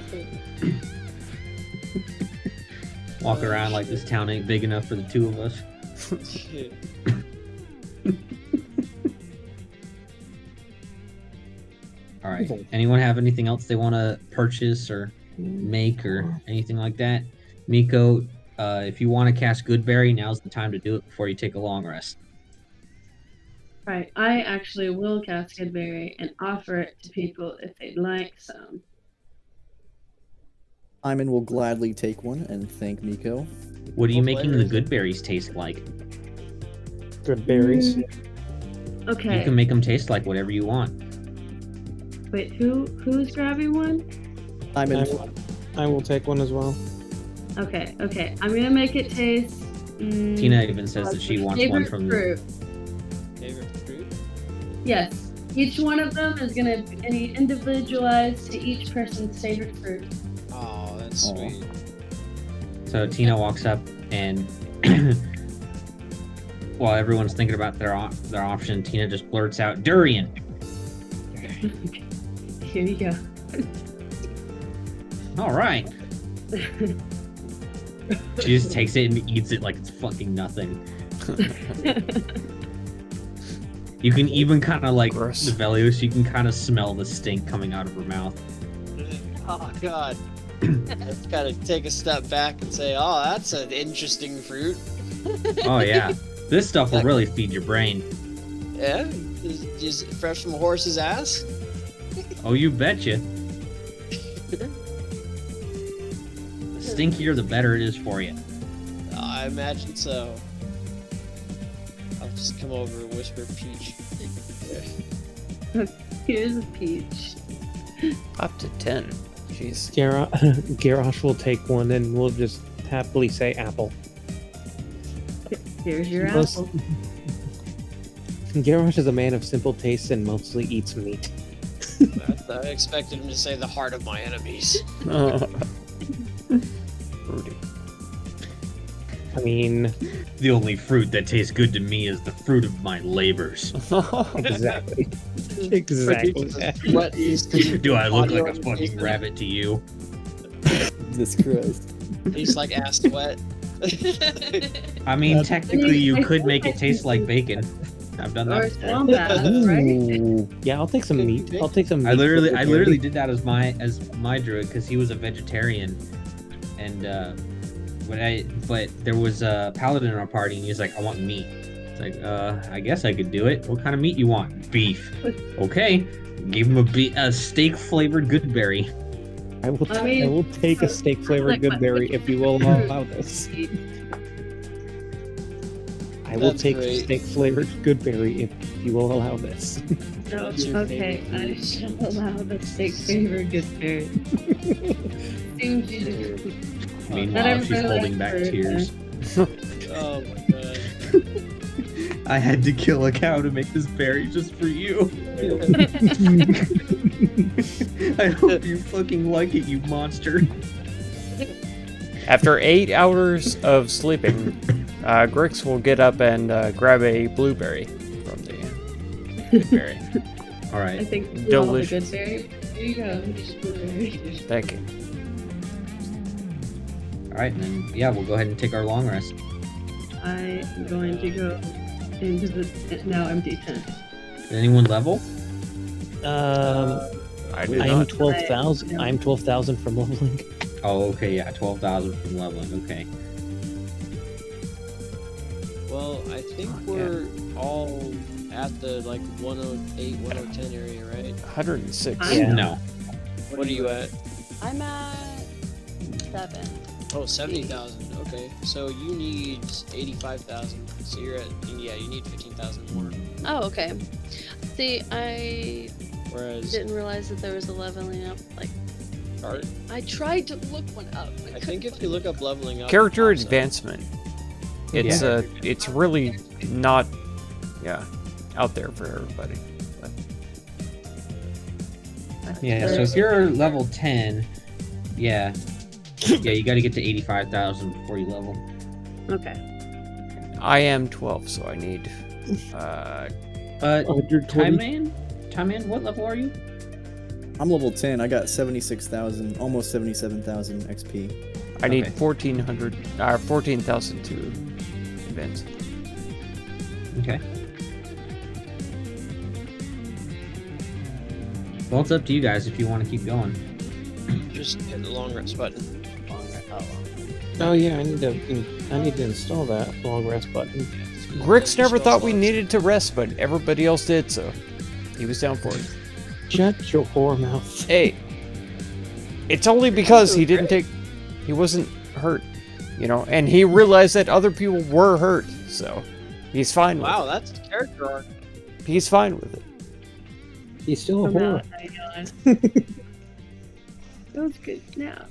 Walk around like this town ain't big enough for the two of us. Alright. Anyone have anything else they want to purchase or make or anything like that? Miko, if you want to cast Goodberry, now's the time to do it before you take a long rest. Right, I actually will cast Goodberry and offer it to people if they'd like some. Simon will gladly take one and thank Miko. What are you making the Goodberries taste like? Good berries. Okay. You can make them taste like whatever you want. Wait, who's grabbing one? Simon, I will take one as well. Okay. I'm gonna make it taste. Tina even says that she wants one favorite from fruit. Favorite fruit? Yes. Each one of them is gonna be individualized to each person's favorite fruit. Oh, that's sweet. So Tina walks up and while everyone's thinking about their option, Tina just blurts out, "Durian!" Here you go. All right. She just takes it and eats it like it's fucking nothing. You can even kind of like Gross. the Velios, you can kind of smell the stink coming out of her mouth. Oh god. Let's gotta take a step back and say, oh, that's an interesting fruit. Oh yeah, this stuff will really feed your brain. Yeah? Is it fresh from a horse's ass? Oh, you betcha. The stinkier, the better it is for you. I imagine so. I'll just come over and whisper peach. Here's a peach. Up to 10. Jeez. Garrosh will take one and we'll just happily say apple. Here's your Most- apple. Garrosh is a man of simple tastes and mostly eats meat. I expected him to say the heart of my enemies. Rudy. I mean, The only fruit that tastes good to me is the fruit of my labors. exactly. Exactly. What is Do I look like a fucking rabbit to you? Jesus Christ. Tastes like ass sweat. I mean, technically, you could make it taste like bacon. I've done Or that before. swamp ass, right? Ooh. Yeah, I'll take some meat. I'll take some meat. I literally Goodberry. did that as my druid because he was a vegetarian, and but there was a paladin in our party and he was like, I want meat. It's like, I guess I could do it. What kind of meat you want? Beef. Okay. Gave him a steak flavored Goodberry. I will I mean, take a steak flavored like what- Goodberry if you will allow this. I will That's take great. steak flavored Goodberry if you will allow this. No, What's your okay, favorite I shall allow the steak flavor Goodberry. Seems you. Meanwhile, she's holding back tears. Oh my god. I had to kill a cow to make this berry just for you. I hope you fucking like it, you monster. After 8 hours of sleeping, Grix will get up and grab a blueberry from the berry. All I right. think we all have a Delicious. Goodberry. There you go. Blueberry. Thank you. All right, and then yeah, we'll go ahead and take our long rest. I am going to go into the now empty tent. Did anyone level? I did I'm not. 12,000. I'm 12,000 from leveling. Oh, okay, yeah, 12,000 from leveling. Okay. Well, I think we're all at the like 108, 110 area, right? 106. Yeah. No. What are you at? I'm at 7. Oh, 70,000. Okay, so you need 85,000. So you're at you need 15,000 more. Oh, okay. See, I Whereas didn't realize that there was a leveling up. Like, art, I tried to look one up. I think if you look up leveling up, Character it pops up. advancement. It's it's really not, out there for everybody. But Yeah, so if you're level 10, you got to get to 85,000 before you level. Okay. I am 12, so I need. Time Man, what level are you? I'm level 10. I got 76,000, almost 77,000 XP. I need Okay. 14,000 to advance. Okay. Well, it's up to you guys if you want to keep going. Just hit the long rest button. Oh yeah, I need to install that long rest button. Grix never thought we needed to rest, but everybody else did, so he was down for it. Shut your whore mouth. Hey, it's only because he wasn't hurt, and he realized that other people were hurt, so he's fine with Wow, it. that's character arc. He's fine with it. He's still a I'm whore. out. Feels good now.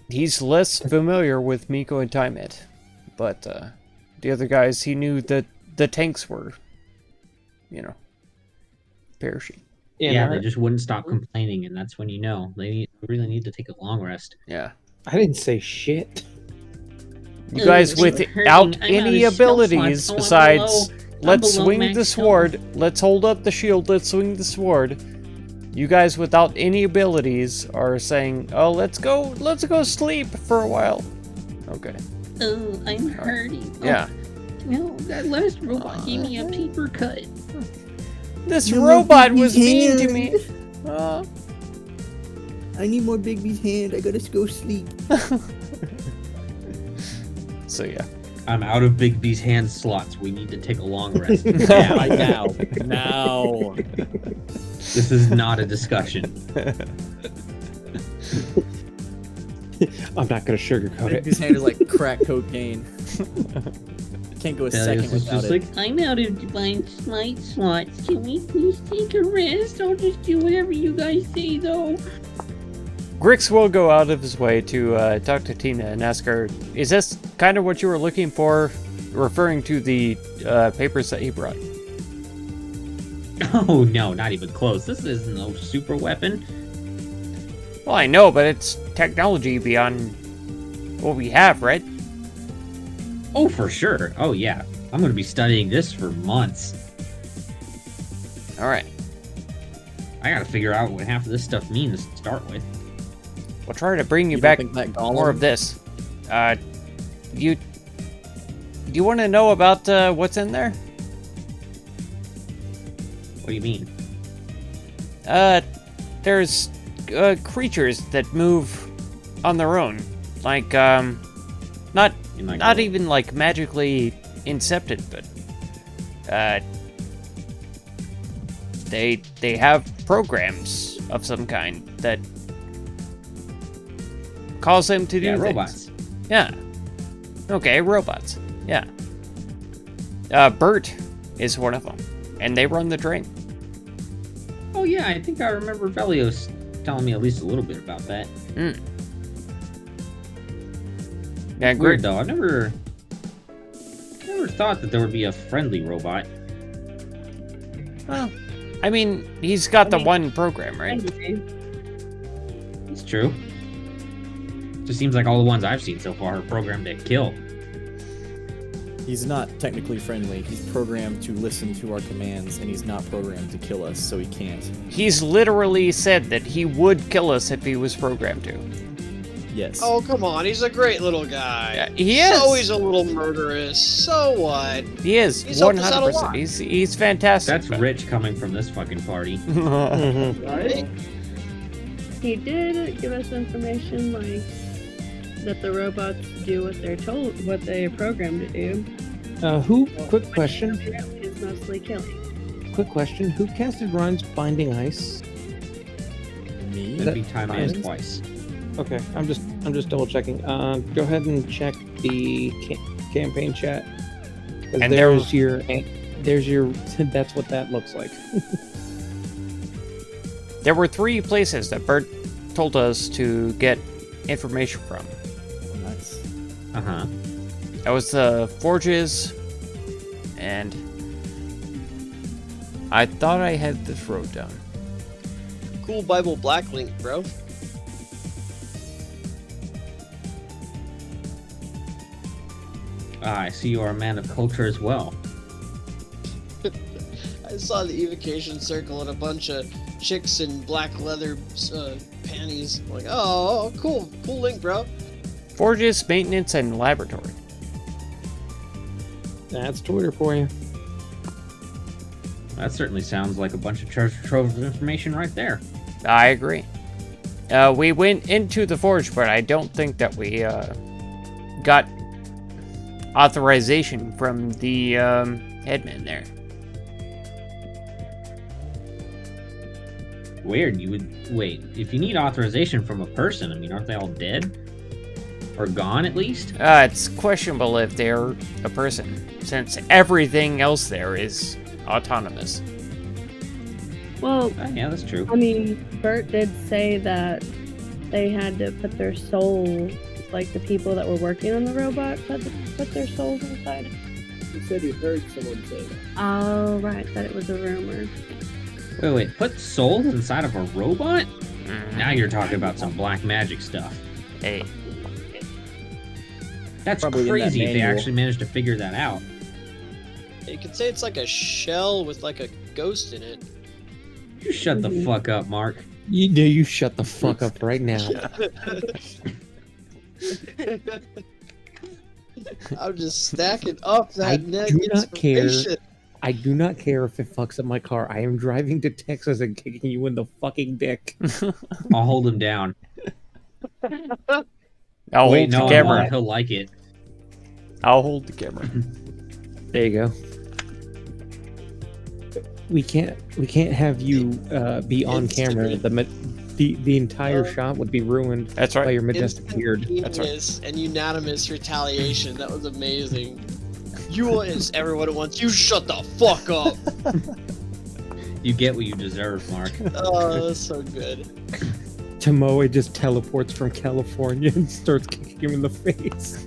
He's less familiar with Miko and Taimet, but the other guys, he knew that the tanks were, perishing. Yeah, they just wouldn't stop complaining, and that's when you know they really need to take a long rest. Yeah. I didn't say shit. You guys it's without hurting. I'm out any of skill abilities slots. Oh, I'm besides below- let's below swing max the sword, let's hold up the shield, let's swing the sword. You guys without any abilities are saying, "Oh, let's go sleep for a while." Okay. Oh, I'm hurting. Yeah. No, that last robot gave me a paper cut. This No, robot my was baby's mean to me. hand. I need more Bigby's hand. I gotta go sleep. So yeah. I'm out of Big B's hand slots. We need to take a long rest. Yeah, right now. Now. This is not a discussion. I'm not gonna sugarcoat it. His hand is like crack cocaine. Can't go a second It's without just it. like, I'm out of divine smite slots. Can we please take a rest? I'll just do whatever you guys say, though. Grix will go out of his way to talk to Tina and ask her, is this kind of what you were looking for, referring to the papers that he brought? Oh, no, not even close. This is no super weapon. Well, I know, but it's technology beyond what we have, right? Oh, for sure. Oh, yeah. I'm going to be studying this for months. All right. I got to figure out what half of this stuff means to start with. We'll try to bring you don't back think that more Gollum- of this. Do you want to know about what's in there? What do you mean? There's creatures that move on their own, like not even like magically incepted, but they have programs of some kind that cause them to do things. Robots. Yeah. Okay, robots. Yeah. Bert is one of them, and they run the train. Oh, yeah, I think I remember Velios telling me at least a little bit about that. Yeah, Weird, though. I never thought that there would be a friendly robot. Well, I mean, he's got the one program, right? It's true. Just seems like all the ones I've seen so far are programmed to kill. He's not technically friendly. He's programmed to listen to our commands, and he's not programmed to kill us, so he can't. He's literally said that he would kill us if he was programmed to. Yes. Oh, come on. He's a great little guy. Yeah, he is. So he's a little murderous. So what? He is. He's helped us out a 100%. lot. He's fantastic. That's rich coming from this fucking party. Right? He did give us information like that the robots do what they're told, what they're programmed to do. Quick question. Is mostly killing. Quick question. Who casted Ron's Binding Ice? Me? That'd be time and twice. Okay, I'm just double checking. Go ahead and check the campaign chat. And there's your that's what that looks like. There were 3 places that Bert told us to get information from. Oh, nice. Uh-huh. That was the forges, and I thought I had this road down. Cool Bible black link, bro. I see you are a man of culture as well. I saw the evocation circle and a bunch of chicks in black leather panties. I'm like, oh, cool link, bro. Forges, maintenance, and laboratory. That's Twitter for you. That certainly sounds like a bunch of treasure trove of information right there. I agree. We went into the forge, but I don't think that we got authorization from the headman there. Weird. You would wait. If you need authorization from a person, I mean, aren't they all dead? Or gone at least? It's questionable if they're a person, since everything else there is autonomous. Well, Yeah, that's true. I mean, Bert did say that they had to put their souls, like the people that were working on the robot, had to put their souls inside. You said you heard someone say that. Oh, right, that it was a rumor. Wait, put souls inside of a robot? Now you're talking about some black magic stuff. Hey. That's Probably in that crazy if they manual. actually managed to figure that out. You could say it's like a shell with like a ghost in it. You shut the fuck up, Mark. You shut the fuck up right now. I'm just stacking up that I negative do not care. information. I do not care if it fucks up my car. I am driving to Texas and kicking you in the fucking dick. I'll hold him down. I'll Wait, hold no, the camera. He'll like it. I'll hold the camera. There you go. We can't have you be on camera. The entire shot would be ruined. That's right. By your majestic beard. That's right. Instantaneous and unanimous retaliation. That was amazing. You is everyone at once. You shut the fuck up. You get what you deserve, Mark. Oh, that's so good. Tomoe just teleports from California and starts kicking him in the face.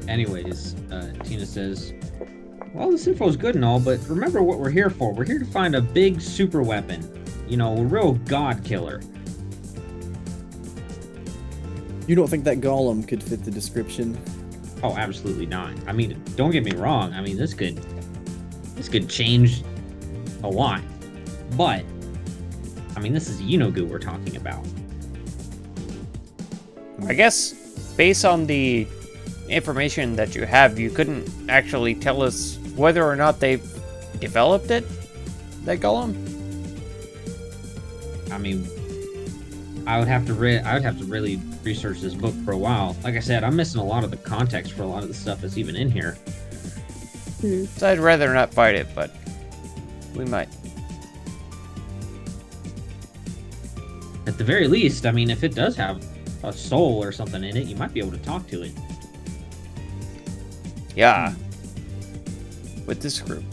Anyways, Tina says, well, this info is good and all, but remember what we're here for. We're here to find a big super weapon. You know, a real god killer. You don't think that golem could fit the description? Oh, absolutely not. I mean, don't get me wrong. I mean, this could change a lot. But, I mean, this is Yunogu we're talking about. I guess, based on the information that you have, you couldn't actually tell us whether or not they've developed it, that golem? I mean, I would have to really research this book for a while. Like I said, I'm missing a lot of the context for a lot of the stuff that's even in here. So I'd rather not fight it, but we might. At the very least, I mean, if it does have a soul or something in it, you might be able to talk to it. Yeah. With this group.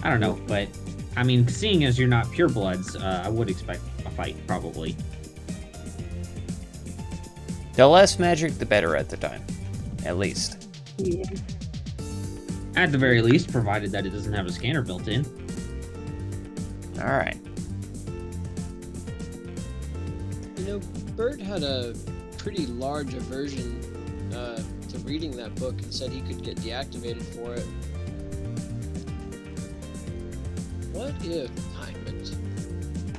I don't know, but I mean, seeing as you're not purebloods, I would expect a fight, probably. The less magic, the better at the time. At least. Yeah. At the very least, provided that it doesn't have a scanner built in. Alright. You know, Bert had a pretty large aversion to reading that book and said he could get deactivated for it. What if, Hyman,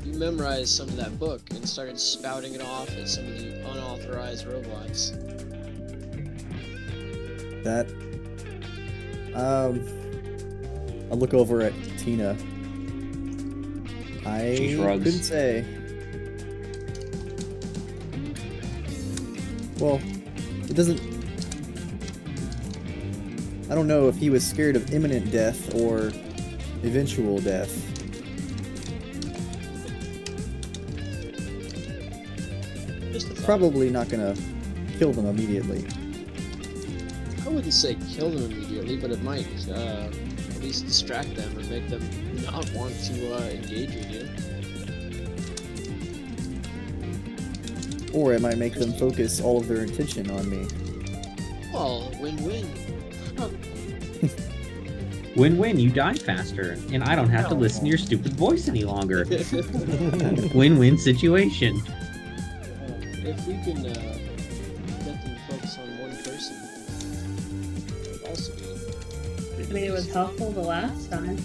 you memorized some of that book and started spouting it off at some of the unauthorized robots? That. I'll look over at Tina. She I shrugs. couldn't say. Well, it doesn't. I don't know if he was scared of imminent death or eventual death. Just a thought. Probably not gonna kill them immediately. I wouldn't say kill them immediately, but it might at least distract them or make them not want to engage with you. Or it might make them focus all of their attention on me. Well, win-win. Win-win, you die faster, and I don't have to listen to your stupid voice any longer. Win-win situation. If we can get them to focus on one person, it would also be. I mean, it was helpful the last time.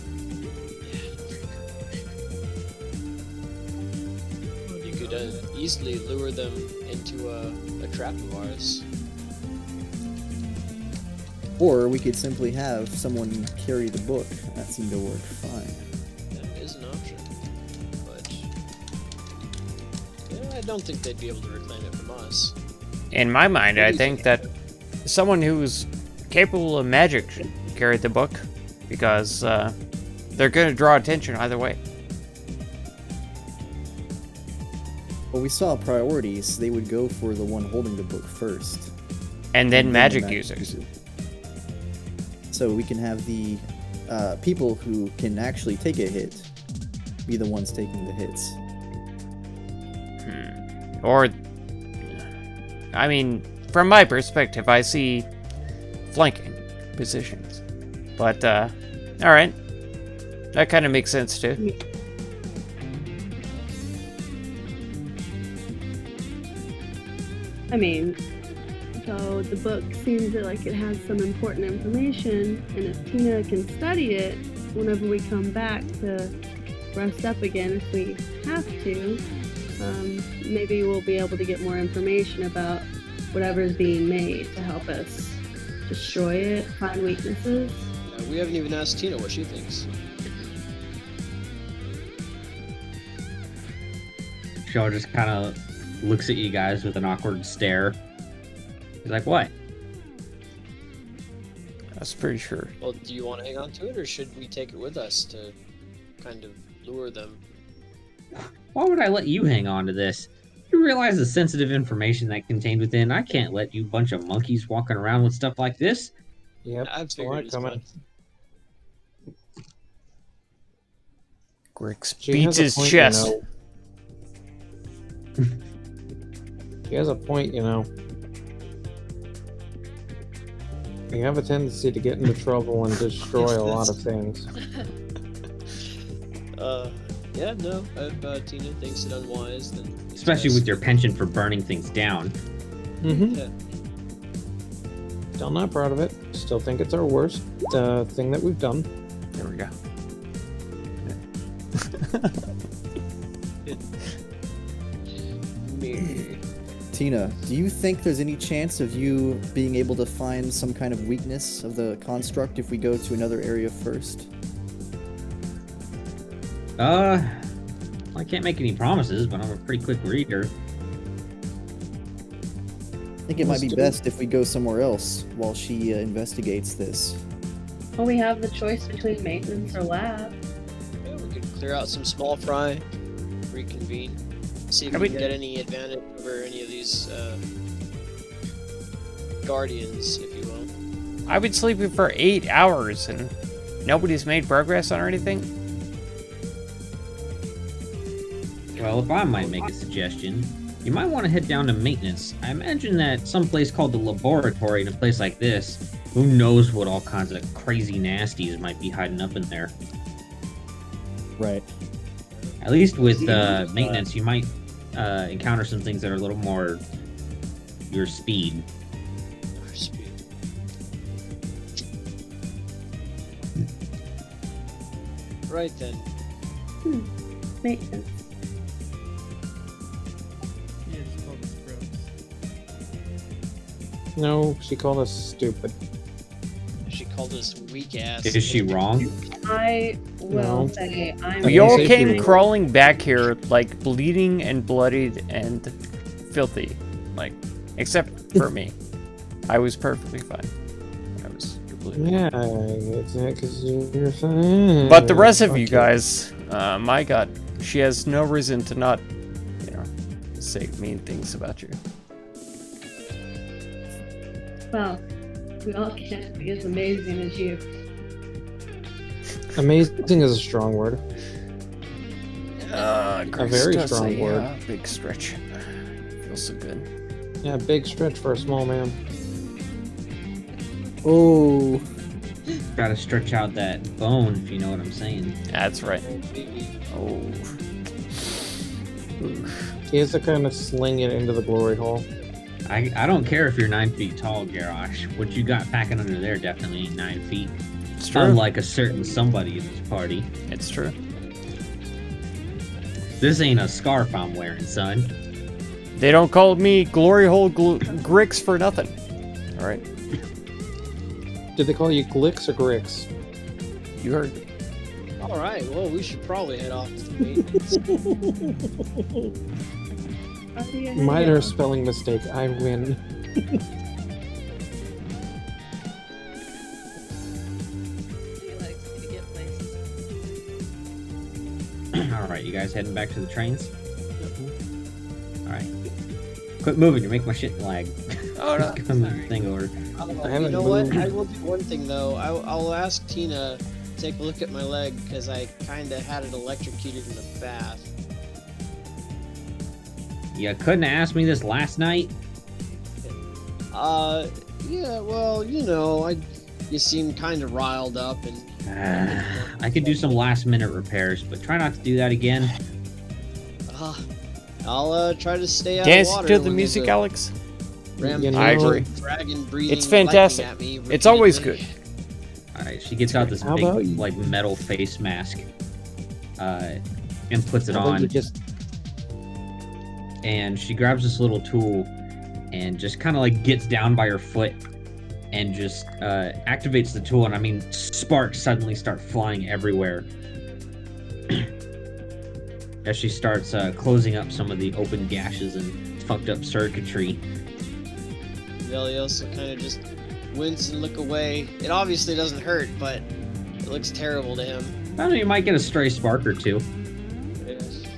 You could easily lure them into a trap of ours. Or we could simply have someone carry the book. That seemed to work fine. That is an option, but yeah, I don't think they'd be able to reclaim it from us. In my mind, I think that someone who's capable of magic should carry the book, because they're going to draw attention either way. Well, we saw priorities. They would go for the one holding the book first. And then the magic users. So we can have the people who can actually take a hit be the ones taking the hits. Or, I mean, from my perspective, I see flanking positions. But, alright. That kind of makes sense, too. I mean, so the book seems like it has some important information, and if Tina can study it whenever we come back to rest up again if we have to, maybe we'll be able to get more information about whatever's being made to help us destroy it, find weaknesses. We haven't even asked Tina what she thinks. Shaw just kind of looks at you guys with an awkward stare. He's like, what? That's pretty sure. Well, do you want to hang on to it, or should we take it with us to kind of lure them? Why would I let you hang on to this? You realize the sensitive information that contained within? I can't let you bunch of monkeys walking around with stuff like this. Yep, I've figured as much. Grix She beats has a his point, chest. you know. She has a point, you know. We have a tendency to get into trouble and destroy a lot of things. Yeah, no. If Tina thinks it unwise, then Especially with your penchant for burning things down. Mm-hmm. Yeah. Still not proud of it. Still think it's our worst thing that we've done. There we go. Tina, do you think there's any chance of you being able to find some kind of weakness of the construct if we go to another area first? I can't make any promises, but I'm a pretty quick reader. I think it might be best if we go somewhere else while she investigates this. Well, we have the choice between maintenance or lab. Yeah, we could clear out some small fry, reconvene, see if we can get any advantage over any of these guardians, if you will. I've been sleeping for 8 hours and nobody's made progress on anything. Well, if I might make a suggestion, you might want to head down to maintenance. I imagine that some place called the laboratory in a place like this, who knows what all kinds of crazy nasties might be hiding up in there. Right. At least with maintenance, you might encounter some things that are a little more your speed. Our speed. Right then. Maintenance. Yeah, just call the scrubs. No, she called us stupid. She called us weak ass. Is she wrong? I will No. say I'm. We all say came she- crawling back here, like, bleeding and bloodied and filthy. Like, except for me. I was perfectly fine. I was completely completely. Yeah, it's because you're fine. But the rest of you guys, my God, she has no reason to not, you know, say mean things about you. Well, we all can't be as amazing as you. Amazing is a strong word. Grace very does strong say, word. Big stretch. Feels so good. Yeah, big stretch for a small man. Oh, Gotta stretch out that bone, if you know what I'm saying. That's right. Baby. Oh. He has to kind of sling it into the glory hole. I don't care if you're 9 feet tall, Garrosh. What you got packing under there definitely ain't 9 feet. It's true. Unlike a certain somebody in this party. It's true. This ain't a scarf I'm wearing, son. They don't call me Glory Hole Grix for nothing. All right. Did they call you Glicks or Grix? You heard. All right. Well, we should probably head off to maintenance. Minor spelling mistake. I win. Alright, you guys heading back to the trains? Alright. Quit moving, you're making my shit lag. Oh, no. Just move the thing over. You know what? I will do one thing though. I'll ask Tina to take a look at my leg because I kind of had it electrocuted in the bath. You couldn't have asked me this last night? Yeah. Well, you know, you seem kind of riled up and. I could do some last minute repairs, but try not to do that again. I'll try to stay out Dance of water. to the when music, there's a Alex. rampage I agree. Dragon breathing It's fantastic. lightning at me It's always repeatedly. good. Alright, she gets out this How big, about you- like, metal face mask. And puts it How about on. you just And she grabs this little tool and just kind of, like, gets down by her foot and just activates the tool. And, I mean, sparks suddenly start flying everywhere. As she starts closing up some of the open gashes and fucked up circuitry. Velios will kind of just wince and look away. It obviously doesn't hurt, but it looks terrible to him. I don't know, you might get a stray spark or two.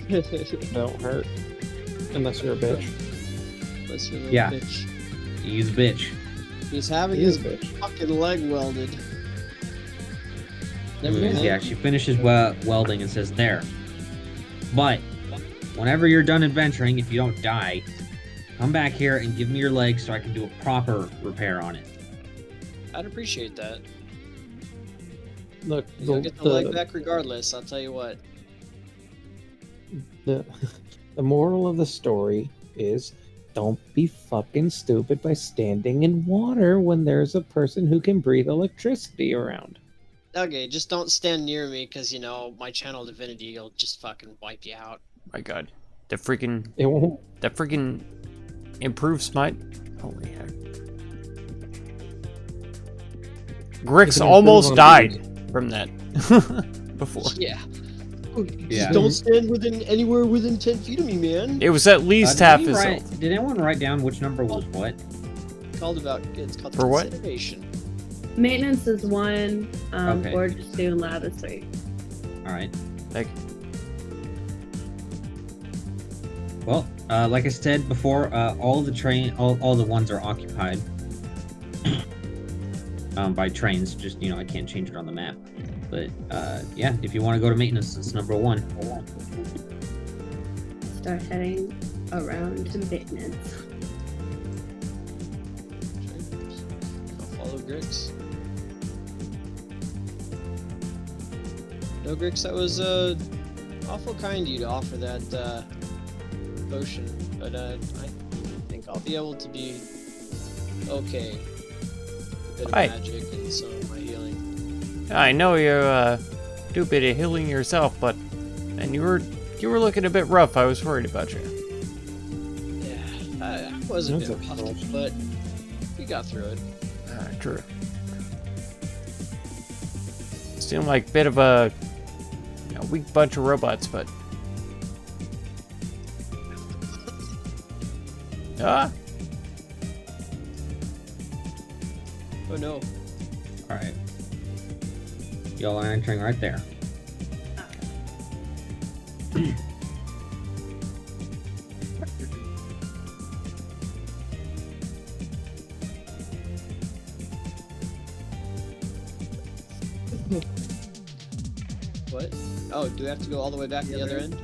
Yeah. don't hurt. Unless you're a bitch. Unless you're a Yeah. bitch. He's a bitch. He's having He is his a bitch. fucking leg welded. Never mind. Yeah, she finishes welding and says, "There. But whenever you're done adventuring, if you don't die, come back here and give me your leg so I can do a proper repair on it." I'd appreciate that. Look, You'll get the leg back regardless, I'll tell you what. the moral of the story is don't be fucking stupid by standing in water when there's a person who can breathe electricity around. Okay, just don't stand near me, because, you know, my channel divinity will just fucking wipe you out. My God. The freaking... It won't. That freaking improved smite. Holy heck. Grix almost died from that before. Yeah. Yeah. Just don't stand anywhere within 10 feet of me, man. It was at least half his Did health. anyone write down which number was what? It's called For what? consideration. Maintenance is 1, Okay. or just do lab is 3. Alright. Like, Well, like I said before, all the ones are occupied by trains. Just, you know, I can't change it on the map. But, yeah, if you want to go to maintenance, it's number 1. Start heading around to maintenance. I'll follow Grix. No, Grix, that was awful kind of you to offer that potion, but I think I'll be able to be okay. A bit of Hi. magic and some of my healing. I know you do a bit of healing yourself, but and you were looking a bit rough. I was worried about you. Yeah, I was a That's bit a rough, but we got through it. True. Seemed like a bit of a weak bunch of robots, but Oh no. Alright. Y'all are entering right there. What? Oh, do we have to go all the way back to the other end?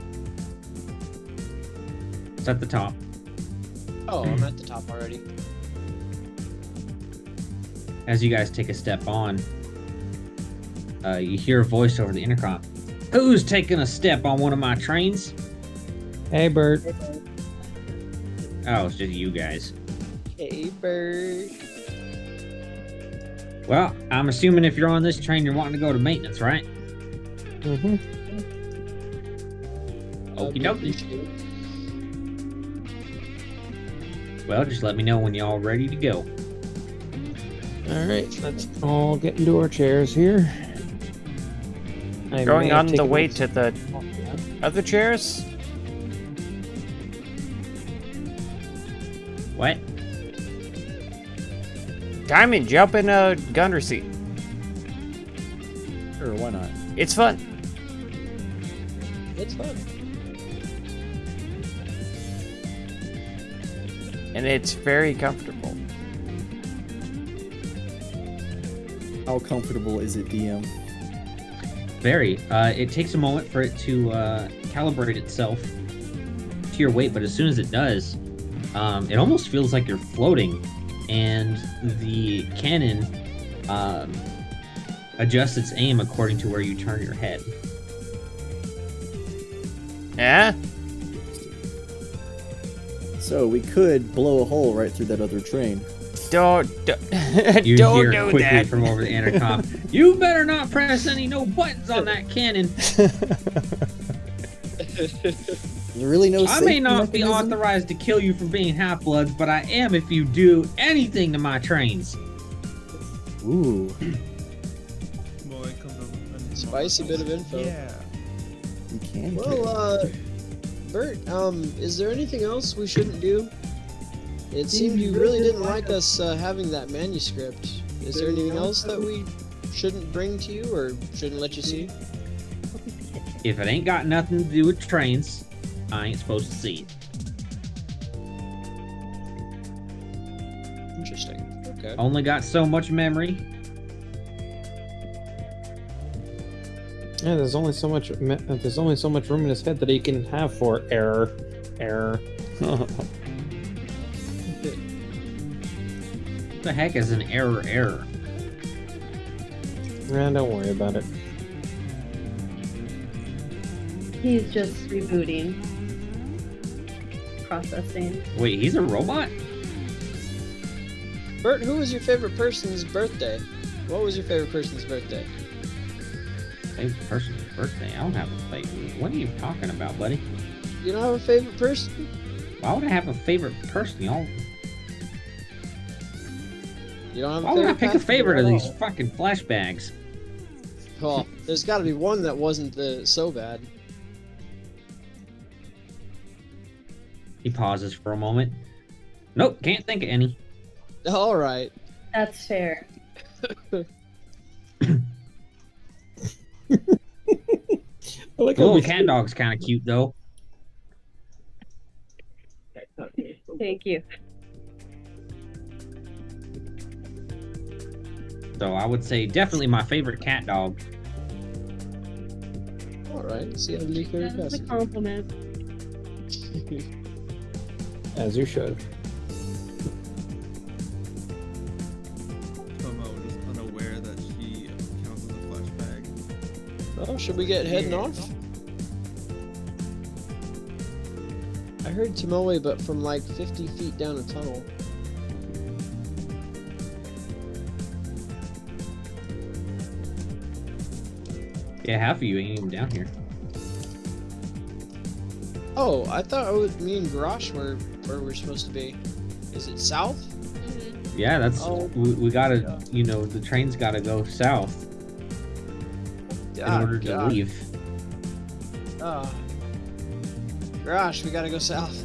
It's at the top. Oh, I'm at the top already. As you guys take a step on, you hear a voice over the intercom. Who's taking a step on one of my trains? Hey, Bert. Oh, it's just you guys. Hey, bird. Well, I'm assuming if you're on this train, you're wanting to go to maintenance, right? Mm-hmm. Okie dokie. Well, just let me know when you're all ready to go. All right, let's all get into our chairs here. Going on the way to the other chairs? What? Diamond, jump in a gunner seat. Sure, why not? It's fun. It's fun. And it's very comfortable. How comfortable is it, DM? Very. It takes a moment for it to calibrate itself to your weight, but as soon as it does, it almost feels like you're floating, and the cannon adjusts its aim according to where you turn your head. Yeah? So we could blow a hole right through that other train. Don't You don't hear do quickly that. from over the intercom. You better not press any no buttons on that cannon. There's really no I may safety not be mechanism? authorized to kill you for being half-bloods, but I am if you do anything to my trains. Ooh. Boy comes up with a Spicy bit of info. Yeah. You can Well, Bert, is there anything else we shouldn't do? It seemed you really didn't like us having that manuscript. Is there anything else that we shouldn't bring to you or shouldn't let you see? If it ain't got nothing to do with trains, I ain't supposed to see it. Interesting. Okay. Only got so much memory. Yeah, there's only so much room in his head that he can have for error. What the heck is an error? Don't worry about it. He's just rebooting. Processing. Wait, he's a robot? Bert, who was your favorite person's birthday? What was your favorite person's birthday? Favorite person's birthday? I don't have a favorite. What are you talking about, buddy? You don't have a favorite person? Why would I have a favorite person? Y'all? You don't have a Why would I favorite pick a passenger favorite at of these all? fucking flashbacks? Well, there's got to be one that wasn't so bad. He pauses for a moment. Nope, can't think of any. All right. That's fair. I like The how little we cat dog's kind of cute, though. Thank you. So I would say definitely my favorite cat dog. All right. See how to make your That's a passenger. compliment. as you should. Tomo is unaware that she counts as a flashback. Well, should we get heading off? I heard Tomoe, but from like 50 feet down a tunnel. Yeah, half of you ain't even down here. Oh, I thought it was me and Garrosh where we're supposed to be. Is it south? Yeah, that's Oh. we gotta. You know, the train's gotta go south in order to leave. Oh. Garrosh, we gotta go south.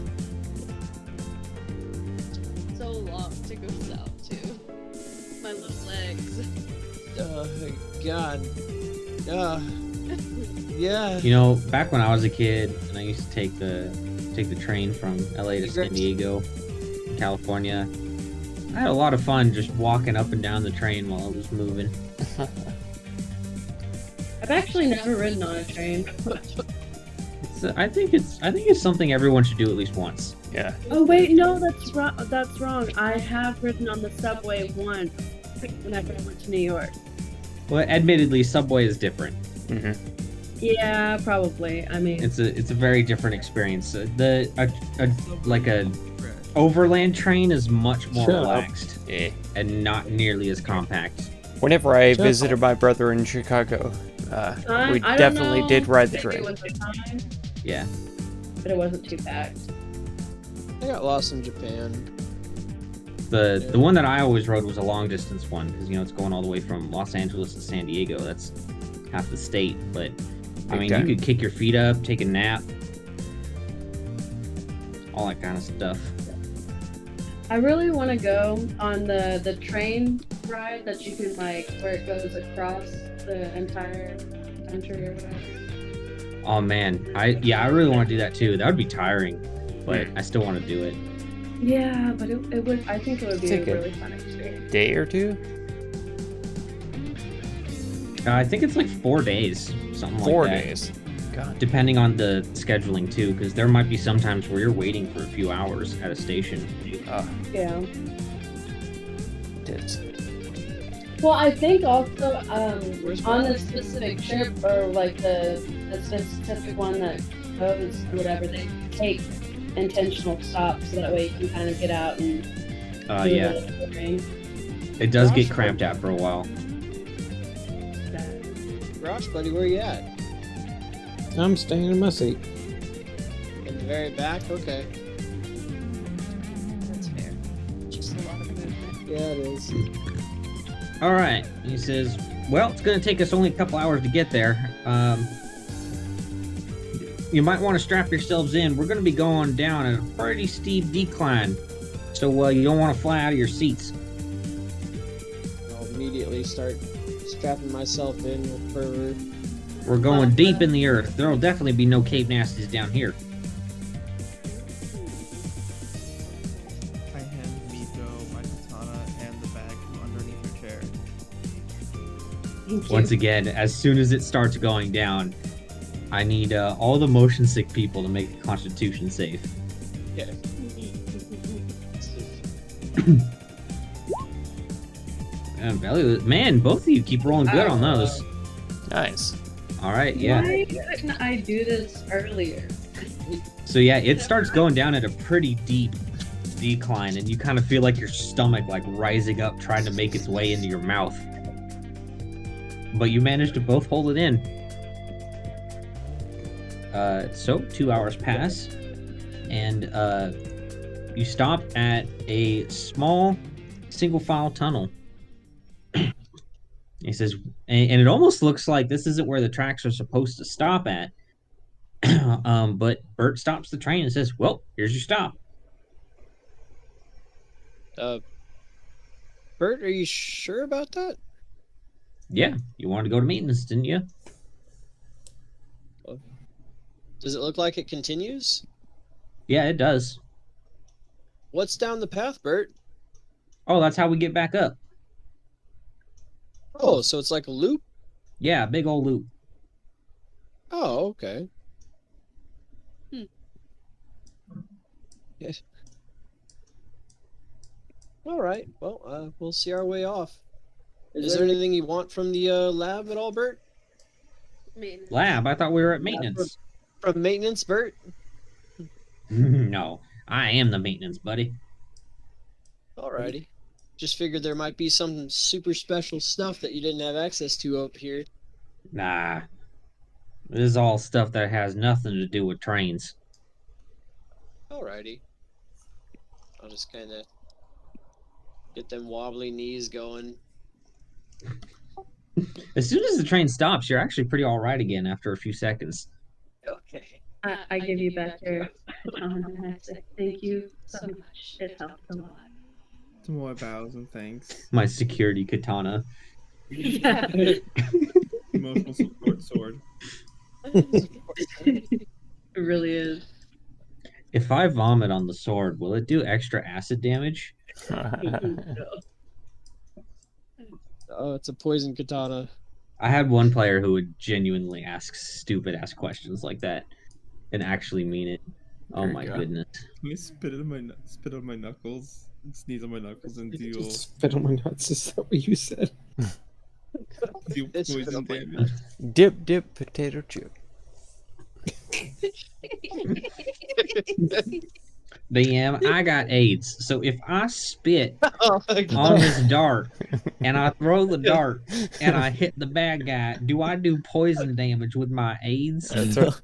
So long to go south too. My little legs. God. Yeah. You know, back when I was a kid and I used to take the train from LA to San Diego, California, I had a lot of fun just walking up and down the train while it was moving. I've actually never ridden on a train. I think it's something everyone should do at least once. Yeah. Oh wait, no, that's wrong. That's wrong. I have ridden on the subway once whenever I went to New York. Well, admittedly, subway is different. Mm-hmm. Yeah, probably. I mean, It's a very different experience. Like a overland train is much more relaxed and not nearly as compact. Whenever I visited my brother in Chicago, we definitely did ride the train. Yeah. But it wasn't too packed. I got lost in Japan. The one that I always rode was a long distance one because it's going all the way from Los Angeles to San Diego. That's half the state, but I mean you could kick your feet up, take a nap, all that kind of stuff. I really want to go on the train ride that you can where it goes across the entire country or whatever. Oh man, I really want to do that too. That would be tiring, but I still want to do it. Yeah, but it would. I think it would be a really fun experience. Day or two? I think it's like 4 days, something like that. 4 days. God. Depending on the scheduling too, because there might be some times where you're waiting for a few hours at a station. Yeah. Tits. Well, I think also on the specific trip or like the specific one that goes whatever, they take intentional stops so that way you can kind of get out and yeah. It does get cramped out for a while. Rosh, buddy, where you at? I'm staying in my seat. In the very back? Okay. That's fair. Just a lot of movement. Yeah, it is. All right, he says, well, it's going to take us only a couple hours to get there. You might want to strap yourselves in. We're going to be going down at a pretty steep decline, so you don't want to fly out of your seats. I'll immediately start strapping myself in with Pervert. We're going deep in the earth. There'll definitely be no cave nasties down here. I hand Miko my katana and the bag from underneath her chair. Once again, as soon as it starts going down, I need all the motion sick people to make the Constitution save. Yeah. Man, both of you keep rolling good on those. Nice. All right, yeah. Why couldn't I do this earlier? So yeah, it starts going down at a pretty deep decline, and you kind of feel like your stomach rising up, trying to make its way into your mouth. But you managed to both hold it in. So 2 hours pass, and you stop at a small single-file tunnel. He says, and it almost looks like this isn't where the tracks are supposed to stop at. But Bert stops the train and says, well, here's your stop. Bert, are you sure about that? Yeah, you wanted to go to maintenance, didn't you? Does it look like it continues? Yeah, it does. What's down the path, Bert? Oh, that's how we get back up. Oh, so it's like a loop? Yeah, big old loop. Oh, okay. Yes. All right. Well, we'll see our way off. Is there anything you want from the lab at all, Bert? Lab? I thought we were at maintenance. From maintenance, Bert? No, I am the maintenance, buddy. Alrighty. Just figured there might be some super special stuff that you didn't have access to up here. Nah. This is all stuff that has nothing to do with trains. Alrighty. I'll just kind of get them wobbly knees going. As soon as the train stops, you're actually pretty alright again after a few seconds. Okay. I give you back your and I say thank you so much. It helped a lot. Some more bows and thanks. My security katana. Yeah. Emotional support sword. It really is. If I vomit on the sword, will it do extra acid damage? Oh, it's a poison katana. I had one player who would genuinely ask stupid ass questions like that and actually mean it. Oh There you my go. goodness. Can I spit on my knuckles, sneeze on my knuckles, and deal Spit on my nuts. Is that what you said? It's poison spit on my damage? Dip, potato chip. DM, I got AIDS. So if I spit Oh my God. on this dart and I throw the dart and I hit the bad guy, do I do poison damage with my AIDS? That's right.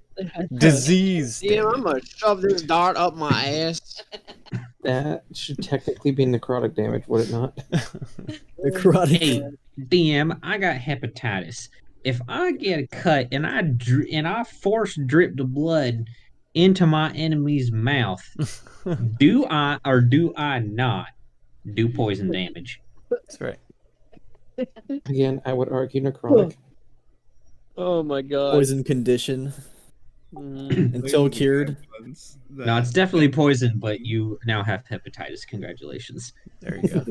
Disease. Damn, damn I'm it. gonna shove this dart up my ass. That should technically be necrotic damage, would it not? Necrotic. Hey, DM, I got hepatitis. If I get a cut and I force drip the blood into my enemy's mouth, do I or do I not do poison damage? That's right. Again, I would argue necrotic. Oh my God. Poison condition until cured. No, it's definitely poison, but you now have hepatitis. Congratulations. There you go.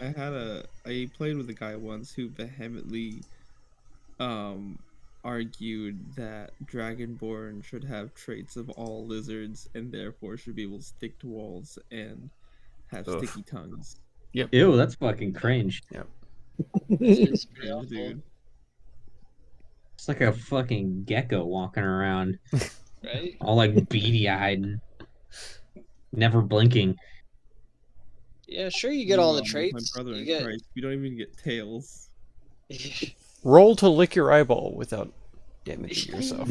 I played with a guy once who vehemently argued that Dragonborn should have traits of all lizards and therefore should be able to stick to walls and have Ugh. sticky tongues. Yep. Ew, that's fucking cringe. Yep. It's Cringe, awful. dude. It's like a fucking gecko walking around, Right? all like beady-eyed, and never blinking. Yeah, sure you get all the My traits. brother You in get Christ, we don't even get tails. Roll to lick your eyeball without damaging yourself.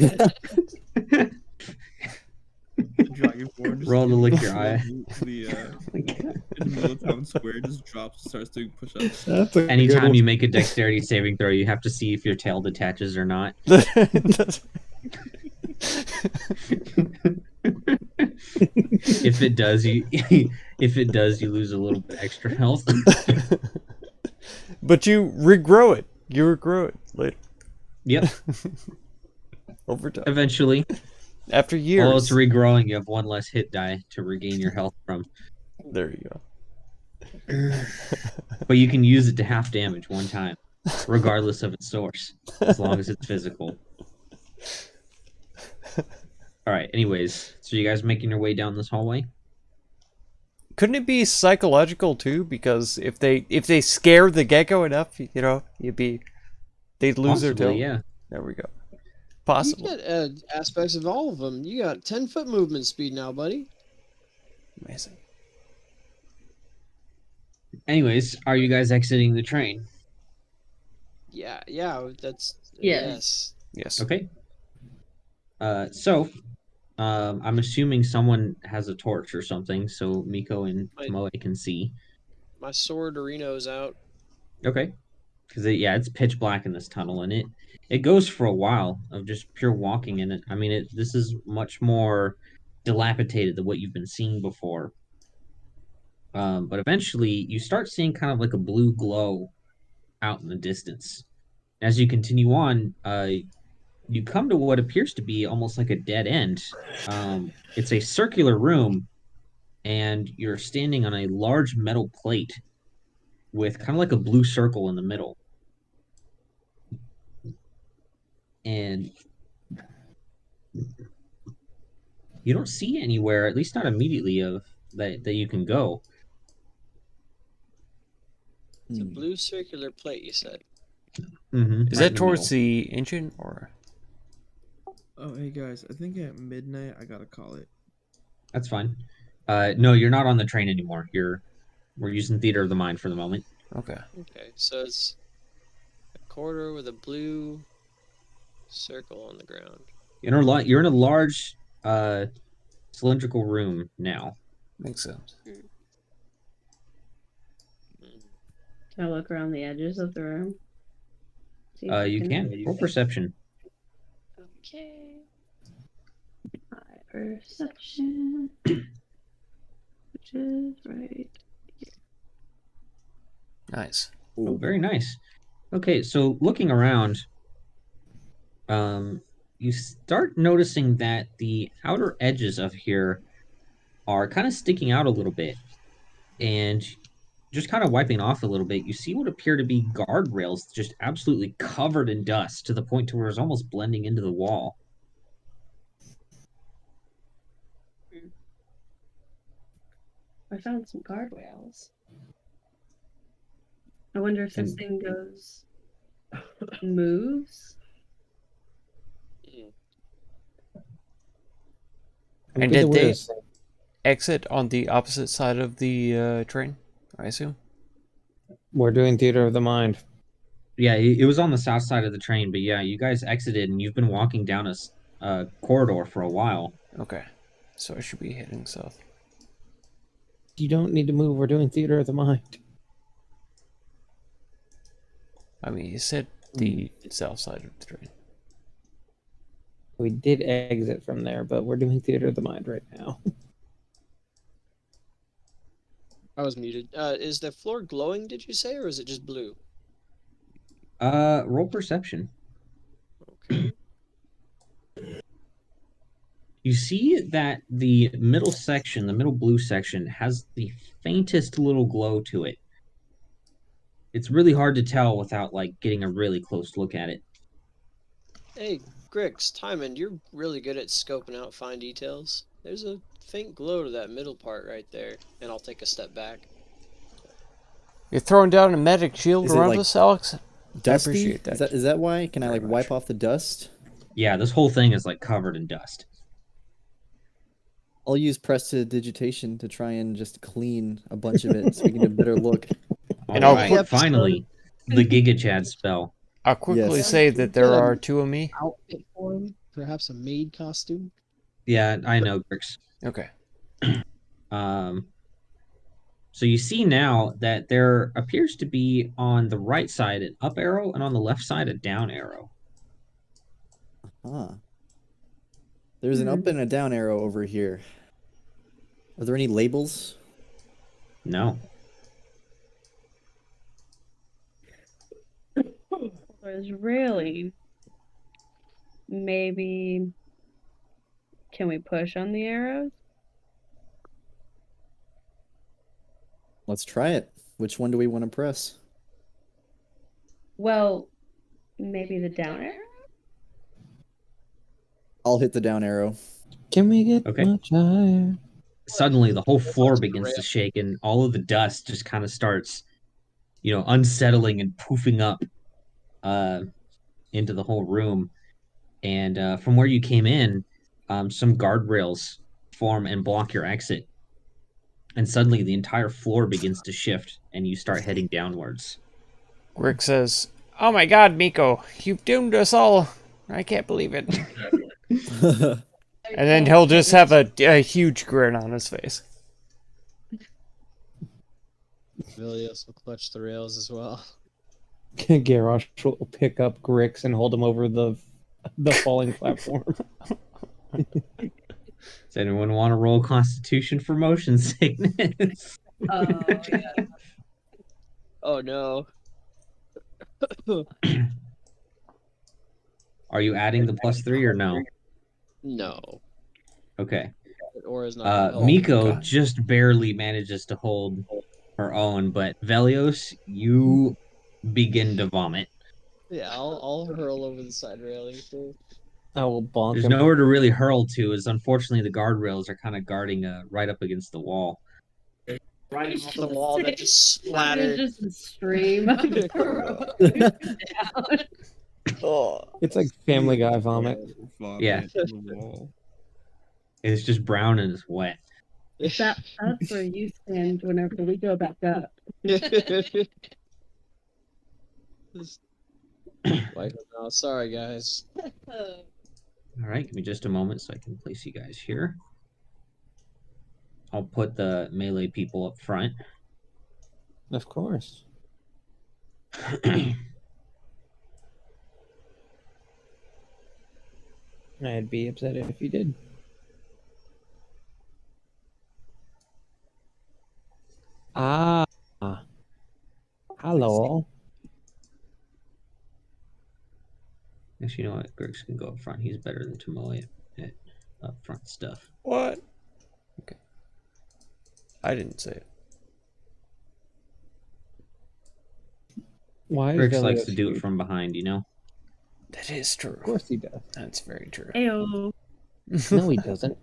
Dragonborn just Roll to lick your in eye. in the middle of town square, just drops, starts doing push-ups. That's a Anytime you make a dexterity saving throw, you have to see if your tail detaches or not. If it does, you lose a little bit extra health. But you regrow it. You regrow it later. Yep. Over time. Eventually. After years. While it's regrowing, you have one less hit die to regain your health from. There you go. But you can use it to half damage one time, regardless of its source, as long as it's physical. All right. Anyways, so you guys making your way down this hallway? Couldn't it be psychological too? Because if they scare the gecko enough, you know, they'd lose their tail. Yeah. There we go. You Possible. get aspects of all of them. You got 10-foot movement speed now, buddy. Amazing. Anyways, are you guys exiting the train? Yeah, that's Yes. Yes. Okay. I'm assuming someone has a torch or something, so Miko and Tomoe can see. My sword Reno's out. Okay. Because it's pitch black in this tunnel, and it goes for a while of just pure walking in it. I mean, this is much more dilapidated than what you've been seeing before. But eventually, you start seeing kind of like a blue glow out in the distance. As you continue on, you come to what appears to be almost like a dead end. It's a circular room, and you're standing on a large metal plate with kind of like a blue circle in the middle. And you don't see anywhere, at least not immediately, of that you can go. It's a blue circular plate, you said. Mm-hmm, Is that towards the engine or? Oh, hey guys, I think at midnight I gotta call it. That's fine. No, you're not on the train anymore. We're using Theater of the Mind for the moment. Okay. Okay, so it's a corridor with a blue circle on the ground. You're in a large cylindrical room now. Makes sense. Can I look around the edges of the room? See if I You can. Roll perception. Okay. My perception, which is right here. Nice. Oh, very nice. Okay, so looking around, you start noticing that the outer edges of here are kind of sticking out a little bit, and just kind of wiping off a little bit, you see what appear to be guardrails just absolutely covered in dust to the point to where it's almost blending into the wall. I found some guardrails. I wonder if this And- thing moves. And did they exit on the opposite side of the train, I assume? We're doing theater of the mind. Yeah, it was on the south side of the train, but yeah, you guys exited and you've been walking down a corridor for a while. Okay. So I should be heading south. You don't need to move. We're doing theater of the mind. I mean, you said the south side of the train. We did exit from there, but we're doing theater of the mind right now. I was muted. Is the floor glowing, did you say, or is it just blue? Roll perception. Okay. You see that the middle section, the middle blue section, has the faintest little glow to it. It's really hard to tell without like getting a really close look at it. Hey, Grix, Timon, you're really good at scoping out fine details. There's a faint glow to that middle part right there, and I'll take a step back. You're throwing down a magic shield Is it, around like, us, Alex? Dusty? I appreciate that. Is that why? Can I Very like much. wipe off the dust? Yeah, this whole thing is like covered in dust. I'll use prestidigitation to try and just clean a bunch of it so we can get a better look. And All I'll right, quick- finally, the Giga Chad spell. I'll quickly Yes. say that there are two of me. Outfit for him? Perhaps a maid costume? Yeah, I know, Grix. Okay. So you see now that there appears to be on the right side an up arrow and on the left side a down arrow. Huh. There's an up and a down arrow over here. Are there any labels? No. There's railing. Maybe. Can we push on the arrows? Let's try it. Which one do we want to press? Well, maybe the down arrow? I'll hit the down arrow. Can we get Okay. much higher? Suddenly the whole floor begins to shake and all of the dust just kind of starts, unsettling and poofing up into the whole room. And from where you came in, some guardrails form and block your exit. And suddenly the entire floor begins to shift and you start heading downwards. Rick says, "Oh my god, Miko, you've doomed us all. I can't believe it." And then he'll just have a huge grin on his face. Vilios will clutch the rails as well. Garrosh will pick up Grix and hold him over the falling platform. Does anyone want to roll Constitution for motion sickness? Oh, yeah. Oh no. Are you adding the +3 or no? No. Okay. Or is not. Miko God. just barely manages to hold her own, but Velios, you begin to vomit. Yeah, I'll hurl over the side railing too. I will bonk There's him. nowhere to really hurl to, as unfortunately the guardrails are kind of guarding right up against the wall. Right off the wall that just splattered. There's just a stream of down. It's like Family Guy vomit. Yeah. It's just brown and it's wet. That's where you stand whenever we go back up. Like, no, sorry guys. All right, give me just a moment so I can place you guys here. I'll put the melee people up front. Of course. I'd be upset if you did. Ah. Hello. Actually, you know what? Griggs can go up front. He's better than Tomoe at up front stuff. What? Okay. I didn't say it. Why? Griggs is likes Velios to do it huge? from behind, you know? That is true. Of course he does. That's very true. Ayo. No, he doesn't.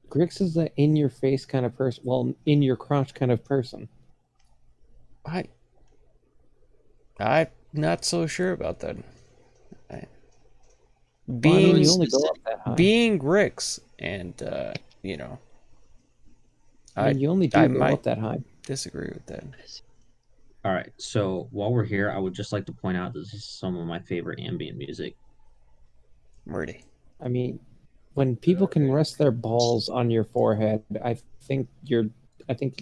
Griggs is an in-your-face kind of person. Well, in-your-crotch kind of person. I'm not so sure about that. Well, I mean, you only go up that high. Being Grix, and you know, I mean, you only do go might up that high. disagree with that. All right, so while we're here, I would just like to point out this is some of my favorite ambient music. Murdy. I mean, when people can rest their balls on your forehead, I think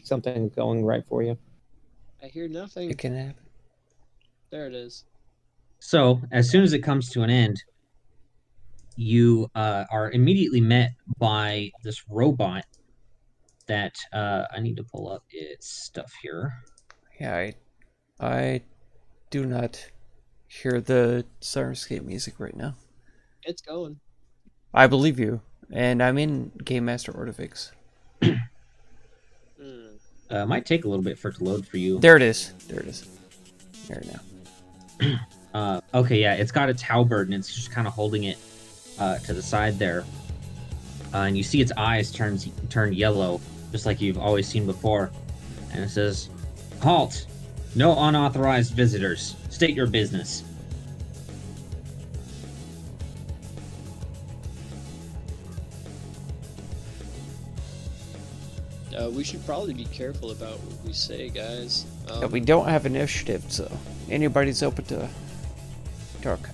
something's going right for you. I hear nothing. It can happen. There it is. So, as soon as it comes to an end, you are immediately met by this robot that I need to pull up its stuff here. Yeah, I do not hear the Sirenscape music right now. It's going. I believe you, and I'm in Game Master Artifacts. Might take a little bit for it to load for you. There it is. There it is. There now. Okay, yeah, it's got its halberd and it's just kind of holding it to the side there. And you see its eyes turn yellow, just like you've always seen before. And it says, "Halt! No unauthorized visitors. State your business." We should probably be careful about what we say, guys. Yeah, we don't have initiative, so anybody's open to talk.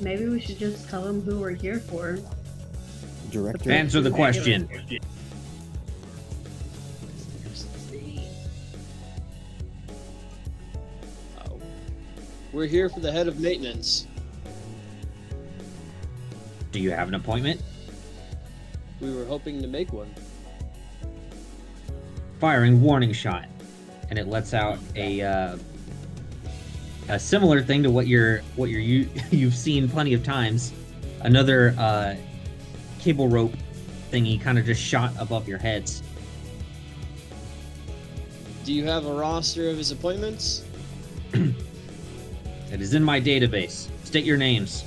Maybe we should just tell them who we're here for. Director. Answer the question. We're here for the head of maintenance. Do you have an appointment? We were hoping to make one. Firing warning shot, and it lets out a similar thing to what you've seen plenty of times. Another cable rope thingy kind of just shot above your heads. Do you have a roster of his appointments? It is in my database. State your names.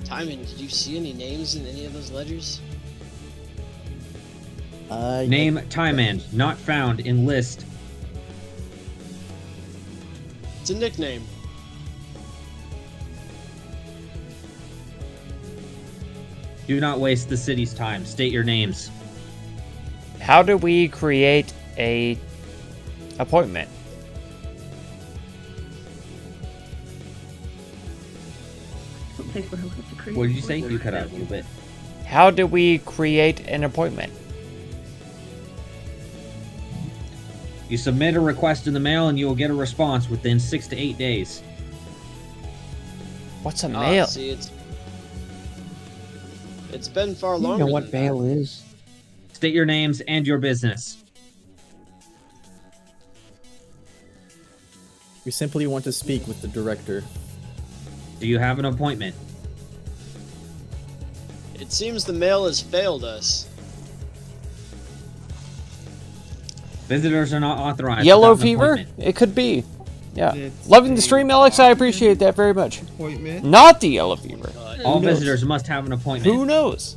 Timon, did you see any names in any of those ledgers? Name Timand, not found in list. It's a nickname. Do not waste the city's time. State your names. How do we create a appointment? What did you say? You cut out a little bit. How do we create an appointment? You submit a request in the mail and you will get a response within 6 to 8 days. What's a mail? See, it's been far longer. You know what mail is? State your names and your business. We simply want to speak with the director. Do you have an appointment? It seems the mail has failed us. Visitors are not authorized. Yellow without an fever? appointment. It could be. Yeah. It's Loving the a stream, Alex. I appreciate that very much. appointment. Not the yellow fever. All Who knows? visitors must have an appointment. Who knows?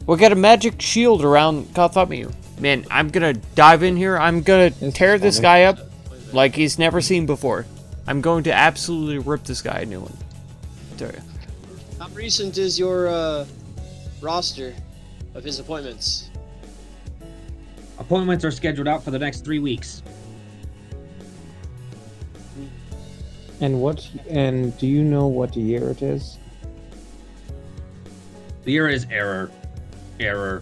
We got a magic shield around Kathamu. Man, I'm gonna dive in here. I'm gonna tear this guy up like he's never seen before. I'm going to absolutely rip this guy a new one. Tell you. How recent is your roster of his appointments? Appointments are scheduled out for the next 3 weeks. And do you know what year it is? The year is error. Error.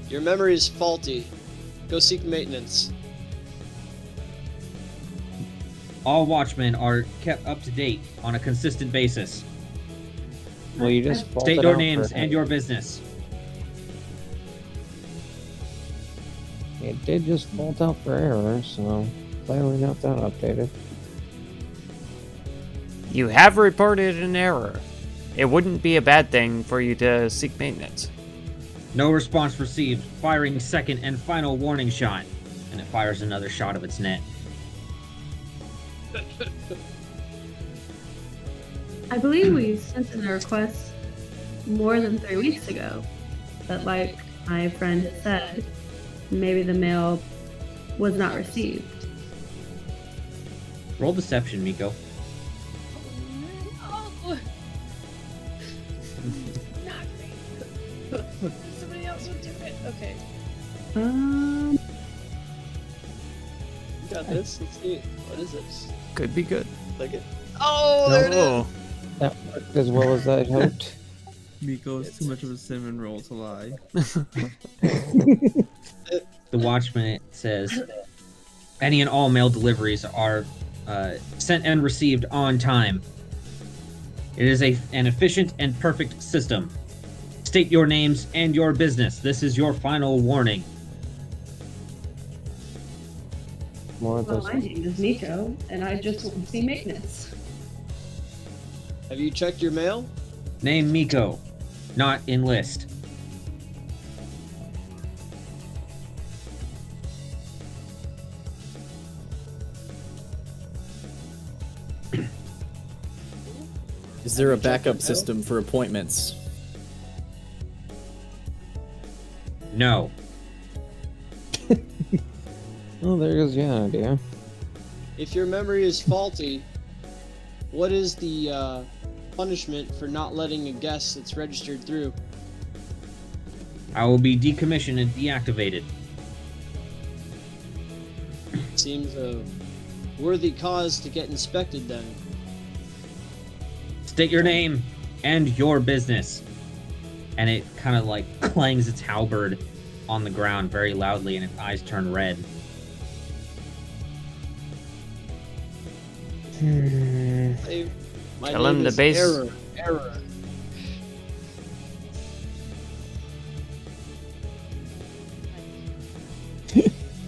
Your memory is faulty. Go seek maintenance. All watchmen are kept up to date on a consistent basis. Well, you just State vaulted your out names for- and your business. It did just vault out for error, so clearly not that updated. You have reported an error. It wouldn't be a bad thing for you to seek maintenance. No response received. Firing second and final warning shot. And it fires another shot of its net. I believe we sent in a request more than 3 weeks ago. But like my friend said, maybe the mail was not received. Roll deception, Miko. Oh. Not me. Somebody else would do it. Okay. You got this. Let's see. What is this? Could be good. Like it. Oh, there it is. Oh. That worked as well as I hoped. Miko is too much of a cinnamon roll to lie. The Watchman says, any and all mail deliveries are sent and received on time. It is an efficient and perfect system. State your names and your business. This is your final warning. More of Well, those. my name is Miko, and I just want to see maintenance. Have you checked your mail? Name Miko, not enlist. Is there a backup system for appointments? No. Oh, there goes the idea. If your memory is faulty, what is the punishment for not letting a guest that's registered through? I will be decommissioned and deactivated. Seems a worthy cause to get inspected then. State your name and your business. And it kind of like clangs its halberd on the ground very loudly and its eyes turn red. Hey, my Tell name him the is base- Error.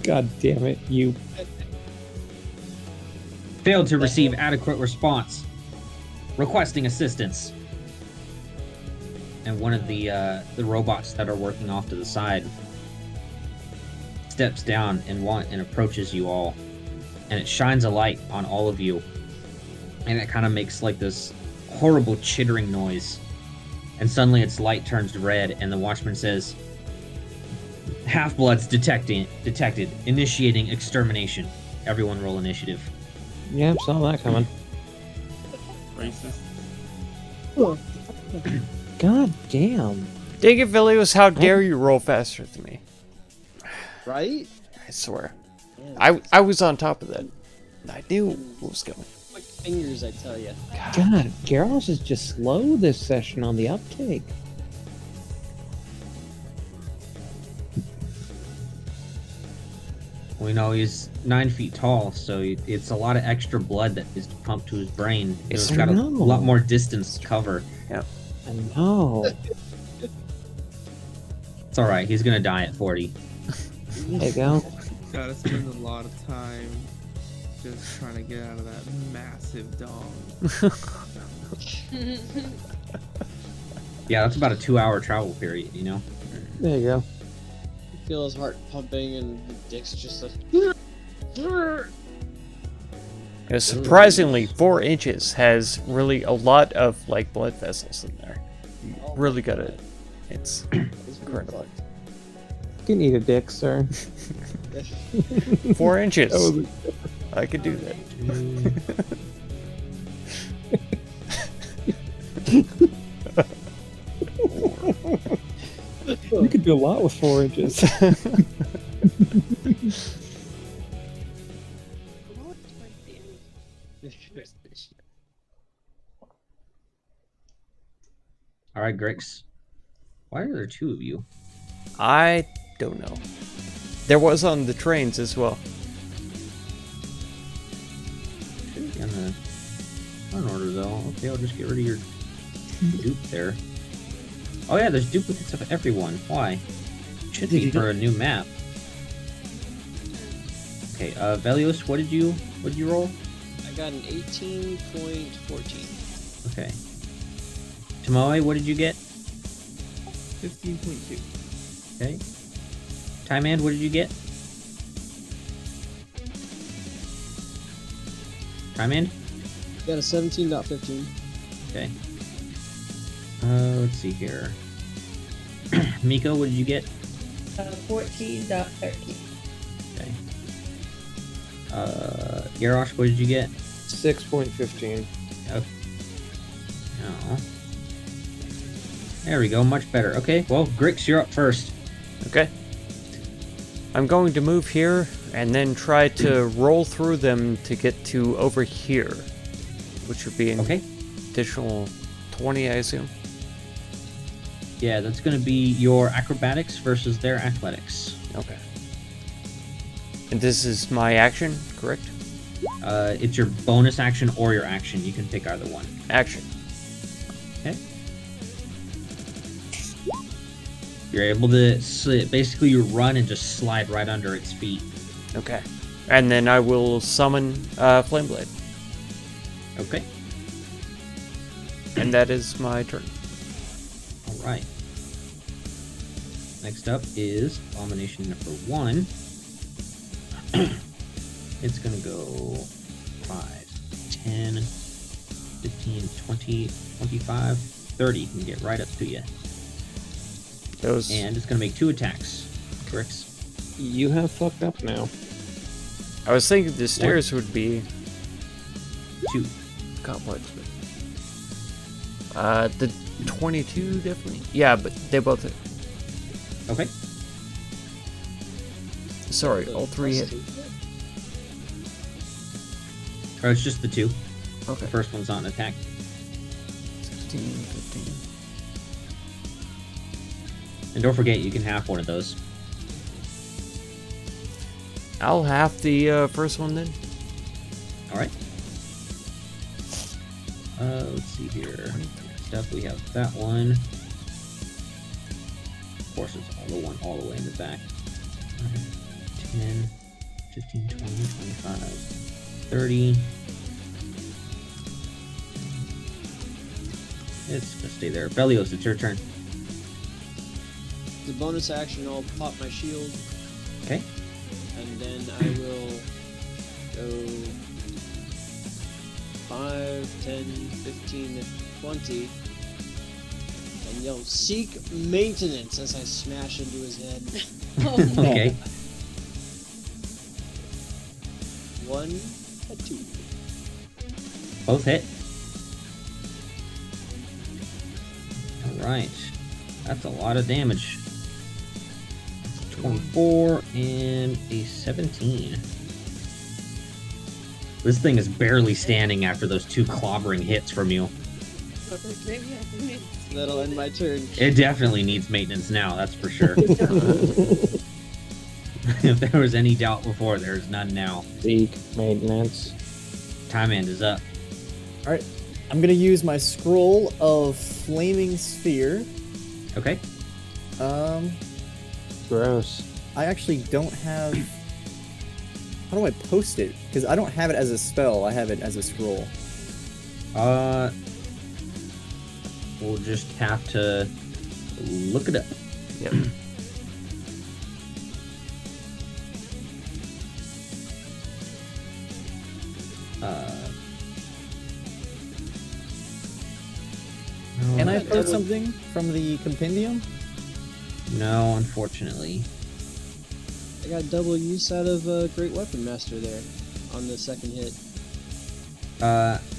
God damn it, you. Failed to receive adequate response. Requesting assistance. And one of the robots that are working off to the side steps down and approaches you all. And it shines a light on all of you. And it kind of makes like this horrible chittering noise. And suddenly its light turns red and the Watchman says, Half-Bloods detected. Initiating extermination. Everyone roll initiative. Yep, saw that coming. Racist. God damn. Dang it, Vilios, how dare you roll faster than me? Right? I swear. Yeah. I was on top of that. I knew what was coming. Quick fingers, I tell you. God, Garros is just slow this session on the uptake. We know he's 9 feet tall, so it's a lot of extra blood that is pumped to his brain. It's He's got a no. lot more distance to cover. I know. It's all right. He's gonna die at 40. There you go. Gotta spend a lot of time just trying to get out of that massive dong. Yeah, that's about a 2-hour travel period. You know. There you go. You feel his heart pumping and the dick's just like. Surprisingly, 4 inches has really a lot of like blood vessels in there. You really gotta. It's incredible. You can eat a dick, sir. 4 inches. That was I could do that. You could do a lot with 4 inches. All right, Grix. Why are there 2 of you? I don't know. There was on the trains as well. Should be on the run order though. Okay, I'll just get rid of your dupe there. Oh yeah, there's duplicates of everyone. Why? Should be for a new map. Okay, Velios, what did you roll? I got an 18.14. Okay. Tomoe, what did you get? 15.2. Okay. Timand, what did you get? Timand? Got a 17.15. Okay. Let's see here. Miko, what did you get? 14.13. Okay. Yarosh, what did you get? 6.15. Okay. Oh. There we go, much better. Okay, well, Grix, you're up first. Okay. I'm going to move here and then try to roll through them to get to over here, which would be an additional 20, I assume. Yeah, that's going to be your acrobatics versus their athletics. Okay. And this is my action, correct? It's your bonus action or your action. You can pick either one. Action. Okay. You're able to basically you run and just slide right under its feet. Okay. And then I will summon Flame Blade. Okay. And that is my turn. All right. Next up is Abomination number 1. It's going to go 5, 10, 15, 20, 25, 30. Can get right up to you. Those... And it's going to make 2 attacks. Grix. You have fucked up now. I was thinking the stairs would be 2 complex, but the 22 definitely. Yeah, but they both hit. Okay. Sorry, all 3 hit. Oh, it's just the 2. Okay. The first one's not an attack. 16, 15. And don't forget, you can half one of those. I'll half the first one then. All right. Let's see here. Next up, we have that one. Of course, it's all the way in the back. 10, 15, 20, 25, 30. It's gonna stay there. Belios, it's your turn. The bonus action, I'll pop my shield. Okay. And then I will go 5, 10, 15, 20. And yell, seek maintenance as I smash into his head. Okay. 1, a 2. Both hit. Alright. That's a lot of damage. 24 and a 17. This thing is barely standing after those 2 clobbering hits from you. That'll end my turn. It definitely needs maintenance now, that's for sure. If there was any doubt before, there's none now. Seek maintenance. Time End is up. Alright. I'm gonna use my scroll of Flaming Sphere. Okay. Gross. I actually don't have... How do I post it? Because I don't have it as a spell, I have it as a scroll. We'll just have to look it up. Yep. Can I post something from the compendium? No, unfortunately. I got double use out of Great Weapon Master there on the second hit.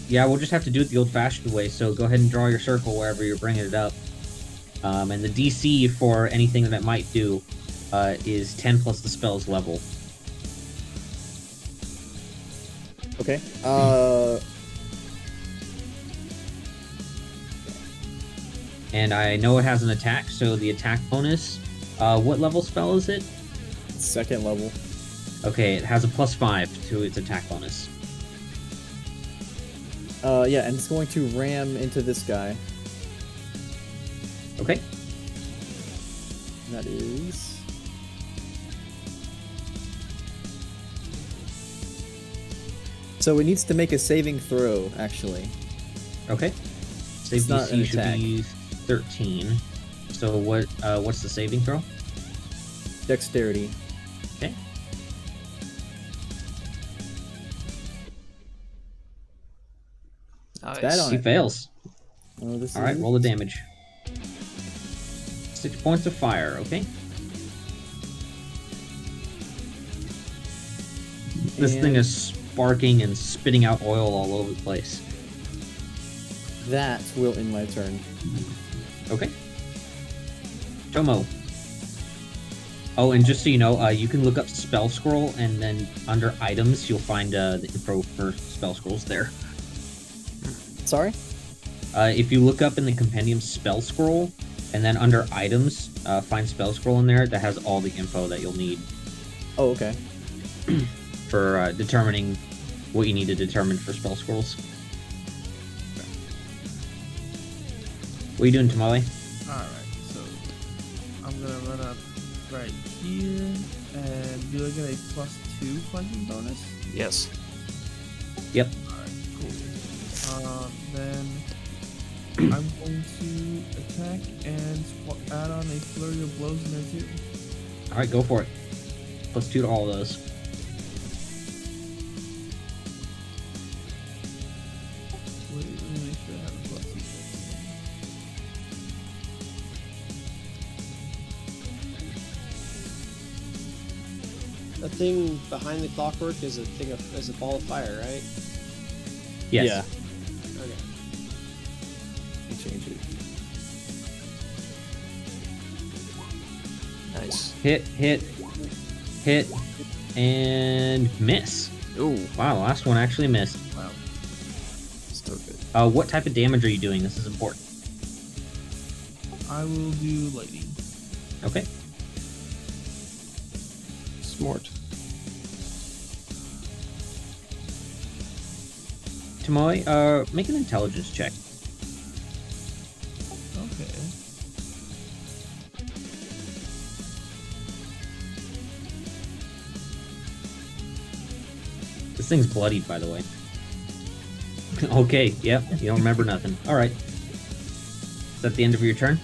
Yeah, we'll just have to do it the old-fashioned way, so go ahead and draw your circle wherever you're bringing it up. And the DC for anything that it might do is 10 plus the spell's level. Okay. And I know it has an attack, so the attack bonus... what level spell is it? Second level. Okay, it has a +5 to its attack bonus. Yeah, and it's going to ram into this guy. Okay. That is. So it needs to make a saving throw, actually. Okay. Save It's not an DC should attack. be 13. So what's the saving throw? Dexterity. Okay. Nice. Bad on He it. fails. Oh, this All right, is- roll the damage. 6 points of fire. Okay. This thing And- is sparking and spitting out oil all over the place. That will end my turn. Okay. Tomo. Oh, and just so you know, you can look up spell scroll, and then under items, you'll find the info for spell scrolls there. Sorry? If you look up in the compendium spell scroll, and then under items, find spell scroll in there, that has all the info that you'll need Oh, okay. for determining what you need to determine for spell scrolls. What are you doing, Tamale? Alright, so I'm gonna run up right here, and do I get a +2 plunging bonus? Yes. Yep. Alright, cool. Then I'm going to attack and add on a flurry of blows in there too. All right, go for it. +2 to all of those. Wait, let me make sure I have a +2. That thing behind the clockwork is is a ball of fire, right? Yes. Yeah. Okay. You change it. Nice. Hit, and miss. Ooh. Wow, the last one actually missed. Wow. Still good. What type of damage are you doing? This is important. I will do lightning. Okay. Smart. Tomoe, make an intelligence check. Okay. This thing's bloodied, by the way. Okay, yep, you don't remember nothing. Alright. Is that the end of your turn?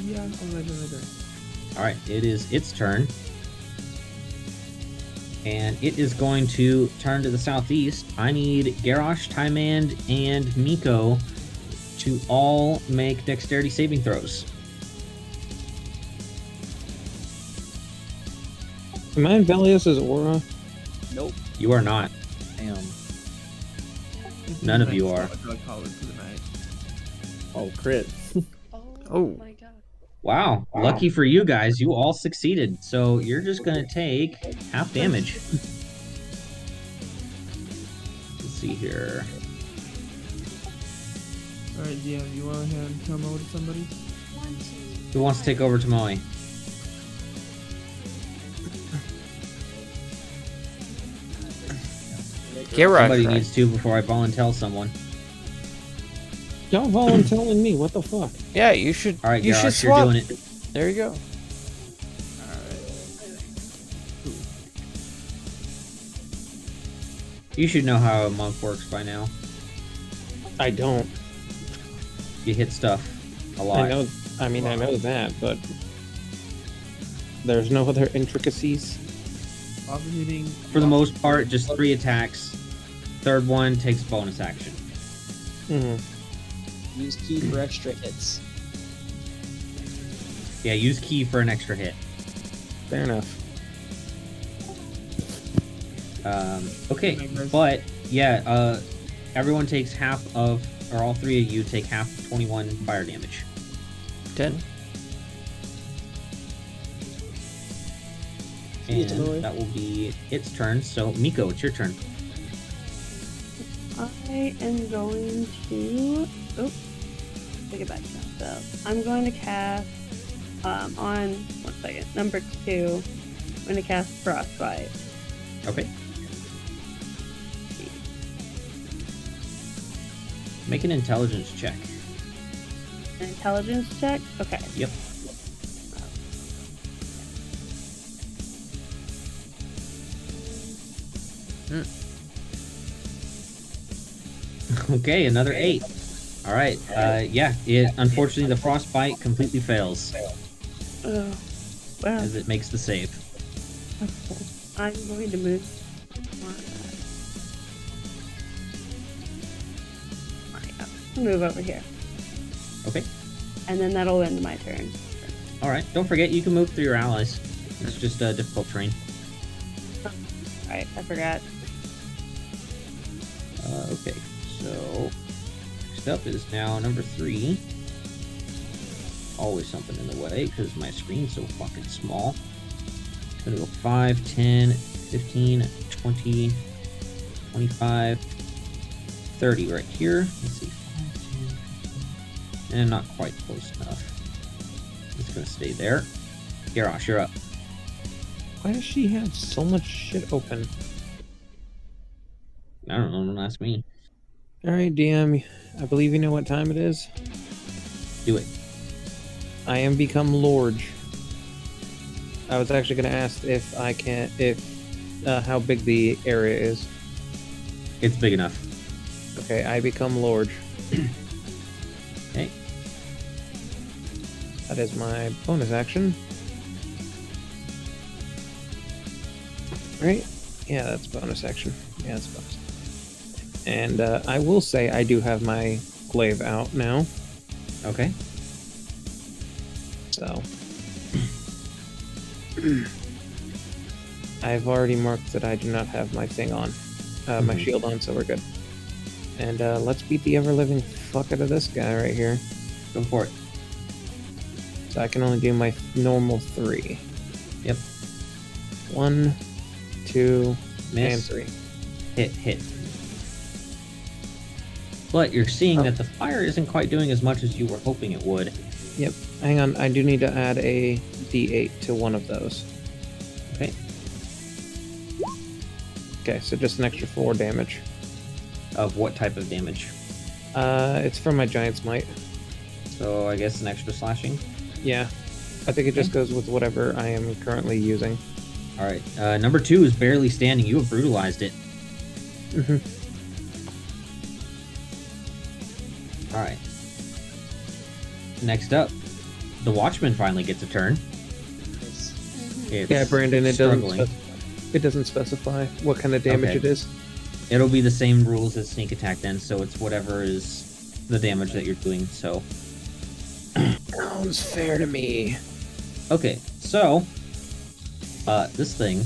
Yeah, I'm right there. Alright, it is its turn. And it is going to turn to the southeast. I need Garrosh, Tymand, and Miko to all make dexterity saving throws. Am I in Velios's aura? Nope. You are not. Damn. None of you are. Drug college for the night. Oh, crit. Oh. my god. Wow. Lucky for you guys, you all succeeded. So you're just going to take half damage. Let's see here. Alright, DM, you want to hand Tomo to somebody? Who wants to take over Tomoe? Garrosh, Somebody right? needs to before I volunteer someone. Y'all volunteering me, what the fuck? Yeah, you should. All right, you should Garrosh, you're swap. doing it. There you go. You should know how a monk works by now. I don't. You hit stuff a lot. I know. I mean, I know that, but there's no other intricacies. After hitting. For the most part, just 3 attacks. Third one takes bonus action. Mm-hmm. Use key for extra hits. Yeah, use key for an extra hit. Fair enough. Okay, but yeah, everyone takes half of, or all 3 of you take half of 21 fire damage. 10. And that will be its turn. So, Miko, it's your turn. I am going to. Oh, take it back now. So I'm going to cast on 1 second. Number 2. I'm going to cast Frostbite. Okay. Make an intelligence check. An intelligence check? Okay. Yep. Okay, another 8. All right. Yeah. It unfortunately the frostbite completely fails Oh, well. as it makes the save. Okay. I'm going to move. Move over here. Okay. And then that'll end my turn. All right. Don't forget you can move through your allies. It's just a difficult terrain. Alright, I forgot. Okay. So next up is now number 3. Always something in the way because my screen's so fucking small. It's gonna go 5, 10, 15, 20, 25, 30 right here. Let's see. 5, 10, and not quite close enough. It's gonna stay there. Garrosh, you're up. Why does she have so much shit open? I don't know, don't ask me. Alright, DM, I believe you know what time it is. Do it. I am become Lord. I was actually going to ask if I can, how big the area is. It's big enough. Okay, I become Lord. Okay. That is my bonus action. Right? Yeah, that's bonus action. Yeah, that's bonus. And I will say I do have my glaive out now. Okay. So I've already marked that I do not have my thing on, my shield on, so we're good. And let's beat the ever-living fuck out of this guy right here. Go for it. So I can only do my normal 3. Yep. 1, 2, Miss. and 3. Hit. But you're seeing that the fire isn't quite doing as much as you were hoping it would. Yep. Hang on, I do need to add a d8 to one of those. Okay. Okay, so just an extra 4 damage. Of what type of damage? It's from my Giant's Might. So I guess an extra slashing? Yeah. I think it just goes with whatever I am currently using. Alright. Number 2 is barely standing. You have brutalized it. Mm-hmm. Alright. Next up, the Watchman finally gets a turn. It's Yeah, Brandon, it struggling. doesn't specify what kind of damage Okay. it is. It'll be the same rules as sneak attack then, so it's whatever is the damage that you're doing, so. Sounds fair to me. Okay, so this thing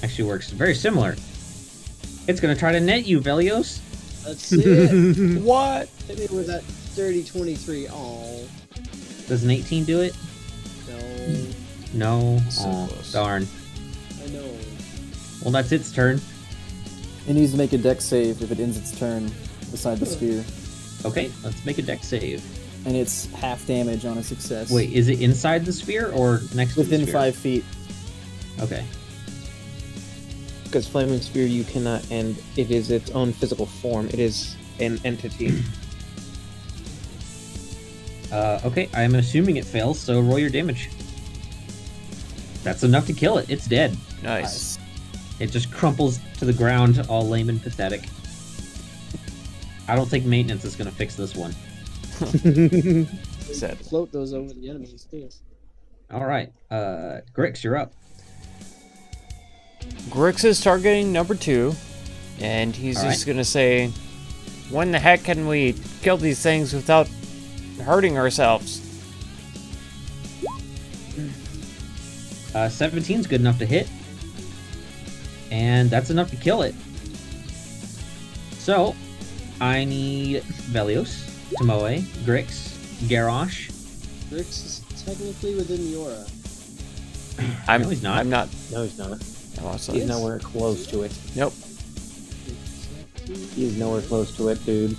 actually works very similar. It's gonna try to net you, Velios. Let's see it. What? Hit me with that dirty 23. Oh, Does an 18 do it? no. No. So Aw, close. darn. I know. Well, that's its turn. It needs to make a dex save if it ends its turn beside the sphere. Okay, let's make a dex save. And it's half damage on a success. Wait, is it inside the sphere or next to the Within sphere? 5 feet. Okay. Because Flaming Spear you cannot end. It is its own physical form. It is an entity. Okay, I'm assuming it fails, so roll your damage. That's enough to kill it. It's dead. Nice. It just crumples to the ground, all lame and pathetic. I don't think maintenance is going to fix this one. Sad. Float those over the enemies too. All right, Grix, you're up. Grix is targeting number 2, and he's All just right. gonna say, when the heck can we kill these things without hurting ourselves? 17's good enough to hit. And that's enough to kill it. So, I need Velios, Tomoe, Grix, Garrosh. Grix is technically within the aura. I'm, No, he's not. I'm not. No, he's not. Oh, so He's nowhere close to it. Nope. He's nowhere close to it, dude.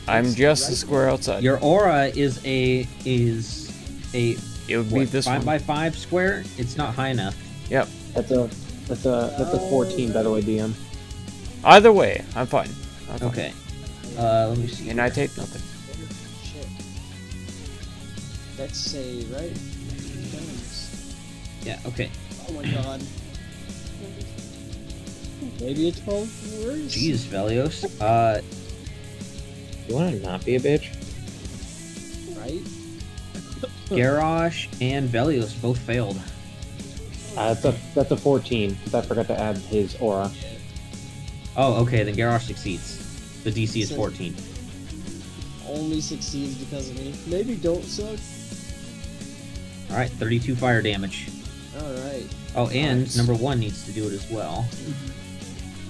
I'm just a square outside. Your aura is a It would be what, this 5 one. by 5 square. It's not high enough. Yep. That's a 14, by the way, DM. Either way, I'm fine. I'm fine. Okay. Let me see. And I take nothing. Dex save, right? Thanks. Yeah, okay. Oh my god. Maybe it's both worse. Jeez, Velios. You want to not be a bitch? Right? Garrosh and Velios both failed. That's a 14, because I forgot to add his aura. Oh, okay, then Garrosh succeeds. The DC is 14. Only succeeds because of me. Maybe don't suck. Alright, 32 fire damage. Alright. Oh, and Nice. number 1 needs to do it as well.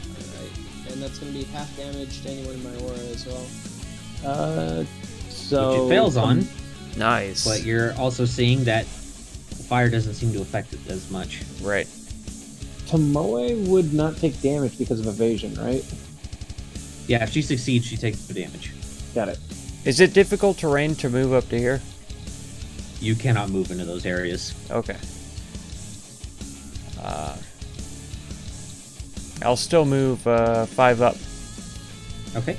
Alright. And that's going to be half damage to anyone in my aura as well. Which it fails on. Nice. But you're also seeing that fire doesn't seem to affect it as much. Right. Tomoe would not take damage because of evasion, right? Yeah, if she succeeds, she takes the damage. Got it. Is it difficult terrain to move up to here? You cannot move into those areas. Okay. I'll still move 5 up. Okay.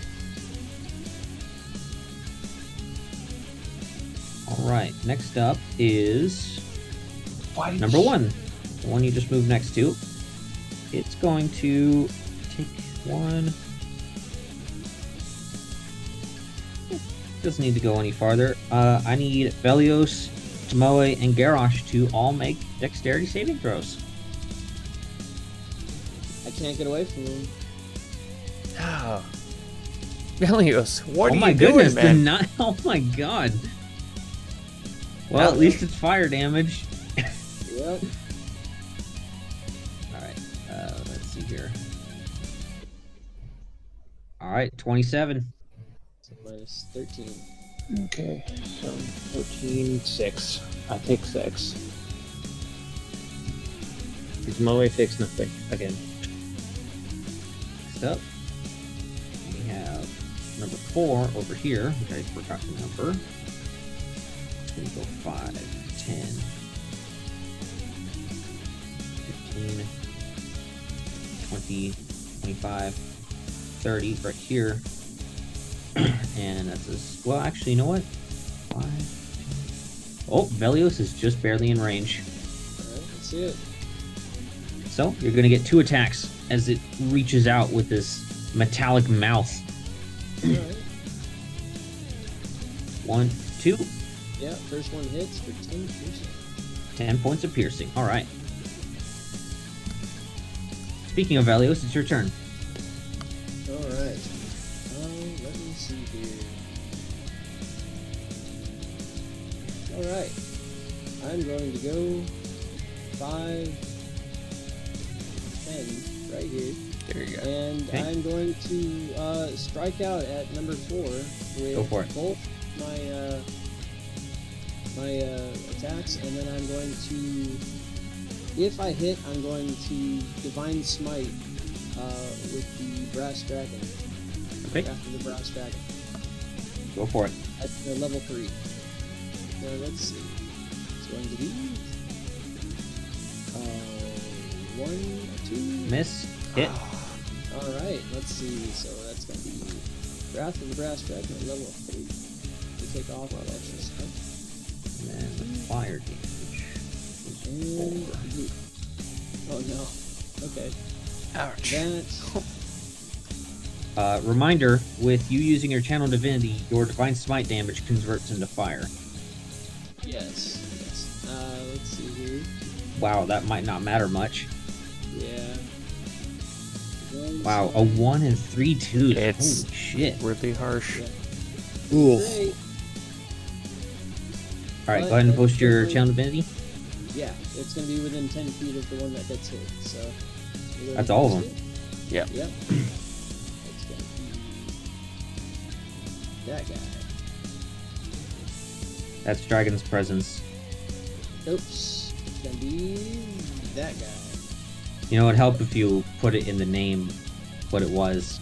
Alright, next up is number 1. The one you just moved next to. It's going to take 1. Doesn't need to go any farther. I need Velios, Tomoe, and Garrosh to all make dexterity saving throws. I can't get away from him. Ah. Velios, what oh are my you goodness, doing, man? oh my god. Well, at least it's fire damage. Yep. Alright, let's see here. Alright, 27. So minus 13. Okay, so 13, 6. I take 6. Tomoe takes nothing again. Next up, we have number 4 over here, which I forgot the number. It's going to go 5, 10, 15, 20, 25, 30, right here. And that's this. Well, actually, you know what? 5. Oh, Velios is just barely in range. Alright, let's see it. So, you're going to get 2 attacks as it reaches out with this metallic mouth. Alright. 1, 2. Yeah, first one hits for 10 piercing. 10 points of piercing. Alright. Speaking of Velios, it's your turn. Alright. Let me see here. Alright. I'm going to go 5, 10, right here. There you go. And Okay. I'm going to strike out at number 4 with Go for it. both my my attacks, and then I'm going to, if I hit, I'm going to Divine Smite with the Brass Dragon. Okay. After the Brass Dragon. Go for it. At level 3. Now let's see. It's going to be 1, 2. Miss. Hit. Alright, let's see. So that's going to be Wrath of the Brass Dragon at level 3. To take off all extra stuff. And then the fire damage. And oh no. Okay. Ouch. That Reminder, with you using your channel divinity, your divine smite damage converts into fire. yes. Let's see here. Wow, that might not matter much. Yeah. Wow, a 1 and 3 twos. It's Holy shit. really harsh. Ooh. Great. Alright, go ahead and post your channel divinity. Yeah, it's gonna be within 10 feet of the one that gets hit, so we're That's gonna all of post them. it. Yep. Yep. It's gonna be that guy. That's Dragon's Presence. Oops. It's gonna be that guy. You know, it'd help if you put it in the name what it was.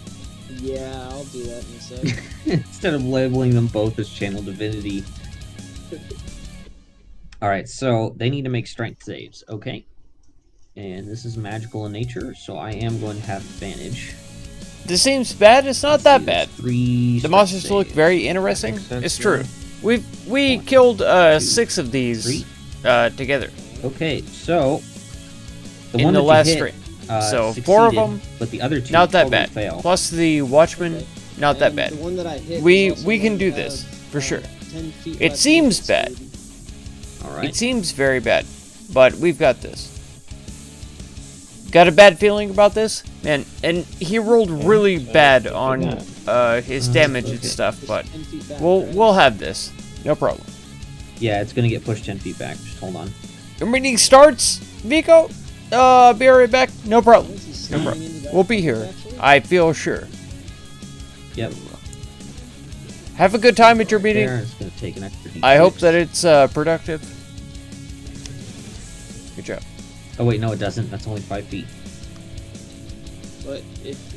Yeah, I'll do that in a sec. Instead of labeling them both as channel divinity. Alright, so they need to make strength saves, okay? And this is magical in nature, so I am going to have advantage. This seems bad. It's not that bad. 3 The monsters strength look saves. very interesting. Makes sense, It's true. We killed 6 of these together. Okay, so the in one the that last you stream. hit, So succeeded, 4 of them, but the other 2 not that totally bad. fail. Plus the Watchman, Okay. not that And bad. The one that I hit We was also can one do that this have, for sure. 10 feet It left seems movement bad. speed. All right. It seems very bad, but we've got this. Got a bad feeling about this, man. And he rolled really bad on his damage and stuff, but 10 feet back, we'll right? we'll have this, no problem. Yeah, it's gonna get pushed 10 feet back. Just hold on. The meeting starts, Vico. Be right back. No problem. Is he No slamming problem. into that We'll be here. actually? I feel sure. Yep. Have a good time at your meeting. There, it's gonna take an extra D6. I hope that it's productive. Good job. Oh wait, no, it doesn't. That's only 5 feet. But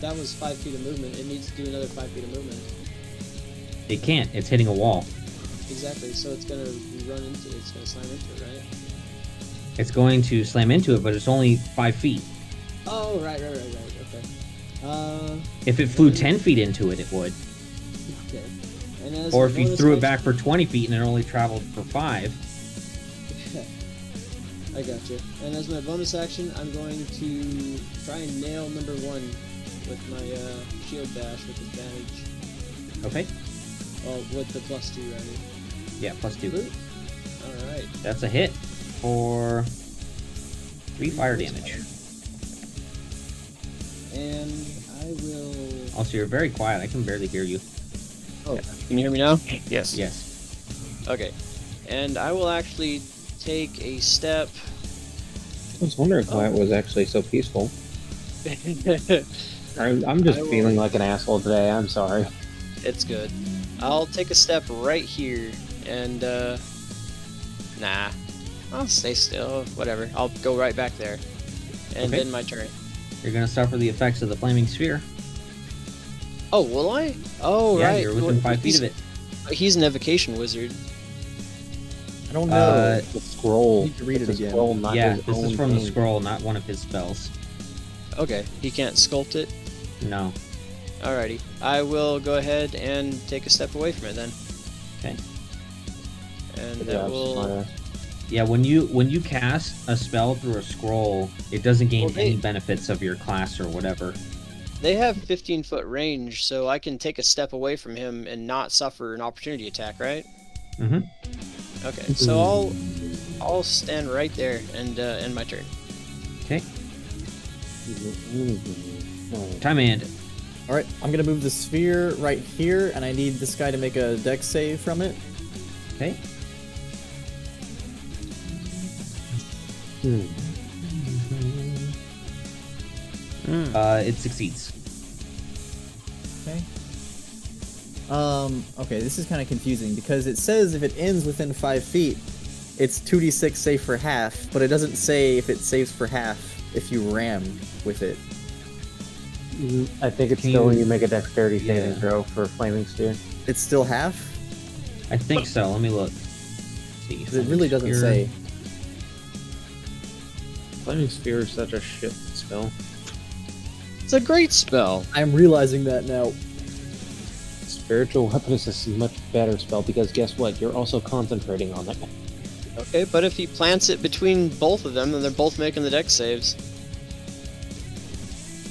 that was 5 feet of movement. It needs to do another 5 feet of movement. It can't. It's hitting a wall. Exactly. So it's gonna run into it. It's gonna slam into it, right? It's going to slam into it, but it's only 5 feet. Oh, right. Okay. If it flew 10 feet into it, it would. Okay. And as Or a if you bonus threw it action- back for 20 feet and it only traveled for 5. I gotcha. And as my bonus action, I'm going to try and nail number 1 with my shield dash with advantage. Okay. Well, with the +2, rather. Yeah, +2. Alright. That's a hit for 3 fire damage. And I will... Also, you're very quiet. I can barely hear you. Oh, can you hear me now? Yes. Yes. Okay. And I will actually take a step. I was wondering why it was actually so peaceful. I'm just I will- feeling like an asshole today. I'm sorry. It's good. I'll take a step right here, and nah, I'll stay still. Whatever. I'll go right back there, and Okay. then my turn. You're gonna suffer the effects of the flaming sphere. Oh, will I? Oh, Yeah, right. you're within 5 feet of it. He's an evocation wizard. I don't know. The scroll. I need to read It's it a again. Scroll, not Yeah, his this is own from the thing. scroll, not one of his spells. Okay, he can't sculpt it. No. Alrighty, I will go ahead and take a step away from it then. Okay. And Good that job, will. smartass. Yeah, when you cast a spell through a scroll, it doesn't gain Well, they- any benefits of your class or whatever. They have 15-foot range, so I can take a step away from him and not suffer an opportunity attack, right? Mm-hmm. Okay, so I'll stand right there and end my turn. Okay. Time and All right, I'm gonna move the sphere right here, and I need this guy to make a dex save from it. okay. It succeeds. Okay. Okay, this is kind of confusing because it says if it ends within 5 feet, it's 2d6 save for half, but it doesn't say if it saves for half if you ram with it. I think it's Can still when you- you make a dexterity saving Yeah. throw for flaming sphere. It's still half? I think so. Let me look. See, 'Cause it really doesn't Sphere. say. Flaming sphere is such a shit spell. It's a great spell. I'm realizing that now. Spiritual weapon is a much better spell because guess what? You're also concentrating on it. Okay, but if he plants it between both of them, then they're both making the dex saves.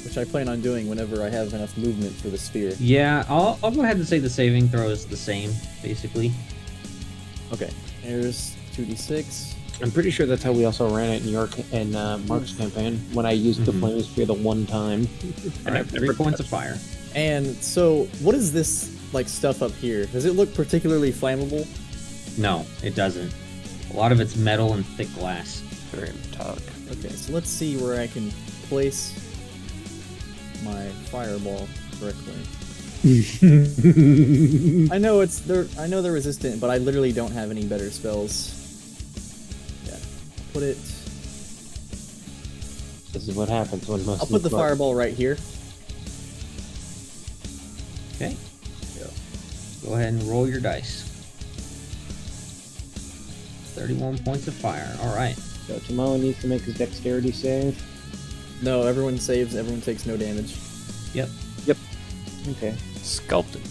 Which I plan on doing whenever I have enough movement for the sphere. Yeah, I'll go ahead and say the saving throw is the same, basically. Okay, here's 2d6. I'm pretty sure that's how we also ran it in Mark's campaign when I used the Mhm. flaming sphere the one time. All right, 3 points of fire. And so, what is this like stuff up here? Does it look particularly flammable? No, it doesn't. A lot of it's metal and thick glass. Very metallic. Okay, so let's see where I can place my fireball correctly. I know I know they're resistant, but I literally don't have any better spells. Yeah, put it. This is what happens when most. I'll put the fireball right here. Okay. Go ahead and roll your dice. 31 points of fire. All right. So Tamala needs to make his dexterity save. No, everyone saves. Everyone takes no damage. Yep. Okay. Sculpted.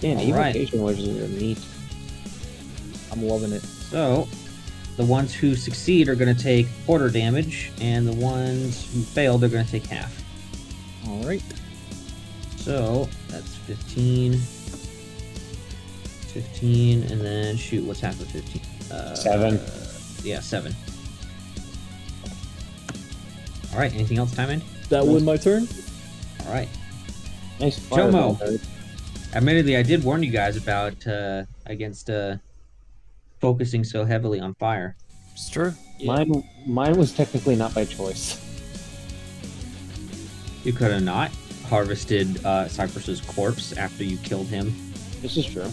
Man, All right. evocation wizards are neat. I'm loving it. So, the ones who succeed are going to take quarter damage, and the ones who failed are going to take half. All right. So, that's 15. 15, and then shoot, what's half of 15? 7. Yeah, 7. All right, anything else, Time End? That was my turn. All right. Nice Jomo. fireball. Admittedly, I did warn you guys about against focusing so heavily on fire. It's true. Yeah. Mine was technically not by choice. You could have not harvested Cypress's corpse after you killed him. This is true.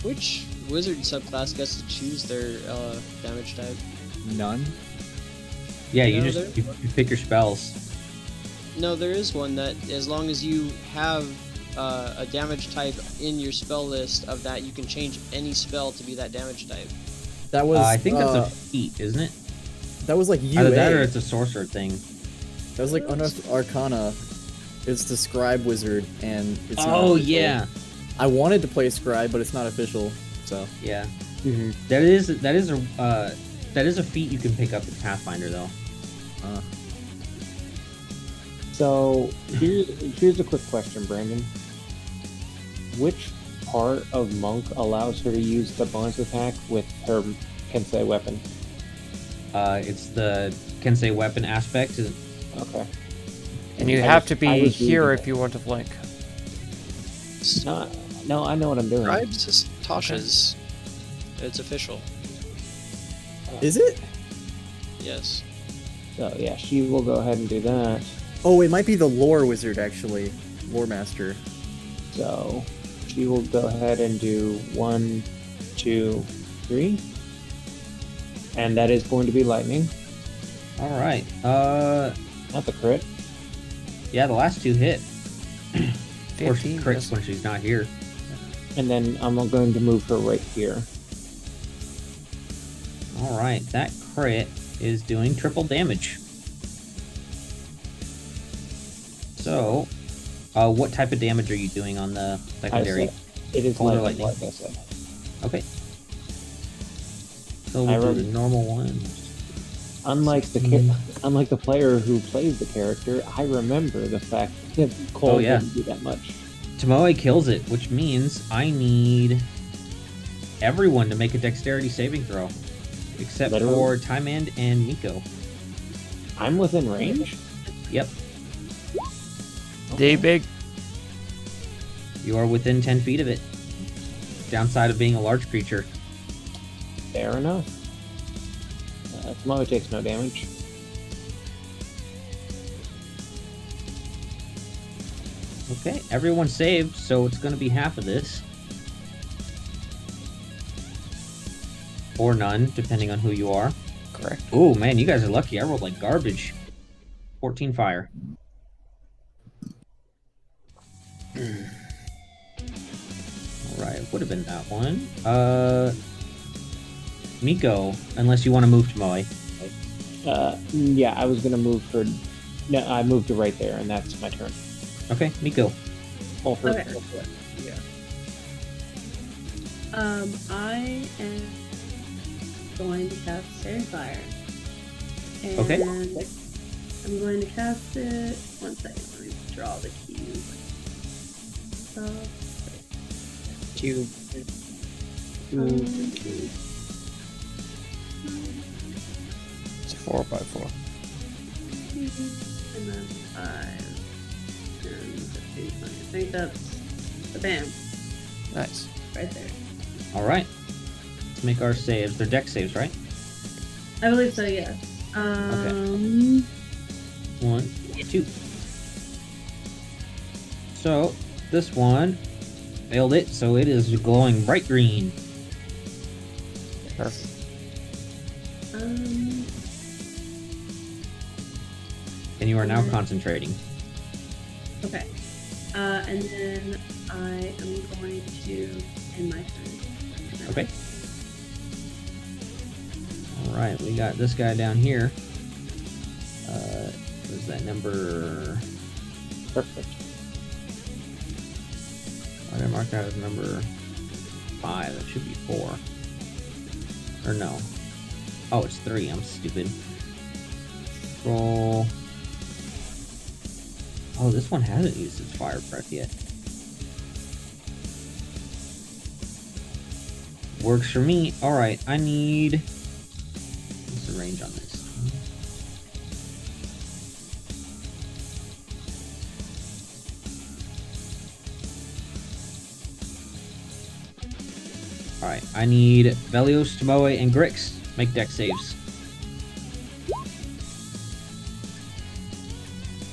Which wizard subclass gets to choose their damage type? None. Yeah, you No, just you pick your spells. No, there is one that, as long as you have a damage type in your spell list of that, you can change any spell to be that damage type. That was. I think that's a feat, isn't it? That was like UA. Either that or it's a sorcerer thing. That was like Unearthed Arcana. It's the Scribe Wizard, and it's not Oh official. yeah, I wanted to play Scribe, but it's not official. So yeah. Mm-hmm. That is a feat you can pick up in Pathfinder though. So here's a quick question, Brandon. Which part of Monk allows her to use the bonus attack with her Kensei weapon? It's the Kensei weapon aspect. Okay. And you I have was- to I be was here reading if you want to flank. No, I know what I'm doing. Scribes is Tasha's. It's official. is it? Yes. So yeah, she will go ahead and do that. Oh, it might be the Lore Wizard actually, Lore Master. So she will go ahead and do 1, 2, 3. And that is going to be lightning. All right. Not the crit. Yeah, the last two hit. Of course, 15, crits yes. when she's not here. And then I'm going to move her right here. All right, that crit is doing triple damage. So, what type of damage are you doing on the secondary? It is Polar lightning, lightning. like I said. Okay. So I we'll do rolled- the normal one. Unlike unlike the player who plays the character, I remember the fact that Cole Oh, yeah. didn't do that much. Tomoe kills it, which means I need everyone to make a dexterity saving throw, except Literally? for Timand and Miko. I'm within range. Yep, D big. you are within 10 feet of it. Downside of being a large creature. Fair enough. Tomoe takes no damage. Okay, everyone saved, so it's going to be half of this. Or none, depending on who you are. Correct. Oh man, you guys are lucky. I rolled like garbage. 14 fire. Alright, would have been that one. Miko, unless you want to move to Moe. Yeah, I was gonna move her. No, I moved her right there, and that's my turn. Okay, Miko. Oh, her. Okay. Yeah. I am going to cast Fairy Fire. And Okay. I'm going to cast it. One second, let me draw the cube. Cube. It's a 4x4. And then 5, 10, 15, 20. I think that's the bam, Nice. right there. Alright. Let's make our saves. They're deck saves, right? I believe so, yes. 1, 2. So, this one failed it, so it is glowing bright green. Perfect. And you are now concentrating. Okay. And then I am going to end my turn. Okay. Alright, we got this guy down here. What is that number? Perfect. Why did I mark that as number 5? That should be 4. Or no. Oh, it's 3. I'm stupid. Roll. Oh, this one hasn't used its fire breath yet. Works for me. Alright, I need... What's the range on this? Alright, I need Velios, Tomoe, and Grix. Make deck saves.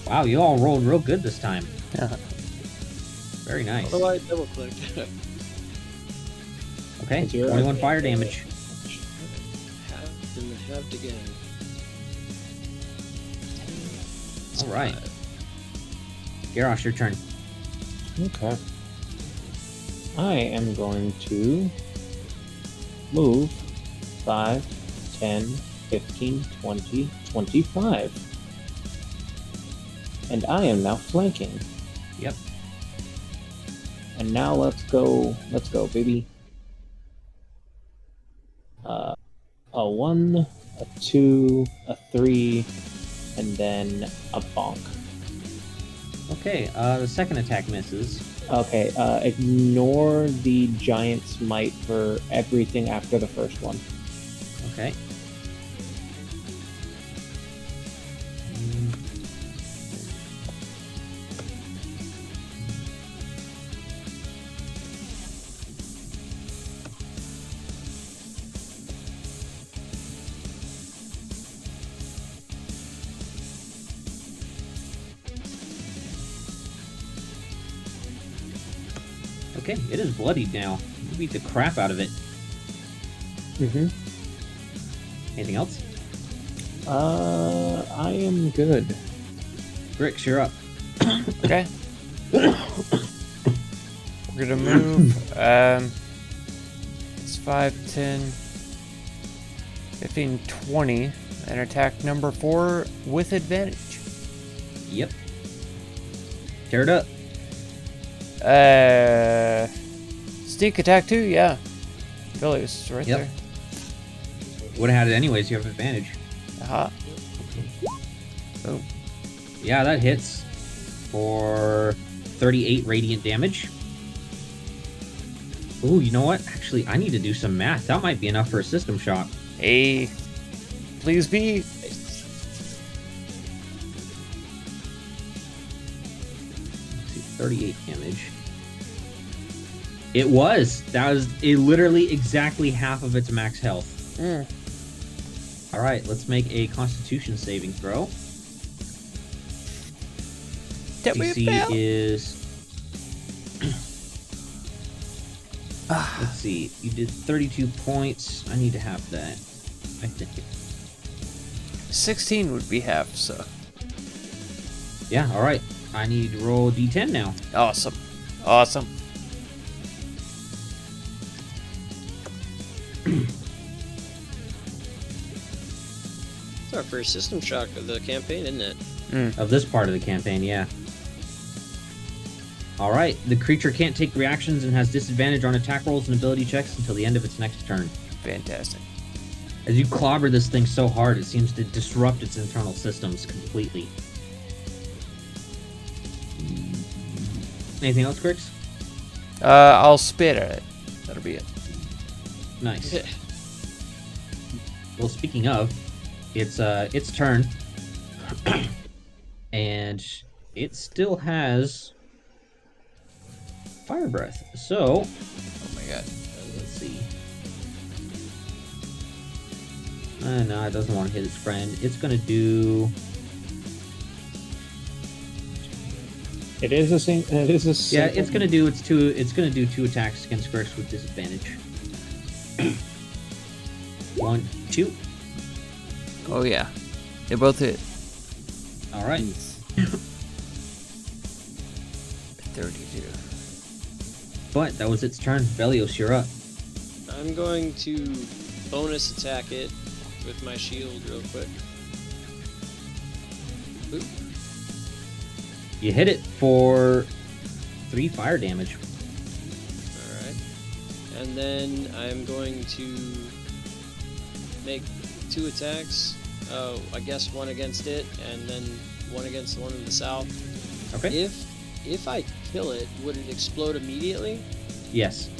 Wow, you all rolled real good this time. Very nice. Although I double clicked. Okay, 21 fire damage. Have to get. Alright. Garrosh, your turn. Okay. I am going to move 5, 10, 15, 20, 25. And I am now flanking. Yep. And now let's go, baby. A 1, a 2, a 3, and then a bonk. Okay, the second attack misses. Okay, ignore the giant smite for everything after the first one. Okay. Okay, it is bloodied now. You beat the crap out of it. Mm-hmm. Anything else? I am good. Grix, you're up. Okay. We're gonna move. It's 5, 10, 15, 20, and attack number 4 with advantage. Yep. Tear it up. Sneak attack 2, yeah. Velios right Yep. there. Would have had it anyways, you have advantage. Aha. Oh. Yeah, that hits for 38 radiant damage. Ooh, you know what? Actually, I need to do some math. That might be enough for a system shock. Hey. Please be. 38 damage. It was. That was literally exactly half of its max health. Alright, let's make a constitution saving throw. DC is... Let's see. You did 32 points. I need to have that. I think. 16 would be half, so. Yeah, alright. I need to roll a d10 now. Awesome. Awesome. It's our first system shock of the campaign, isn't it? Of this part of the campaign, yeah. Alright, the creature can't take reactions and has disadvantage on attack rolls and ability checks until the end of its next turn. Fantastic. As you clobber this thing so hard, it seems to disrupt its internal systems completely. Anything else, Grix? I'll spit at it. That'll be it. Nice. Well, speaking of, it's turn. And it still has fire breath. So, Oh my god. let's see. No, it doesn't want to hit its friend. It's gonna do. It is a sing. It is a. Yeah, it's gonna do. It's gonna do 2 attacks against Grix with disadvantage. 1, 2. Oh yeah. They both hit. All right. 32. But that was its turn. Velios, you're up. I'm going to bonus attack it with my shield real quick. Oop. You hit it for 3 fire damage. And then I'm going to make 2 attacks. Oh, I guess one against it, and then one against the one in the south. Okay. If I kill it, would it explode immediately? Yes.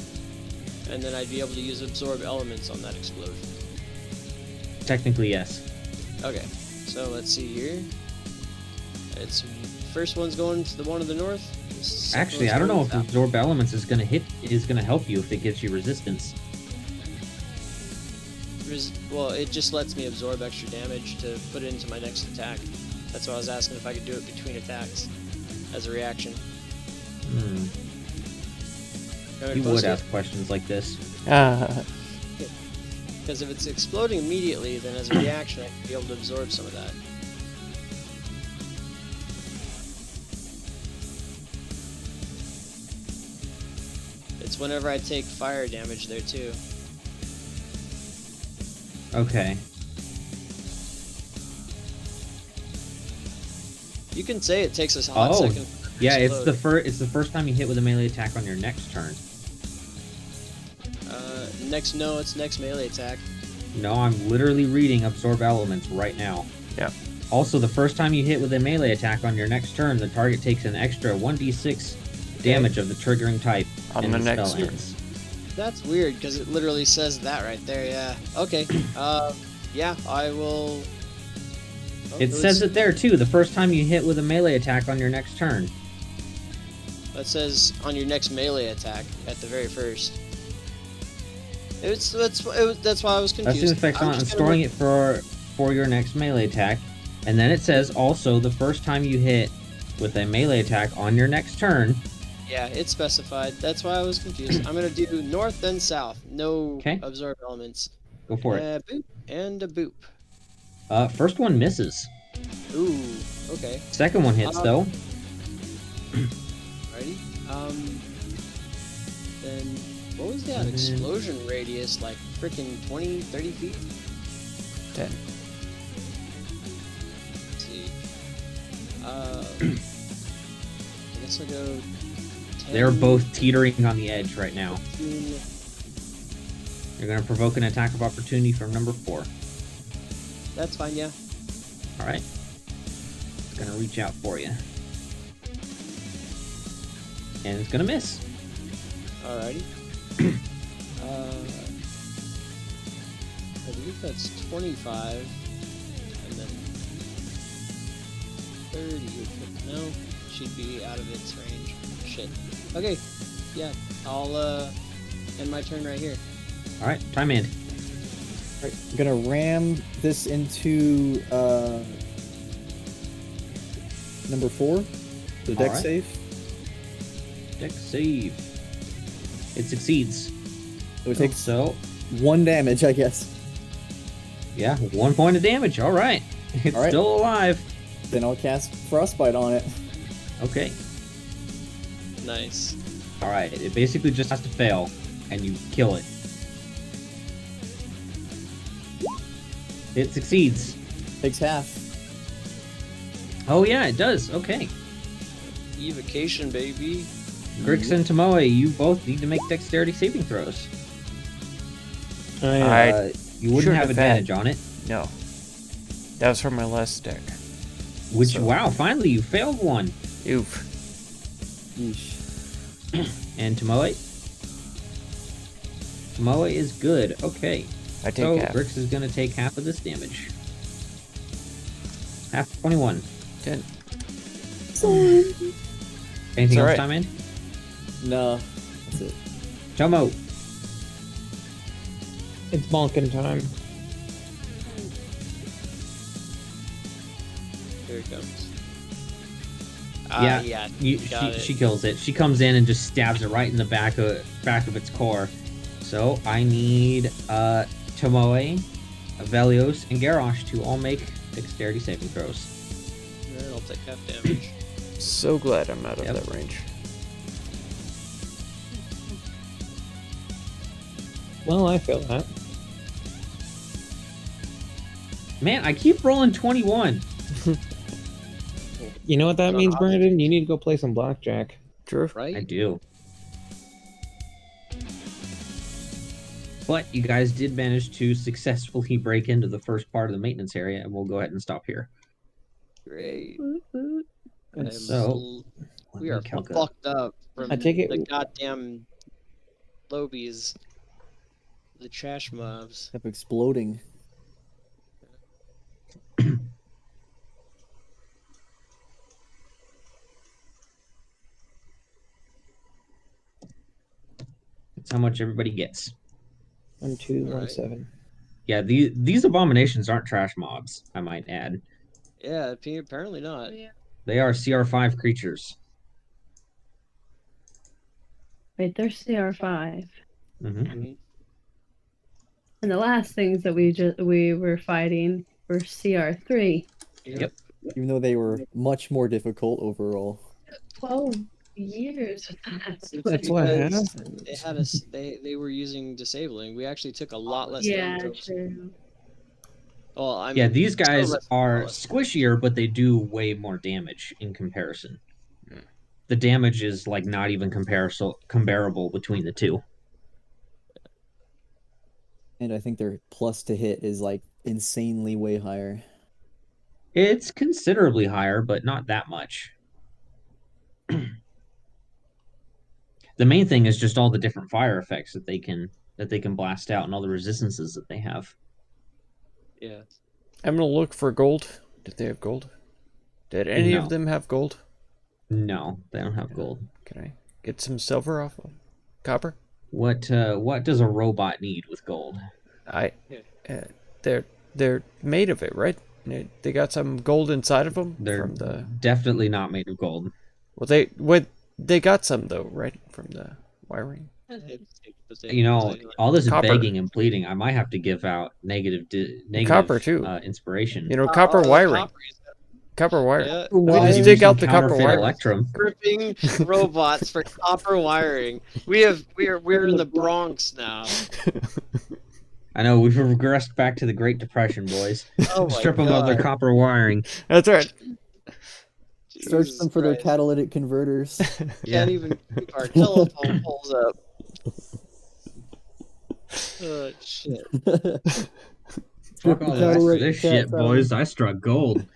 And then I'd be able to use absorb elements on that explosion. Technically, yes. Okay, so let's see here. It's first one's going to the one to the north. Actually, I don't know if absorb elements is gonna help you if it gives you resistance. Well, it just lets me absorb extra damage to put it into my next attack. That's why I was asking if I could do it between attacks as a reaction. Hmm. You would ask questions like this. Because if it's exploding immediately, then as a reaction, I could be able to absorb some of that. It's whenever I take fire damage there too. Okay. You can say it takes us a hot second. Yeah, it's the first time you hit with a melee attack on your next turn. It's next melee attack. No, I'm literally reading absorb elements right now. Yeah. Also, the first time you hit with a melee attack on your next turn, the target takes an extra 1d6 damage of the triggering type on the next turn. Ends. That's weird because it literally says that right there. Yeah. Okay. Yeah, I will. Oh, It says it there too. The first time you hit with a melee attack on your next turn. That says on your next melee attack at the very first. That's why I was confused. That's the effect on storing it for your next melee attack, and then it says also the first time you hit with a melee attack on your next turn. Yeah, it's specified. That's why I was confused. I'm gonna do north then south. No absorb elements. Go for it. Boop and a boop. First one misses. Ooh. Okay. Second one hits though. Alrighty. Then what was that explosion radius? Like freaking 20, 30 feet? 10. Let's see. I guess I'll go 10. They're both teetering on the edge right now. 15. You're gonna provoke an attack of opportunity from number 4. That's fine, yeah. Alright. It's gonna reach out for you. And it's gonna miss. Alrighty. I believe that's 25. And then 30. No, she'd be out of its range. Shit. Okay. Yeah, I'll end my turn right here. Alright, time end. Alright, I'm gonna ram this into number 4. The dex save. Dex save. It succeeds. So it takes so 1 damage, I guess. Yeah, 1 point of damage. Alright. It's still alive. Then I'll cast Frostbite on it. Okay. Nice. Alright, it basically just has to fail, and you kill it. It succeeds. Takes half. Oh yeah, it does. Okay. Evocation, baby. Grix and Tomoe, you both need to make dexterity saving throws. You wouldn't have advantage on it. No. That was from my last deck. Wow, finally you failed one. Oof. Yeesh. And Tomoe? Tomoe is good. Okay. I take half. Grix is going to take half of this damage. Half 21. 10. Anything else, time in? No. That's it. Tomo. It's bonking time. Here it comes. Yeah, she kills it. She comes in and just stabs it right in the back of its core. So I need Tomoe, Velios, and Garrosh to all make dexterity saving throws. Alright, I'll take half damage. So glad I'm out of that range. Well, I feel that. Man, I keep rolling 21. You know what that means, Brandon? You need to go play some blackjack. True. Right? I do. But you guys did manage to successfully break into the first part of the maintenance area, and we'll go ahead and stop here. Great. And so, We are fucked up from I take it- the goddamn lobies, the trash mobs. Kept exploding. that's how much everybody gets. 1217. Yeah, these abominations aren't trash mobs, I might add. Yeah, apparently not. They are CR5 creatures. Wait, they're CR5. Mm-hmm. And the last things that we were fighting were CR3. Yep. Even though they were much more difficult overall. 12 years of that. That's what Because happened. They had us. They were using disabling. We actually took a lot less Yeah, damage. true. Well, I mean, Yeah, these guys still less- are less. squishier, but they do way more damage in comparison. The damage is like not even comparable between the two. And I think their plus to hit is like insanely way higher. It's considerably higher, but not that much. The main thing is just all the different fire effects that they can blast out and all the resistances that they have. Yeah. I'm gonna look for gold. Did they have gold? Did any No. of them have gold? No, they don't have gold. Can I get some silver off of copper? What does a robot need with gold? They're made of it, right? They got some gold inside of them. They're from the definitely not made of gold. well, they got some though, right? From the wiring. You know, all this Copper. begging and pleading, I might have to give out negative Copper, too. Inspiration. You know, copper wiring. Copper wire. Yeah. We Why just use dig some out the copper counterfeit wire. electrum? Ripping robots for copper wiring. We're in the Bronx now. I know we've regressed back to the Great Depression, boys. Oh my Strip them of their God. copper wiring. That's right. Search Jesus them for their Christ. catalytic converters. Can't even keep our telephone poles up. Oh shit. Fuck all the rest of this shit, boys. I struck gold.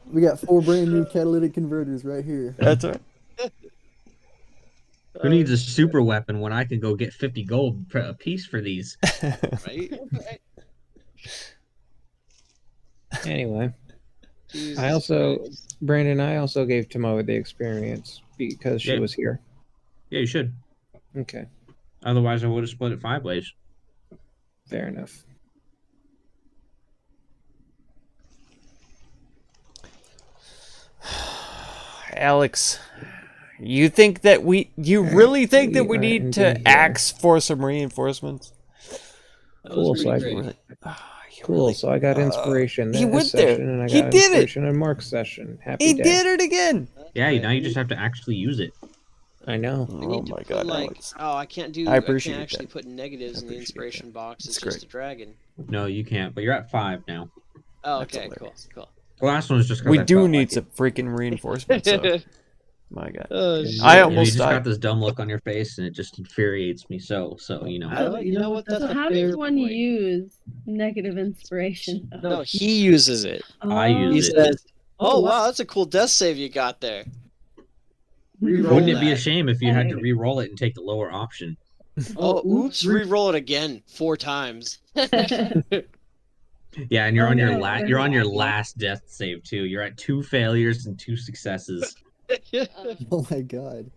We got 4 brand new catalytic converters right here. That's right. Who needs a super weapon when I can go get 50 gold a piece for these? Right? Anyway, Jesus I also, Christ. Brandon, I also gave Tomoe the experience because she Yeah. was here. Yeah, you should. Okay, Otherwise, I would have split it 5 ways. fair enough. Alex, you think that you really think that we we are need indeed to here. ask for some reinforcements? That was Cool, so I, pretty great. cool, so I got inspiration he this went there. session, and I He got did it. inspiration in Mark's session. Happy He day. did it again. Yeah, now you just have to actually use it. I know. We Oh need to my put, god, like, Alex. oh, I can't do. I I appreciate can't actually that. put negatives in the appreciate inspiration box. It's It's just great. a dragon. No, you can't. But you're at 5 now. Oh, That's okay, cool, hilarious. cool. The last one was just 'cause We I do felt need like some freaking reinforcements. So. My god. Oh, it. shit. I You almost just died. got this dumb look on your face, and it just infuriates me so. You know. You know what? That's So a how fair does one point. use negative inspiration? No, he uses it. I Oh. He use it. says, "Oh wow, that's a cool death save you got there." Re-roll Wouldn't it be a that. shame if you had to re-roll it and take the lower option? Oh, oops! Re-roll it again 4 times. Yeah, and you're Oh, on your no. you're on your last death save too. You're at 2 failures and 2 successes. Oh my god.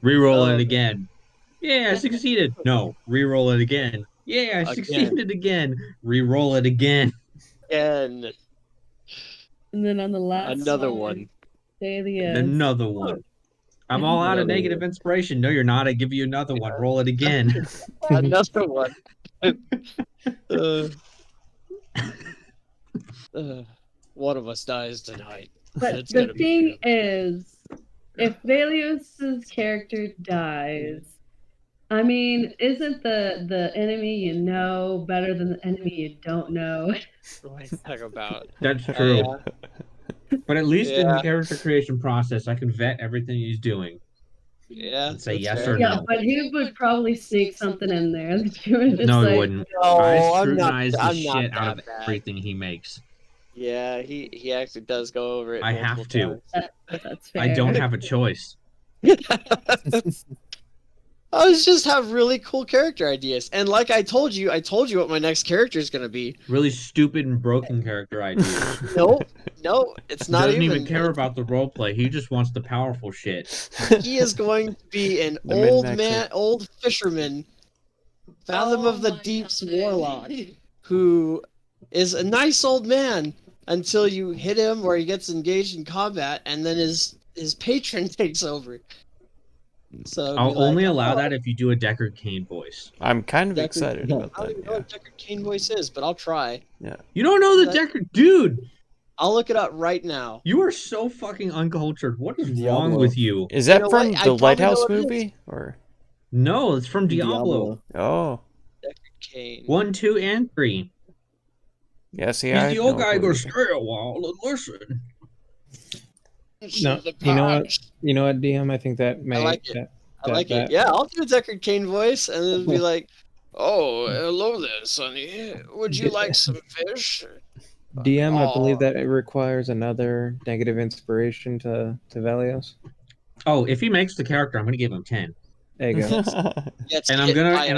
Re-roll Oh, it again. Yeah, I succeeded. No, re-roll it again. Yeah, I Again. succeeded again. Re-roll it again. And And then on the last another one. Dahlia. Another one. I'm all out of Another negative inspiration. No, you're not. I give you another one. Roll it again. Another one. One of us dies tonight. But It's the gonna be thing you. is, if Velios's character dies, I mean, isn't the enemy you know better than the enemy you don't know? What are you talking about? That's true. Yeah. But at least in the Yeah. character creation process, I can vet everything he's doing. Yeah. and say that's yes fair. or Yeah, no. but he would probably sneak something in there that you would just No, he like, wouldn't. No, I I'm not. scrutinize the I'm not shit out of that bad. everything he makes. Yeah, he actually does go over it I multiple have to. that's fair. I don't have a choice. times. I was just have really cool character ideas, and like I told you what my next character is gonna be. Really stupid and broken character ideas. No, it's not Doesn't even. even care about the roleplay. He just wants the powerful shit. He is going to be an The old min-maxer. man, old fisherman, Fathom of the Deep's warlock, who is a nice old man until you hit him or he gets engaged in combat, and then his patron takes over. So it'd be I'll only like, allow oh, that if you do a Deckard Cain voice. I'm kind of Deckard- excited yeah. about I don't that. even know Yeah. what Deckard Cain voice is, but I'll try. You don't know the That- Deckard, dude. I'll look it up right now. You are so fucking uncultured. What is Diablo. wrong with you? Is You that know from what? I the probably Lighthouse know what it is. movie? Or No, it's from Diablo. oh, Cain. 1, 2, and 3. yeah. See, He's I the have old no guy who clue goes, either. stay a while and listen. No, you know what? You know what, DM? I think that may. I like it. That, I like that- it. Yeah, I'll do a Deckard Cain voice, and it'll be like, "Oh, hello there, Sonny. Would you like some fish?" DM, I believe Aw. that it requires another negative inspiration to Velios. Oh, if he makes the character, I'm gonna give him 10. There you go. Gets And I'm hit gonna by a-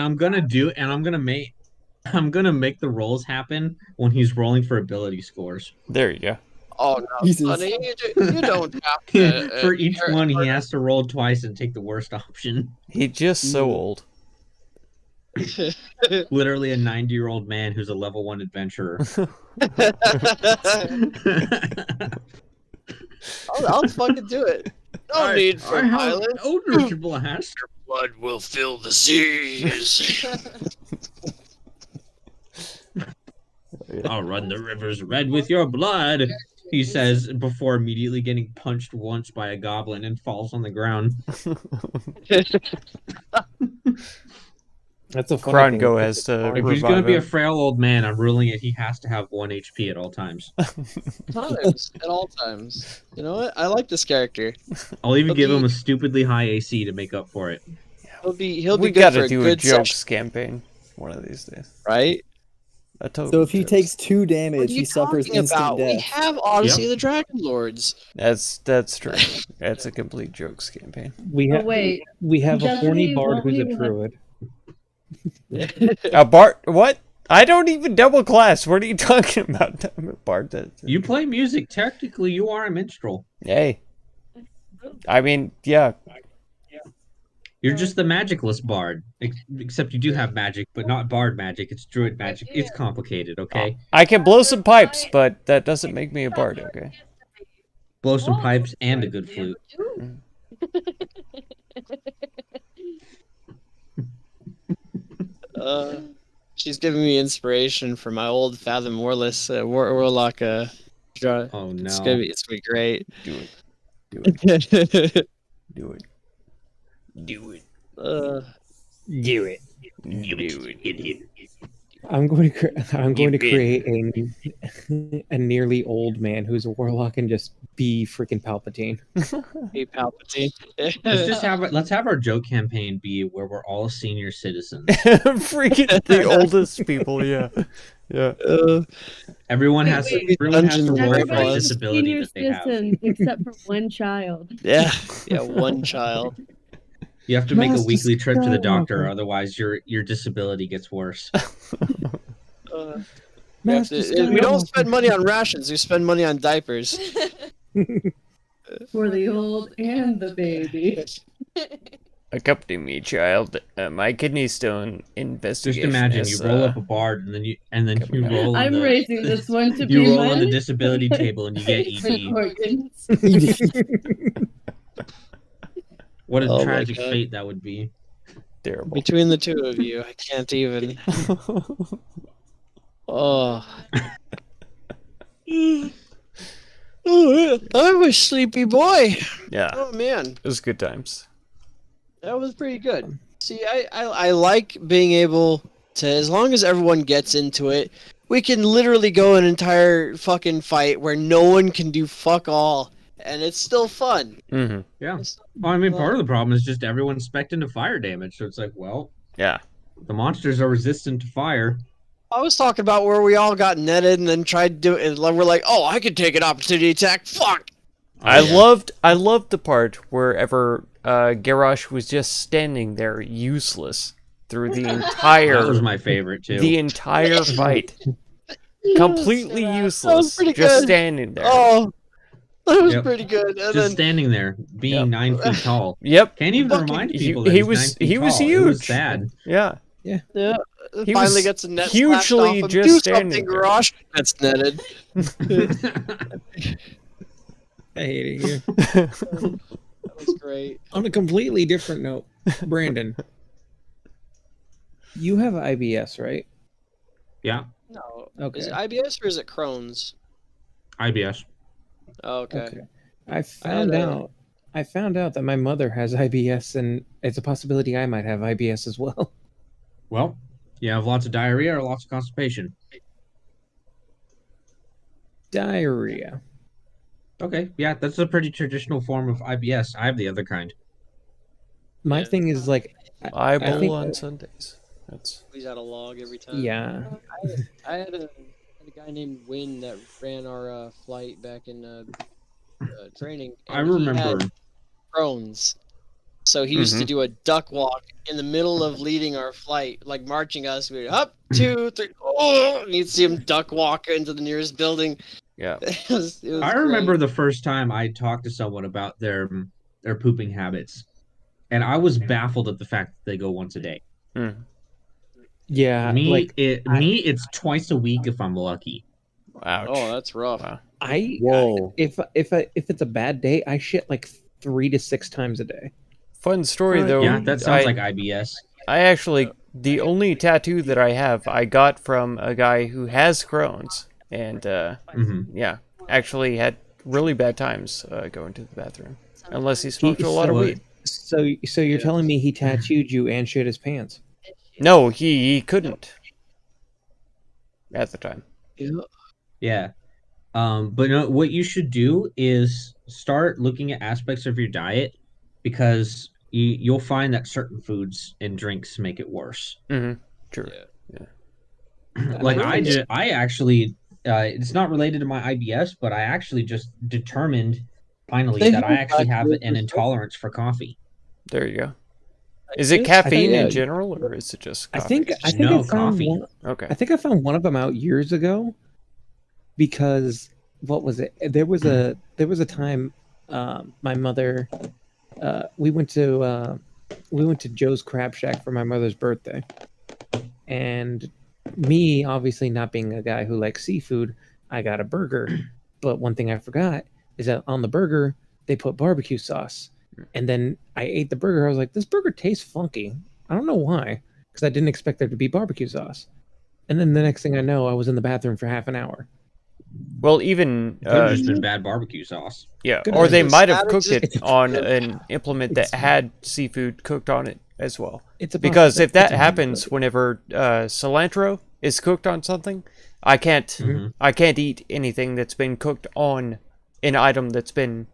make the rolls happen when he's rolling for ability scores. There you go. Oh no, Jesus. Sonny, you don't have to. For each one, he has to roll twice and take the worst option. He's just so old. Literally a 90-year-old man who's a level 1 adventurer. I'll fucking do it. No need for I have violence. Eldritch Blast. Blood will fill the seas. I'll run the rivers red with your blood, he says before immediately getting punched once by a goblin and falls on the ground. That's a funny Krongo thing. has to If he's going to revive be a him. frail old man, I'm ruling it he has to have 1 HP at all times. At all times. You know what? I like this character. I'll even He'll give be- him a stupidly high AC to make up for it. He'll be We good gotta for a do a good jokes session, campaign one of these days. right? A total So if he jokes. takes 2 What damage, are you he suffers talking instant about? We death. have Odyssey of the Dragon Lords. That's true. That's a complete jokes campaign. We oh have wait, we have a doesn't horny he- bard won't who's he a want- druid. A bard? What? I don't even double class. What are you talking about? I'm a bard. You play music. Technically, you are a minstrel. Hey. I mean, yeah. You're just the magicless bard. Except you do have magic, but not bard magic. It's druid magic. It's complicated, okay? I can blow some pipes, but that doesn't make me a bard, okay? Blow some pipes and a good flute. She's giving me inspiration for my old Fathom Warless Warlock. Oh It's no. it's gonna be great. Do it. Do it. Do it. Do it. Do it. Do it. I'm going to been- create a nearly old man who's a warlock and just be freaking Palpatine. Hey, Palpatine. Let's have our joke campaign be where we're all senior citizens. Freaking the oldest people, yeah. Yeah. Everyone has wait, everyone has to Dungeons and roll for a Dragons. disability senior that they have. citizen, except for one child. Yeah, one child. You have to make a Master weekly trip to the doctor, Skywalker. otherwise your disability gets worse. Master We don't Skywalker. spend money on rations. We spend money on diapers. For the old and the baby. Accompany me, child. My kidney stone Just investigation. imagine is, you roll up a bard and then you coming up. roll. on I'm the, raising this one to You be roll my on the disability table and you get ED. organs. What a Oh my tragic God. fate that would be. terrible. Between the two of you, I can't even. Oh. Oh, I'm a sleepy boy. Yeah, Oh man, it was good times. that was pretty good. See, I like being able to, as long as everyone gets into it, we can literally go an entire fucking fight where no one can do fuck all, and it's still fun. Mm-hmm. Yeah. It's still Well, I mean, part of the problem is just everyone's spec'd into fire damage. So it's like, well, Yeah. the monsters are resistant to fire. I was talking about where we all got netted and then tried to do it, and we're like, oh, I could take an opportunity attack. Fuck. I loved the part wherever Garrosh was just standing there useless through the entire That was my favorite too. the entire fight. Completely useless. pretty Just good. standing there. Oh, that was Yep. pretty good. And Just then standing there, being Yep. 9 feet tall. Yep. Can't even Fucking- remind He- people that he he's was- 9 feet he was tall. It was huge. sad. Yeah. yeah, He finally was gets a net hugely slashed off him. just Do standing something, there. Garrosh. That's netted. I hate it here. That was great. On a completely different note, Brandon, you have IBS, right? Yeah, No. Okay. Is it IBS or is it Crohn's? IBS. Oh, okay. Okay. I found out that my mother has IBS, and it's a possibility I might have IBS as well. Well, you have lots of diarrhea or lots of constipation. Diarrhea. Okay, yeah, that's a pretty traditional form of IBS. I have the other kind. My Yeah. thing is like, I think- bowl on Sundays. That's Squeeze out a log every time. yeah. I had a guy named Win that ran our flight back in training. I and he remember. had Crohn's. So he used to do a duck walk in the middle of leading our flight, like marching us. We'd up, 2, 3, oh, and you'd see him duck walk into the nearest building. yeah. It was I remember great. the first time I talked to someone about their pooping habits, and I was baffled at the fact that they go once a day. Yeah. It's twice a week if I'm lucky. Ouch. Oh, that's rough. Wow. Whoa. If it's a bad day, I shit like 3 to 6 times a day. Fun story though. Yeah, that sounds I- like IBS. I actually, the only tattoo that I have, I got from a guy who has Crohn's, and yeah, actually had really bad times going to the bathroom, unless he smoked a lot of weed. So you're telling me he tattooed you and shit his pants? No, he couldn't at the time. Yeah. But no, what you should do is start looking at aspects of your diet because you'll find that certain foods and drinks make it worse. Mm-hmm. True. Like I actually, it's not related to my IBS, but I actually just determined finally that I actually have an intolerance for coffee. There you go. Is it caffeine yeah. in general, or is it just I coffee? think No, I found coffee. one. Okay. I think I found one of them out years ago because what was it? There was a time my mother we went to Joe's Crab Shack for my mother's birthday, and me obviously not being a guy who likes seafood, I got a burger. But one thing I forgot is that on the burger they put barbecue sauce, and then I ate the burger. I was like, this burger tastes funky. I don't know why, because I didn't expect there to be barbecue sauce. And then the next thing I know, I was in the bathroom for half an hour. Well, even Could have just been bad barbecue sauce. yeah, Good or they idea. might have That cooked it exists. on an implement that had seafood cooked on it as well. It's a Because if that it's a happens whenever cilantro is cooked on something, I can't Mhm. I can't eat anything that's been cooked on an item that's been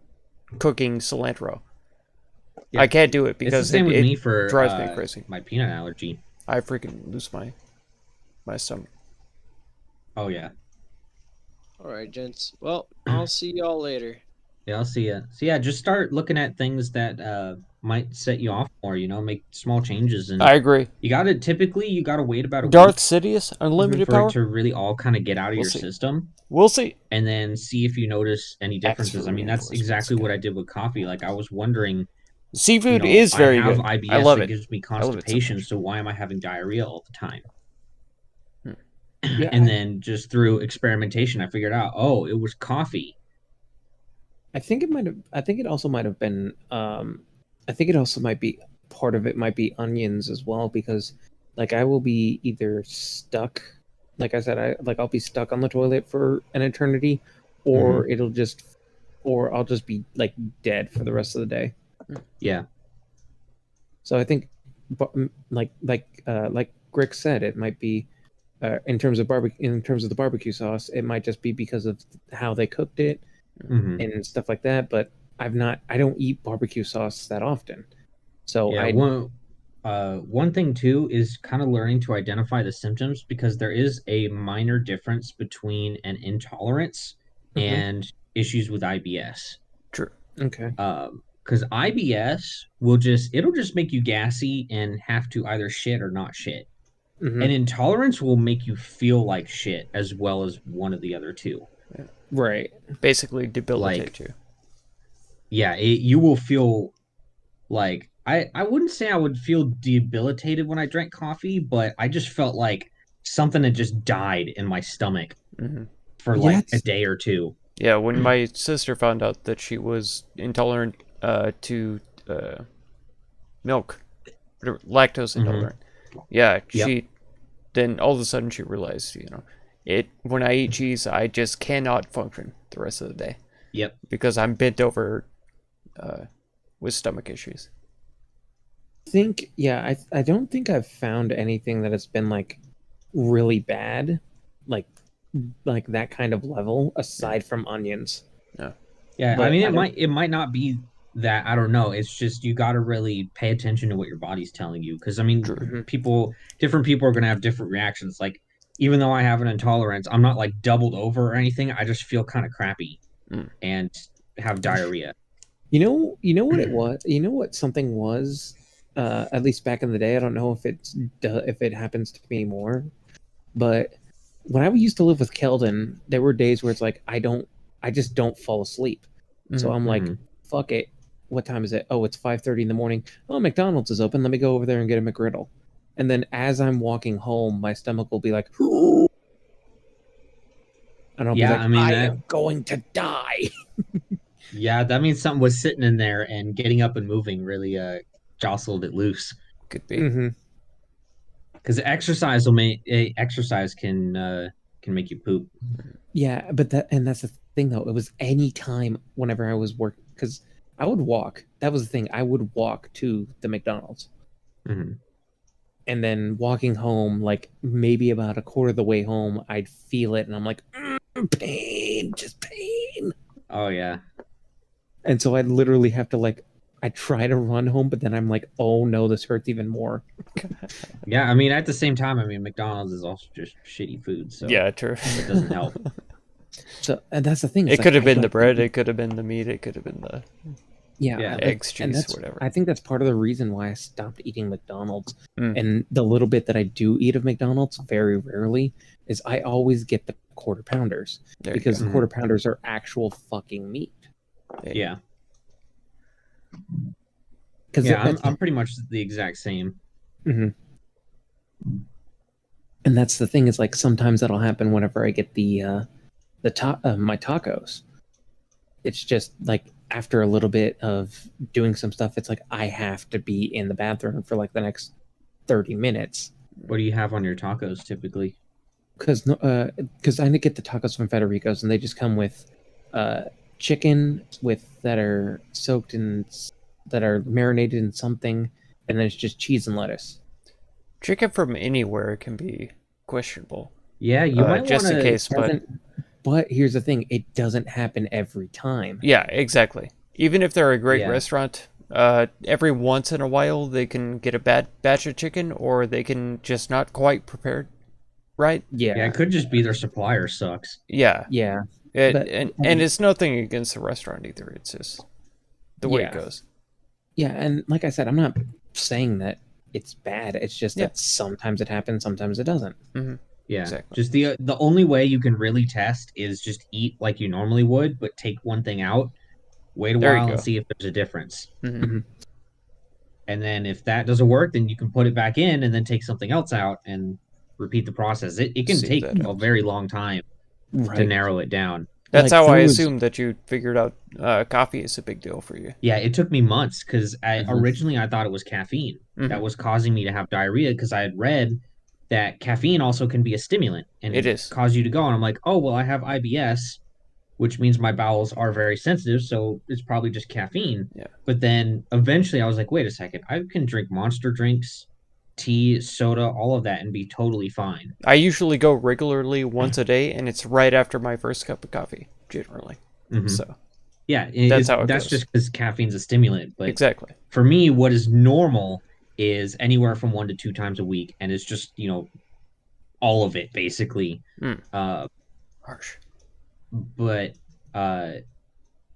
cooking cilantro. Yeah. I can't do it It's the because same with it me for drives me crazy. my peanut allergy. I freaking lose my stomach. Oh yeah. All right, gents. Well, I'll see y'all later. Yeah, I'll see ya. So yeah, just start looking at things that might set you off more. Make small changes, and I agree. you gotta wait about a Darth week Sidious, unlimited for power. it to really all kind of get out of We'll your see. system, We'll see. and then see if you notice any differences. I mean, that's reinforcements, exactly what okay. I did with coffee. Like I was wondering, Seafood is very I have good. IBS, I love it it. gives me I love it so constipation, much. so why am I having diarrhea all the time? Yeah, And then just through experimentation, I figured out, oh, it was coffee. I think it might have. I think it also might have been. I think it also might be part of it. Might be onions as well, because like I will be either stuck. Like I said, I'll be stuck on the toilet for an eternity, or I'll just be like dead for the rest of the day. Yeah. So I think, like Greg said, it might be. In terms of the barbecue sauce, it might just be because of how they cooked it Mhm. and stuff like that. But I don't eat barbecue sauce that often. So Yeah, one thing too is kind of learning to identify the symptoms because there is a minor difference between an intolerance and issues with IBS. True. Okay. Because IBS it'll just make you gassy and have to either shit or not shit. An intolerance will make you feel like shit as well as one of the other two. Right. Basically debilitate Like, you. yeah, you will feel like I wouldn't say I would feel debilitated when I drank coffee, but I just felt like something had just died in my stomach for like a day or two. Yeah, when my sister found out that she was intolerant to milk, lactose intolerant, yeah, she then all of a sudden she realized, when I eat cheese, I just cannot function the rest of the day. Yep. Because I'm bent over with stomach issues. I don't think I've found anything that has been like really bad, like that kind of level aside from onions. Yeah. Yeah, But I mean it might not be that, I don't know. It's just you got to really pay attention to what your body's telling you because I mean different people are going to have different reactions. Like even though I have an intolerance, I'm not like doubled over or anything. I just feel kind of crappy and have diarrhea. You know what it was? You know what something was? At least back in the day, I don't know if it happens to me more, but when I used to live with Keldon, there were days where it's like I just don't fall asleep. So I'm like, fuck it. What time is it? Oh, it's 5:30 in the morning. Oh, McDonald's is open. Let me go over there and get a McGriddle. And then as I'm walking home, my stomach will be like, and I'll be like, I am going to die. Yeah, that means something was sitting in there and getting up and moving really jostled it loose. Could be. Because exercise can make you poop. Yeah, but that's the thing though. It was any time whenever I was working because I would walk. That was the thing. I would walk to the McDonald's, and then walking home, like maybe about a quarter of the way home, I'd feel it, and I'm like, pain, just pain. Oh yeah. And so I'd literally have to I try to run home, but then I'm like, oh no, this hurts even more. Yeah, I mean, at the same time, I mean, McDonald's is also just shitty food, so yeah, true. It doesn't help. So, and that's the thing. It could have been the bread, it could have been the meat, it could have been the eggs, cheese, whatever. I think that's part of the reason why I stopped eating McDonald's. And the little bit that I do eat of McDonald's, very rarely, is I always get the quarter pounders because the quarter pounders are actual fucking meat. Yeah. Yeah, I'm pretty much the exact same. And that's the thing is like sometimes that'll happen whenever I get my tacos. It's just like after a little bit of doing some stuff, it's like I have to be in the bathroom for like the next 30 minutes. What do you have on your tacos typically? Because I get the tacos from Federico's and they just come with chicken that are soaked in that are marinated in something, and then it's just cheese and lettuce. Chicken from anywhere can be questionable. Yeah, you might just in case, but here's the thing: it doesn't happen every time. Yeah, exactly. Even if they're a great restaurant, every once in a while they can get a bad batch of chicken, or they can just not quite prepared right. Yeah, it could just be their supplier sucks. Yeah, yeah. And it's nothing against the restaurant either. It's just the way it goes. Yeah, and like I said, I'm not saying that it's bad. It's just that sometimes it happens, sometimes it doesn't. Yeah, exactly. Just the only way you can really test is just eat like you normally would, but take one thing out, wait a while, and see if there's a difference. And then if that doesn't work, then you can put it back in and then take something else out and repeat the process. It can take a very long time to narrow it down. That's how I assumed that you figured out coffee is a big deal for you. Yeah, it took me months because originally I thought it was caffeine that was causing me to have diarrhea because I had read that caffeine also can be a stimulant and cause you to go. And I'm like, oh, well, I have IBS, which means my bowels are very sensitive, so it's probably just caffeine. Yeah. But then eventually I was like, wait a second, I can drink Monster drinks, tea, soda, all of that, and be totally fine. I usually go regularly once a day, and it's right after my first cup of coffee, generally. So Yeah, That's how it that's goes. just because caffeine's a stimulant. But Exactly. for me, what is normal is anywhere from 1 to 2 times a week, and it's just all of it basically. Uh, Harsh. but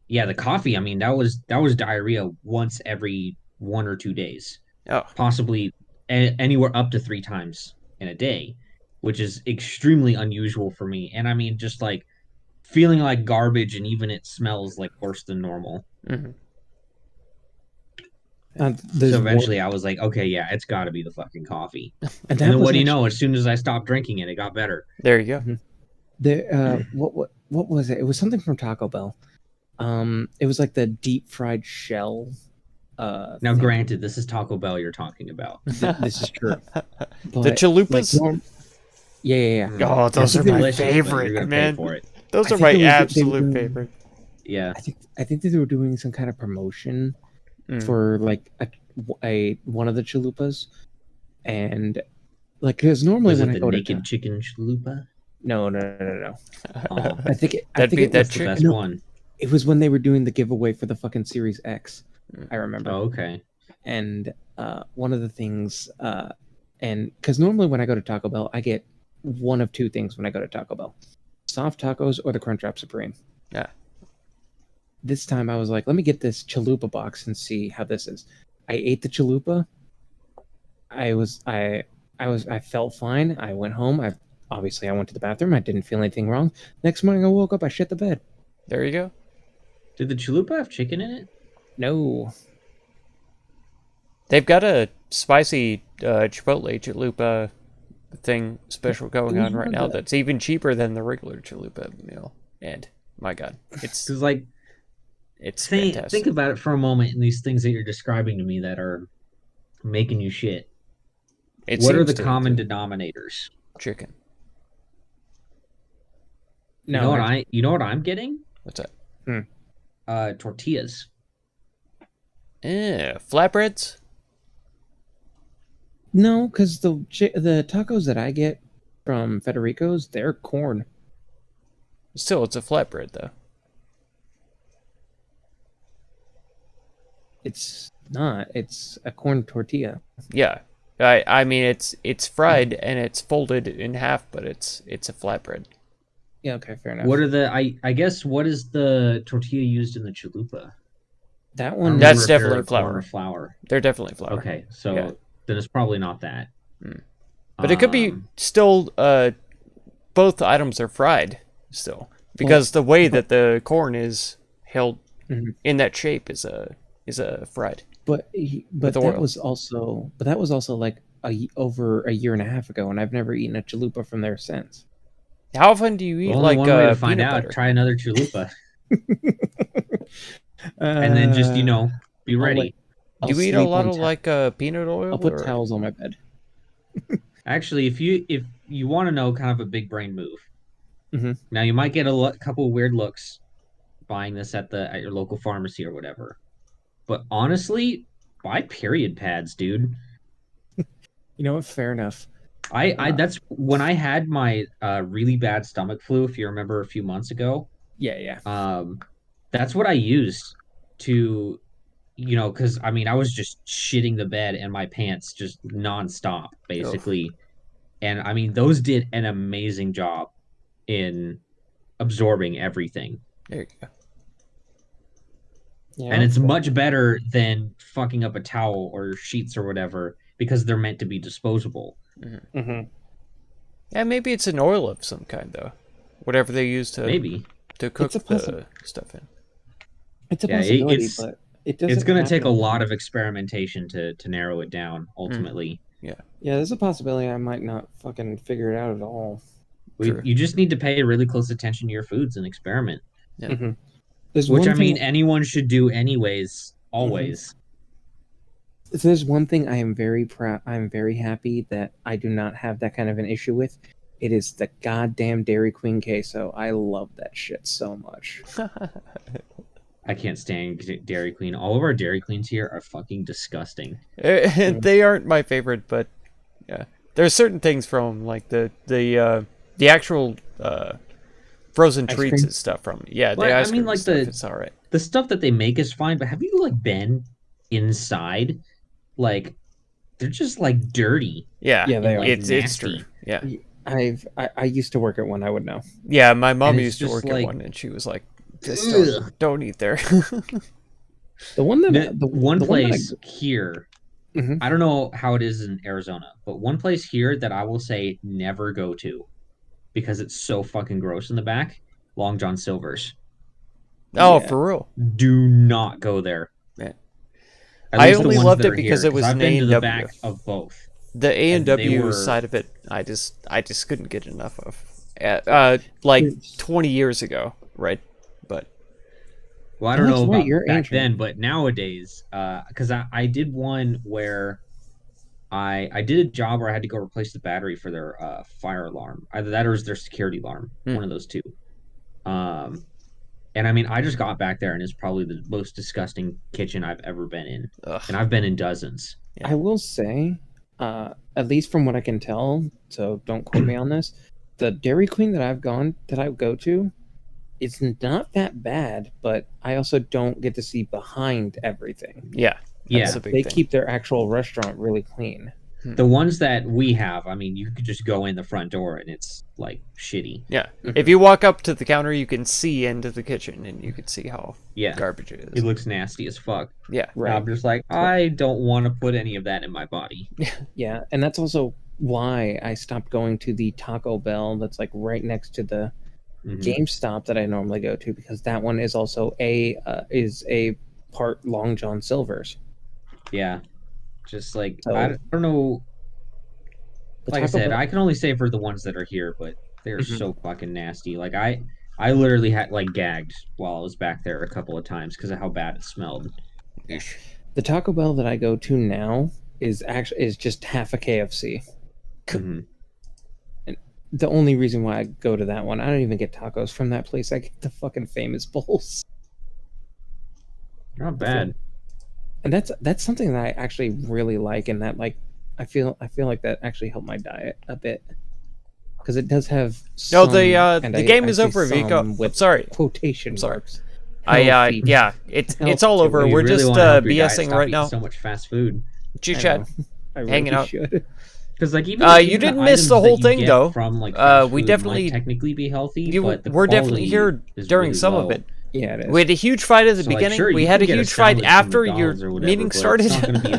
yeah, the coffee. I mean, that was diarrhea once every 1 or 2 days, Oh, possibly anywhere up to 3 times in a day, which is extremely unusual for me. And I mean, just like feeling like garbage, and even it smells like worse than normal. So There's eventually, I was like, okay, yeah, it's got to be the fucking coffee. and And that then was what do you actually know? As soon as I stopped drinking it, it got better. there you go. there. What was it? It was something from Taco Bell. It was like the deep fried shell. Now, thing. granted, this is Taco Bell you're talking about. This is true. The chalupas? Yeah. Oh, those are my Delicious, but you're favorite, gonna man. pay for it. Those I are think my it was they were absolute doing- favorite. Yeah, I think that they were doing some kind of promotion Mm. for like a one of the chalupas, and like because normally was when it I the go naked to chicken chalupa? no. Oh, I think it, I That'd think be it that was that's the chick? best no, one. it was when they were doing the giveaway for the fucking Series X. I remember. Oh, okay. And one of the things, and because normally when I go to Taco Bell, I get one of two things when I go to Taco Bell: soft tacos or the Crunchwrap Supreme. Yeah. This time I was like, let me get this chalupa box and see how this is. I ate the chalupa. I felt fine. I went home. I went to the bathroom. I didn't feel anything wrong. Next morning I woke up. I shit the bed. There you go. Did the chalupa have chicken in it? No. They've got a spicy chipotle chalupa thing special going on right now that's even cheaper than the regular chalupa meal. And my God, it's like fantastic. think about it for a moment in these things that you're describing to me that are making you shit. What are the common denominators? Chicken. You know what I'm getting? What's that? Tortillas. Flatbreads? No, because the tacos that I get from Federico's, they're corn. Still, it's a flatbread though. It's not. It's a corn tortilla. Yeah. I mean it's fried and it's folded in half, but it's a flatbread. Yeah, okay, fair enough. What are the I guess what is the tortilla used in the chalupa? That one? That's definitely flour. Flour. They're definitely flour. Okay, so yeah. then it's probably not that. But it could be still both items are fried still. Because the way that the corn is held in that shape is a fried. But that was also like over a year and a half ago, and I've never eaten a chalupa from there since. How often do you eat Only like one way to find peanut out? butter? Try another chalupa, and then just be ready. Do you eat a lot of like peanut oil? I'll put towels on my bed. Actually, if you want to know kind of a big brain move, now you might get a couple of weird looks buying this at your local pharmacy or whatever. But honestly, buy period pads, dude. You know what? Fair enough. I that's when I had my really bad stomach flu, if you remember a few months ago. Yeah. That's what I used to, because I mean I was just shitting the bed and my pants just nonstop, basically. And I mean those did an amazing job in absorbing everything. There you go. Yeah, And it's much better than fucking up a towel or sheets or whatever because they're meant to be disposable. Yeah, maybe it's an oil of some kind though. Whatever they use to cook the stuff in. It's a possibility, but it doesn't. It's going to take a lot of experimentation to narrow it down ultimately. Yeah, there's a possibility I might not fucking figure it out at all. You just need to pay really close attention to your foods and experiment. Yeah. Which I mean, anyone should do anyways, always. If there's one thing I am very proud, I'm very happy that I do not have that kind of an issue with. It is the goddamn Dairy Queen queso. I love that shit so much. I can't stand Dairy Queen. All of our Dairy Queens here are fucking disgusting. They aren't my favorite, but yeah, there's certain things from like the actual frozen treats and stuff from. Yeah, well, the ice I mean, cream like stuff, it's all right. the stuff that they make is fine, but have you like been inside? Like they're just like dirty. Yeah, Yeah, they and, are. like, it's true. nasty. Yeah, I used to work at one. I would know. yeah. My mom And it's used to just work at like- one, and she was like, "Just Ugh. don't eat there." The one that One the place here, Mhm. I don't know how it is in Arizona, but one place here that I will say never go to because it's so fucking gross in the back. Long John Silver's. Oh, Yeah. for real. Do not go there. Yeah. At I least the only ones loved that it are because here, it was 'cause I've an been to the A&W. back of both. The A and And they W were- side of it, I just couldn't get enough of. Like 20 years ago, right? But Well, I don't Alex, know right, about you're back ancient. then, but nowadays, because I did one where I did a job where I had to go replace the battery for their fire alarm. Either that or it was their security alarm. One of those two. And I mean, I just got back there, and it's probably the most disgusting kitchen I've ever been in, ugh. and I've been in dozens. Yeah. I will say, at least from what I can tell, so don't quote me on this. The Dairy Queen that I go to, it's not that bad, but I also don't get to see behind everything. Yeah, Yeah, that's a big They thing. keep their actual restaurant really clean. the ones that we have, I mean, you could just go in the front door, and it's like shitty. Yeah, if you walk up to the counter, you can see into the kitchen, and you can see how Yeah, garbage it it is. looks nasty as fuck. Yeah, And Right. I'm just like, I don't want to put any of that in my body. Yeah, and that's also why I stopped going to the Taco Bell that's like right next to the Mhm. GameStop that I normally go to, because that one is also a part Long John Silver's. Yeah, just like So- I don't know. The Like I Taco said, Bell- I can only say for the ones that are here, but they're Mhm. so fucking nasty. Like I literally had like gagged while I was back there a couple of times because of how bad it smelled. The Taco Bell that I go to now is just half a KFC. Mhm. The only reason why I go to that one, I don't even get tacos from that place. I get the fucking famous bowls. Not bad. And that's something that I actually really like, and that like I feel like that actually helped my diet a bit, because it does have No, some, the and game I is say over, Vico. some I'm with sorry. quotation sorry. marks. Yeah, Healthy. it's all over. If you We're really just wanna help your diet, BSing stop right eating now. So much fast food. Chit I chat. know. I really Hanging out. should. Because like even You even didn't the miss the items that whole you thing, get though. From like fast We food definitely- might technically be healthy, but the we're definitely quality here is during really some low. of it. Yeah, it is. We had a huge fight at the So, like, beginning. sure, We you had a can get a huge fight salad from after your McDonald's or whatever, meeting but it's started. not gonna be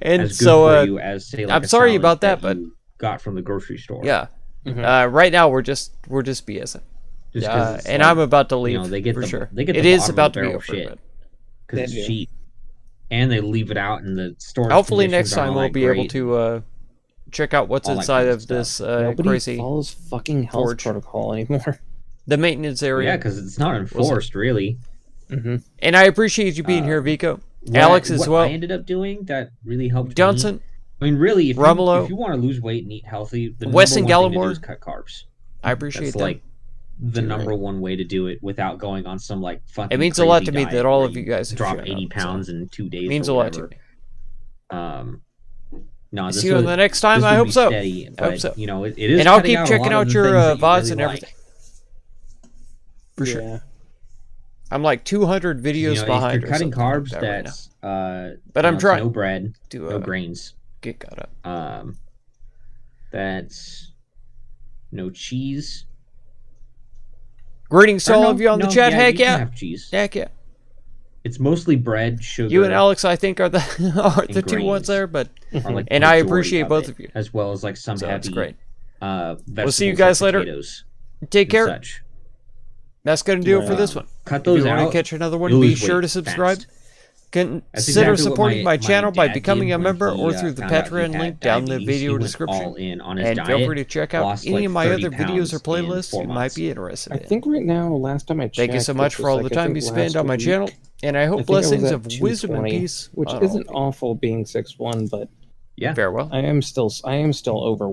and as good so for you as say like I'm a sorry salad about that, but you got from the grocery store. yeah. Mhm. Right now we're just BSing. Just 'cause it's And like, I'm about to leave. you know, they get for the sure. they get It the is bottom about of to the be barrel over. shit But because it's They do. cheap, and they leave it out in the store. hopefully next time we'll be able to check out what's All that inside kind of of this Nobody crazy follows fucking health forge. protocol anymore. the maintenance area. Yeah, because it's not enforced really. Mm-hmm. And I appreciate you being here, Vico. What Alex I, as what well. I ended up doing that really helped me- Johnson. I mean, really, Romulo. if you want to lose weight and eat healthy, the Weston number one thing to Gallimore. do is cut carbs. I appreciate That's that. like the You're number right. one way to do it without going on some like fucking. It means a lot crazy to me diet that all where of you guys have drop shown 80 up, pounds so. in 2 days. Means or a lot to whatever. me. No, See you on the next time. I hope so. Steady, I hope but, so. You know, it is. And I'll cutting keep out a checking lot out of the your things that you VODs really and like. everything. For sure. Yeah. I'm like 200 videos You know, behind. if you're or cutting something like carbs, that right that's But you I'm know, it's trying no bread, to no grains. get caught up. That's no cheese. Greetings to Or all no, of you on the no, chat. yeah, Heck you can yeah. have cheese. Heck yeah. It's mostly bread, sugar. You and Alex, I think, are the are the and two ones grains. there, but are, like, and the I majority appreciate of both it, of you. as well as like some So heavy. that's great. We'll see you guys later. Take care. Such. That's gonna do it for this one. Cut If those you want to out. catch another one, you'll be lose sure weight to subscribe. fast. Consider exactly what supporting my my channel by dad becoming did a when member he, or through the found out he Patreon had link down in the diabetes. He video went description. all in on his And diet, feel free to check out lost, any like, of my 30 other videos or pounds in playlists 4 you might months. be interested I in. think right now, last time I checked, Thank you so much it for was all like, the I time think you spend last on my week, channel, and I I hope think I was blessings at of wisdom and 220, peace which on all isn't of you. awful being 6'1", but Yeah. Farewell. I am still over